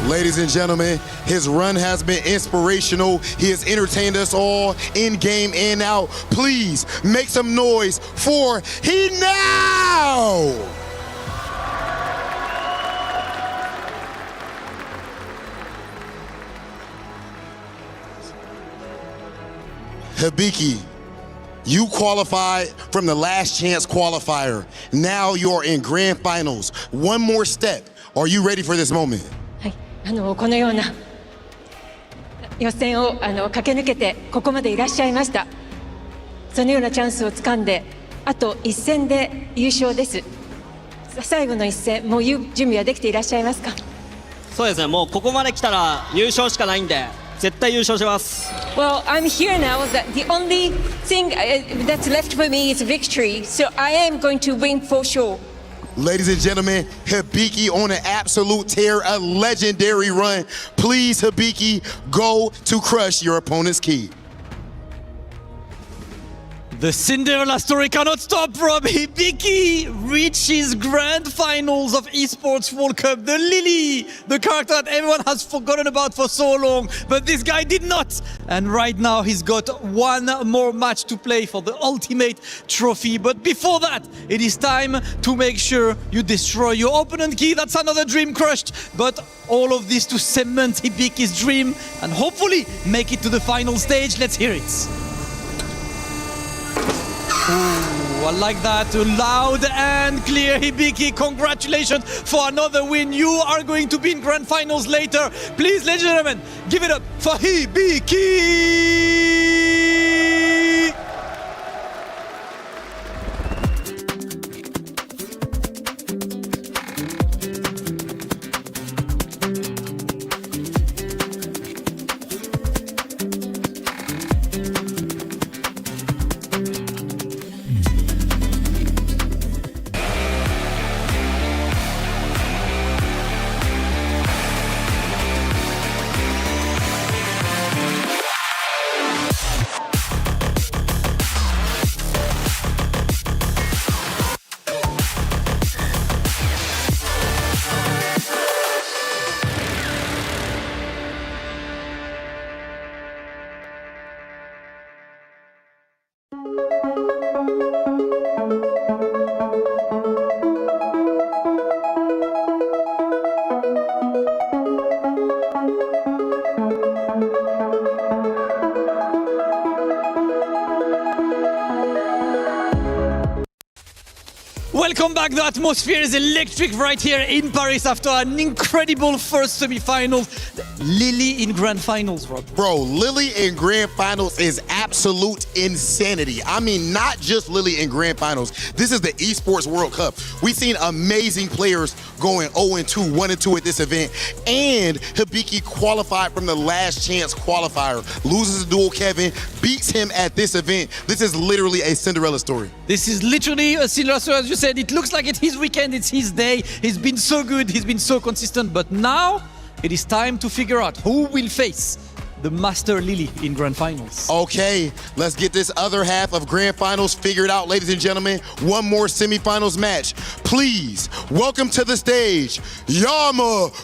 Ladies and gentlemen, his run has been inspirational. He has entertained us all in game and out. Please make some noise for Hinao! Hibiki, you qualified from the last chance qualifier. Now you're in grand finals. One more step. Are you ready for this moment? このような予選を駆け抜けてここまでいらっしゃいました。そのようなチャンスをつかんで、あと一戦で優勝です。最後の一戦、もう準備はできていらっしゃいますか？そうですね、もうここまで来たら優勝しかないんで、絶対優勝します。Well, I'm here now. The only thing that's left for me is victory. So I am going to win for sure. Ladies and gentlemen, Hibiki on an absolute tear, a legendary run. Please, Hibiki, go to crush your opponent's key. The Cinderella story cannot stop, Rob. Hibiki reaches grand finals of Esports World Cup. The Lily, the character that everyone has forgotten about for so long, but this guy did not. And right now he's got one more match to play for the ultimate trophy. But before that, it is time to make sure you destroy your opponent key. That's another dream crushed. But all of this to cement Hibiki's dream and hopefully make it to the final stage. Let's hear it. Ooh, I like that. Loud and clear, Hibiki. Congratulations for another win. You are going to be in grand finals later. Please, ladies and gentlemen, give it up for Hibiki. Welcome back. The atmosphere is electric right here in Paris after an incredible first semi-finals. Lily in grand finals, Rob. Bro, Lily in grand finals is absolute insanity. I mean, not just Lily in grand finals. This is the Esports World Cup. We've seen amazing players going 0-2, 1-2 at this event. And Hibiki qualified from the last chance qualifier. Loses to Dual Kevin, beats him at this event. This is literally a Cinderella story. This is literally a Cinderella story, as you said. It looks like it's his weekend, it's his day. He's been so good, he's been so consistent. But now it is time to figure out who will face the Master Lily in grand finals. Okay, let's get this other half of grand finals figured out, ladies and gentlemen. One more semifinals match. Please welcome to the stage, Yamaguchi.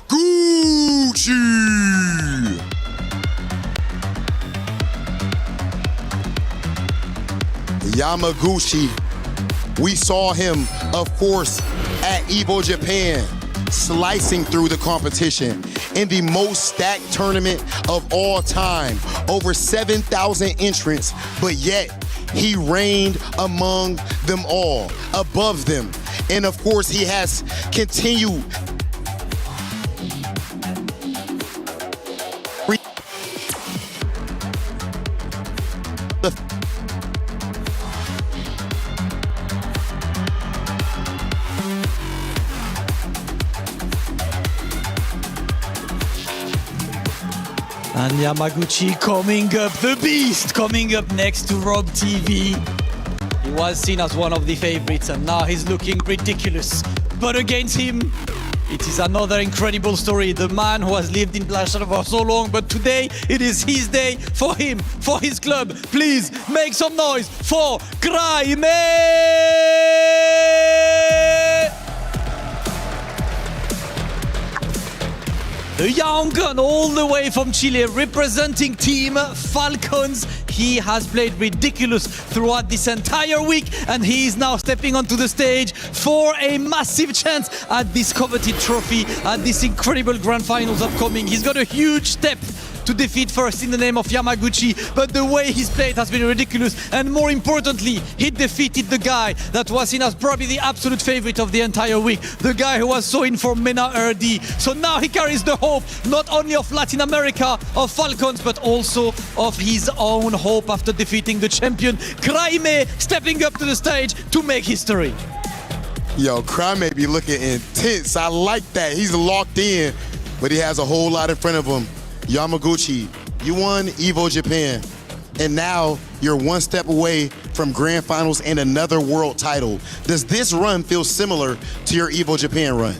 Yamaguchi, we saw him, of course, at EVO Japan, slicing through the competition in the most stacked tournament of all time. Over 7,000 entrants, but yet he reigned among them all, above them. And of course, he has continued And Yamaguchi coming up, the beast, coming up next to Rob TV. He was seen as one of the favorites and now he's looking ridiculous. But against him, it is another incredible story. The man who has lived in Blanchard for so long, but today it is his day for him, for his club. Please make some noise for Craime! The young gun all the way from Chile representing Team Falcons. He has played ridiculous throughout this entire week and he is now stepping onto the stage for a massive chance at this coveted trophy, at this incredible grand finals upcoming. He's got a huge step to defeat first in the name of Yamaguchi, but the way he's played has been ridiculous, and more importantly, he defeated the guy that was seen as probably the absolute favorite of the entire week, the guy who was so in for Mena Erdi. So now he carries the hope not only of Latin America, of Falcons, but also of his own hope after defeating the champion. Craime stepping up to the stage to make history. Yo, Craime be looking intense. I like that. He's locked in, but he has a whole lot in front of him. Yamaguchi, you won EVO Japan, and now you're one step away from grand finals and another world title. Does this run feel similar to your EVO Japan run?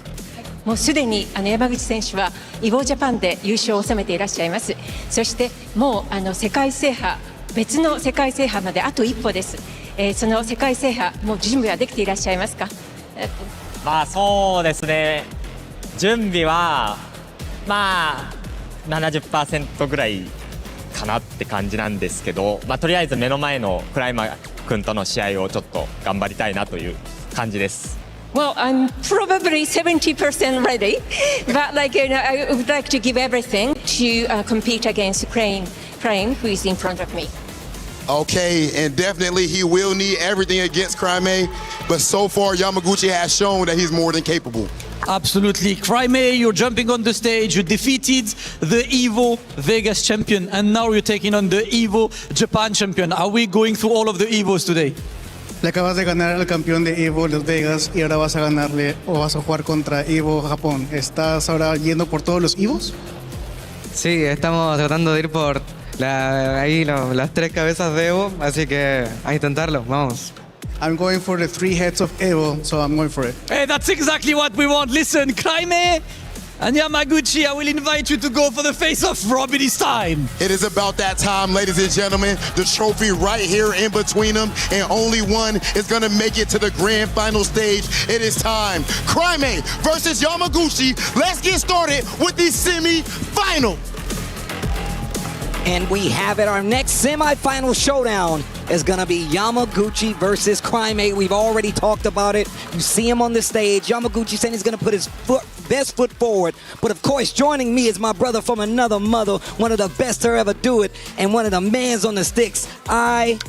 もうすでに山口選手はEVOジャパンで優勝を収めていらっしゃいます。そしてもう世界制覇、別の世界制覇まであと一歩です。その世界制覇、もう準備はできていらっしゃいますか？まあそうですね。準備はまあ70% ぐらいかなって感じなんですけど、まあとりあえず目の前のクライマー君との試合をちょっと頑張りたいなという感じです。Well, I'm probably 70% ready, but I would like to give everything to compete against Crane, who is in front of me. Okay, and definitely he will need everything against Craime, but so far Yamaguchi has shown that he's more than capable. Absolutely. Craime, you're jumping on the stage, you defeated the EVO Vegas champion, and now you're taking on the EVO Japan champion. Are we going through all of the EVOs today? Le acabas de ganar al campeón de EVO Las Vegas y ahora vas a ganarle o vas a jugar contra EVO Japón. ¿Estás ahora yendo por todos los EVOs? Sí, estamos tratando de ir por las tres cabezas de EVO, así que a intentarlo, vamos. I'm going for the 3 heads of EVO, so I'm going for it. Hey, that's exactly what we want. Listen, Craime and Yamaguchi, I will invite you to go for the face-off. Rob, it is time. It is about that time, ladies and gentlemen. The trophy right here in between them, and only one is going to make it to the grand final stage. It is time. Craime versus Yamaguchi. Let's get started with the semi-final. And we have it. Our next semi-final showdown is going to be Yamaguchi versus Craime. We've already talked about it. You see him on the stage. Yamaguchi saying he's going to put his best foot forward. But of course, joining me is my brother from another mother, one of the best to ever do it, and one of the mans on the sticks, IFC.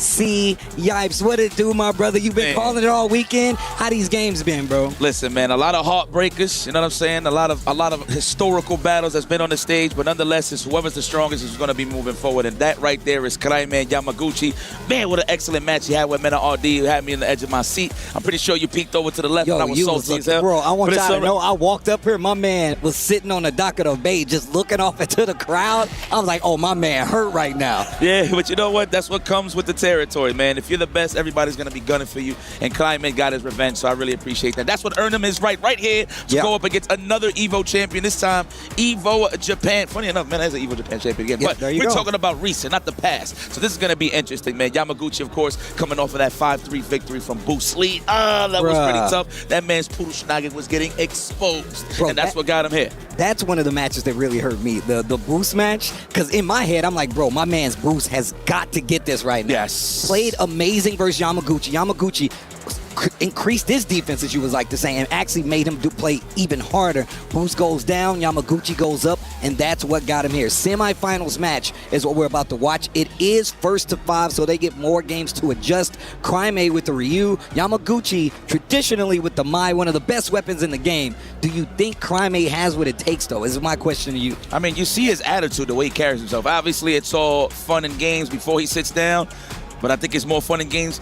EWC. Yipes, what it do, my brother? You've been calling it all weekend. How these games been, bro? Listen, man, a lot of heartbreakers, you know what I'm saying? A lot of historical battles that's been on the stage, but nonetheless, it's whoever's the strongest is going to be moving forward, and that right there is Kraime Yamaguchi. Man, what an excellent match he had with Mena RD. He had me on the edge of my seat. I'm pretty sure you peeked over to the left, and I was salty as hell. Bro, I want y'all to know, I walked up here, my man was sitting on the dock of the bay just looking off into the crowd. I was like, oh, my man hurt right now. Yeah, but you know what? That's what comes with the territory, man. If you're the best, everybody's going to be gunning for you, and Kraime got his revenge, so I really appreciate that. That's what earned him his right here to go up against another EVO champion, this time EVO Japan. Funny enough, man, that's an EVO Japan champion again. But we're talking about recent, not the past. So this is going to be interesting, man. Yamaguchi, of course, coming off of that 5-3 victory from Bruce Lee. That was pretty tough. That man's Poodle Schnagel was getting exposed, and that's what got him here. That's one of the matches that really hurt me, the Bruce match, because in my head, I'm like, bro, my man's Bruce has got to get this right now. Yes. Played amazing versus Yamaguchi. Yamaguchi increased his defense, as you would like to say, and actually made him play even harder. Bruce goes down, Yamaguchi goes up, and that's what got him here. Semifinals match is what we're about to watch. It is 1st to 5, so they get more games to adjust. Kraime with the Ryu, Yamaguchi traditionally with the Mai, one of the best weapons in the game. Do you think Kraime has what it takes, though? Is my question to you. I mean, you see his attitude, the way he carries himself. Obviously, it's all fun and games before he sits down, but I think it's more fun and games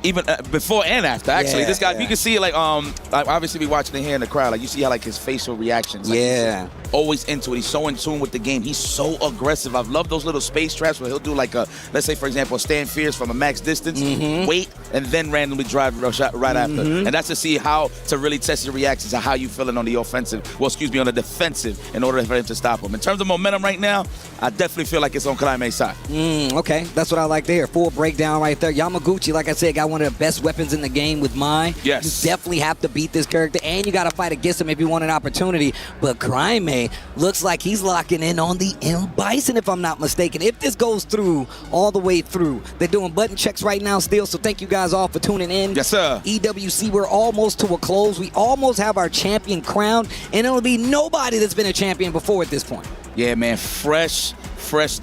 even before and after. Actually, this guy, you can see it, like obviously we watching it here in the crowd. Like you see how like his facial reactions. Like, he's always into it. He's so in tune with the game. He's so aggressive. I've loved those little space traps where he'll do like a, let's say for example, stand fierce from a max distance, wait, and then randomly drive a shot right after. And that's to see how to really test your reactions and how you feeling on the offensive. Well, excuse me, on the defensive in order for him to stop him. In terms of momentum right now, I definitely feel like it's on Kraime's side. Okay, that's what I like to hear. Full breakdown right there. Yamaguchi, like I said, got one of the best weapons in the game with Mai. Yes. You definitely have to beat this character, and you got to fight against him if you want an opportunity. But Kraime looks like he's locking in on the M. Bison, if I'm not mistaken. If this goes through, all the way through. They're doing button checks right now still, so thank you guys all for tuning in. Yes, sir. EWC, we're almost to a close. We almost have our champion crowned, and it'll be nobody that's been a champion before at this point. Yeah, man, fresh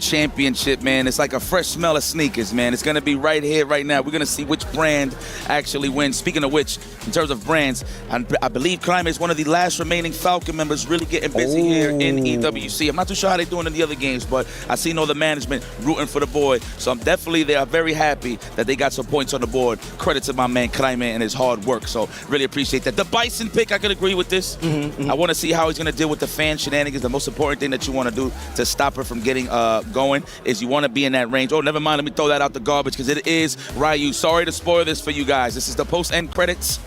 championship, man. It's like a fresh smell of sneakers, man. It's going to be right here, right now. We're going to see which brand actually wins. Speaking of which, in terms of brands, I believe Kraime is one of the last remaining Falcon members really getting busy here in EWC. I'm not too sure how they're doing in the other games, but I see all the management rooting for the boy. So they are very happy that they got some points on the board. Credit to my man Kraime and his hard work. So really appreciate that. The Bison pick, I could agree with this. I want to see how he's going to deal with the fan shenanigans. The most important thing that you want to do to stop her from getting going is you want to be in that range. Oh, never mind. Let me throw that out the garbage because it is Ryu. Sorry to spoil this for you guys. This is the post-end credits.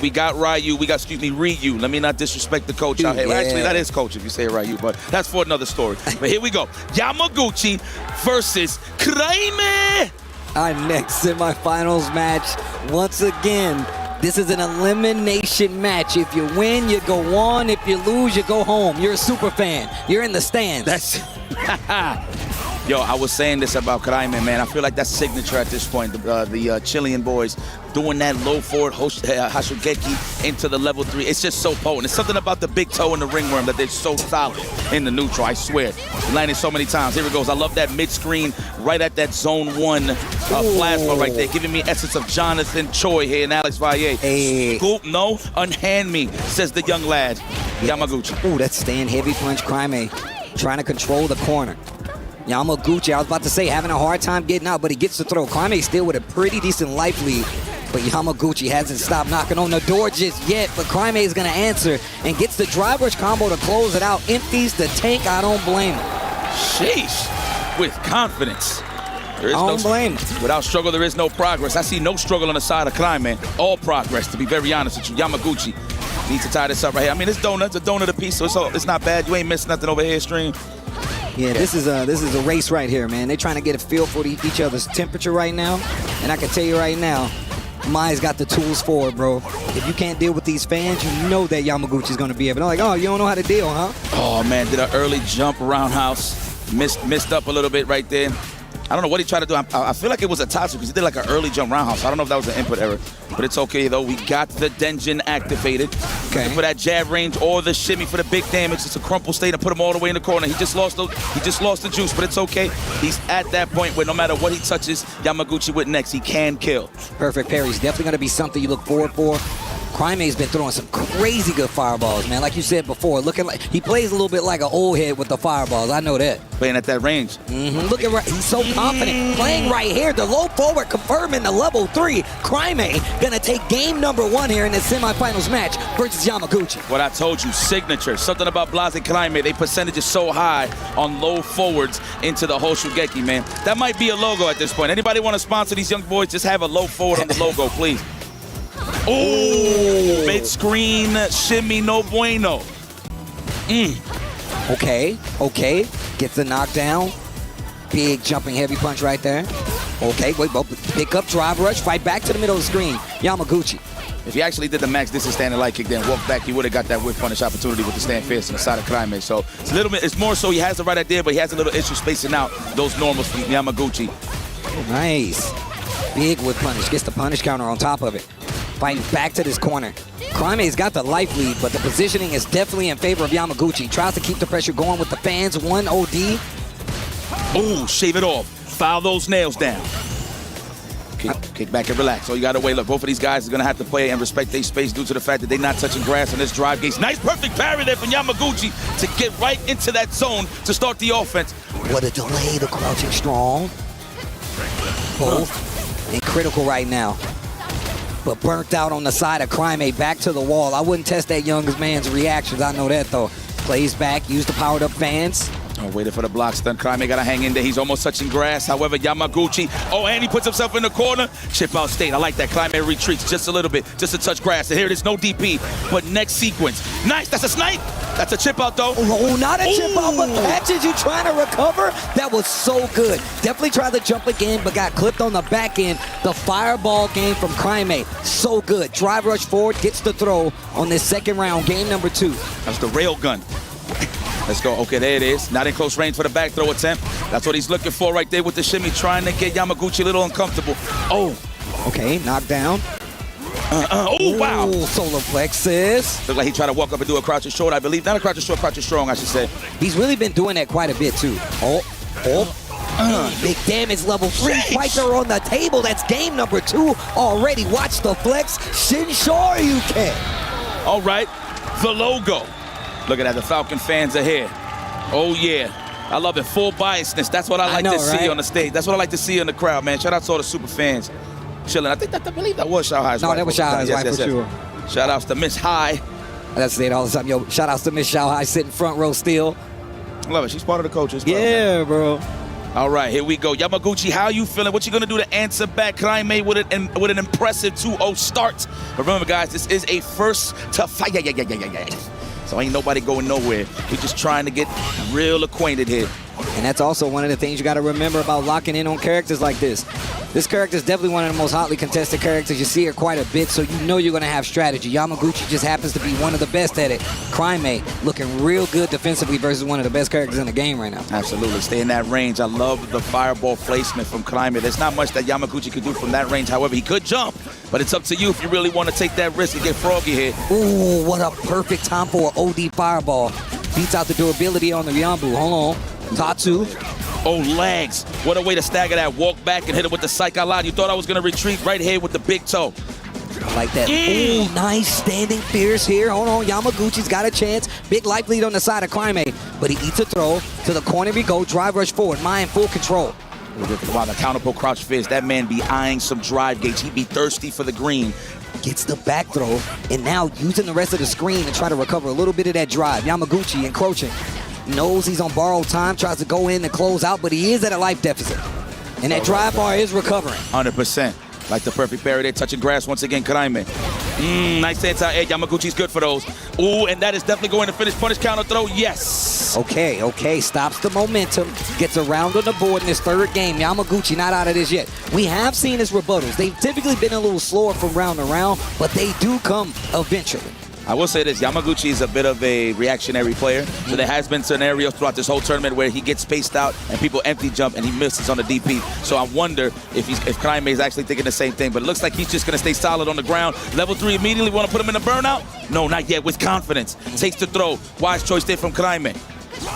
We got Ryu. We got, Ryu. Let me not disrespect the coach out here. Well, actually, that is coach if you say Ryu, but that's for another story. But here we go. Yamaguchi versus Kraime. Our next semifinals match, once again, this is an elimination match. If you win, you go on. If you lose, you go home. You're a super fan. You're in the stands. That's Yo, I was saying this about Kraime, man. I feel like that's signature at this point. The Chilean boys doing that low forward Hashugeki into the level 3. It's just so potent. It's something about the big toe and the ringworm that they're so solid in the neutral. I swear. Landed so many times. Here it goes. I love that mid-screen right at that zone 1 plasma right there, giving me essence of Jonathan Choi here and Alex Valle. Scoop, no, unhand me, says the young lad, Yamaguchi. Ooh, that's stand heavy punch. Kraime trying to control the corner. Yamaguchi, I was about to say, having a hard time getting out, but he gets the throw. Kraime still with a pretty decent life lead, but Yamaguchi hasn't stopped knocking on the door just yet, but Kraime is going to answer and gets the driver's combo to close it out. Empties the tank. I don't blame him. Sheesh. With confidence. I don't blame him. Without struggle, there is no progress. I see no struggle on the side of Kraime. All progress, to be very honest with you. Yamaguchi needs to tie this up right here. I mean, it's a donut apiece, so it's not bad. You ain't missing nothing over here, Stream. Yeah, this is a race right here, man. They're trying to get a feel for each other's temperature right now. And I can tell you right now, Mai's got the tools for it, bro. If you can't deal with these fans, you know that Yamaguchi's going to be able to. Like, oh, you don't know how to deal, huh? Oh, man, did an early jump roundhouse. Missed up a little bit right there. I don't know what he tried to do. I feel like it was a Tatsu because he did like an early jump roundhouse. I don't know if that was an input error, but it's okay though. We got the Denjin activated. Okay. For that jab range or the shimmy for the big damage. It's a crumple state and put him all the way in the corner. He just lost the juice, but it's okay. He's at that point where no matter what he touches Yamaguchi with next, he can kill. Perfect parries. Definitely going to be something you look forward for. Crime's been throwing some crazy good fireballs, man. Like you said before, looking like he plays a little bit like an old head with the fireballs. I know that. Playing at that range. Look at he's so confident. Playing right here, the low forward confirming the level 3. Crime gonna take game number 1 here in the semifinals match versus Yamaguchi. What I told you, signature. Something about Blase Crime. They percentage is so high on low forwards into the whole Shugeki, man. That might be a logo at this point. Anybody want to sponsor these young boys? Just have a low forward on the logo, please. Oh, mid-screen shimmy, no bueno. Okay. Gets the knockdown. Big jumping heavy punch right there. Okay, wait, pick up, drive rush, fight back to the middle of the screen. Yamaguchi. If he actually did the max distance standing light kick, then walk back, he would have got that whip punish opportunity with the stand fist on the side of Crime. So it's a little bit, it's more so he has the right idea, but he has a little issue spacing out those normals from Yamaguchi. Nice. Big whip punish, gets the punish counter on top of it. Fighting back to this corner. Crime's got the life lead, but the positioning is definitely in favor of Yamaguchi. Tries to keep the pressure going with the fans. 1 OD. Oh, shave it off. File those nails down. Kick back and relax. So you got to wait. Look, both of these guys are going to have to play and respect their space due to the fact that they're not touching grass on this drive gates. Nice, perfect parry there from Yamaguchi to get right into that zone to start the offense. What a delay, the crouching strong. Both in critical right now. But burnt out on the side of Crime, back to the wall. I wouldn't test that young man's reactions. I know that, though. Plays back, use the powered up fans. Oh, waited for the block stun. Crime got to hang in there. He's almost touching grass. However, Yamaguchi, and he puts himself in the corner. Chip out state. I like that. Crime retreats just a little bit, just to touch grass. And here it is, no DP. But next sequence. Nice, that's a snipe. That's a chip out, though. Oh, not a chip out, but catches you trying to recover. That was so good. Definitely tried to jump again, but got clipped on the back end. The fireball game from Crime, so good. Drive rush forward, gets the throw on this second round, game number 2. That's the rail gun. Let's go. Okay, there it is. Not in close range for the back throw attempt. That's what he's looking for right there with the shimmy, trying to get Yamaguchi a little uncomfortable. Oh. Okay, knockdown. Oh, wow. Solar plexus. Looked like he tried to walk up and do a crouch short, I believe. Not a crouch short, crouch strong, I should say. He's really been doing that quite a bit, too. Big damage level 3 fights are on the table. That's game number 2 already. Watch the flex. Shinshore you can. All right, the logo. Look at that, the Falcon fans are here. Oh, yeah. I love it. Full biasness. That's what I like to see on the stage. That's what I like to see in the crowd, man. Shout out to all the super fans chilling. I believe that was Shao Hai's wife. No, that was Shao Hai's wife for sure. Shout outs to Miss Hai. That's it all the time. Yo, shout outs to Miss Shao Hai sitting front row still. Love it. She's part of the coaches. Yeah, bro. All right, here we go. Yamaguchi, how you feeling? What you gonna do to answer back? Crime with an impressive 2-0 start. But remember, guys, this is a first to fight. So ain't nobody going nowhere. We're just trying to get real acquainted here. And that's also one of the things you got to remember about locking in on characters like this. This character is definitely one of the most hotly contested characters. You see her quite a bit, so you know you're going to have strategy. Yamaguchi just happens to be one of the best at it. Crime looking real good defensively versus one of the best characters in the game right now. Absolutely. Stay in that range. I love the fireball placement from Crime. There's not much that Yamaguchi could do from that range. However, he could jump, but it's up to you if you really want to take that risk and get froggy here. Ooh, what a perfect time for an OD fireball. Beats out the durability on the Yambu. Hold on. Tatsu. Oh, legs. What a way to stagger that. Walk back and hit it with the Psycho Line. You thought I was going to retreat right here with the big toe. I like that. Ooh, nice standing fierce here. Hold on, Yamaguchi's got a chance. Big life lead on the side of Crime, but he eats a throw. To the corner we go. Drive rush forward. Mind full control. Wow, the counterpull crouch fist. That man be eyeing some drive gates. He be thirsty for the green. Gets the back throw, and now using the rest of the screen to try to recover a little bit of that drive. Yamaguchi encroaching. Knows he's on borrowed time, tries to go in and close out, but he is at a life deficit. And that drive bar is recovering. 100%. Like the perfect parry there, touching grass once again, Crime. Nice anti-edge. Yamaguchi's good for those. Ooh, and that is definitely going to finish. Punish counter throw, yes. Okay. Stops the momentum. Gets around on the board in his third game. Yamaguchi not out of this yet. We have seen his rebuttals. They've typically been a little slower from round to round, but they do come eventually. I will say this, Yamaguchi is a bit of a reactionary player. So there has been scenarios throughout this whole tournament where he gets spaced out and people empty jump and he misses on the DP. So I wonder if Kraime is actually thinking the same thing. But it looks like he's just going to stay solid on the ground. Level 3 immediately, want to put him in the burnout? No, not yet, with confidence. Takes the throw. Wise choice there from Kraime.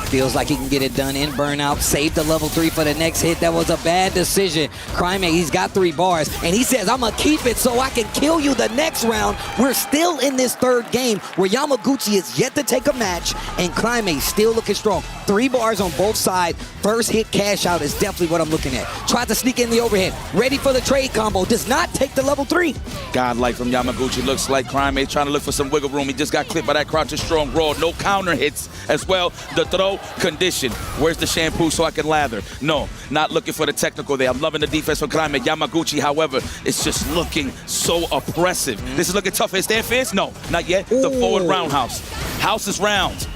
Feels like he can get it done in burnout. Save the level 3 for the next hit. That was a bad decision. Kraime, he's got 3 bars, and he says, I'm going to keep it so I can kill you the next round. We're still in this third game where Yamaguchi is yet to take a match, and Kraime still looking strong. 3 bars on both sides. First hit cash out is definitely what I'm looking at. Tried to sneak in the overhead. Ready for the trade combo. Does not take the level 3. Godlike from Yamaguchi. Looks like Kraime trying to look for some wiggle room. He just got clipped by that crouching strong raw. No counter hits as well. The throw condition. Where's the shampoo so I can lather? No, not looking for the technical there. I'm loving the defense from Kraime. Yamaguchi, however, it's just looking so oppressive. This is looking tough. Is there fist? No, not yet. The forward roundhouse. House is round.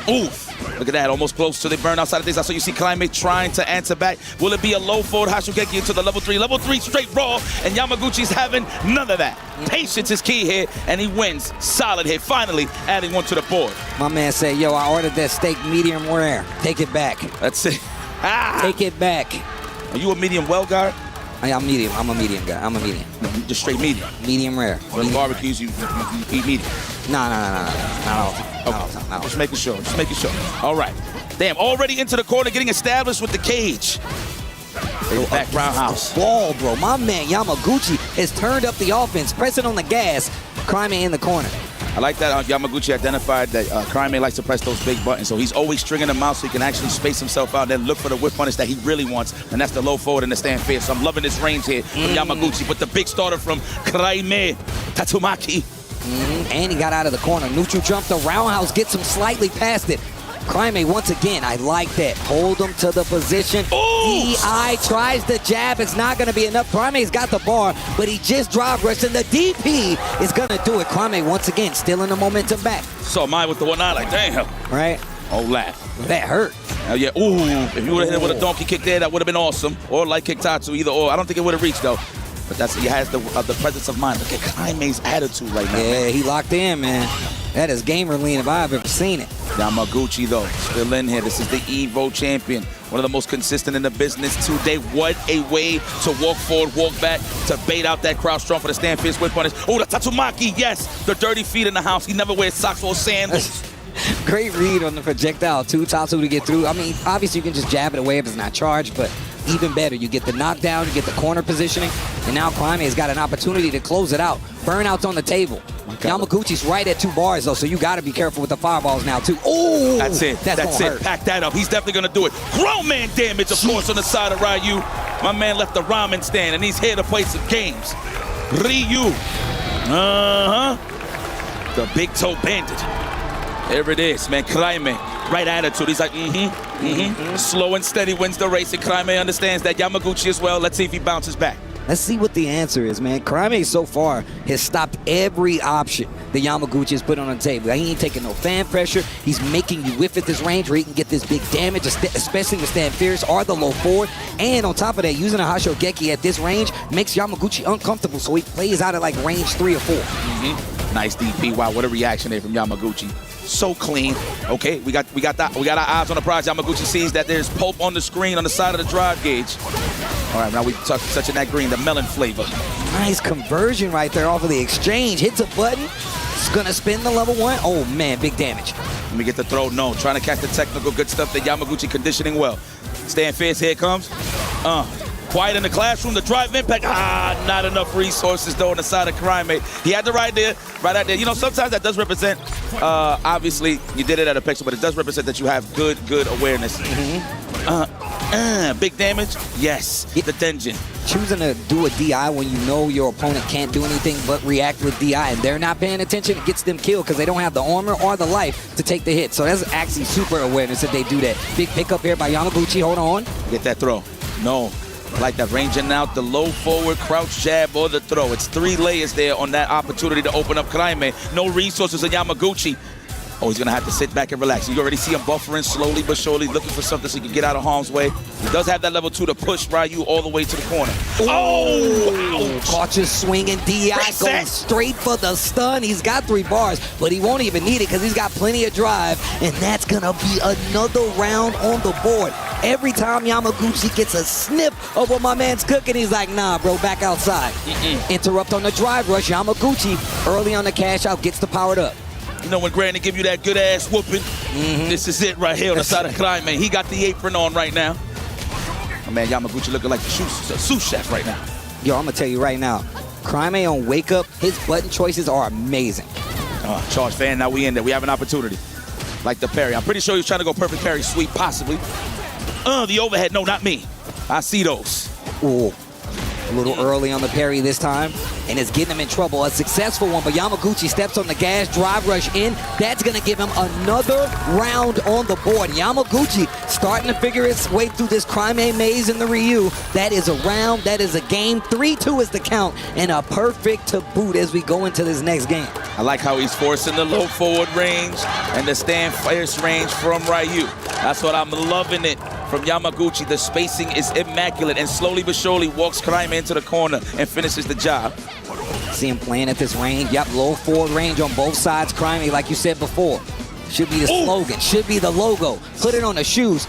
Oof. Look at that, almost close to the burnout side of things. So you see Kraime trying to answer back. Will it be a low forward Hashugeki into the level 3? Level 3 straight raw, and Yamaguchi's having none of that. Patience is key here, and he wins. Solid hit, finally adding one to the board. My man said, yo, I ordered that steak medium rare. Take it back. That's it. Take it back. Are you a medium well guard? I'm medium. I'm a medium guy. I'm a medium. Just straight medium? Medium rare. When barbecues, you eat medium? No. Not all the time. Okay. Just making sure. Just making sure. All right. Damn, already into the corner, getting established with the cage. Back roundhouse. Ball, bro. My man Yamaguchi has turned up the offense, pressing on the gas. Kraime in the corner. I like that Yamaguchi identified that Kraime likes to press those big buttons, so he's always stringing them out so he can actually space himself out and then look for the whip punish that he really wants, and that's the low forward and the stand fierce. So I'm loving this range here from Yamaguchi, but the big starter from Kraime, Tatsumaki. And he got out of the corner. Neutral jump, the roundhouse gets him slightly past it. Kraime, once again, I like that. Hold him to the position. DI tries the jab. It's not going to be enough. Kraime's got the bar, but he just drive rushed, and the DP is going to do it. Kraime, once again, stealing the momentum back. So mine with the one eye, like, damn. Right? Oh, laugh. That hurt. Oh, yeah. Ooh, if you would have hit it with a donkey kick there, that would have been awesome. Or light kick Tatsu, either or. I don't think it would have reached, though. But he has the presence of mind. Look at Kraime's attitude right now. Yeah, he locked in, man. That is gamer lean if I've ever seen it. Yamaguchi, though, still in here. This is the EVO champion. One of the most consistent in the business today. What a way to walk forward, walk back, to bait out that crowd strong for the stand fierce whip punish. Oh, the Tatsumaki, yes. The dirty feet in the house. He never wears socks or sandals. Great read on the projectile, too. Tatsu to get through. I mean, obviously you can just jab it away if it's not charged, but even better, you get the knockdown, you get the corner positioning, and now Kraime has got an opportunity to close it out. Burnout's on the table. Yamaguchi's right at 2 bars, though, so you got to be careful with the fireballs now, too. Oh! That's it. That's it. Hurt. Pack that up. He's definitely going to do it. Grown man damage, of course, on the side of Ryu. My man left the ramen stand, and he's here to play some games. Ryu. The big toe bandit. There it is, man. Kraime. Right attitude. He's like, Slow and steady wins the race, and Kraime understands that. Yamaguchi as well. Let's see if he bounces back. Let's see what the answer is, man. Kraime so far has stopped every option that Yamaguchi has put on the table. He ain't taking no fan pressure. He's making you whiff at this range where he can get this big damage, especially with stand fierce or the low forward. And on top of that, using a Hashogeki at this range makes Yamaguchi uncomfortable, so he plays out at like range 3 or 4. Nice DP. Wow, what a reaction there from Yamaguchi. So clean. Okay, we got our eyes on the prize. Yamaguchi sees that there's pulp on the screen on the side of the drive gauge. All right, now we touching that green, the melon flavor. Nice conversion right there off of the exchange. Hits a button. It's gonna spin the level 1. Oh man, big damage. Let me get the throw. No, trying to catch the technical good stuff that Yamaguchi conditioning well. Stand fierce, here it comes. Quiet in the classroom, the drive impact. Not enough resources though on the side of Kraime. He had the right out there. You know, sometimes that does represent, obviously, you did it at a pixel, but it does represent that you have good awareness. Big damage? Yes, the dungeon. Choosing to do a DI when you know your opponent can't do anything but react with DI, and they're not paying attention, it gets them killed because they don't have the armor or the life to take the hit. So that's actually super awareness that they do that. Big pickup here by Yamaguchi, hold on. Get that throw. No. I like that, ranging out the low forward, crouch jab, or the throw. It's 3 layers there on that opportunity to open up Kraime. No resources in Yamaguchi. Oh, he's gonna have to sit back and relax. You already see him buffering slowly but surely, looking for something so he can get out of harm's way. He does have that level 2 to push Ryu all the way to the corner. Oh! Cautious swinging. DI going straight for the stun. He's got 3 bars, but he won't even need it because he's got plenty of drive, and that's gonna be another round on the board. Every time Yamaguchi gets a snip of what my man's cooking, he's like, nah, bro, back outside. Interrupt on the drive rush. Yamaguchi, early on the cash out, gets the powered up. You know when Granny give you that good ass whooping, this is it right here on the side of Clyde, man. He got the apron on right now. My man Yamaguchi looking like the sous chef right now. Yo, I'm gonna tell you right now, Crime on Wake Up, his button choices are amazing. Charge fan, now we in there. We have an opportunity. Like the parry. I'm pretty sure he was trying to go perfect parry sweep, possibly. The overhead, no, not me. I see those. Ooh. A little early on the parry this time, and it's getting him in trouble. A successful one, but Yamaguchi steps on the gas, drive rush in. That's going to give him another round on the board. Yamaguchi starting to figure his way through this Crime maze in the Ryu. That is a round, that is a game. 3-2 is the count, and a perfect to boot as we go into this next game. I like how he's forcing the low forward range and the stand fierce range from Ryu. That's what I'm loving it from Yamaguchi. The spacing is immaculate, and slowly but surely walks Crime into the corner and finishes the job. See him playing at this range. Yep, low forward range on both sides. Crime, like you said before, should be the slogan, should be the logo. Put it on the shoes.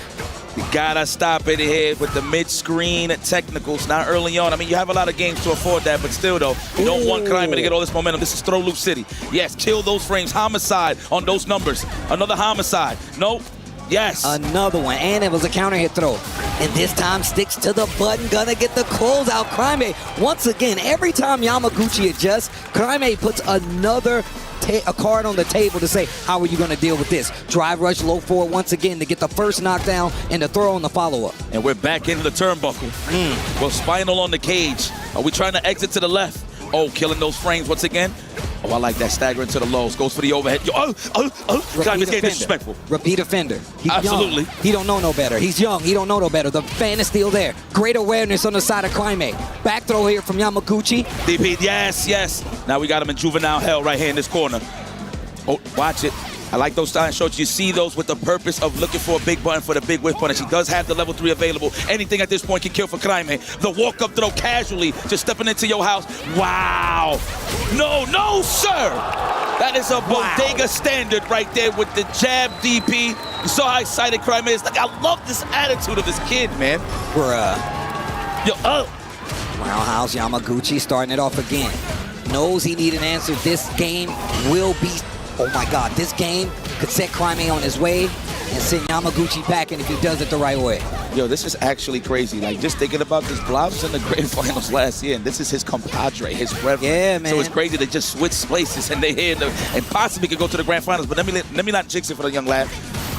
You gotta stop it here with the mid-screen technicals, not early on. I mean, you have a lot of games to afford that, but still, though, you don't want Crime to get all this momentum. This is Throw Loop City. Yes, kill those frames. Homicide on those numbers. Another homicide. Nope. Yes. Another one, and it was a counter hit throw. And this time sticks to the button, gonna get the closeout. Crime, once again, every time Yamaguchi adjusts, Crime puts another a card on the table to say, how are you gonna deal with this? Drive rush low forward once again to get the first knockdown and the throw on the follow-up. And we're back into the turnbuckle. Well, spinal on the cage. Are we trying to exit to the left? Oh, killing those frames once again. Oh, I like that, staggering to the lows. Goes for the overhead. Crime is getting disrespectful. Repeat offender. He's Absolutely. Young. He don't know no better. He's young. He don't know no better. The fan is still there. Great awareness on the side of Crime. Back throw here from Yamaguchi. DP, yes, yes. Now we got him in juvenile hell right here in this corner. Oh, watch it. I like those style shots. You see those with the purpose of looking for a big button for the big whiff punish. He does have the level 3 available. Anything at this point can kill for Crime. The walk-up throw casually, just stepping into your house. Wow. No, no, sir. That is a bodega standard right there with the jab DP. You saw how excited Crime is. Like, I love this attitude of this kid, man. Bruh. Yo, Roundhouse Yamaguchi starting it off again. Knows he needs an answer. This game will be... Oh my God, this game could set Crime on his way and send Yamaguchi packing if he does it the right way. Yo, this is actually crazy. Like, just thinking about this, Blav's in the grand finals last year, and this is his compadre, his reverend. Yeah, man. So it's crazy to just switch places, and they here and possibly could go to the grand finals. But let me not jinx it for the young lad.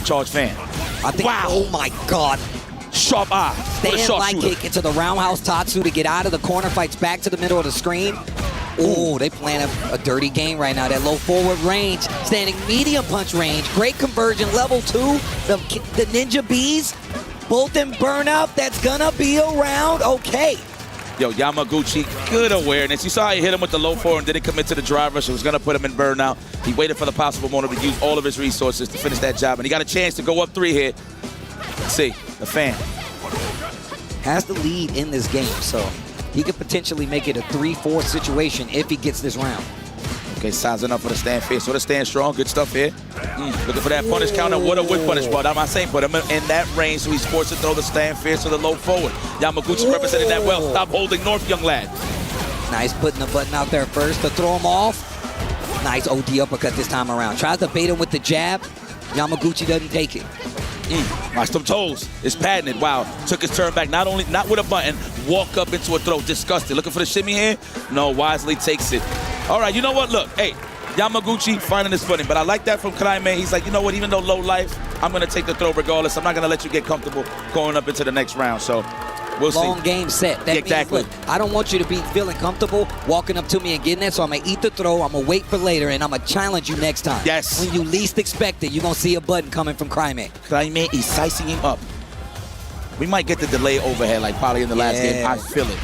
Charge fan. I think, wow. Oh my God. Sharp eye. Stand light kick into the roundhouse Tatsu to get out of the corner, fights back to the middle of the screen. Oh, they playing a dirty game right now. That low forward range, standing medium punch range. Great conversion, level 2. The Ninja Bees, both in burnout. That's gonna be a round. Okay. Yo, Yamaguchi, good awareness. You saw how he hit him with the low forward and didn't commit to the drive rush. It was gonna put him in burnout. He waited for the possible moment to use all of his resources to finish that job, and he got a chance to go up 3 here. Let's see, the fan has the lead in this game, so he could potentially make it a 3-4 situation if he gets this round. Okay, sizing up for the stand fierce. So the stand strong, good stuff here. Looking for that punish counter. What a whip punish, but I'm not saying put him in that range, so he's forced to throw the stand fierce to the low forward. Yamaguchi represented that well. Stop holding north, young lad. Nice putting the button out there first to throw him off. Nice OD uppercut this time around. Tries to bait him with the jab. Yamaguchi doesn't take it. Watch them toes. It's patented. Wow. Took his turn back. Not with a button. Walk up into a throw. Disgusted. Looking for the shimmy here? No, wisely takes it. All right, you know what? Look, hey, Yamaguchi finding his footing. But I like that from Crime. He's like, you know what? Even though low life, I'm going to take the throw regardless. I'm not going to let you get comfortable going up into the next round. So we'll see. Long game set. That exactly. Means, look, I don't want you to be feeling comfortable walking up to me and getting that, so I'm going to eat the throw, I'm going to wait for later, and I'm going to challenge you next time. Yes. When you least expect it, you're going to see a button coming from Crime. Crime is sizing him up. We might get the delay overhead like probably in the last game. I feel it.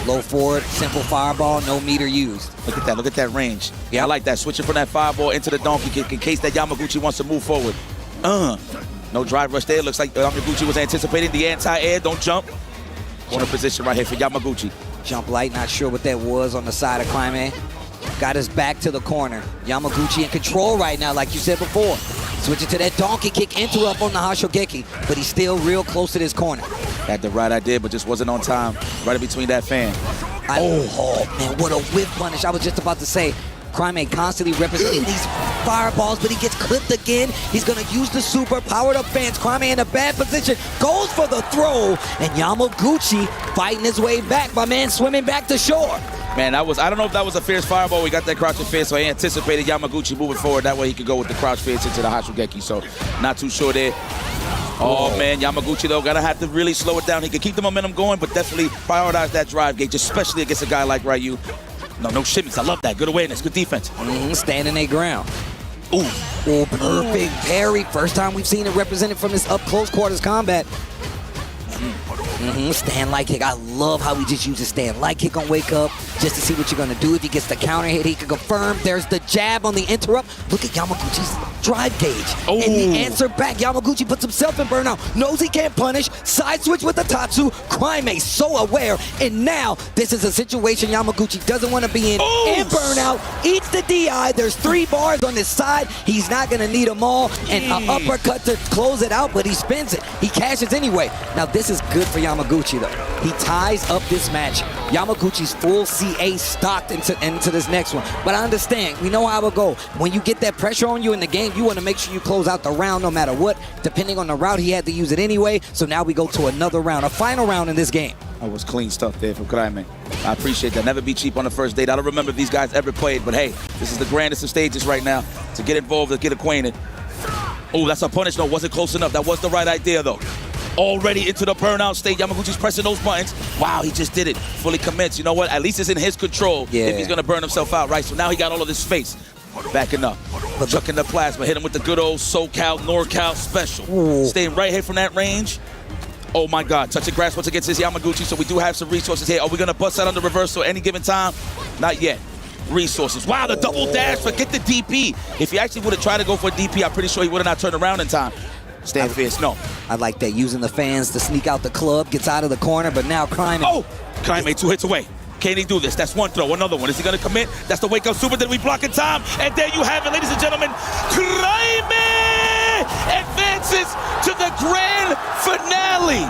Low forward, simple fireball, no meter used. Look at that range. Yeah, I like that. Switching from that fireball into the donkey kick in case that Yamaguchi wants to move forward. No drive rush there. Looks like Yamaguchi was anticipating the anti-air. Don't jump. Corner position right here for Yamaguchi. Jump light, not sure what that was on the side of Climate. Got his back to the corner. Yamaguchi in control right now, like you said before. Switching to that donkey kick, interrupt on the Hashogeki, but he's still real close to this corner. Had the right idea, but just wasn't on time. Right in between that fan. Oh man, what a whip punish. I was just about to say, Crime constantly representing these fireballs, but he gets clipped again. He's gonna use the super powered up fans. Crime in a bad position, goes for the throw, and Yamaguchi fighting his way back. My man swimming back to shore. Man, I don't know if that was a fierce fireball. We got that crouching fierce, so he anticipated Yamaguchi moving forward. That way he could go with the crouch fierce into the Hashogeki, so not too sure there. Oh man, Yamaguchi though, gotta have to really slow it down. He can keep the momentum going, but definitely prioritize that drive gauge, especially against a guy like Ryu. No shimmies, I love that. Good awareness, good defense. Standing their ground. Ooh, perfect parry. First time we've seen it represented from this up close quarters combat. Stand light kick. I love how he just uses stand light kick on Wake Up just to see what you're gonna do. If he gets the counter hit, he can confirm. There's the jab on the interrupt. Look at Yamaguchi's drive gauge. And the answer back. Yamaguchi puts himself in burnout. Knows he can't punish. Side switch with the Tatsu. Crime so aware. And now this is a situation Yamaguchi doesn't want to be in. In burnout. Eats the DI. There's 3 bars on this side. He's not gonna need them all. And an uppercut to close it out, but he spins it. He cashes anyway. Now this is good for Yamaguchi though. He ties up this match. Yamaguchi's full CA stocked into this next one. But I understand, we know how it'll go. When you get that pressure on you in the game, you want to make sure you close out the round no matter what. Depending on the route, he had to use it anyway. So now we go to another round, a final round in this game. That was clean stuff there from Kraime. I appreciate that. Never be cheap on the first date. I don't remember if these guys ever played, but hey, this is the grandest of stages right now. To get involved, to get acquainted. Oh, that's a punish. No, wasn't close enough. That was the right idea though. Already into the burnout state. Yamaguchi's pressing those buttons. Wow, he just did it. Fully commits. You know what? At least it's in his control if he's going to burn himself out, right? So now he got all of this space. Backing up. Chucking the plasma. Hit him with the good old SoCal, NorCal special. Staying right here from that range. Oh my God. Touching grass once against his Yamaguchi. So we do have some resources here. Are we going to bust out on the reversal any given time? Not yet. Resources. Wow, the double dash. Forget the DP. If he actually would have tried to go for a DP, I'm pretty sure he would have not turned around in time. Stand fierce, no. I like that, using the fans to sneak out the club, gets out of the corner, but now Crime. Oh! Crime 2 hits away. Can he do this? That's one throw, another one. Is he gonna commit? That's the wake up super that we block in time. And there you have it, ladies and gentlemen. Crime advances to the grand finale.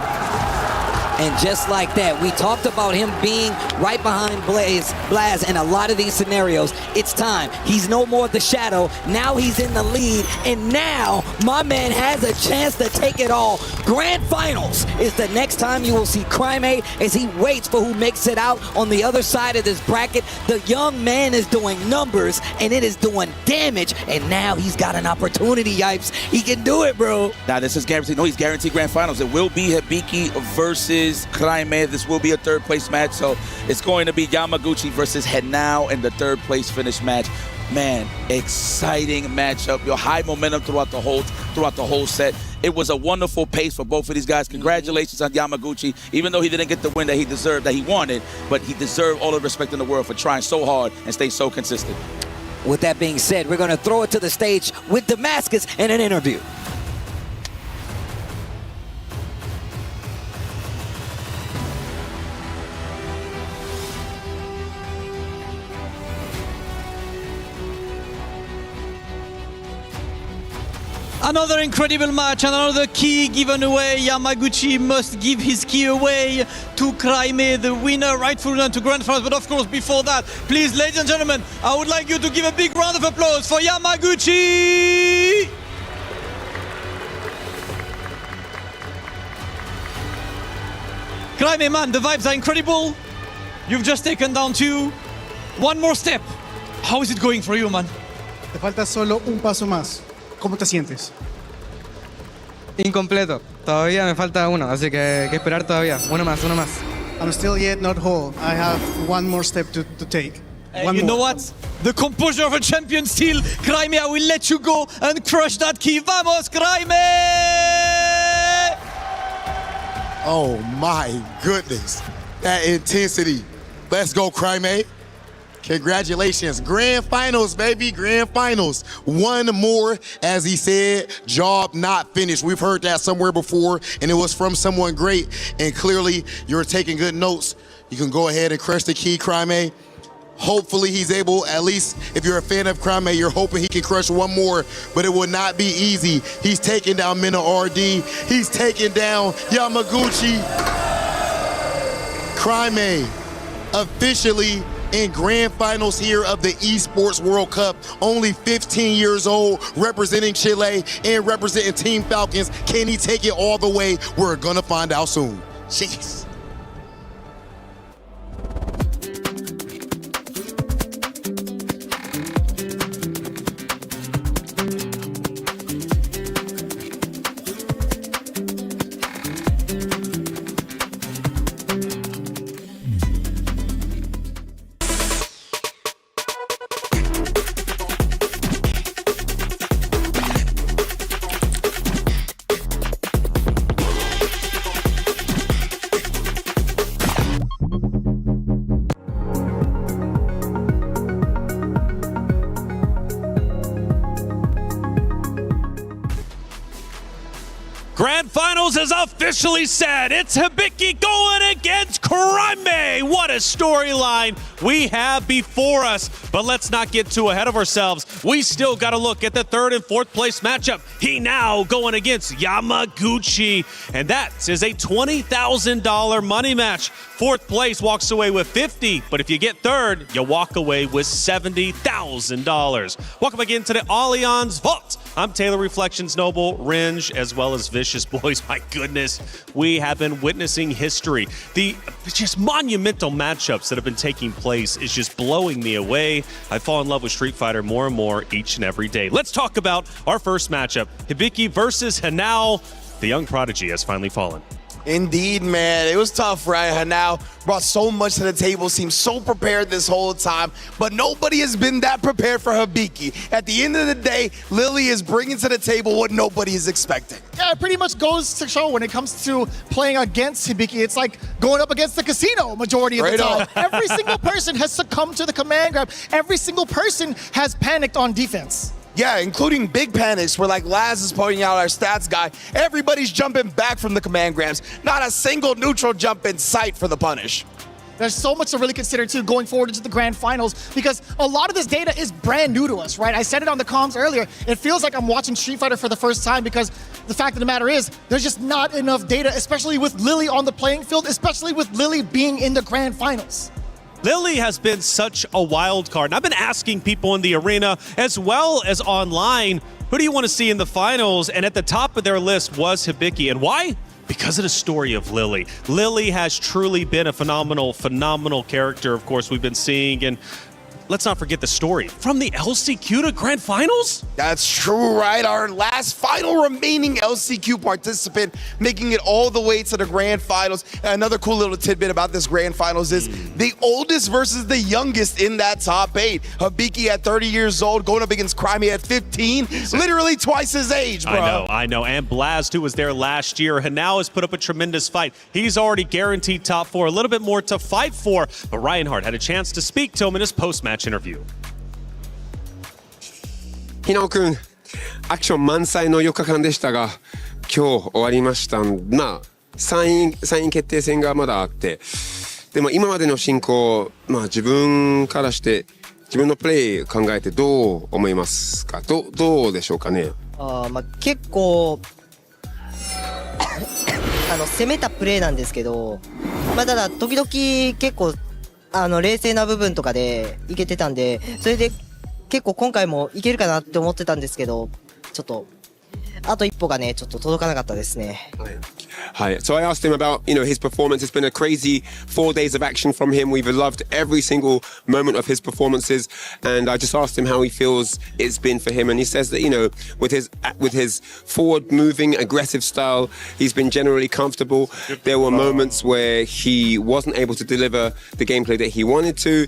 And just like that, we talked about him being right behind Blaz in a lot of these scenarios. It's time. He's no more the shadow. Now he's in the lead. And now my man has a chance to take it all. Grand Finals is the next time you will see Crime as he waits for who makes it out on the other side of this bracket. The young man is doing numbers and it is doing damage. And now he's got an opportunity, Yipes. He can do it, bro. Now this is guaranteed. No, he's guaranteed Grand Finals. It will be Hibiki versus Crime. This will be a third place match, so it's going to be Yamaguchi versus Henao in the third place finish match. Man, exciting matchup. Your high momentum throughout the whole set. It was a wonderful pace for both of these guys. Congratulations on Yamaguchi, even though he didn't get the win that he deserved, that he wanted, but he deserved all the respect in the world for trying so hard and staying so consistent. With that being said, we're going to throw it to the stage with Damascus in an interview. Another incredible match and another key given away. Yamaguchi must give his key away to Crime, the winner, rightful winner to Grand Finals. But of course, before that, please, ladies and gentlemen, I would like you to give a big round of applause for Yamaguchi! Crime, man, the vibes are incredible. You've just taken down 2. One more step. How is it going for you, man? Te falta solo un paso más. ¿Cómo te sientes? Incompleto. Todavía me falta uno, así que esperar todavía. Uno más. I'm still yet not whole. I have one more step to take. You know what? The composure of a champion still. Crime, I will let you go and crush that key. Vamos, Crime! Oh my goodness. That intensity. Let's go, Crime. Congratulations. Grand finals, baby. Grand finals. One more, as he said, job not finished. We've heard that somewhere before, and it was from someone great. And clearly, you're taking good notes. You can go ahead and crush the key, Crime. Hopefully, he's able, at least if you're a fan of Crime, you're hoping he can crush one more, but it will not be easy. He's taking down Mena RD. He's taking down Yamaguchi. Crime officially in grand finals here of the Esports World Cup. Only 15 years old, representing Chile and representing Team Falcons. Can he take it all the way? We're gonna find out soon. Jeez. Grand Finals is officially set. It's Hibiki going against Crime. What a storyline we have before us. But let's not get too ahead of ourselves. We still got to look at the third and fourth place matchup. He now going against Yamaguchi. And that is a $20,000 money match. Fourth place walks away with $50,000, but if you get third, you walk away with $70,000. Welcome again to the Allianz Vault. I'm Taylor Reflections Noble, Ringe, as well as Vicious Boys. My goodness, we have been witnessing history. The just monumental matchups that have been taking place is just blowing me away. I fall in love with Street Fighter more and more each and every day. Let's talk about our first matchup. Hibiki versus Hanao. The young prodigy has finally fallen. Indeed, man. It was tough, right? Hanao brought so much to the table, seemed so prepared this whole time, but nobody has been that prepared for Hibiki. At the end of the day, Lily is bringing to the table what nobody is expecting. Yeah, it pretty much goes to show when it comes to playing against Hibiki, it's like going up against the casino majority of the time. Every single person has succumbed to the command grab. Every single person has panicked on defense. Yeah, including big panics where, like Laz is pointing out, our stats guy, everybody's jumping back from the command grabs. Not a single neutral jump in sight for the punish. There's so much to really consider, too, going forward into the grand finals, because a lot of this data is brand new to us, right? I said it on the comms earlier. It feels like I'm watching Street Fighter for the first time because the fact of the matter is there's just not enough data, especially with Lily on the playing field, especially with Lily being in the grand finals. Lily has been such a wild card. And I've been asking people in the arena as well as online, who do you want to see in the finals? And at the top of their list was Hibiki. And why? Because of the story of Lily. Lily has truly been a phenomenal character, of course, we've been seeing. And let's not forget the story. From the LCQ to Grand Finals? That's true, right? Our last final remaining LCQ participant making it all the way to the Grand Finals. And another cool little tidbit about this Grand Finals is the oldest versus the youngest in that top 8. Hibiki at 30 years old, going up against Crime at 15. Literally twice his age, bro. I know. And Blast, who was there last year, Hanao has put up a tremendous fight. He's already guaranteed top 4, a little bit more to fight for. But Reinhardt had a chance to speak to him in his post-match interview. 日野くん、アクション満載の4日間でしたが、今日終わりました。まあ3位決定戦がまだあって、でも今までの進行、まあ自分からして自分のプレー考えてどう思いますか？どうでしょうかね。まあ結構攻めたプレーなんですけど、まあただ時々結構冷静な部分とかでいけてたんで、それで結構今回もいけるかなって思ってたんですけど、ちょっとあと一歩がねちょっと届かなかったですね。Hi. So I asked him about, his performance. It's been a crazy 4 days of action from him. We've loved every single moment of his performances, and I just asked him how he feels it's been for him. And he says that, with his forward-moving, aggressive style, he's been generally comfortable. There were moments where he wasn't able to deliver the gameplay that he wanted to.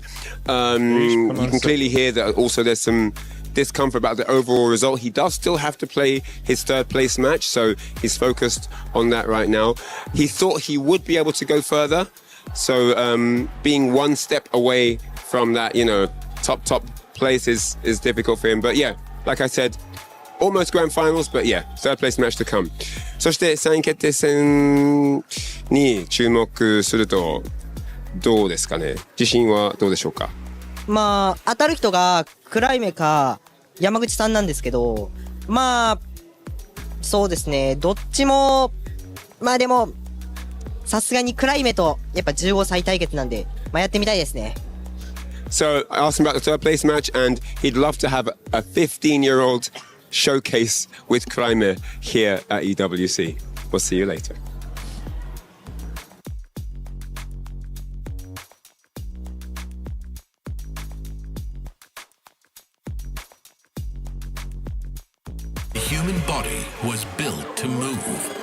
You can clearly hear that also there's some discomfort about the overall result. He does still have to play his third place match, so he's focused on that right now. He thought he would be able to go further, so being one step away from that, top place is difficult for him. But yeah, like I said, almost grand finals, but yeah, third place match to come. そして3位決定戦に注目するとどうですかね。自信はどうでしょうか。まあ当たる人がクライメか山口さんなんですけど、まあそうですね、どっちもまあでもさすがにクライメとやっぱ15歳対決なんで、まあやってみたいですね。So I asked him about the third place match, and he'd love to have a 15-year-old showcase with Kraime here at EWC. We'll see you later. The human body was built to move.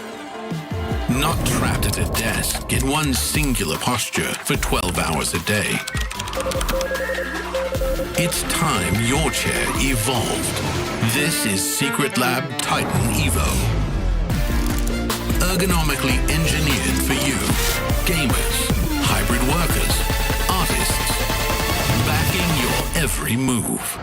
Not trapped at a desk in one singular posture for 12 hours a day. It's time your chair evolved. This is Secret Lab Titan Evo. Ergonomically engineered for you, gamers, hybrid workers, artists, backing your every move.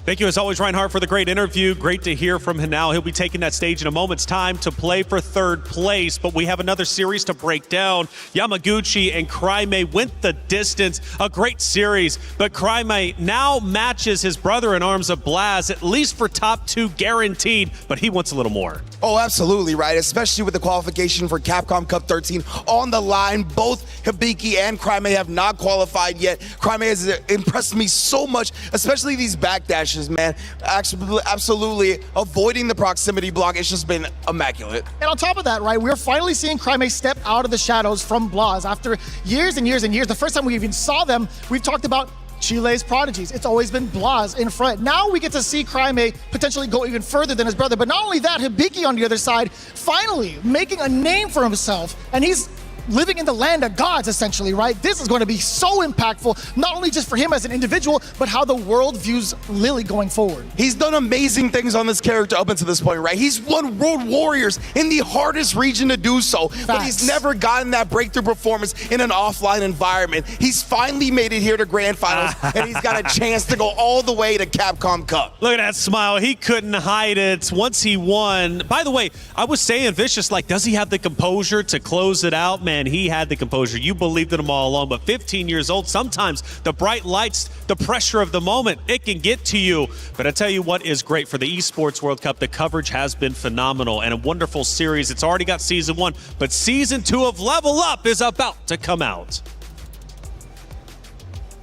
Thank you, as always, Reinhardt, for the great interview. Great to hear from him now. He'll be taking that stage in a moment's time to play for third place, but we have another series to break down. Yamaguchi and Kraime went the distance. A great series, but Kraime now matches his brother-in-arms of Blaz, at least for top 2 guaranteed, but he wants a little more. Oh, absolutely, right? Especially with the qualification for Capcom Cup 13 on the line. Both Hibiki and Kraime have not qualified yet. Kraime has impressed me so much, especially these backdashes, man. Absolutely avoiding the proximity block. It's just been immaculate. And on top of that, right, we're finally seeing Kraime step out of the shadows from Blaz after years and years and years. The first time we even saw them, we've talked about Chile's prodigies. It's always been Blaz in front. Now we get to see Kraime potentially go even further than his brother. But not only that, Hibiki on the other side, finally making a name for himself. And he's living in the land of gods, essentially, right? This is going to be so impactful, not only just for him as an individual, but how the world views Lily going forward. He's done amazing things on this character up until this point, right? He's won World Warriors in the hardest region to do so, but he's never gotten that breakthrough performance in an offline environment. He's finally made it here to Grand Finals, and he's got a chance to go all the way to Capcom Cup. Look at that smile. He couldn't hide it once he won. By the way, I was saying, Vicious, like, does he have the composure to close it out? Man, he had the composure. You believed in him all along, but 15 years old, sometimes the bright lights, the pressure of the moment, it can get to you. But I tell you what is great for the Esports World Cup, the coverage has been phenomenal and a wonderful series. It's already got season 1, but season 2 of Level Up is about to come out.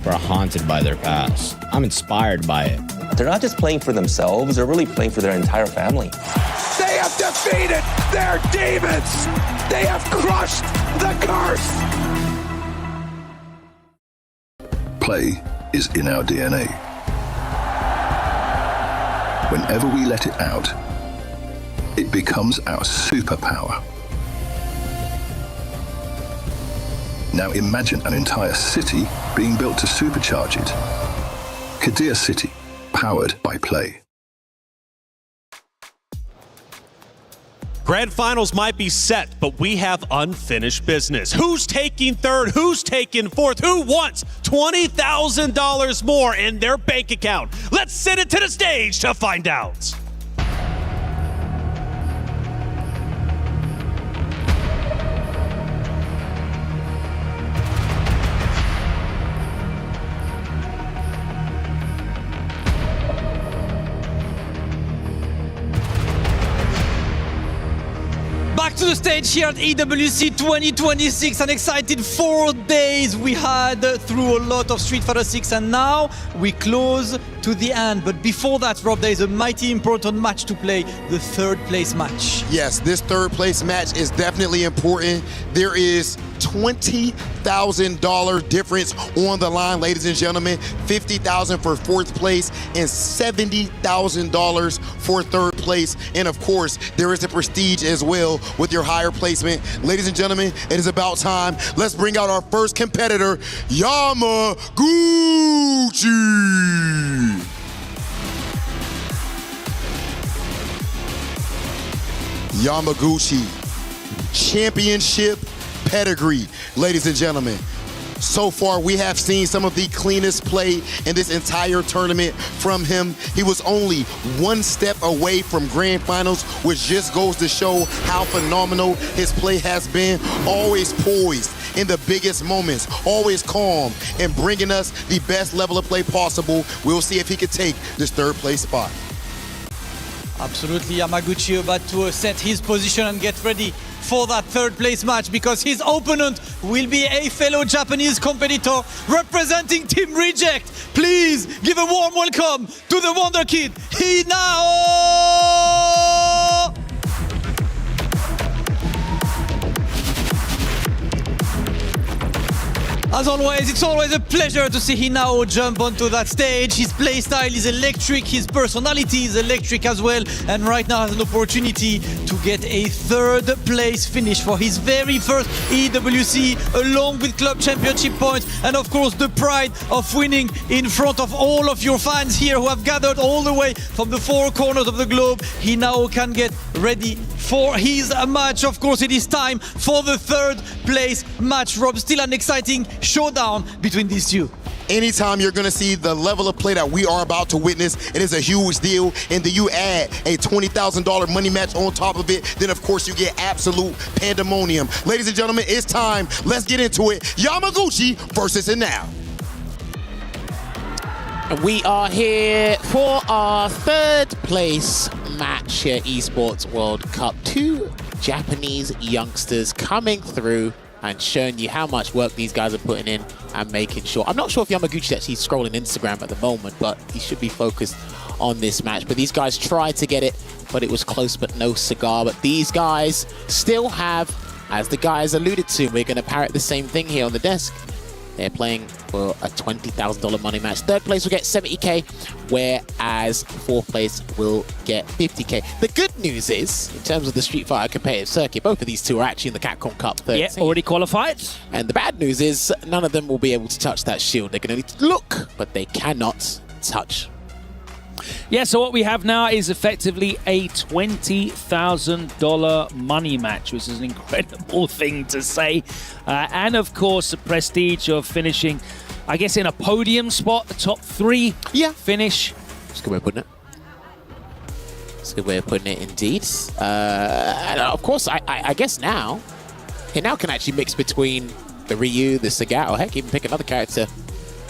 We're haunted by their past. I'm inspired by it. They're not just playing for themselves, they're really playing for their entire family. They have defeated their demons! They have crushed the curse! Play is in our DNA. Whenever we let it out, it becomes our superpower. Now imagine an entire city being built to supercharge it. Kadir City, powered by Play. Grand Finals might be set, but we have unfinished business. Who's taking third? Who's taking fourth? Who wants $20,000 more in their bank account? Let's send it to the stage to find out. Back to the stage here at EWC 2026. An exciting 4 days we had through a lot of Street Fighter 6, and now we close to the end. But before that, Rob, there is a mighty important match to play, the third place match. Yes, this third place match is definitely important. There is $20,000 difference on the line, ladies and gentlemen. $50,000 for fourth place and $70,000 for third place. And of course, there is the prestige as well with your higher placement. Ladies and gentlemen, it is about time. Let's bring out our first competitor, Yamaguchi. Yamaguchi, championship pedigree, ladies and gentlemen. So far, we have seen some of the cleanest play in this entire tournament from him. He was only one step away from grand finals, which just goes to show how phenomenal his play has been. Always poised in the biggest moments, always calm and bringing us the best level of play possible. We'll see if he can take this third place spot. Absolutely, Yamaguchi about to set his position and get ready for that third place match, because his opponent will be a fellow Japanese competitor representing Team Reject. Please give a warm welcome to the Wonder Kid, Hinao! As always, it's always a pleasure to see Hinao jump onto that stage. His playstyle is electric, his personality is electric as well, and right now has an opportunity to get a third place finish for his very first EWC, along with Club Championship points, and of course the pride of winning in front of all of your fans here who have gathered all the way from the four corners of the globe. Hinao can get ready for his match. Of course, it is time for the third place match. Rob, still an exciting showdown between these two. Anytime you're going to see the level of play that we are about to witness, it is a huge deal. And then you add a $20,000 money match on top of it, then of course you get absolute pandemonium. Ladies and gentlemen, it's time. Let's get into it. Yamaguchi versus Hinao. We are here for our third place match here, Esports World Cup. Two Japanese youngsters coming through and showing you how much work these guys are putting in and making sure. I'm not sure if Yamaguchi's actually scrolling Instagram at the moment, but he should be focused on this match. But these guys tried to get it, but it was close, but no cigar. But these guys still have, as the guys alluded to, we're going to parrot the same thing here on the desk. They're playing for a $20,000 money match. Third place will get 70K, whereas fourth place will get 50K. The good news is, in terms of the Street Fighter competitive circuit, both of these two are actually in the Capcom Cup 13. Yeah, already qualified. And the bad news is, none of them will be able to touch that shield. They can only look, but they cannot touch. Yeah, so what we have now is effectively a $20,000 money match, which is an incredible thing to say. And of course, the prestige of finishing, I guess, in a podium spot, the top three finish. That's a good way of putting it. That's a good way of putting it, indeed. And of course, I guess now, Hinao can actually mix between the Ryu, the Sagat, or heck, even pick another character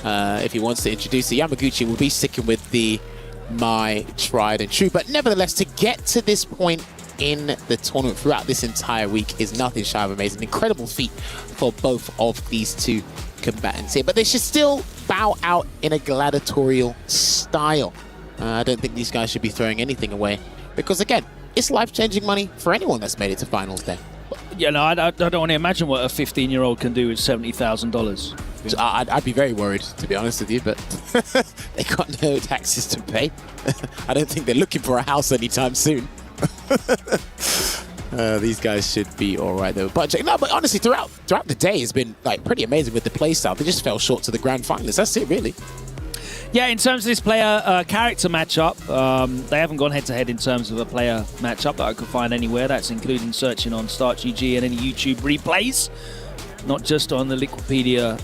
if he wants to introduce it. Yamaguchi will be sticking with the my tried and true, but nevertheless, to get to this point in the tournament throughout this entire week is nothing shy of amazing. Incredible feat for both of these two combatants here, but they should still bow out in a gladiatorial style. I don't think these guys should be throwing anything away, because again, it's life-changing money for anyone that's made it to finals day. Yeah, no, I don't want to imagine what a 15-year-old can do with $70,000. I'd be very worried, to be honest with you, but they got no taxes to pay. I don't think they're looking for a house anytime soon. These guys should be all right, though. But honestly, throughout the day, it's been like pretty amazing with the play style. They just fell short to the grand finals. That's it, really. Yeah, in terms of this player character matchup, they haven't gone head-to-head in terms of a player matchup that I could find anywhere. That's including searching on StartGG and any YouTube replays, not just on the Liquipedia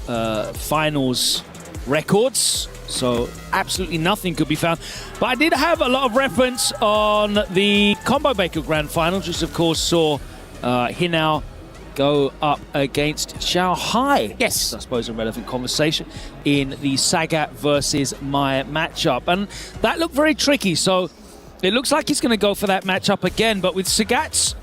finals records. So absolutely nothing could be found. But I did have a lot of reference on the Combo Baker Grand Finals, which of course saw Hinao go up against Xiao Hai. Yes, I suppose a relevant conversation in the Sagat versus Mai matchup. And that looked very tricky. So it looks like he's going to go for that matchup again. But with Sagat's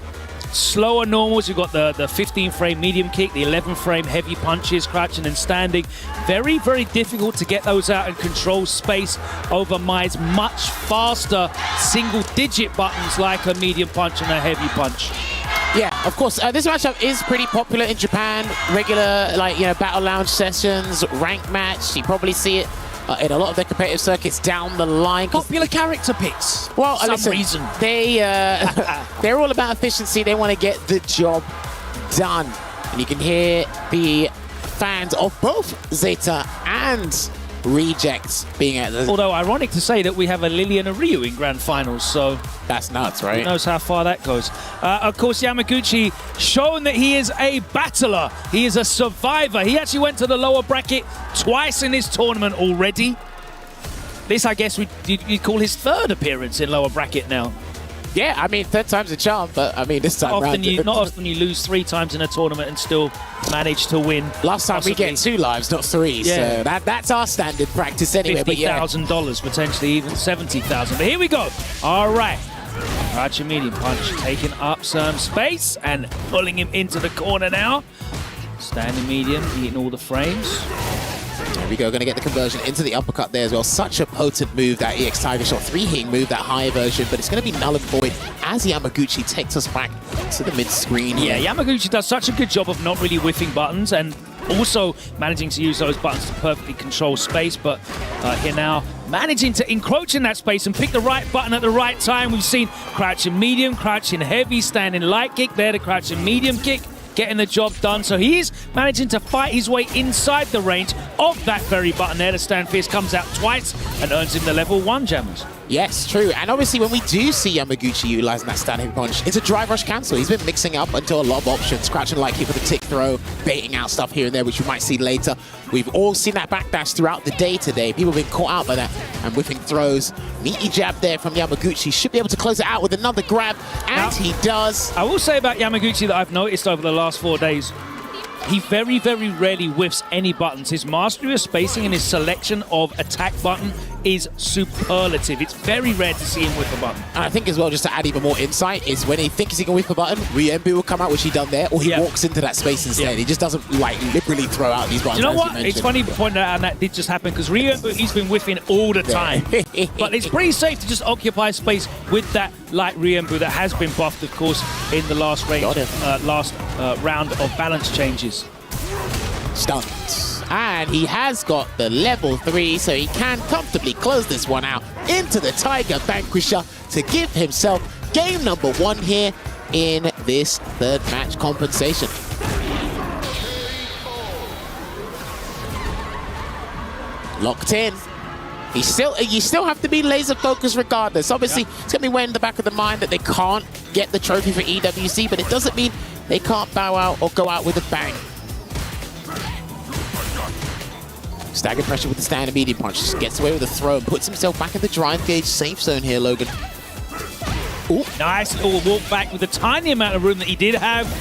slower normals, you've got the 15-frame medium kick, the 11-frame heavy punches, crouching and standing. Very, very difficult to get those out and control space over Mai's much faster single-digit buttons like a medium punch and a heavy punch. Yeah, Of course, this matchup is pretty popular in Japan. Regular, battle lounge sessions, rank match. You probably see it in a lot of their competitive circuits down the line. Popular character picks. Well, for some listen, reason. they're all about efficiency. They want to get the job done. And you can hear the fans of both Zeta and Rejects being at the... Although ironic to say that we have a Lily and a Ryu in grand finals, so... That's nuts, right? Who knows how far that goes. Of course, Yamaguchi shown that he is a battler. He is a survivor. He actually went to the lower bracket twice in this tournament already. This, I guess, you'd call his third appearance in lower bracket now. Yeah, I mean, third time's a charm, but I mean, this time not often you lose 3 times in a tournament and still manage to win. Last time we get 2 lives, not 3. Yeah. So that's our standard practice anyway. $50,000, potentially even $70,000. But here we go. All right. Crouching medium punch, taking up some space and pulling him into the corner now. Standing medium, eating all the frames. There we go, going to get the conversion into the uppercut there as well. Such a potent move, that EX Tiger Shot. 3-hitting move, that higher version, but it's going to be null and void as Yamaguchi takes us back to the mid-screen. Yeah, Yamaguchi does such a good job of not really whiffing buttons and also managing to use those buttons to perfectly control space, but here now managing to encroach in that space and pick the right button at the right time. We've seen crouching medium, crouching heavy, standing light kick there, the crouching medium kick, getting the job done. So he is managing to fight his way inside the range of that very button there. The stand fierce comes out twice and earns him the level 1 jammers. Yes, true. And obviously when we do see Yamaguchi utilizing that standing punch, it's a drive rush cancel. He's been mixing up until a lot of options. Crouching light kick with a tick throw, baiting out stuff here and there, which we might see later. We've all seen that backdash throughout the day today. People have been caught out by that and whipping throws. Meaty jab there from Yamaguchi. Should be able to close it out with another grab, and he does. I will say about Yamaguchi that I've noticed over the last 4 days, he very, very rarely whiffs any buttons. His mastery of spacing and his selection of attack button is superlative. It's very rare to see him whiff a button. And I think as well, just to add even more insight, is when he thinks he can whiff a button, Ryembu will come out, which he done there, or he walks into that space instead. He just doesn't liberally throw out these buttons. You know what? It's funny you pointed out, and that did just happen, because Ryembu, he's been whiffing all the time. But it's pretty safe to just occupy space with that light Ryembu that has been buffed, of course, in the last round of balance changes. Stunned. And he has got the level 3, so he can comfortably close this one out into the Tiger Vanquisher to give himself game number 1 here in this third match compensation. Locked in. You still have to be laser focused regardless. Obviously, it's going to be way in the back of the mind that they can't get the trophy for EWC, but it doesn't mean they can't bow out or go out with a bang. Stagger pressure with the standing medium punch. Just gets away with a throw and puts himself back in the drive gauge safe zone here, Logan. Ooh. Nice little walk back with the tiny amount of room that he did have.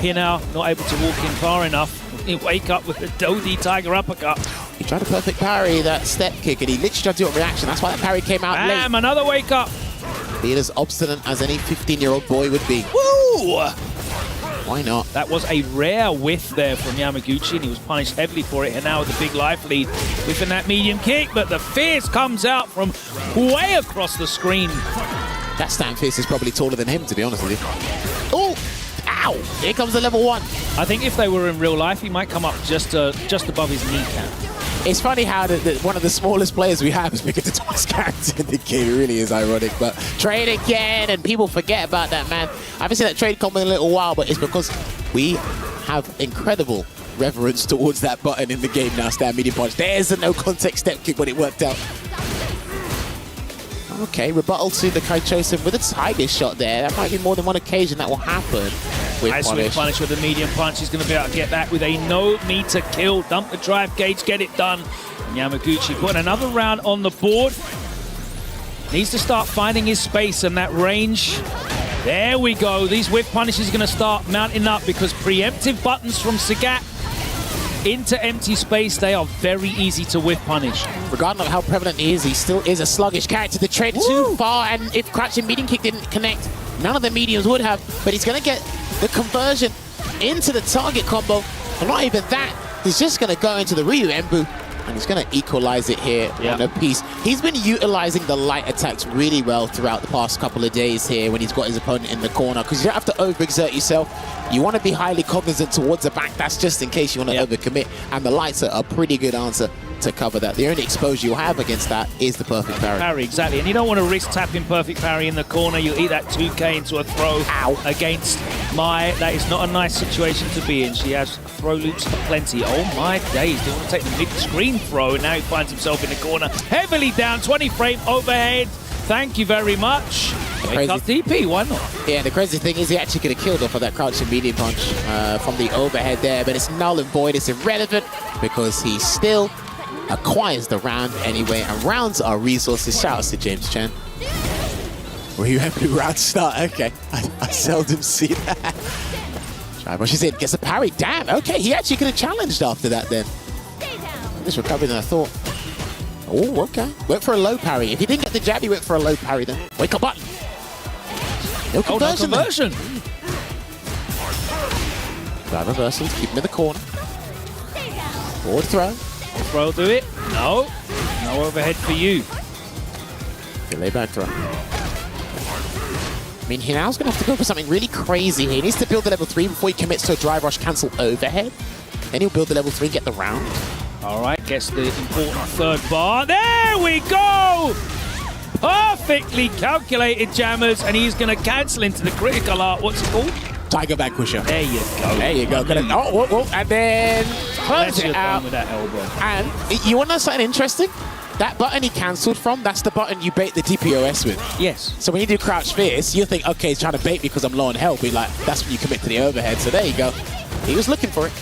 Here now, not able to walk in far enough. He'll wake up with the Dodie Tiger uppercut. He tried to perfect parry that step kick, and he literally tried to do a reaction. That's why that parry came out late. Another wake up. Being as obstinate as any 15-year-old boy would be. Woo! Why not? That was a rare whiff there from Yamaguchi, and he was punished heavily for it. And now with a big life lead, whiffing that medium kick, but the fierce comes out from way across the screen. That stand fierce is probably taller than him, to be honest with you. Oh! Ow! Here comes the level 1. I think if they were in real life, he might come up just above his kneecap. It's funny how one of the smallest players we have is picking the tallest character in the game. It really is ironic. But trade again, and people forget about that, man. I haven't seen that trade come in a little while, but it's because we have incredible reverence towards that button in the game now, stand medium punch. There's a no-context step kick, but it worked out. Okay, rebuttal to the Kaichosen with a Tiger shot there. That might be more than one occasion that will happen. Nice with punish with the medium punch. He's going to be able to get that with a no-meter kill. Dump the drive gauge, get it done. And Yamaguchi putting another round on the board. Needs to start finding his space and that range. There we go. These whiff punishes are going to start mounting up because preemptive buttons from Sagat into empty space, they are very easy to whiff punish. Regardless of how prevalent he still is a sluggish character. The trade too far, and if crouching medium kick didn't connect, none of the mediums would have, but he's going to get the conversion into the target combo. And not even that, he's just going to go into the Ryu Embu And he's going to equalize it here on a piece. He's been utilizing the light attacks really well throughout the past couple of days here when he's got his opponent in the corner, because you don't have to overexert yourself. You want to be highly cognizant towards the back. That's just in case you want to overcommit. And the lights are a pretty good answer to cover that. The only exposure you'll have against that is the perfect parry. Exactly. And you don't want to risk tapping perfect parry in the corner. You'll eat that 2K into a throw against Mai. That is not a nice situation to be in. She has throw loops plenty. Oh my days. They want to take the mid-screen throw, and now he finds himself in the corner. Heavily down, 20 frame overhead. Thank you very much. Wake up DP, why not? Yeah, the crazy thing is he actually could have killed off of that crouching medium punch from the overhead there, but it's null and void. It's irrelevant because he still acquires the round anyway, and rounds are resources. Shout out to James Chen. Were you happy round start? Okay, I seldom see that. Try rushes in, gets a parry. Damn, okay, he actually could have challenged after that then. This recovery than I thought. Oh, okay. Went for a low parry. If he didn't get the jab, he went for a low parry then. Wake up button. No conversion. No conversion. Drive reversal to keep him in the corner. Forward throw. Throw do it. No. No overhead for you. Delay back throw. I mean, Hinao's going to have to go for something really crazy here. He needs to build the level 3 before he commits to a drive rush cancel overhead. Then he'll build the level 3 and get the round. All right, gets the important third bar. There we go! Perfectly calculated jammers, and he's going to cancel into the critical art. What's it called? Tiger Vanquisher. There you go. There you go. And then close it out. With that elbow. And you want to know something interesting? That button he cancelled from, that's the button you bait the DPOS with. Yes. So when you do crouch fierce, you think, okay, he's trying to bait me because I'm low on health. But like, that's when you commit to the overhead. So there you go. He was looking for it.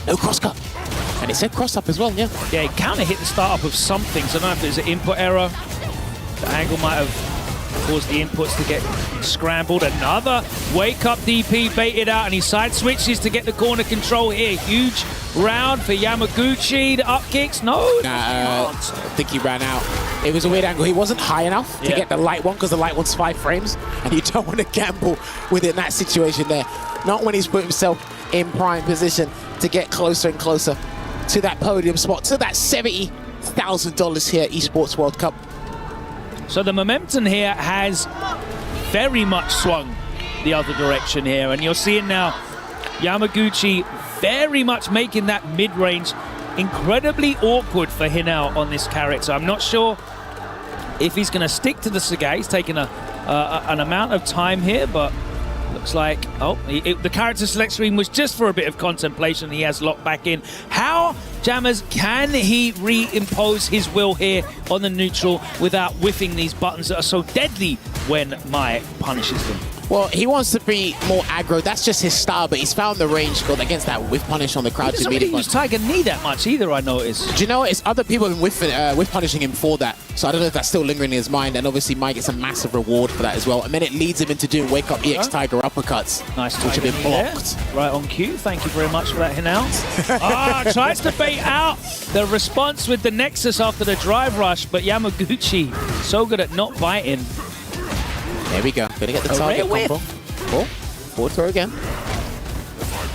No cross cut. And it said cross up as well, yeah. Yeah, it kind of hit the start up of something. So I don't know if it was an input error. The angle might have caused the inputs to get scrambled. Another wake up DP baited out, and he side switches to get the corner control here. Huge round for Yamaguchi. The up kicks, no. I think he ran out. It was a weird angle. He wasn't high enough to get the light one because the light one's 5 frames, and you don't want to gamble within that situation there. Not when he's put himself in prime position to get closer and closer to that podium spot, to that $70,000 here at Esports World Cup. So the momentum here has very much swung the other direction here, and you're seeing now Yamaguchi very much making that mid-range incredibly awkward for Hinao on this character. I'm not sure if he's going to stick to the Sagai. He's taken an amount of time here, but looks like, the character select screen was just for a bit of contemplation. He has locked back in. How, Jammers, can he reimpose his will here on the neutral without whiffing these buttons that are so deadly when Mai punishes them? Well, he wants to be more aggro. That's just his style, but he's found the range against that whiff punish on the crouch. He doesn't really use Tiger Knee that much either, I noticed. Do you know what? It's other people have been whiff punishing him for that. So I don't know if that's still lingering in his mind. And obviously, Mike gets a massive reward for that as well. And then it leads him into doing wake up EX Tiger uppercuts, nice, which have been blocked. There. Right on cue. Thank you very much for that, Hinao. Tries to bait out the response with the Nexus after the drive rush, but Yamaguchi so good at not biting. There we go. Gonna get the target combo. Forward throw again.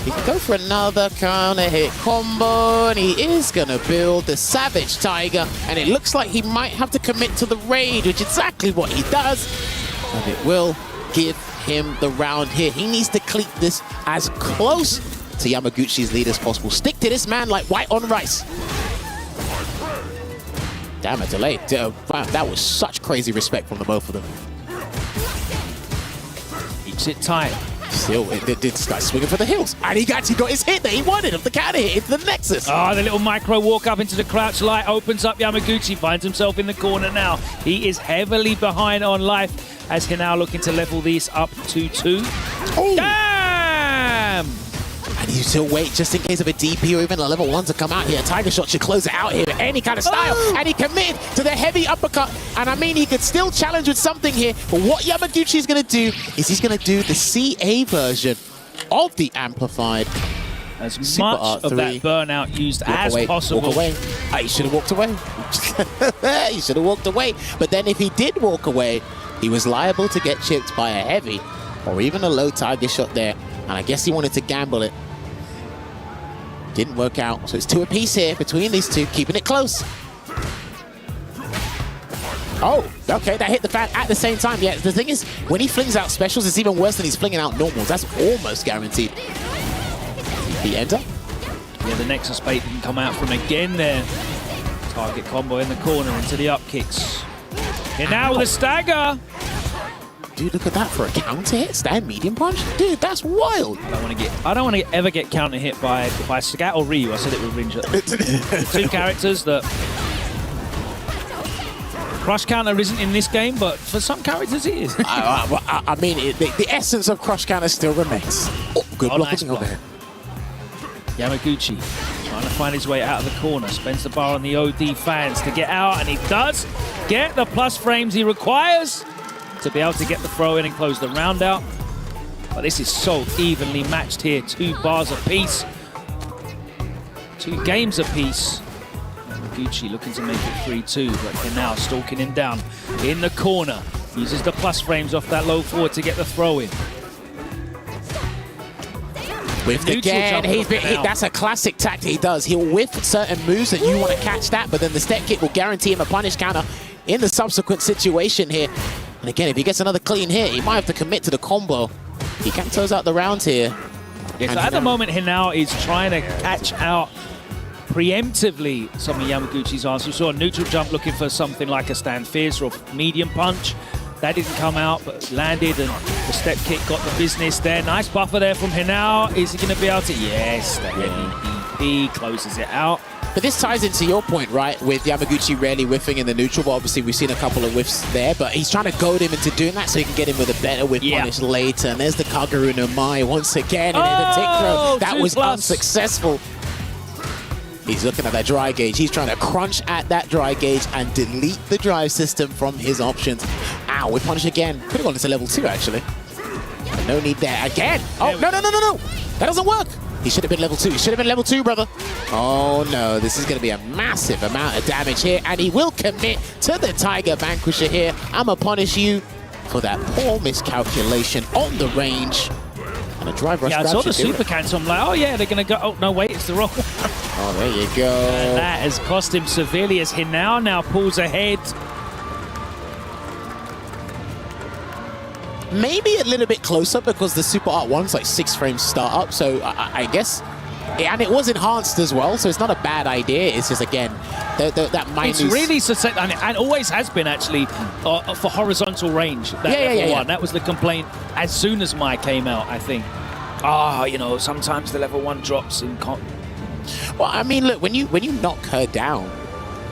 He can go for another counter hit combo, and he is gonna build the Savage Tiger, and it looks like he might have to commit to the raid, which is exactly what he does, and it will give him the round here. He needs to keep this as close to Yamaguchi's lead as possible. Stick to this man like white on rice. Damn it, delay. Wow, that was such crazy respect from the both of them. Sit tight. Still, this guy's swinging for the hills. And he actually got his hit that he wanted of the counter hit into the Nexus. The little micro walk up into the crouch light opens up Yamaguchi, finds himself in the corner now. He is heavily behind on life as Hinao looking to level these up to 2. Oh. Damn! And you still wait just in case of a DP or even a level 1 to come out here. Tiger Shot should close it out here in any kind of style. And he committed to the heavy uppercut. And I mean, he could still challenge with something here. But what Yamaguchi is going to do is he's going to do the CA version of the Amplified. As much of that burnout used as possible. Walk away. He should have walked away. He should have walked away. But then if he did walk away, he was liable to get chipped by a heavy or even a low Tiger Shot there. And I guess he wanted to gamble it. Didn't work out, so it's 2 apiece here between these two, keeping it close. Oh, okay, that hit the fan at the same time. Yeah, the thing is, when he flings out specials, it's even worse than he's flinging out normals. That's almost guaranteed. The enter. Yeah, the Nexus bait can come out from again there. Target combo in the corner into the up kicks. And now with a stagger. Dude, look at that for a counter hit. Stand medium punch. Dude, that's wild. I don't want to ever get counter hit by Sagat or Ryu. I said it with Rinja. 2 characters that crush counter isn't in this game, but for some characters it is. I mean, the essence of crush counter still remains. Oh, good blocking over here. Yamaguchi trying to find his way out of the corner. Spends the bar on the OD fans to get out, and he does get the plus frames he requires to be able to get the throw in and close the round out. But this is so evenly matched here. 2 bars apiece. 2 games apiece. Yamaguchi looking to make it 3-2, but now stalking him down in the corner. Uses the plus frames off that low forward to get the throw in. Whiffed again. That's a classic tactic he does. He'll whiff certain moves that you want to catch that, but then the step kick will guarantee him a punish counter in the subsequent situation here. And again, if he gets another clean hit, he might have to commit to the combo. He can close out the round here. Yeah, so at the moment, Hinao is trying to catch out preemptively some of Yamaguchi's answers. We saw a neutral jump looking for something like a stand fierce or a medium punch. That didn't come out, but landed, and the step kick got the business there. Nice buffer there from Hinao. Is he going to be able to? Yes, the heavy EP closes it out. But this ties into your point, right, with Yamaguchi rarely whiffing in the neutral. But obviously, we've seen a couple of whiffs there, but he's trying to goad him into doing that so he can get him with a better whiff punish later. And there's the Kaguru no Mai once again, and the tick throw. That was unsuccessful. He's looking at that dry gauge. He's trying to crunch at that dry gauge and delete the drive system from his options. Ow, we punish again. Could have gone into level 2, actually. But no need there. Again. Oh, no. That doesn't work. He should have been level 2. He should have been level 2, brother. Oh, no. This is going to be a massive amount of damage here. And he will commit to the Tiger Vanquisher here. I'm going to punish you for that poor miscalculation on the range. And a drive rush. Yeah, I saw the super cancel. I'm like, oh, yeah, they're going to go. Oh, no, wait, it's the wrong one. Oh, there you go. And that has cost him severely as Hinao now pulls ahead. Maybe a little bit closer because the Super Art 1's like 6 frames start up, so I guess. And it was enhanced as well, so it's not a bad idea. It's just, again, that minus. It's really susceptible, and always has been, actually, for horizontal range. That level 1. That was the complaint as soon as Mai came out, I think. You know, sometimes the level 1 drops in. Well, I mean, look, when you knock her down,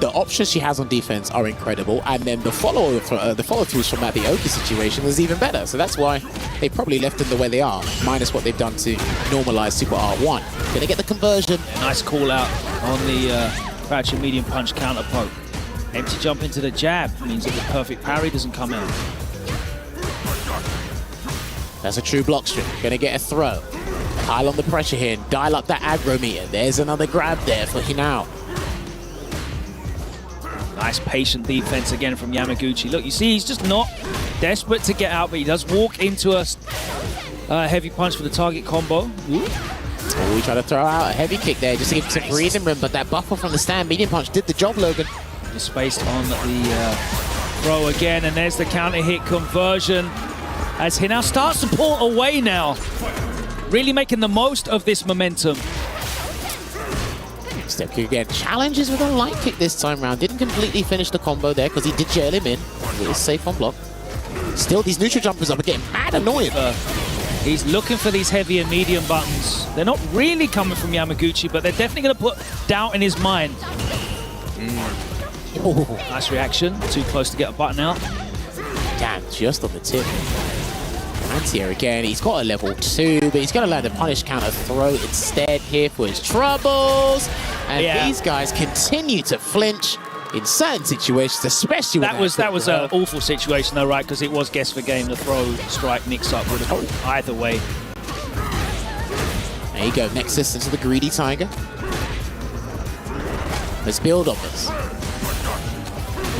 the options she has on defense are incredible, and then the follow-throughs from that, the Oki situation, is even better. So that's why they probably left them the way they are, minus what they've done to normalize Super R1. Gonna get the conversion. Nice call out on the crouching medium punch counter poke. Empty jump into the jab means that the perfect parry doesn't come out. That's a true block strip. Gonna get a throw. Pile on the pressure here and dial up that aggro meter. There's another grab there for Hinao. Nice patient defense again from Yamaguchi. Look, you see, he's just not desperate to get out, but he does walk into a heavy punch for the target combo. Ooh. Oh, we try to throw out a heavy kick there just to give him some breathing room, but that buffer from the stand medium punch did the job, Logan. Just spaced on the throw again, and there's the counter hit conversion as Hinao starts to pull away now. Really making the most of this momentum. Step kick again. Challenges with a light kick this time round. Didn't completely finish the combo there because he did jail him in. He was safe on block. Still, these neutral jumpers are getting mad annoying. He's looking for these heavy and medium buttons. They're not really coming from Yamaguchi, but they're definitely going to put doubt in his mind. Nice reaction. Too close to get a button out. Damn, just on the tip. Anti-air again. He's got a level 2, but he's going to land a punish counter throw instead here for his troubles. And these guys continue to flinch in certain situations, especially when that was an awful situation though, right? Because it was guess for game. The throw strike mix-up would have gone either way. There you go. Next system to the greedy Tiger. Let's build on this.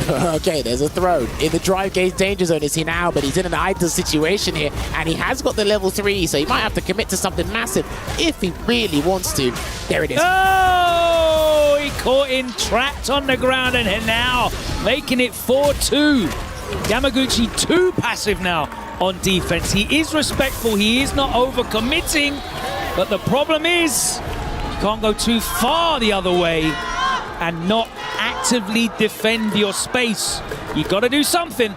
Okay, there's a throw. In the drive gauge danger zone is he now, but he's in an idle situation here, and he has got the level 3, so he might have to commit to something massive if he really wants to. There it is. Oh, he caught him trapped on the ground, and now making it 4-2. Yamaguchi too passive now on defense. He is respectful, he is not overcommitting, but the problem is you can't go too far the other way and not actively defend your space. You got to do something.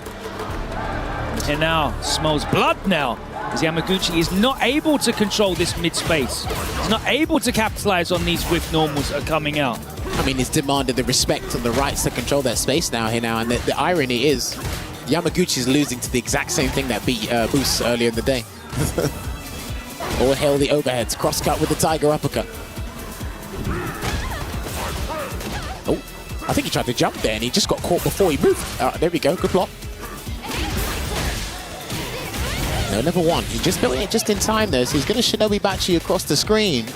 And now smells blood now, as Yamaguchi is not able to control this mid space. He's not able to capitalize on these whiff normals that are coming out. I mean, he's demanded the respect and the rights to control that space now. And the irony is, Yamaguchi's losing to the exact same thing that beat Boost earlier in the day. All hail the overheads, cross-cut with the Tiger uppercut. Oh, I think he tried to jump there and he just got caught before he moved. There we go, good block. No, level 1. He just built it just in time though, so he's going to Shinobi Bachi across the screen.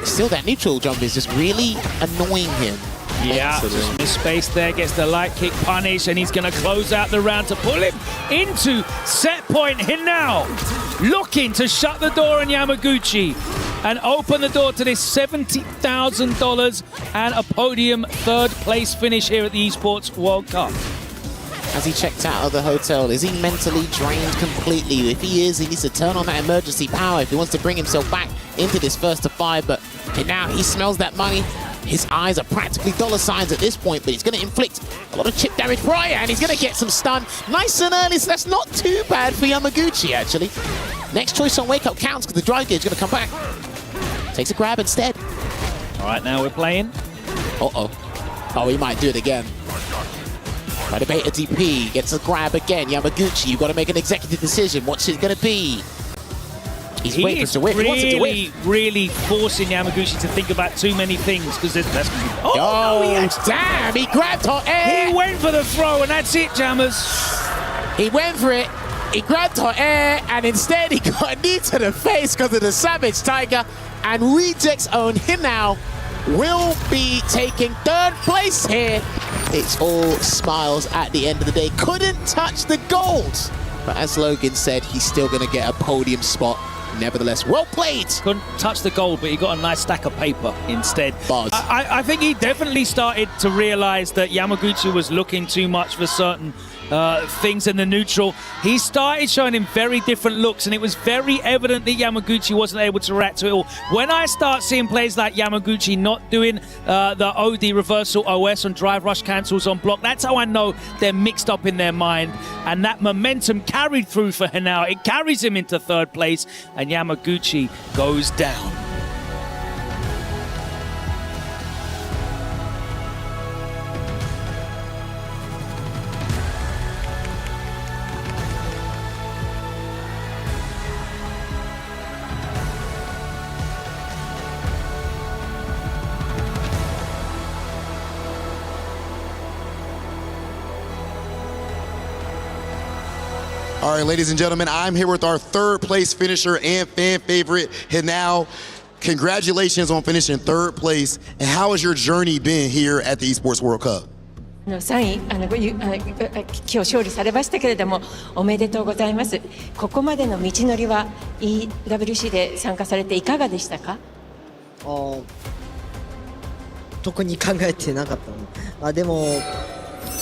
Still, that neutral jump is just really annoying him. Yeah, just missed space there, gets the light kick punish, and he's going to close out the round to pull him into set point. Hinao looking to shut the door on Yamaguchi and open the door to this $70,000 and a podium third place finish here at the Esports World Cup. Has he checked out of the hotel? Is he mentally drained completely? If he is, he needs to turn on that emergency power if he wants to bring himself back into this first to 5. But now he smells that money. His eyes are practically dollar signs at this point, but he's going to inflict a lot of chip damage prior, and he's going to get some stun nice and early, so that's not too bad for Yamaguchi, actually. Next choice on Wake Up counts because the drive gauge is going to come back. Takes a grab instead. All right, now we're playing. Uh-oh. Oh, he might do it again. Try to bait a DP, gets a grab again. Yamaguchi, you've got to make an executive decision. What's it going to be? He's waiting to whip. He wants it to whip. Really forcing Yamaguchi to think about too many things because that's going to be... Oh, damn! He grabbed hot air! He went for the throw, and that's it, Jammers. He went for it. He grabbed hot air, and instead he got a knee to the face because of the Savage Tiger. And Reject's own Hinao will be taking third place here. It's all smiles at the end of the day. Couldn't touch the gold. But as Logan said, he's still going to get a podium spot. Nevertheless, well played. Couldn't touch the gold, but he got a nice stack of paper instead. I think he definitely started to realize that Yamaguchi was looking too much for certain things in the neutral. He started showing him very different looks, and it was very evident that Yamaguchi wasn't able to react to it all. When I start seeing players like Yamaguchi not doing the OD reversal OS on drive rush cancels on block, that's how I know they're mixed up in their mind. And that momentum carried through for Hinao. It carries him into third place, and Yamaguchi goes down. All right, ladies and gentlemen, I'm here with our third place finisher and fan favorite, Hinao. Congratulations on finishing third place. And how has your journey been here at the Esports World Cup? 3位今日勝利されましたけれども、おめでとうございます。ここまでの道のりは EWC で参加されていかがでしたか？特に考えてなかったの。でも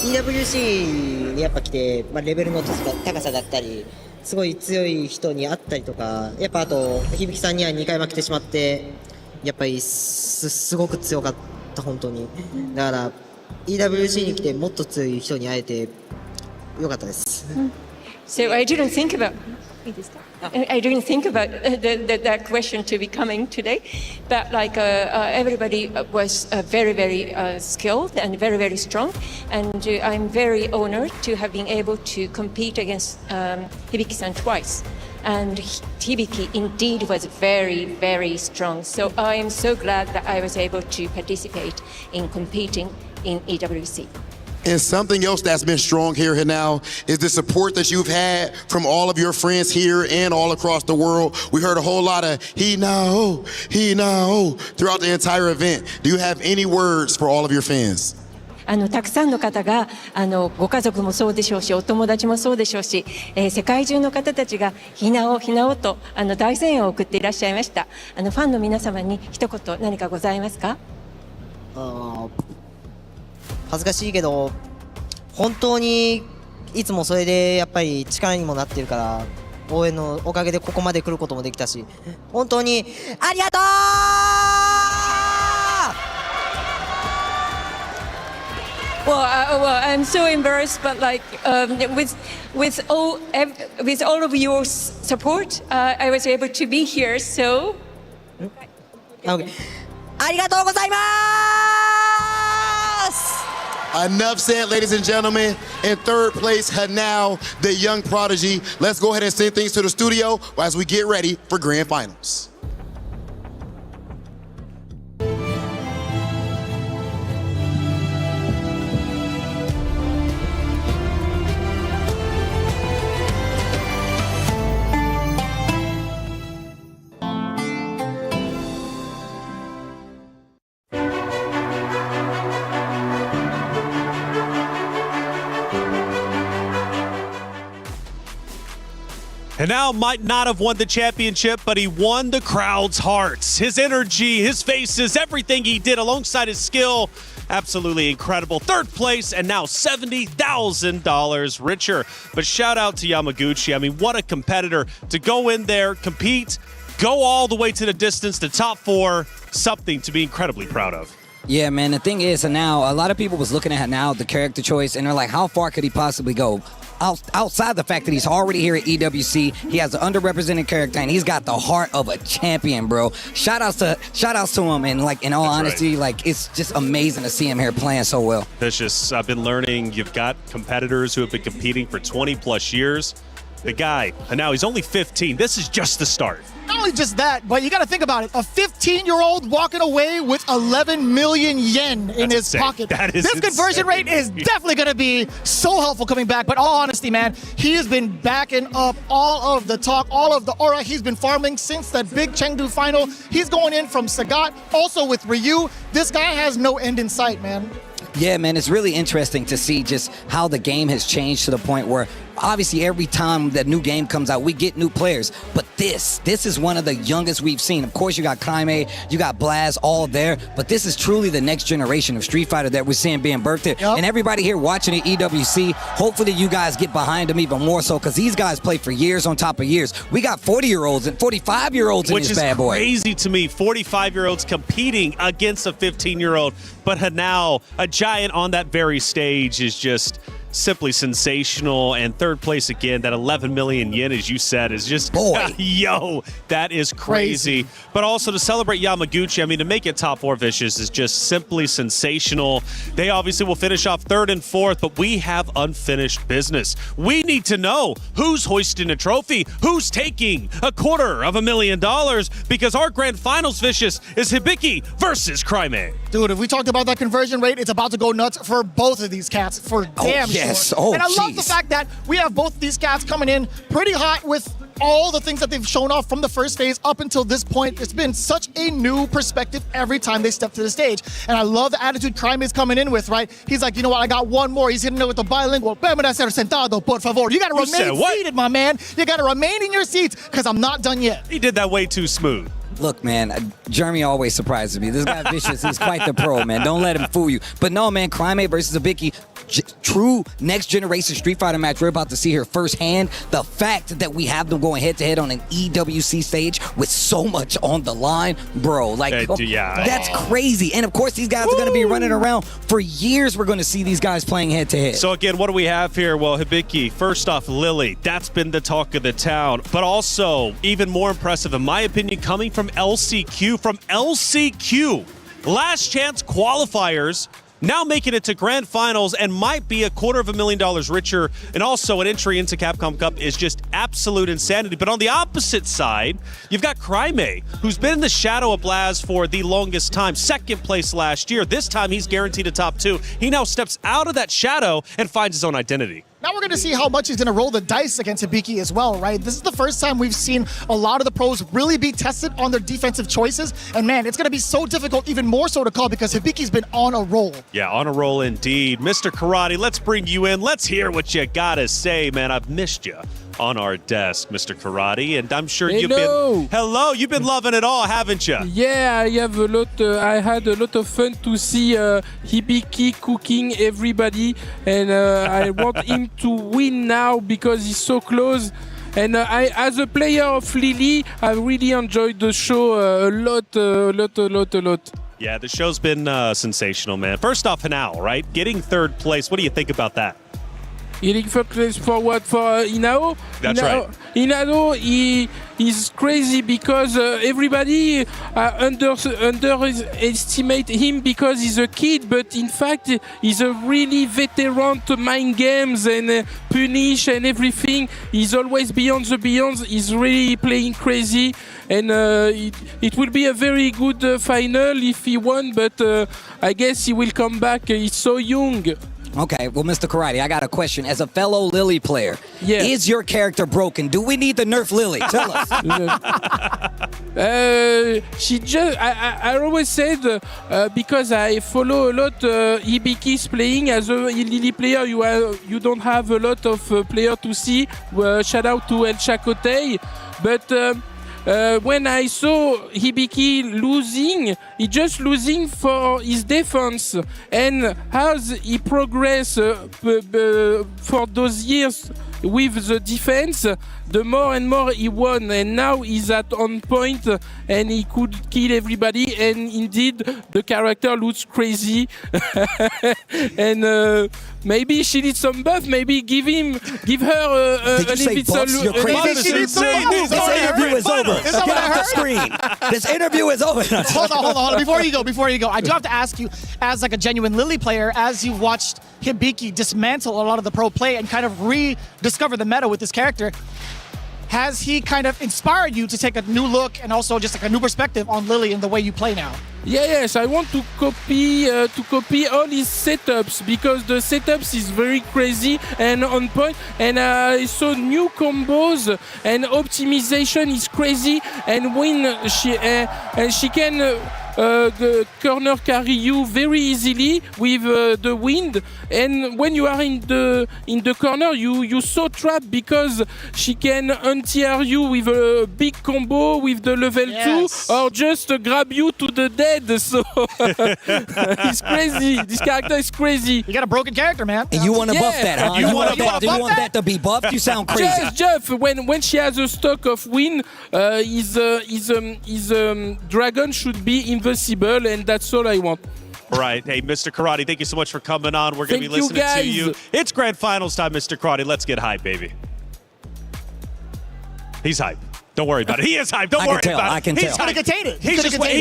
EWC にやっぱ来て、レベルの高さだったり、すごい強い人に会ったりとか、やっぱあと響さんには2回負けてしまって、やっぱりすごく強かった本当に。だから EWC に来てもっと強い人に会えてよかったです。So I didn't think about that question to be coming today, but like everybody was very, very skilled and very, very strong, and I'm very honored to have been able to compete against Hibiki-san twice. And Hibiki indeed was very, very strong. So I am so glad that I was able to participate in competing in EWC. And something else that's been strong here now is the support that you've had from all of your friends here and all across the world. We heard a whole lot of Hinao throughout the entire event. Do you have any words for all of your fans? たくさんの方がご家族もそうでしょうし、お友達もそうでしょうし、世界中の方たちがひなおと大声援を送っていらっしゃいました。ファンの皆様に一言何かございますか？恥ずかしいけど本当にいつもそれでやっぱり力にもなってるから、応援のおかげでここまで来ることもできたし、本当にありがとう。Well, I'm so embarrassed, but like with all of your support, I was able to be here. So, okay. ありがとうございます。 Enough said, ladies and gentlemen. In third place, Hanao, the young prodigy. Let's go ahead and send things to the studio as we get ready for grand finals. Hanao might not have won the championship, but he won the crowd's hearts. His energy, his faces, everything he did alongside his skill, absolutely incredible. Third place and now $70,000 richer. But shout out to Yamaguchi. I mean, what a competitor to go in there, compete, go all the way to the distance, the top four, something to be incredibly proud of. Yeah, man, the thing is, Hanao, a lot of people was looking at Hanao, the character choice, and they're like, how far could he possibly go? Outside the fact that he's already here at EWC, he has an underrepresented character, and he's got the heart of a champion, bro. Shout outs to him, and like in all honesty, like it's just amazing to see him here playing so well. Vicious, I've been learning you've got competitors who have been competing for 20 plus years. The guy, and now he's only 15. This is just the start. Not only just that, but you got to think about it. A 15-year-old walking away with 11 million yen in his pocket. This conversion rate is definitely going to be so helpful coming back. But all honesty, man, he has been backing up all of the talk, all of the aura he's been farming since that big Chengdu final. He's going in from Sagat, also with Ryu. This guy has no end in sight, man. Yeah, man, it's really interesting to see just how the game has changed to the point where obviously every time that new game comes out, we get new players. But this is one of the youngest we've seen. Of course, you got Kaime, you got Blaz, all there. But this is truly the next generation of Street Fighter that we're seeing being birthed here. Yep. And everybody here watching at EWC, hopefully you guys get behind them even more so, because these guys play for years on top of years. We got 40-year-olds and 45-year-olds in this bad boy. Which is crazy to me, 45-year-olds competing against a 15-year-old. But Hanao, a giant on that very stage, is just simply sensational. And third place again, that 11 million yen, as you said, is just, yo, that is crazy. But also to celebrate Yamaguchi, I mean, to make it top four, Vicious, is just simply sensational. They obviously will finish off third and fourth, but we have unfinished business. We need to know who's hoisting a trophy, who's taking $250,000, because our grand finals, Vicious, is Hibiki versus Cryman. Dude, if we talked about that conversion rate, it's about to go nuts for both of these cats, for damn sure. Oh, and I love the fact that we have both these cats coming in pretty hot with all the things that they've shown off from the first phase up until this point. It's been such a new perspective every time they step to the stage. And I love the attitude Crime is coming in with, right? He's like, you know what, I got one more. He's hitting it with the bilingual. Permanecer sentado, por favor. You got to remain seated, my man. You got to remain in your seats, because I'm not done yet. He did that way too smooth. Look, man, Jeremy always surprises me. This guy Vicious, he's quite the pro, man. Don't let him fool you. But no, man, Crime versus Hibiki, true next generation Street Fighter match we're about to see here firsthand. The fact that we have them going head to head on an EWC stage with so much on the line, bro, like that's crazy. And of course, these guys are going to be running around for years. We're going to see these guys playing head to head. So again, what do we have here? Well, Hibiki, first off, Lily, that's been the talk of the town, but also even more impressive, in my opinion, coming from LCQ, last chance qualifiers, now making it to grand finals and might be $250,000 richer, and also an entry into Capcom Cup is just absolute insanity. But on the opposite side, you've got Cryme, who's been in the shadow of Blaz for the longest time, second place last year. This time he's guaranteed a top two. He now steps out of that shadow and finds his own identity. Now we're going to see how much he's going to roll the dice against Hibiki as well, right? This is the first time we've seen a lot of the pros really be tested on their defensive choices. And man, it's going to be so difficult, even more so to call, because Hibiki's been on a roll. Yeah, on a roll indeed. Mr. Karate, let's bring you in. Let's hear what you got to say, man. I've missed you on our desk, Mr. Karate, and I'm sure you've been loving it all, haven't you? Yeah, I have a lot. I had a lot of fun to see Hibiki cooking everybody, and I want him to win now because he's so close. And I, as a player of Lily, I really enjoyed the show a lot. Yeah, the show's been sensational, man. First off, Hinao, right? Getting third place. What do you think about that? Getting third place for what? For Hinao? That's right. Hinao, he's crazy because everybody underestimate him because he's a kid, but in fact, he's a really veteran to mind games and punish and everything. He's always beyond the beyonds. He's really playing crazy, and it will be a very good final if he won, but I guess he will come back. He's so young. Okay, well, Mr. Karate, I got a question. As a fellow Lily player, is your character broken? Do we need to nerf Lily? Tell us. She just, I always said, because I follow a lot Hibiki's playing. As a Lily player, you don't have a lot of player to see. Shout out to El Chakotay. But when I saw Hibiki losing, he just losing for his defense, and as he progressed for those years with the defense, the more and more he won, and now he's on point and he could kill everybody, and indeed the character looks crazy. And maybe she needs some buff, maybe give her a little bit buffs? You're crazy. This interview is over. Get off the screen. This interview is over. Hold on. Before you go, I do have to ask you, as like a genuine Lily player, as you've watched Hibiki dismantle a lot of the pro play and kind of rediscover the meta with this character, has he kind of inspired you to take a new look and also just like a new perspective on Lily and the way you play now? Yes, I want to copy all his setups because the setups is very crazy and on point, and I saw new combos and optimization is crazy, and when she can the corner carry you very easily with the wind, and when you are in the corner, you so trapped because she can anti-air you with a big combo with the level 2 or just grab you to the dead. So it's crazy. This character is crazy. You got a broken character, man. And you want to buff that, huh? You want that to be buffed? You sound crazy. Jeff, when she has a stock of wind, his dragon should be invincible, and that's all I want. Right. Hey, Mr. Karate, thank you so much for coming on. We're going to be listening to you. It's grand finals time, Mr. Karate. Let's get hyped, baby. He's hyped. Don't worry about it. He is hyped. Don't worry about it. I can tell. He's gonna contain it. He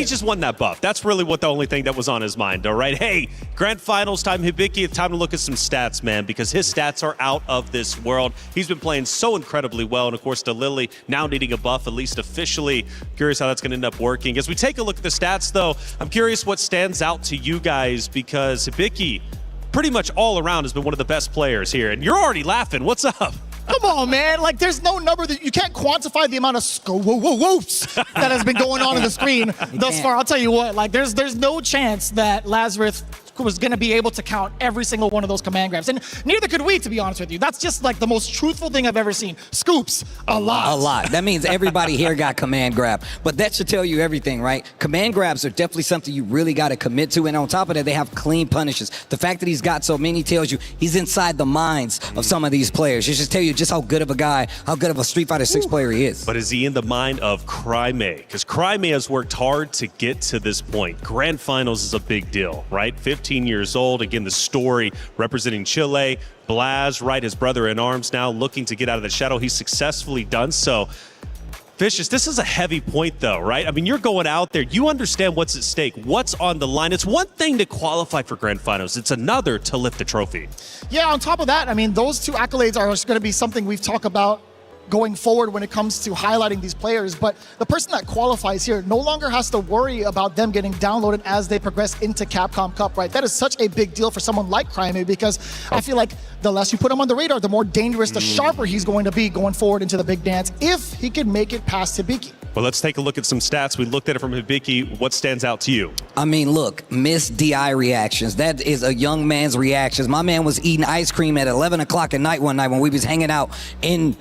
just won that buff. That's really the only thing that was on his mind, all right? Hey, grand finals time, Hibiki. It's time to look at some stats, man, because his stats are out of this world. He's been playing so incredibly well, and of course, the Lily now needing a buff, at least officially. Curious how that's going to end up working. As we take a look at the stats, though, I'm curious what stands out to you guys, because Hibiki, pretty much all around, has been one of the best players here, and you're already laughing. What's up? Come on, man. Like, there's no number that you can't quantify the amount of whoa-whoops that has been going on the screen thus far. I'll tell you what, like, there's no chance that Lazarus was going to be able to count every single one of those command grabs. And neither could we, to be honest with you. That's just like the most truthful thing I've ever seen. Scoops, a lot. A lot. That means everybody here got command grab. But that should tell you everything, right? Command grabs are definitely something you really got to commit to. And on top of that, they have clean punishes. The fact that he's got so many tells you he's inside the minds of some of these players. It should tell you just how good of a guy, how good of a Street Fighter 6 player he is. But is he in the mind of Cryme? Because Cryme has worked hard to get to this point. Grand Finals is a big deal, right? 15 years old. Again, the story representing Chile. Blaz, right, his brother in arms now, looking to get out of the shadow. He's successfully done so. Vicious, this is a heavy point, though, right? I mean, you're going out there. You understand what's at stake, what's on the line. It's one thing to qualify for Grand Finals. It's another to lift the trophy. Yeah, on top of that, I mean, those two accolades are going to be something we've talked about going forward when it comes to highlighting these players. But the person that qualifies here no longer has to worry about them getting downloaded as they progress into Capcom Cup, right? That is such a big deal for someone like Crimea, because I feel like the less you put him on the radar, the more dangerous, the sharper he's going to be going forward into the big dance if he can make it past Hibiki. Well, let's take a look at some stats. We looked at it from Hibiki. What stands out to you? I mean, look, missed DI reactions. That is a young man's reactions. My man was eating ice cream at 11 o'clock at night one night when we was hanging out in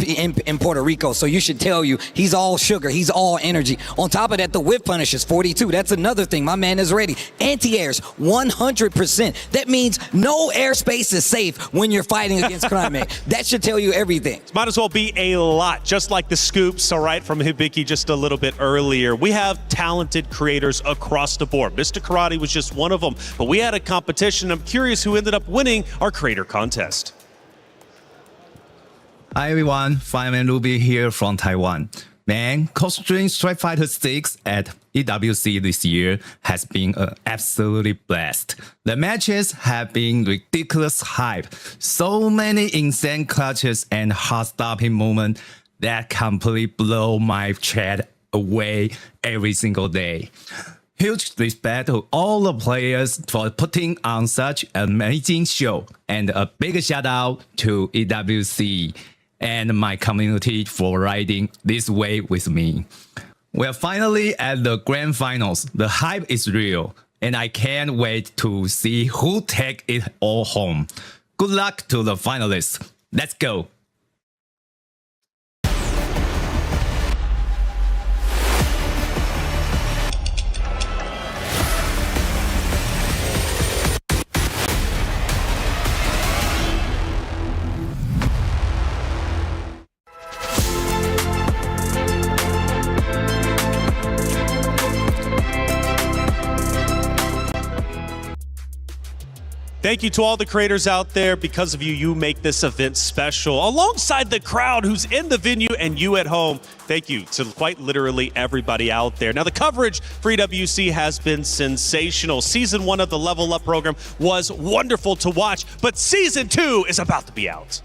Puerto Rico. So you should tell you, he's all sugar. He's all energy. On top of that, the whip punish is 42. That's another thing. My man is ready. Anti-airs, 100%. That means no airspace is safe when you're fighting against Crimea. That should tell you everything. Might as well be a lot, just like the scoops, all right, from Hibiki just a little bit earlier. We have talented creators across the board. Mr. Karate was just one of them, but we had a competition. I'm curious who ended up winning our creator contest. Hi everyone, Fireman Ruby here from Taiwan. Man, costing Street Fighter 6 at EWC this year has been an absolutely blast. The matches have been ridiculous hype. So many insane clutches and heart-stopping moments that completely blow my chat away every single day. Huge respect to all the players for putting on such an amazing show, and a big shout out to EWC and my community for riding this wave with me. We're finally at the grand finals. The hype is real, and I can't wait to see who take it all home. Good luck to the finalists. Let's go. Thank you to all the creators out there. Because of you, you make this event special. Alongside the crowd who's in the venue and you at home, thank you to quite literally everybody out there. Now, the coverage for EWC has been sensational. Season 1 of the Level Up program was wonderful to watch, but Season 2 is about to be out.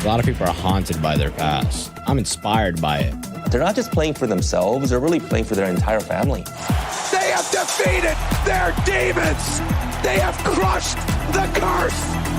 A lot of people are haunted by their past. I'm inspired by it. They're not just playing for themselves, they're really playing for their entire family. They have defeated their demons! They have crushed the curse!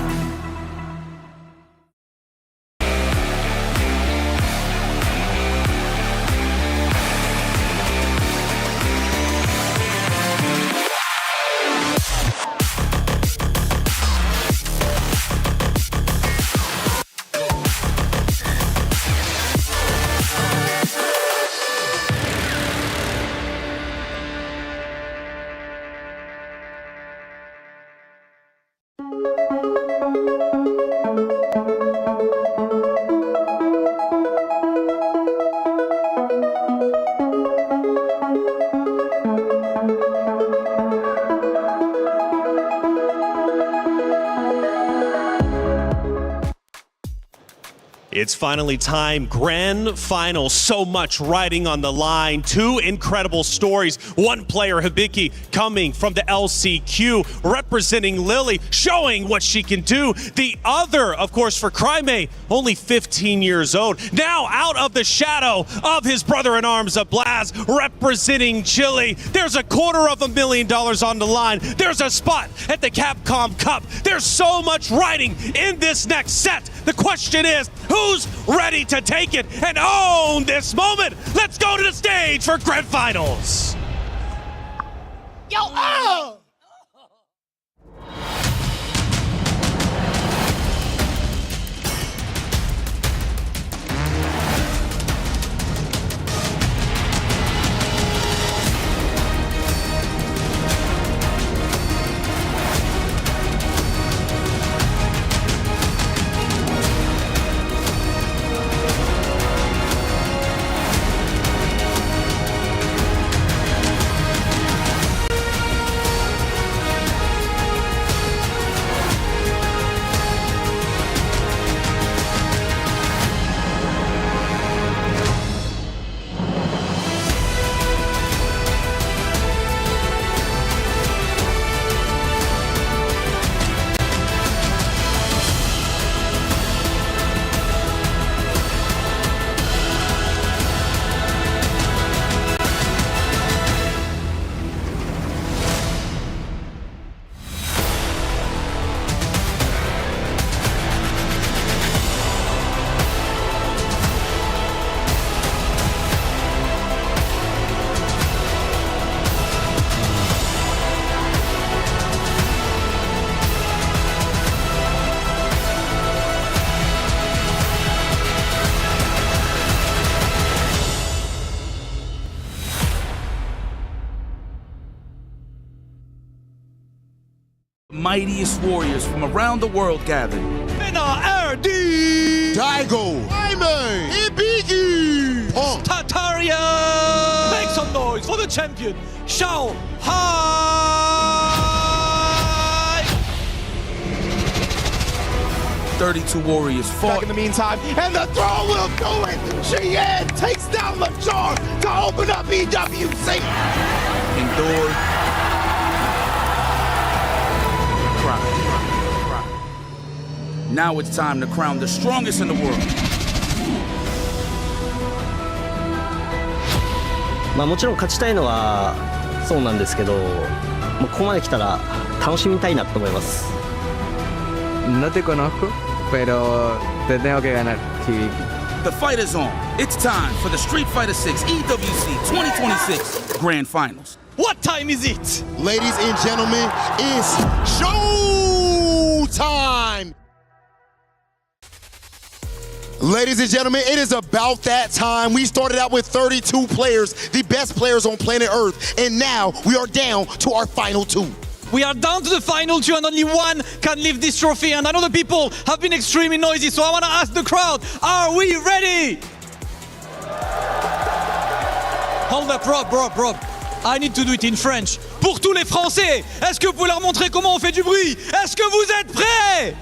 It's finally time. Grand final. So much riding on the line. 2 incredible stories. One player, Hibiki, coming from the LCQ, representing Lily, showing what she can do. The other, of course, for Crimea, only 15 years old. Now out of the shadow of his brother-in-arms, Blaz, representing Chile. There's $250,000 on the line. There's a spot at the Capcom Cup. There's so much riding in this next set. The question is, who's ready to take it and own this moment? Let's go to the stage for grand finals. Yo, oh! mightiest warriors from around the world gathered. Daigo, Jaime, Ibiki, Tataria! Make some noise for the champion, Shao Hai! 32 warriors fought. Back in the meantime, and the throw will do it. Cheyenne takes down LeJar to open up EWC. Endured. Cry. Now it's time to crown the strongest in the world. まあもちろん勝ちたいのはそうなんですけど、もうここまで来たら楽しみたいなと思います。No te conozco, pero te tengo que ganar, Hibiki. The fight is on. It's time for the Street Fighter 6 EWC 2026 Grand Finals. What time is it? Ladies and gentlemen, it's show time! Ladies and gentlemen, it is about that time. We started out with 32 players, the best players on planet Earth, and now we are down to our final 2. We are down to the final 2 and only one can lift this trophy, and I know the people have been extremely noisy, so I want to ask the crowd, are we ready? Hold up, Rob. I need to do it in French. Pour tous les Français, est-ce que vous pouvez leur montrer comment on fait du bruit? Est-ce que vous êtes prêts?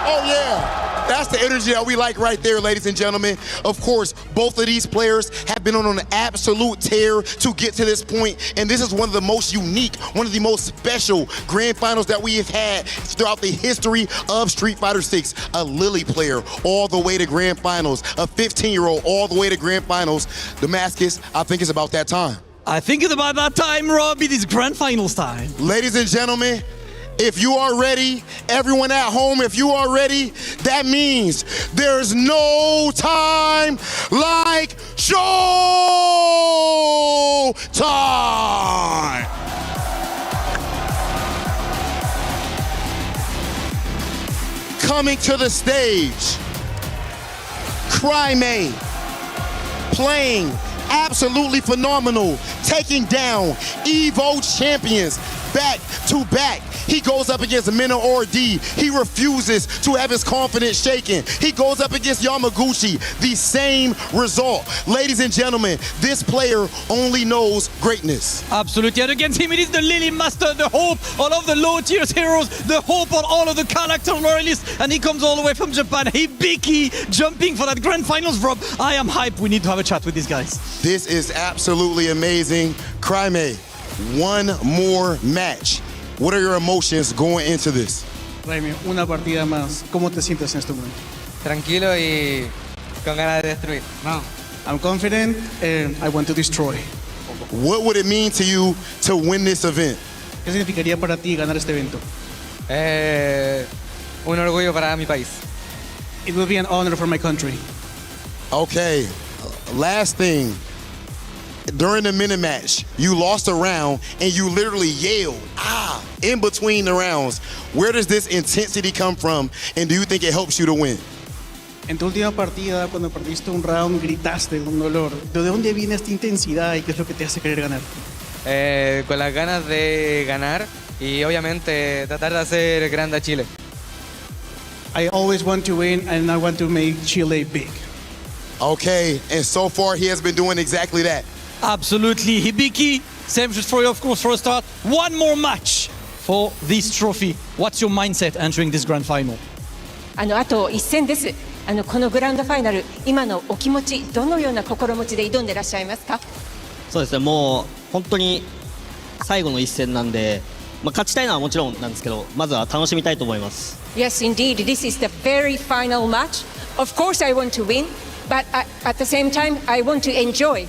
Oh yeah! That's the energy that we like right there, ladies and gentlemen. Of course, both of these players have been on an absolute tear to get to this point, and this is one of the most unique, one of the most special grand finals that we have had throughout the history of Street Fighter 6. A Lily player all the way to grand finals, a 15-year-old all the way to grand finals. Damascus, I think it's about that time. I think it's about that time, Rob. It is grand finals time. Ladies and gentlemen, if you are ready, everyone at home, if you are ready, that means there's no time like show time. Coming to the stage, Cryme, playing absolutely phenomenal, taking down EVO champions back to back. He goes up against Minna Ordi. He refuses to have his confidence shaken. He goes up against Yamaguchi. The same result. Ladies and gentlemen, this player only knows greatness. Absolutely. And against him, it is the Lily Master, the hope all of the low-tier heroes, the hope on all of the character loyalists. And he comes all the way from Japan. Hibiki jumping for that grand finals, Rob. I am hyped. We need to have a chat with these guys. This is absolutely amazing. Cryme, one more match. What are your emotions going into this? Jaime, una partida más. ¿Cómo te sientes en este momento? Tranquilo y con ganas de destruir. No. I'm confident and I want to destroy. What would it mean to you to win this event? ¿Qué significaría para ti ganar este evento? Un orgullo para mi país. It will be an honor for my country. Okay, last thing. During the minute match, you lost a round and you literally yelled, in between the rounds. Where does this intensity come from, and do you think it helps you to win? En tu última partida, cuando perdiste un round, gritaste con dolor. ¿De dónde viene esta intensidad y qué es lo que te hace querer ganar? Con las ganas de ganar y obviamente tratar de hacer grande a Chile. I always want to win and I want to make Chile big. Okay, and so far he has been doing exactly that. Absolutely. Hibiki, same just for you, of course, for a start. One more match for this trophy. What's your mindset entering this grand final? あと一戦です。このグランドファイナル、今のお気持ち、どのような心持ちで挑んでいらっしゃいますか？そうですね、もう本当に最後の一戦なんで、勝ちたいのはもちろんなんですけど、まずは楽しみたいと思います。Yes, indeed. This is the very final match. Of course, I want to win, but at the same time, I want to enjoy.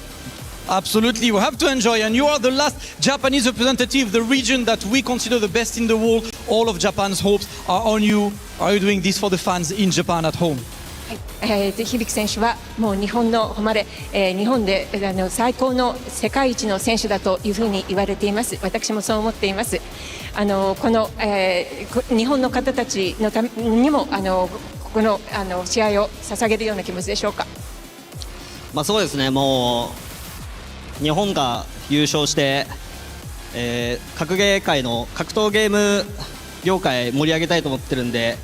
Absolutely, we have to enjoy, and you are the last Japanese representative, the region that we consider the best in the world. All of Japan's hopes are on you. Are you doing this for the fans in Japan at home? 響選手はもう日本の誉れ、日本で最高の世界一の選手だというふうに言われています。私もそう思っています。この、日本の方たちのためにもこの試合を捧げるような気持ちでしょうか。そうですね、もう日本が優勝して格ゲー界の格闘ゲーム業界盛り上げたいと思ってるんで、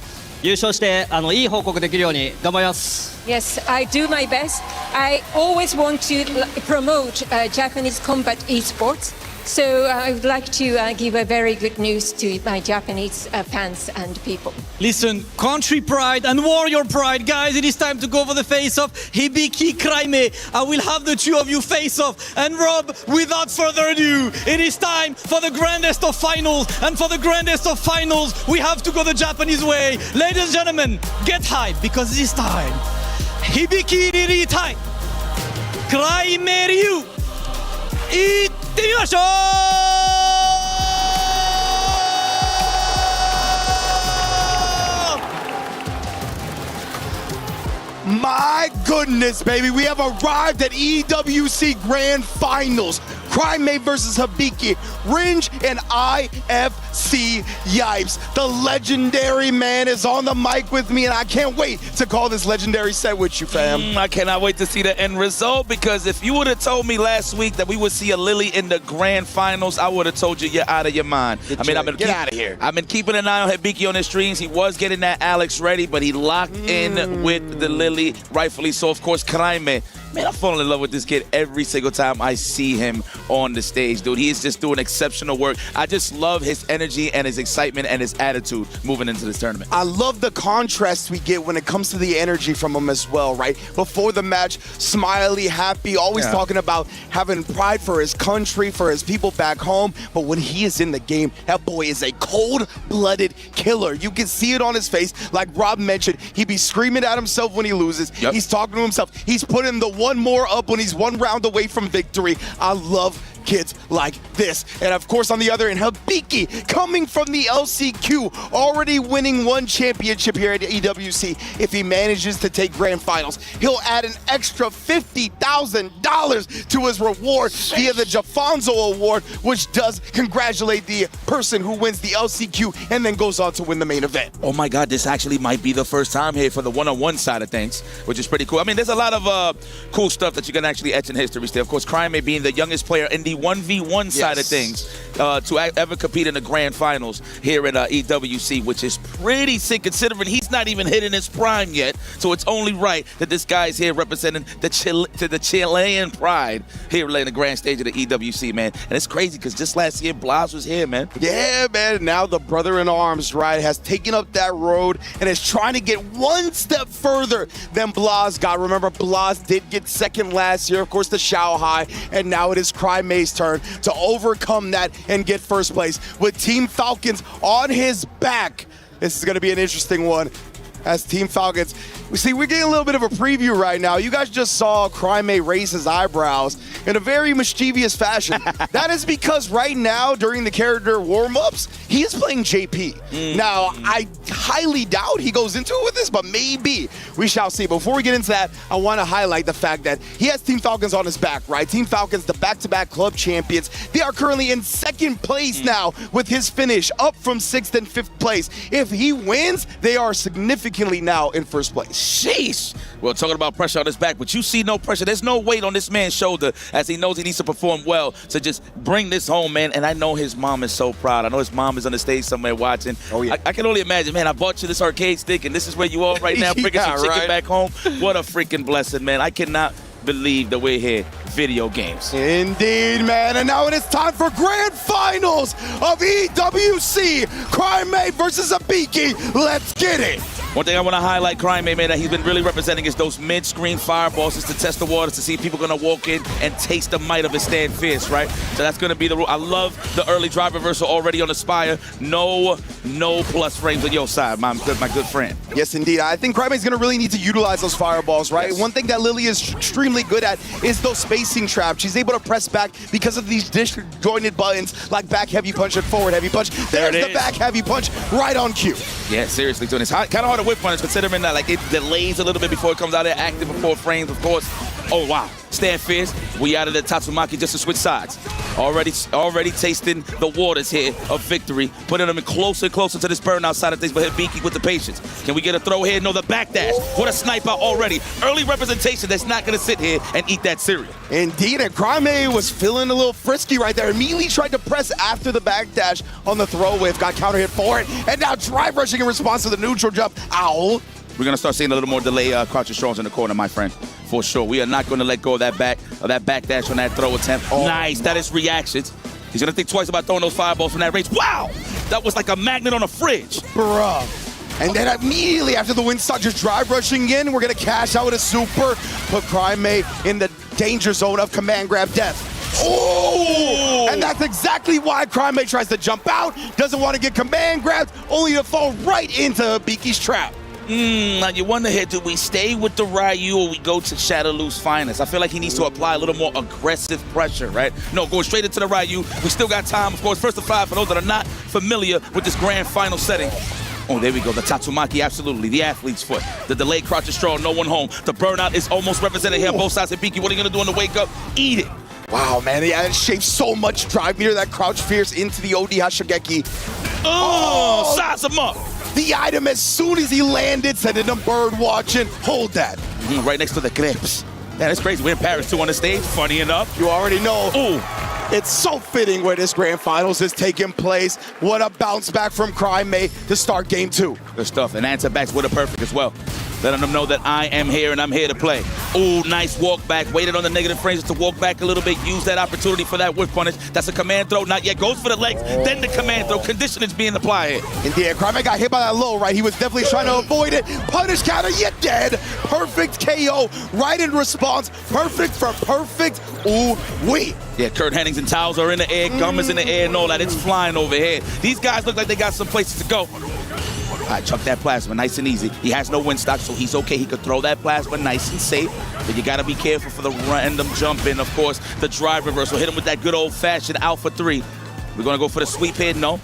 優勝していい報告できるように頑張ります。Yes, I do my best. I always want to promote Japanese combat esports. So I would like to give a very good news to my Japanese fans and people. Listen, country pride and warrior pride, guys, it is time to go for the face-off. Hibiki Kraime, I will have the two of you face-off. And Rob, without further ado, it is time for the grandest of finals. And for the grandest of finals, we have to go the Japanese way. Ladies and gentlemen, get hyped, because this time, Hibiki Riri time, Kraime Ryu, 行ってみましょう。My goodness, baby. We have arrived at EWC Grand Finals. Crime versus Hibiki. Ringe and IFC Yipes. The legendary man is on the mic with me, and I can't wait to call this legendary set with you, fam. I cannot wait to see the end result, because if you would have told me last week that we would see a Lily in the Grand Finals, I would have told you you're out of your mind. Get out of here. I've been keeping an eye on Hibiki on his streams. He was getting that Alex ready, but he locked in with the Lily, rightfully so. Of course, Kraime, man, I fall in love with this kid every single time I see him on the stage, dude. He is just doing exceptional work. I just love his energy and his excitement and his attitude moving into this tournament. I love the contrast we get when it comes to the energy from him as well, right? Before the match, smiley, happy, always talking about having pride for his country, for his people back home. But when he is in the game, that boy is a cold-blooded killer. You can see it on his face. Like Rob mentioned, he be screaming at himself when he loses. He's talking to himself. He's putting the one more up when he's one round away from victory. I love kids like this. And of course, on the other end, Hibiki coming from the LCQ, already winning one championship here at EWC. If he manages to take grand finals, he'll add an extra $50,000 to his reward via the Jafonzo Award, which does congratulate the person who wins the LCQ and then goes on to win the main event. Oh my God, this actually might be the first time here for the one-on-one side of things, which is pretty cool. I mean, there's a lot of cool stuff that you can actually etch in history still. Of course, Kraime being the youngest player in the 1v1 side of things to ever compete in the grand finals here at EWC, which is pretty sick considering he's not even hitting his prime yet. So it's only right that this guy's here representing the Chilean pride here laying the grand stage of the EWC, man. And it's crazy because just last year, Blas was here, man. Yeah, man. Now the brother in arms, right, has taken up that road and is trying to get one step further than Blas got. Remember, Blas did get second last year, of course, the Shanghai, and now it is Craime's turn to overcome that and get first place with Team Falcons on his back. This is going to be an interesting one. As Team Falcons, we're getting a little bit of a preview right now. You guys just saw Kraime raise his eyebrows in a very mischievous fashion. That is because right now, during the character warm-ups, he is playing JP. Now, I highly doubt he goes into it with this, but maybe. We shall see. Before we get into that, I want to highlight the fact that he has Team Falcons on his back, right? Team Falcons, the back-to-back club champions. They are currently in second place now with his finish, up from 6th and 5th place. If he wins, they are significantly now in first place. Sheesh. Well, talking about pressure on his back, but you see no pressure. There's no weight on this man's shoulder as he knows he needs to perform well to just bring this home, man. And I know his mom is so proud. I know his mom is on the stage somewhere watching. Oh, yeah. I can only imagine, man, I bought you this arcade stick, and this is where you are right now, bringing some chicken back home. What a freaking blessing, man. I cannot believe that we're here. Video games. Indeed, man. And now it is time for grand finals of EWC. Kraime versus Hibiki. Let's get it. One thing I want to highlight, Kraime, man, that he's been really representing is those mid-screen fireballs just to test the waters to see if people are going to walk in and taste the might of his stand fierce, right? So that's going to be the rule. I love the early drive reversal already on the Spire. No plus frames on your side, my good friend. Yes, indeed. I think Kraime is going to really need to utilize those fireballs, right? Yes. One thing that Lily is extremely good at is those spacing traps. She's able to press back because of these disjointed buttons like back heavy punch and forward heavy punch. There's the back heavy punch right on cue. Yeah, seriously, doing this. Kind of hard to whip punish considering that like it delays a little bit before it comes out there active for 4 frames, of course. Oh, wow. Stand fierce. We out of the Tatsumaki just to switch sides. Already tasting the waters here of victory, putting them in closer and closer to this burnout side of things, but Hibiki with the patience. Can we get a throw here? No, the backdash. What a sniper already. Early representation that's not going to sit here and eat that cereal. Indeed, and Crime was feeling a little frisky right there. Immediately tried to press after the backdash on the throw wave, got counter hit for it, and now drive rushing in response to the neutral jump. Ow. We're going to start seeing a little more delay crouch and strolls in the corner, my friend, for sure. We are not going to let go of that backdash on that throw attempt. Nice. That is reactions. He's going to think twice about throwing those fireballs from that range. Wow. That was like a magnet on a fridge. Bruh. And then immediately after the win start, just drive rushing in. We're going to cash out with a super. Put Crime in the danger zone of command grab death. Oh! And that's exactly why Crime tries to jump out. Doesn't want to get command grabbed, only to fall right into Hibiki's trap. Now you wonder here, do we stay with the Ryu or we go to Shadowloo's finest? I feel like he needs to apply a little more aggressive pressure, right? No, going straight into the Ryu. We still got time, of course. First to 5 for those that are not familiar with this grand final setting. Oh, there we go. The Tatsumaki, absolutely. The athlete's foot. The delayed crouch and straw, no one home. The burnout is almost represented here on both sides. Hibiki, what are you going to do on the wake up? Eat it. Wow, man, yeah, it shapes so much drive meter, that crouch fierce into the OD Hashigeki. Oh, size him up. The item as soon as he landed, sending him bird watching. Hold that. Right next to the crepes. Man, that's crazy. We're in Paris too on the stage. Funny enough. You already know. Ooh. It's so fitting where this grand finals is taking place. What a bounce back from Crime to start game 2. Good stuff. And answer backs with a perfect as well. Letting them know that I am here and I'm here to play. Ooh, nice walk back. Waited on the negative frames to walk back a little bit. Use that opportunity for that whip punish. That's a command throw. Not yet. Goes for the legs. Then the command throw. Conditioning's being applied here. Indeed. Crime got hit by that low, right? He was definitely trying to avoid it. Punish counter. You're dead. Perfect KO. Right in response. Perfect for perfect. Ooh, wait. Yeah, Kurt Hennings and towels are in the air. Gum is in the air and all that. It's flying overhead. These guys look like they got some places to go. All right, chuck that plasma, nice and easy. He has no win stock, so he's okay. He could throw that plasma nice and safe, but you gotta be careful for the random jump in. Of course, the drive reversal. Hit him with that good old-fashioned Alpha 3. We're gonna go for the sweep hit, no.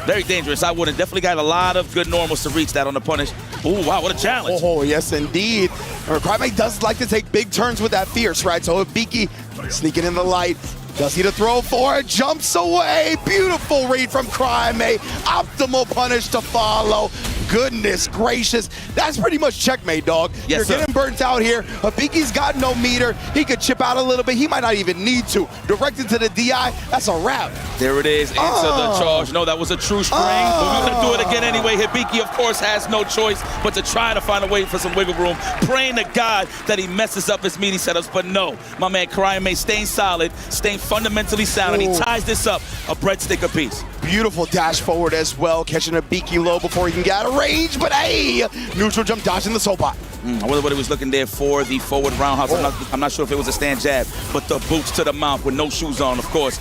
Very dangerous. I wouldn't. Definitely got a lot of good normals to reach that on the punish. Ooh, wow, what a challenge. Oh, yes, indeed. Crime does like to take big turns with that fierce, right? So Hibiki sneaking in the light. Does he to throw for it? Jumps away. Beautiful read from Crime. Optimal punish to follow. Goodness gracious. That's pretty much checkmate, dog. Yes, You're getting burnt out here. Hibiki's got no meter. He could chip out a little bit. He might not even need to. Directed to the DI. That's a wrap. There it is. Answer the charge. No, that was a true string. But we're going to do it again anyway. Hibiki, of course, has no choice but to try to find a way for some wiggle room. Praying to God that he messes up his meaty setups. But no, my man Crime staying solid, staying fundamentally sound, and he ties this up a breadstick apiece. Beautiful dash forward as well, catching Hibiki low before he can get out of range, but hey, neutral jump dodging the soul bot. I wonder what he was looking there for, the forward roundhouse. I'm not sure if it was a stand jab, but the boots to the mouth with no shoes on, of course.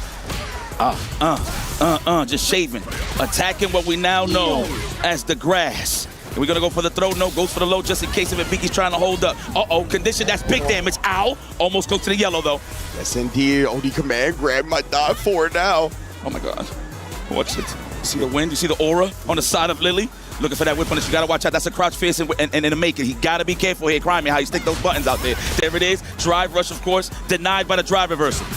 Just shaving. Attacking what we now know as the grass. Are we gonna go for the throw? No, goes for the low just in case if Hibiki's trying to hold up. Condition, that's big damage. Ow, almost goes to the yellow though. Yes, indeed, OD command grab might die for it now. Oh my God, watch it. You see the wind, you see the aura on the side of Lily? Looking for that whip punish, you gotta watch out. That's a crouch fierce and a make it. He gotta be careful here, Crime, how you stick those buttons out there. There it is, drive rush, of course, denied by the drive reversal.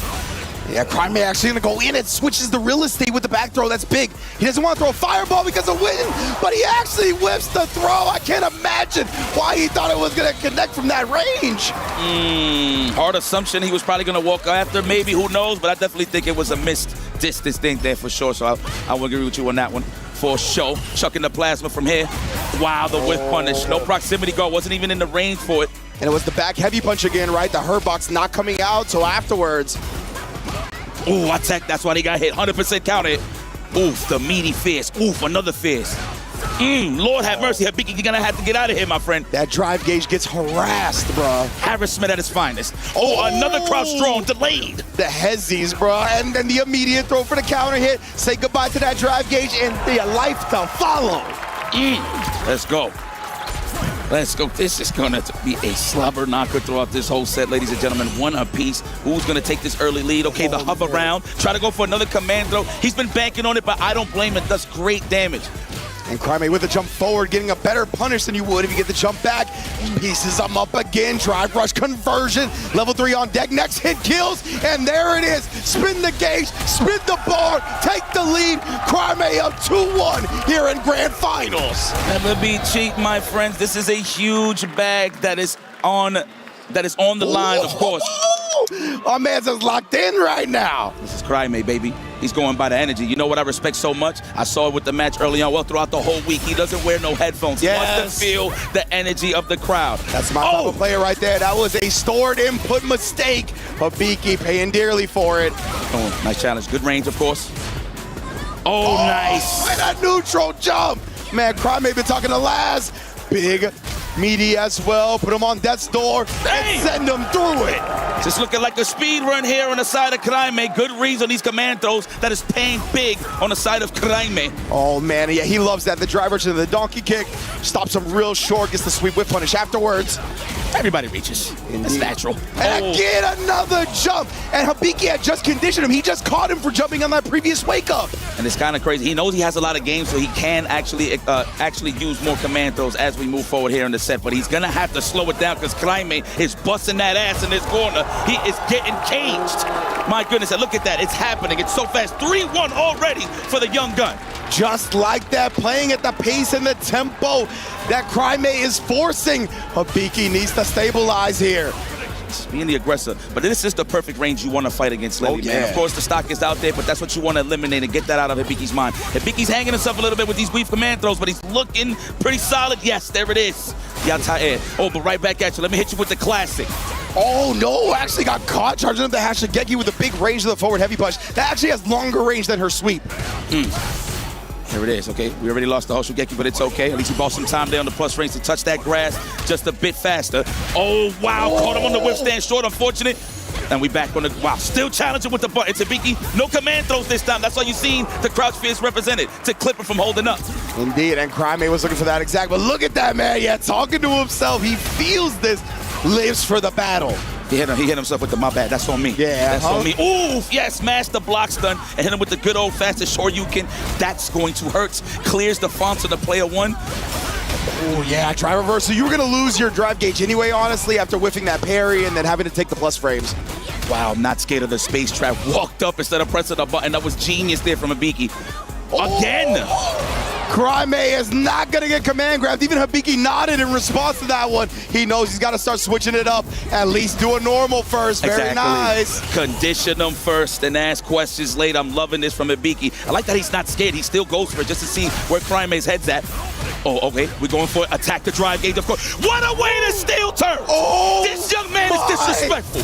Yeah, Crime actually gonna go in. It switches the real estate with the back throw. That's big. He doesn't want to throw a fireball because of wind, but he actually whips the throw. I can't imagine why he thought it was gonna connect from that range. Hard assumption he was probably gonna walk after, maybe, who knows, but I definitely think it was a missed distance thing there for sure, so I will agree with you on that one. For sure, chucking the plasma from here. Wow, the whip punish. No proximity guard, wasn't even in the range for it. And it was the back heavy punch again, right? The hurt box not coming out, so afterwards. Ooh, attack, that's why they got hit. 100% counter hit. Oof, the meaty fist. Oof, another fist. Lord have mercy, Hibiki, you're gonna have to get out of here, my friend. That drive gauge gets harassed, bro. Harassment at its finest. Another crouch strong, delayed. The hezzies, bro, and then the immediate throw for the counter hit. Say goodbye to that drive gauge and the life to follow. Let's go. Let's go. This is going to be a slobber knocker throughout this whole set, ladies and gentlemen. One apiece. Who's going to take this early lead? Okay, the hover round. Try to go for another command throw. He's been banking on it, but I don't blame him. It does great damage. And Crime with a jump forward, getting a better punish than you would if you get the jump back. Pieces them up again, drive rush conversion. Level 3 on deck, next hit kills, and there it is. Spin the gauge, spin the bar, take the lead. Crime up 2-1 here in Grand Finals. Never be cheap, my friends. This is a huge bag that is on the line, of course. Our man's just locked in right now. This is Crime, baby. He's going by the energy. You know what I respect so much? I saw it with the match early on. Well, throughout the whole week, he doesn't wear no headphones. He wants to feel the energy of the crowd. That's my type of player right there. That was a stored input mistake. Habiki paying dearly for it. Oh, nice challenge. Good range, of course. Oh, nice. And a neutral jump. Man, Crime been talking to Laz. Big, meaty as well. Put him on death's door and send him through it. Just looking like a speed run here on the side of Crime. Good reads on these command throws. That is paying big on the side of Crime. Oh, man, yeah, he loves that. The driver to the donkey kick stops him real short, gets the sweep whip punish afterwards. Everybody reaches. It's natural. And again, another jump. And Habiki had just conditioned him. He just caught him for jumping on that previous wake up. And it's kind of crazy. He knows he has a lot of games, so he can actually use more command throws as we move forward here in the set. But he's going to have to slow it down because Crime is busting that ass in this corner. He is getting caged. My goodness, and look at that. It's happening. It's so fast. 3-1 already for the young gun. Just like that, playing at the pace and the tempo that Crime is forcing. Habiki needs to stabilize here. Just being the aggressor. But this is the perfect range you want to fight against Lily, man. Of course, the stock is out there, but that's what you want to eliminate and get that out of Habiki's mind. Habiki's hanging himself a little bit with these weave command throws, but he's looking pretty solid. Yes, there it is. Yatae. Oh, but right back at you. Let me hit you with the classic. Oh, no, actually got caught charging up the Hashigeki with a big range of the forward heavy punch. That actually has longer range than her sweep. There it is, okay? We already lost the Hoshigeki, but it's okay. At least he bought some time there on the plus range to touch that grass just a bit faster. Oh, wow, caught him on the whip stand short, unfortunate. And we back on the, wow, still challenging with the button. Habiki, no command throws this time. That's why you've seen the crouch fierce represented to clip him from holding up. Indeed, and Crime was looking for that exact, but look at that, man. Yeah, talking to himself. He feels this, lives for the battle. He hit himself with the my bad. That's on me. Yeah. That's on me. Ooh, yes, smash the block stun and hit him with the good old fastest Shoryuken. That's going to hurt. Clears the fonts of the player one. Oh, yeah, drive reversal. You were going to lose your drive gauge anyway, honestly, after whiffing that parry and then having to take the plus frames. Wow, not scared of the space trap. Walked up instead of pressing the button. That was genius there from Habiki. Again. Crime is not going to get command grabbed. Even Habiki nodded in response to that one. He knows he's got to start switching it up. At least do a normal first. Very nice. Condition them first and ask questions later. I'm loving this from Habiki. I like that he's not scared. He still goes for it just to see where Crime's head's at. Oh, okay. We're going for it. Attack the drive gauge, of course. What a way to steal turn. Oh, this young man is disrespectful.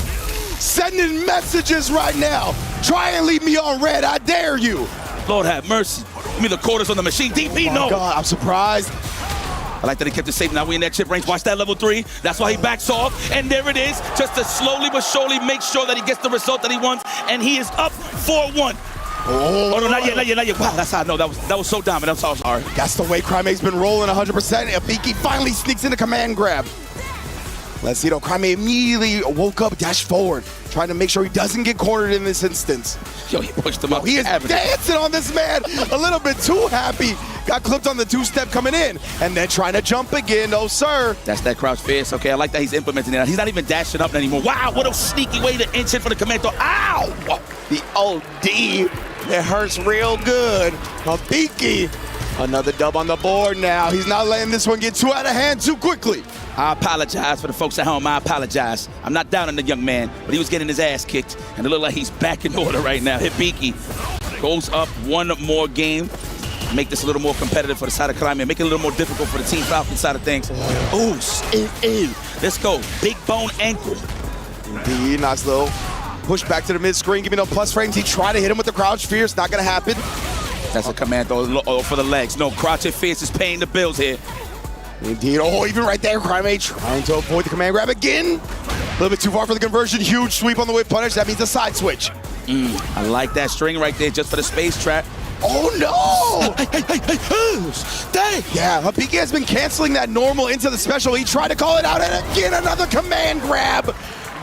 Sending messages right now. Try and leave me on red. I dare you. Lord have mercy. Give me the quarters on the machine. DP, oh no. God, I'm surprised. I like that he kept it safe. Now we in that chip range. Watch that level 3. That's why he backs off. And there it is. Just to slowly but surely make sure that he gets the result that he wants. And he is up 4-1. Oh, no, not yet. Wow, that's how I know. That was so dominant. I'm so sorry. That's the way Crime's been rolling 100%. Habiki finally sneaks in a command grab. Let's see, though. Crime immediately woke up, dashed forward, trying to make sure he doesn't get cornered in this instance. Yo, he pushed him up. He is dancing on this man. A little bit too happy. Got clipped on the two-step coming in, and then trying to jump again. No, sir. That's that crouch fierce. Okay, I like that he's implementing it. He's not even dashing up anymore. Wow, what a sneaky way to inch in for the command throw. Ow! The OD. It hurts real good. Habiki. Another dub on the board now. He's not letting this one get too out of hand too quickly. I apologize for the folks at home. I apologize. I'm not down on the young man, but he was getting his ass kicked, and it looked like he's back in order right now. Habiki goes up one more game. Make this a little more competitive for the side of Crime, make it a little more difficult for the Team Falcon side of things. Ooh, let's go. Big bone ankle. Indeed, nice little push back to the mid-screen, giving him plus frames. He tried to hit him with the crouch fierce. Not going to happen. That's a command though for the legs. No, crouch and fierce is paying the bills here. Indeed. Oh, even right there, Crime trying to avoid the command grab again. A little bit too far for the conversion. Huge sweep on the whip punish. That means a side switch. I like that string right there just for the space trap. Oh, no! Dang! Yeah, Habiki has been canceling that normal into the special. He tried to call it out, and again, another command grab.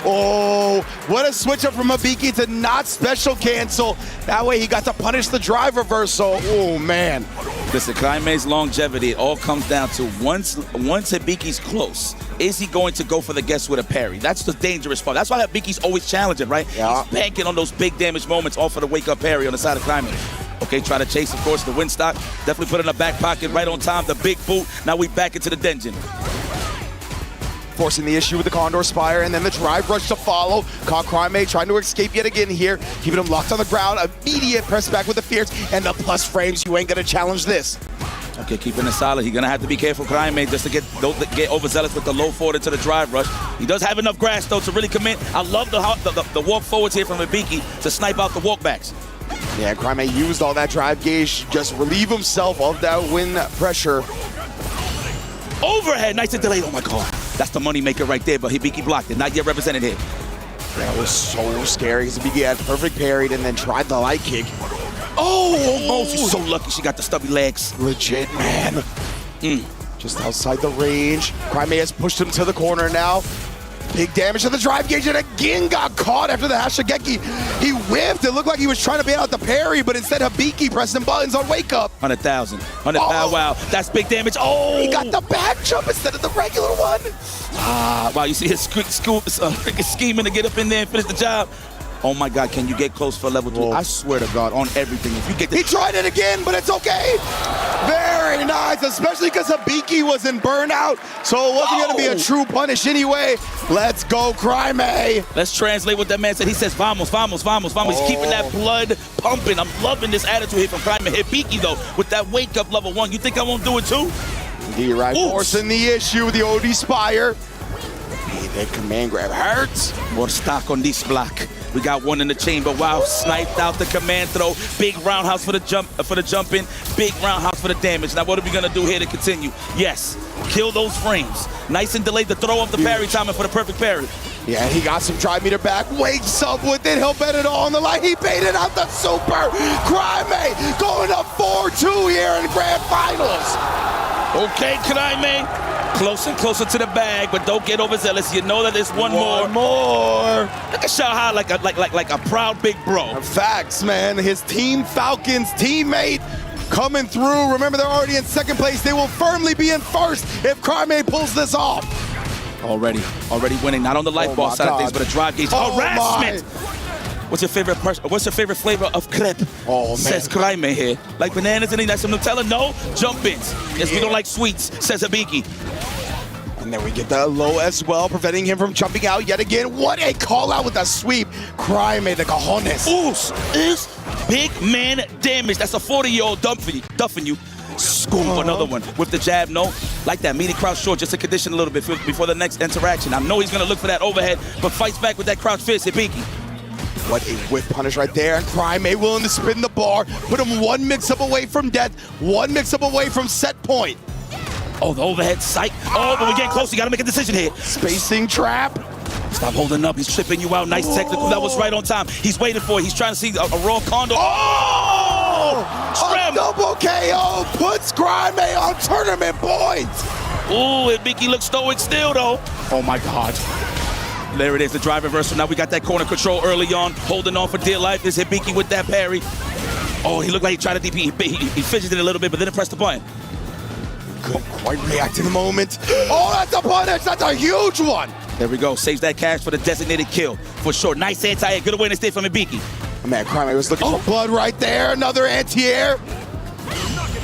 Oh, what a switch up from Hibiki to not special cancel. That way he got to punish the drive reversal. Oh, man. Listen, Kaime's longevity, it all comes down to once Hibiki's close, is he going to go for the guess with a parry? That's the dangerous part. That's why Hibiki's always challenging, right? Yeah. He's banking on those big damage moments off of the wake-up parry on the side of Kaime. Okay, try to chase, of course, the win stock. Definitely put it in the back pocket right on time. The big boot. Now we back into the dungeon. Forcing the issue with the Condor Spire, and then the drive rush to follow. Caught Kaime trying to escape yet again here, keeping him locked on the ground. Immediate press back with the fierce, and the plus frames. You ain't gonna challenge this. Okay, keeping it solid. He's gonna have to be careful, Kaime, just to get overzealous with the low forward into the drive rush. He does have enough grass though to really commit. I love the walk forwards here from Hibiki to snipe out the walkbacks. Yeah, Kaime used all that drive gauge, just relieve himself of that win pressure. Overhead, nice and delayed. Oh my God. That's the money maker right there, but Hibiki blocked it. Not yet represented here. That was so scary. Hibiki had perfect parried and then tried the light kick. Oh, she's so lucky she got the stubby legs. Legit, man. Just outside the range. Kaime has pushed him to the corner now. Big damage to the drive gauge and again got caught after the Hashigeki. He whiffed. It looked like he was trying to bait out the parry, but instead Hibiki pressing buttons on wake up. 100,000. 100 pow wow. That's big damage. Oh! He got the back jump instead of the regular one. Wow, you see his scheming to get up in there and finish the job. Oh my God, can you get close for level 2? I swear to God, on everything. If you get He tried it again, but it's okay. Very nice, especially because Hibiki was in burnout, so it wasn't going to be a true punish anyway. Let's go, Kaime. Let's translate what that man said. He says, vamos, vamos, vamos, vamos. He's keeping that blood pumping. I'm loving this attitude here from Kaime. Hibiki, though, with that wake-up level 1. You think I won't do it, too? Indeed, right. Forcing the issue with the OD Spire. Hey, that command grab hurts. More stock on this block. We got one in the chamber. Wow, sniped out the command throw. Big roundhouse for the jump in. Big roundhouse for the damage. Now what are we gonna do here to continue? Yes, kill those frames. Nice and delayed the throw of the parry timing for the perfect parry. Yeah, he got some drive meter back. Wakes up with it. He'll bet it all on the line. He baited out the super. Kaime going up 4-2 here in grand finals. Okay, Kaime. Close and closer to the bag, but don't get overzealous. You know that there's one more. Look at Shao like a proud big bro. Facts, man. His Team Falcons teammate coming through. Remember, they're already in second place. They will firmly be in first if Kaime pulls this off. Already winning. Not on the life ball side of things, but a drive gauge. Harassment. What's your favorite flavor of crepe? Oh, man. Says Kaime here. Like bananas and that's some Nutella? No. Jump ins. Yes, we don't like sweets, says Hibiki. And then we get the low as well, preventing him from jumping out yet again. What a call out with a sweep. Kaime, the cojones. Ooh, is big man damage. That's a 40-year-old duffing you. Scoop another one with the jab, no. Like that, meaty crouch short just to condition a little bit before the next interaction. I know he's going to look for that overhead, but fights back with that crouch fist, Hibiki. What a whip punish right there. And Kaime willing to spin the bar, put him one mix-up away from death, one mix-up away from set point. Oh, the overhead sight. Oh, but we're getting close. You got to make a decision here. Spacing trap. Stop holding up. He's tripping you out. Nice technical. That was right on time. He's waiting for it. He's trying to see a raw condor. Oh! A double KO puts Kaime on tournament points. Ooh, Hibiki looks stoic still, though. Oh, my God. There it is, the drive reversal. Now we got that corner control early on, holding on for dear life. Is Hibiki with that parry. Oh, he looked like he tried to DP. He fidgeted a little bit, but then pressed the button. Couldn't quite react in the moment. Oh, that's a punish. That's a huge one. There we go. Saves that cash for the designated kill. For sure. Nice anti-air. Good awareness there from Hibiki. Man, Kaime was looking for blood right there. Another anti-air.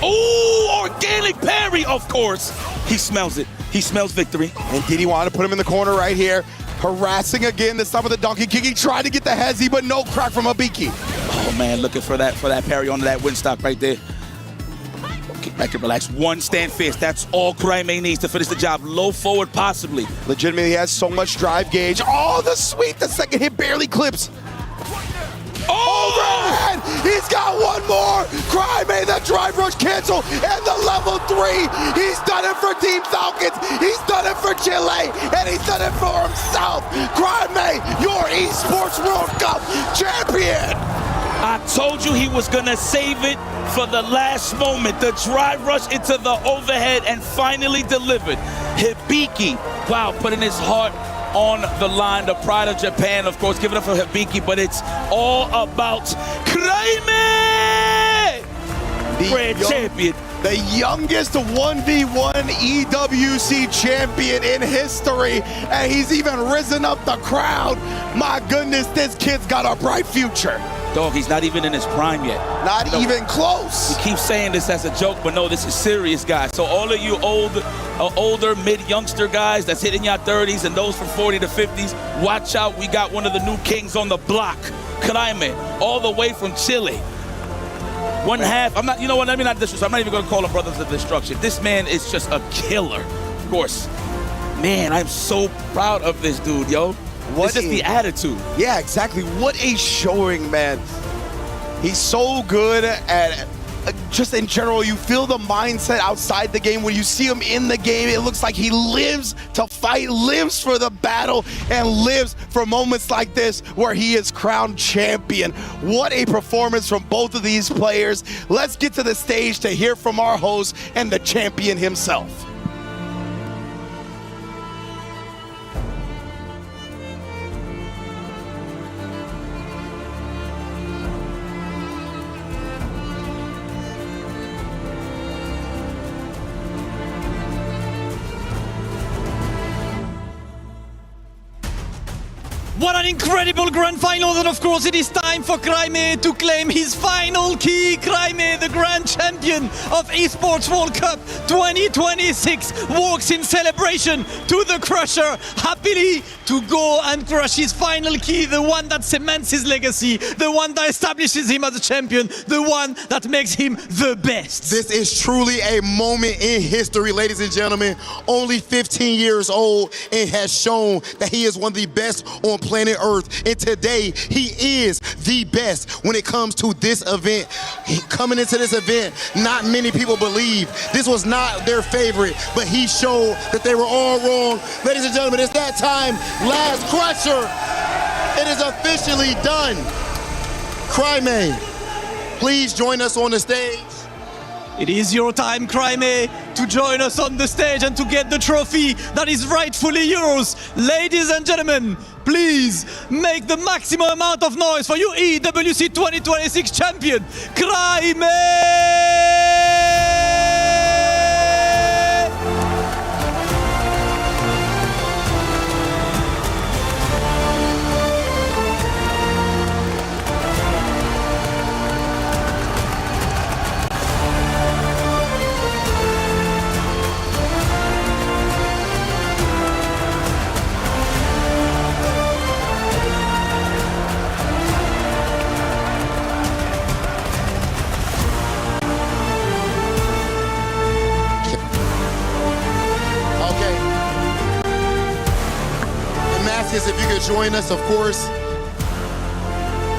Oh, organic parry, of course. He smells it. He smells victory. And did he want to put him in the corner right here? Harassing again, this time with the donkey kick. He tried to get the hezzy, but no crack from Hibiki. Oh, man, looking for that parry onto that win stock right there. Kick back and relax. One stand fist. That's all Kaime needs to finish the job. Low forward, possibly. Legitimately has so much drive gauge. Oh, the sweep. The second hit barely clips. Overhead! He's got one more! Kaime, the drive rush cancel, and the level 3! He's done it for Team Falcons, he's done it for Chile, and he's done it for himself! Kaime, your Esports World Cup champion! I told you he was gonna save it for the last moment. The drive rush into the overhead and finally delivered. Hibiki, wow, putting his heart on the line. The pride of Japan, of course. Give it up for Hibiki, but it's all about Kraime! Grand champion. The youngest 1v1 EWC champion in history, and he's even risen up the crowd. My goodness, this kid's got a bright future. Dog, he's not even in his prime yet. Not even close. We keep saying this as a joke, but no, this is serious, guys. So all of you older, mid-youngster guys that's hitting your 30s and those from 40 to 50s, watch out. We got one of the new kings on the block, Kraime, all the way from Chile. One half, I'm not, you know what, let me not disrespect. I'm not even going to call him Brothers of Destruction. This man is just a killer, of course. Man, I'm so proud of this dude, yo. It's just the attitude. Yeah, exactly. What a showing, man. He's so good at, just in general, you feel the mindset outside the game. When you see him in the game, it looks like he lives to fight, lives for the battle, and lives for moments like this where he is crowned champion. What a performance from both of these players. Let's get to the stage to hear from our host and the champion himself. What an incredible grand final, and of course it is time for Kraime to claim his final key. Kraime, the grand champion of Esports World Cup 2026, walks in celebration to the Crusher, happily to go and crush his final key, the one that cements his legacy, the one that establishes him as a champion, the one that makes him the best. This is truly a moment in history, ladies and gentlemen. Only 15 years old and has shown that he is one of the best on planet Earth. And today, he is the best when it comes to this event. Coming into this event, not many people believe this was not their favorite, but he showed that they were all wrong. Ladies and gentlemen, it's that time. Last Crusher. It is officially done. Kraime, please join us on the stage. It is your time, Kraime, to join us on the stage and to get the trophy that is rightfully yours. Ladies and gentlemen, please make the maximum amount of noise for your EWC 2026 champion, Kraime! If you could join us, of course,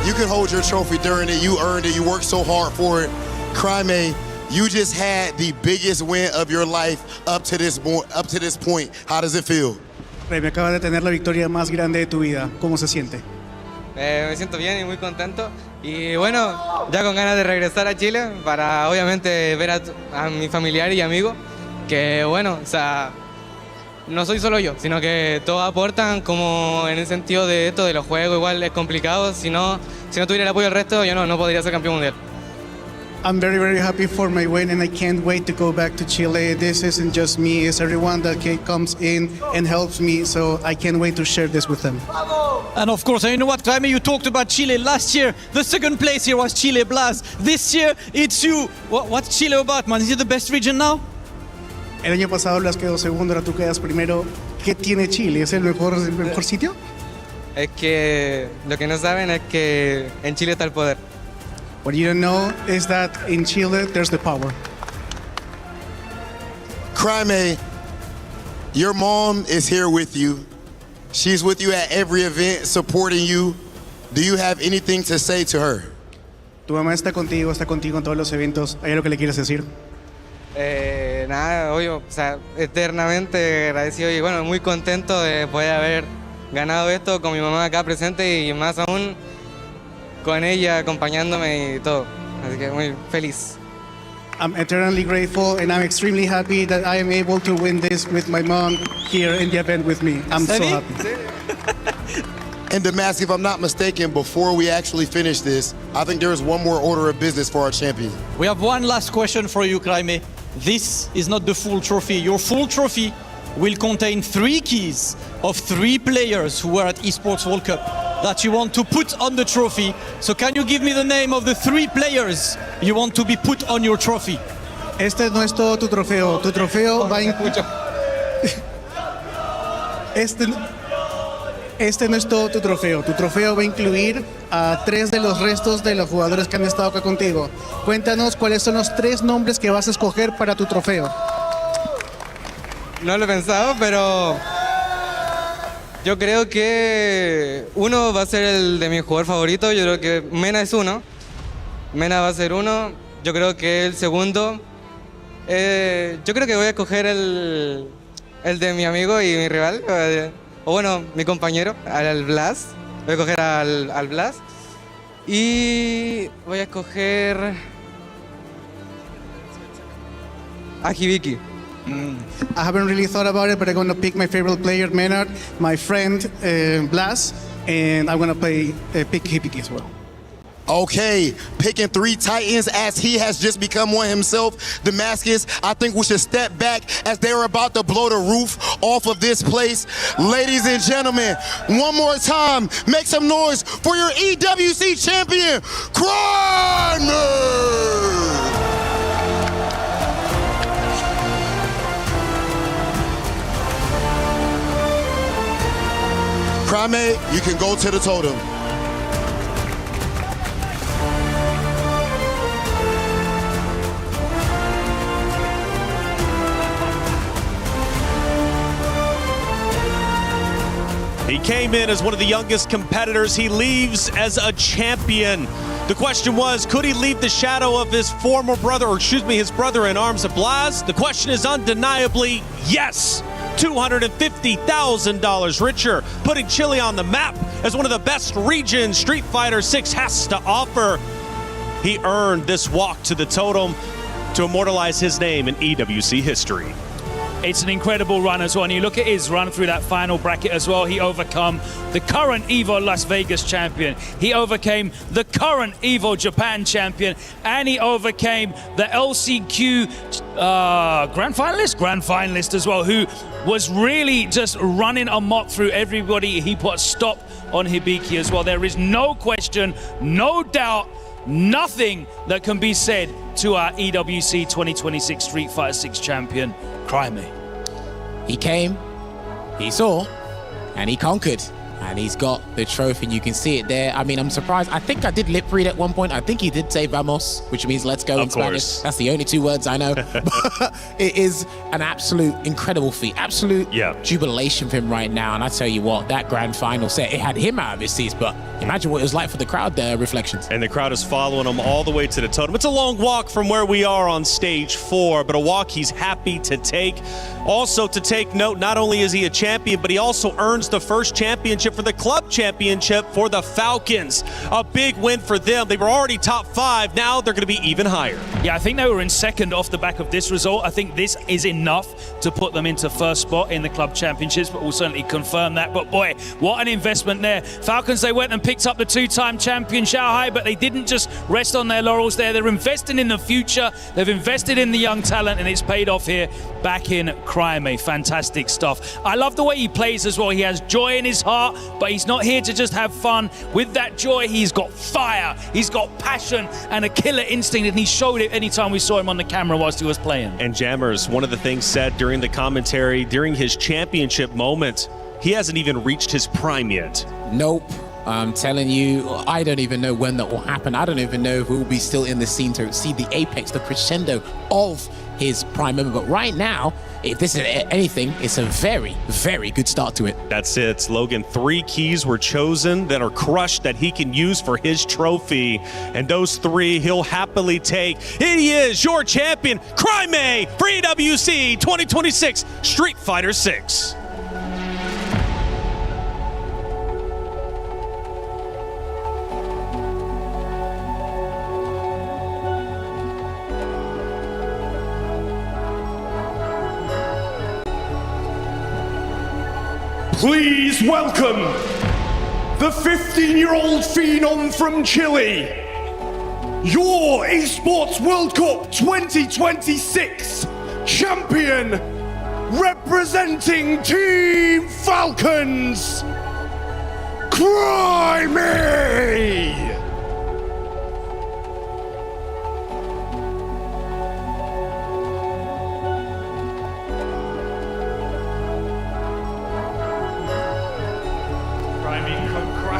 you can hold your trophy during it. You earned it. You worked so hard for it. Kraime, you just had the biggest win of your life up to this point. How does it feel? Kraime, acabas de tener la victoria más grande de tu vida. ¿Cómo se siente? Me siento bien y muy contento. Y bueno, ya con ganas de regresar a Chile para obviamente ver a mi familiar y amigo. Que bueno, o sea, no soy solo yo, sino que todos aportan, como en el sentido de esto, de los juegos, igual es complicado. Si no tuviera el apoyo del resto, yo no podría ser campeón mundial. I'm very, very happy for my win, and I can't wait to go back to Chile. This isn't just me, it's everyone that comes in and helps me, so I can't wait to share this with them. And of course, you know what, Kraime, you talked about Chile last year. The second place here was Chile Blast. This year, it's you. What's Chile about, man? Is it the best region now? El año pasado Blas quedó segundo, ahora tú quedas primero. ¿Qué tiene Chile? ¿Es el mejor sitio? Es que lo que no saben es que en Chile está el poder. What you don't know is that in Chile there's the power. Kraime, your mom is here with you. She's with you at every event, supporting you. Do you have anything to say to her? Tu mamá está contigo en todos los eventos. ¿Hay algo que le quieres decir? Nada, obvio, o sea, eternamente agradecido y bueno, muy contento de poder haber ganado esto con mi mamá acá presente y más aún con ella acompañándome y todo. Así que muy feliz. I'm eternally grateful, and I'm extremely happy that I am able to win this with my mom here in the event with me. I'm so happy. And Damask, if I'm not mistaken, before we actually finish this, I think there is one more order of business for our champion. We have one last question for you, Kraime. This is not the full trophy. Your full trophy will contain 3 keys of 3 players who were at Esports World Cup that you want to put on the trophy. So can you give me the name of the 3 players you want to be put on your trophy? Este no es todo tu trofeo. Tu trofeo va a incluir... Este no es todo tu trofeo. Tu trofeo va a incluir a 3 de los restos de los jugadores que han estado acá contigo. Cuéntanos cuáles son los 3 nombres que vas a escoger para tu trofeo. No lo he pensado, pero yo creo que uno va a ser el de mi jugador favorito. Yo creo que Mena es uno. Mena va a ser uno. Yo creo que el segundo. Yo creo que voy a escoger el de mi amigo y mi rival. O bueno, mi compañero, al Blas. Voy a escoger al Blas. Y voy a escoger a Hibiki. I haven't really thought about it, but I'm going to pick my favorite player, Menard, my friend, Blas, and I'm going to pick Hibiki as well. Okay, picking 3 Titans as he has just become one himself. Damascus, I think we should step back as they're about to blow the roof off of this place. Ladies and gentlemen, one more time, make some noise for your EWC champion, Kraime! Kraime, you can go to the totem. He came in as one of the youngest competitors. He leaves as a champion. The question was, could he leave the shadow of his former brother, or excuse me, his brother in arms of Blas? The question is undeniably yes. $250,000 richer, putting Chile on the map as one of the best regions Street Fighter 6 has to offer. He earned this walk to the totem to immortalize his name in EWC history. It's an incredible run as well. And you look at his run through that final bracket as well. He overcome the current EVO Las Vegas champion. He overcame the current EVO Japan champion. And he overcame the LCQ grand finalist as well, who was really just running amok through everybody. He put a stop on Hibiki as well. There is no question, no doubt, nothing that can be said to our EWC 2026 Street Fighter 6 champion, Kraime. He came, he saw, and he conquered. And he's got the trophy, and you can see it there. I mean, I'm surprised. I think I did lip read at one point. I think he did say vamos, which means let's go in Spanish. That's the only 2 words I know. But it is an absolute incredible feat. Absolute jubilation for him right now. And I tell you what, that grand final set, it had him out of his seats, but imagine what it was like for the crowd there, Reflections. And the crowd is following him all the way to the totem. It's a long walk from where we are on stage 4, but a walk he's happy to take. Also to take note, not only is he a champion, but he also earns the first championship for the club championship for the Falcons. A big win for them. They were already top 5. Now they're going to be even higher. Yeah, I think they were in second off the back of this result. I think this is enough to put them into first spot in the club championships, but we'll certainly confirm that. But boy, what an investment there. Falcons, they went and picked up the 2-time champion Shanghai, but they didn't just rest on their laurels there. They're investing in the future. They've invested in the young talent, and it's paid off here back in Kraime. Fantastic stuff. I love the way he plays as well. He has joy in his heart, but he's not here to just have fun. With that joy, he's got fire, he's got passion, and a killer instinct, and he showed it anytime we saw him on the camera whilst he was playing. And Jammers, one of the things said during the commentary, during his championship moment, he hasn't even reached his prime yet. Nope. I'm telling you, I don't even know when that will happen. I don't even know if we'll be still in the scene to see the apex, the crescendo of his prime moment. But right now, if this is anything, it's a very, very good start to it. That's it, Logan. 3 keys were chosen that are crushed that he can use for his trophy. And those 3 he'll happily take. He is your champion, Kraime, for EWC 2026 Street Fighter 6. Please welcome the 15-year-old phenom from Chile, your Esports World Cup 2026 champion, representing Team Falcons, Crimey!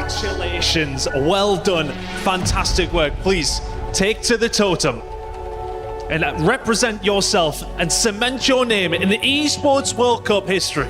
Congratulations, well done, fantastic work. Please take to the totem and represent yourself and cement your name in the Esports World Cup history.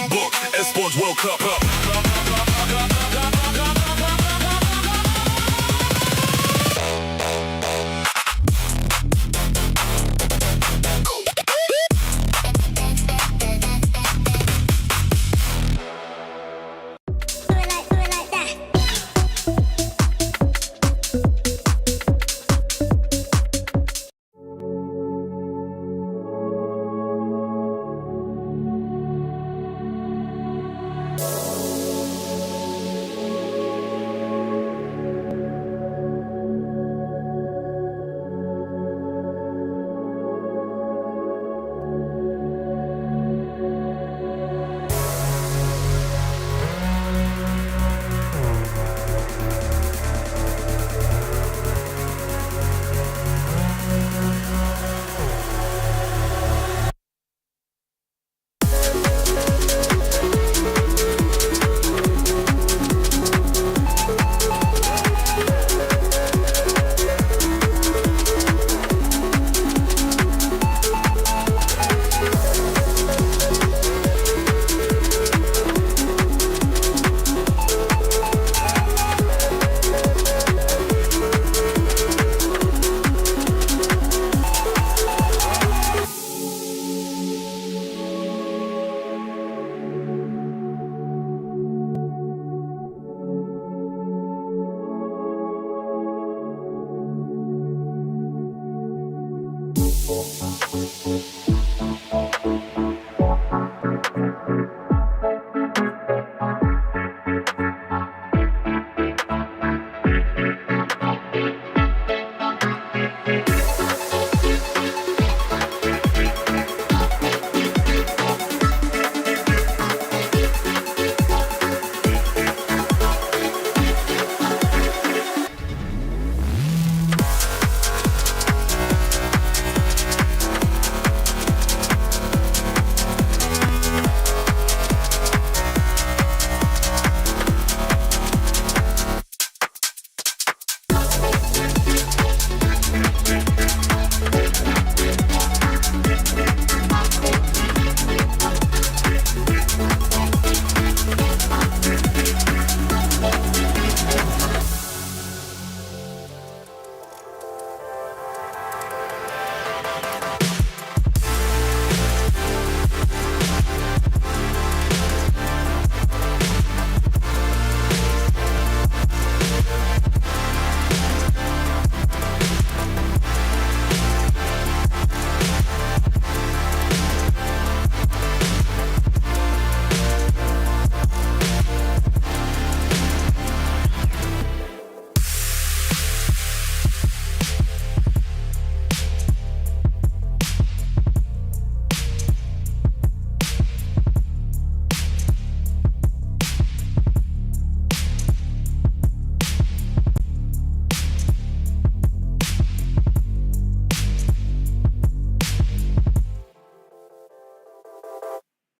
book Esports World Cup.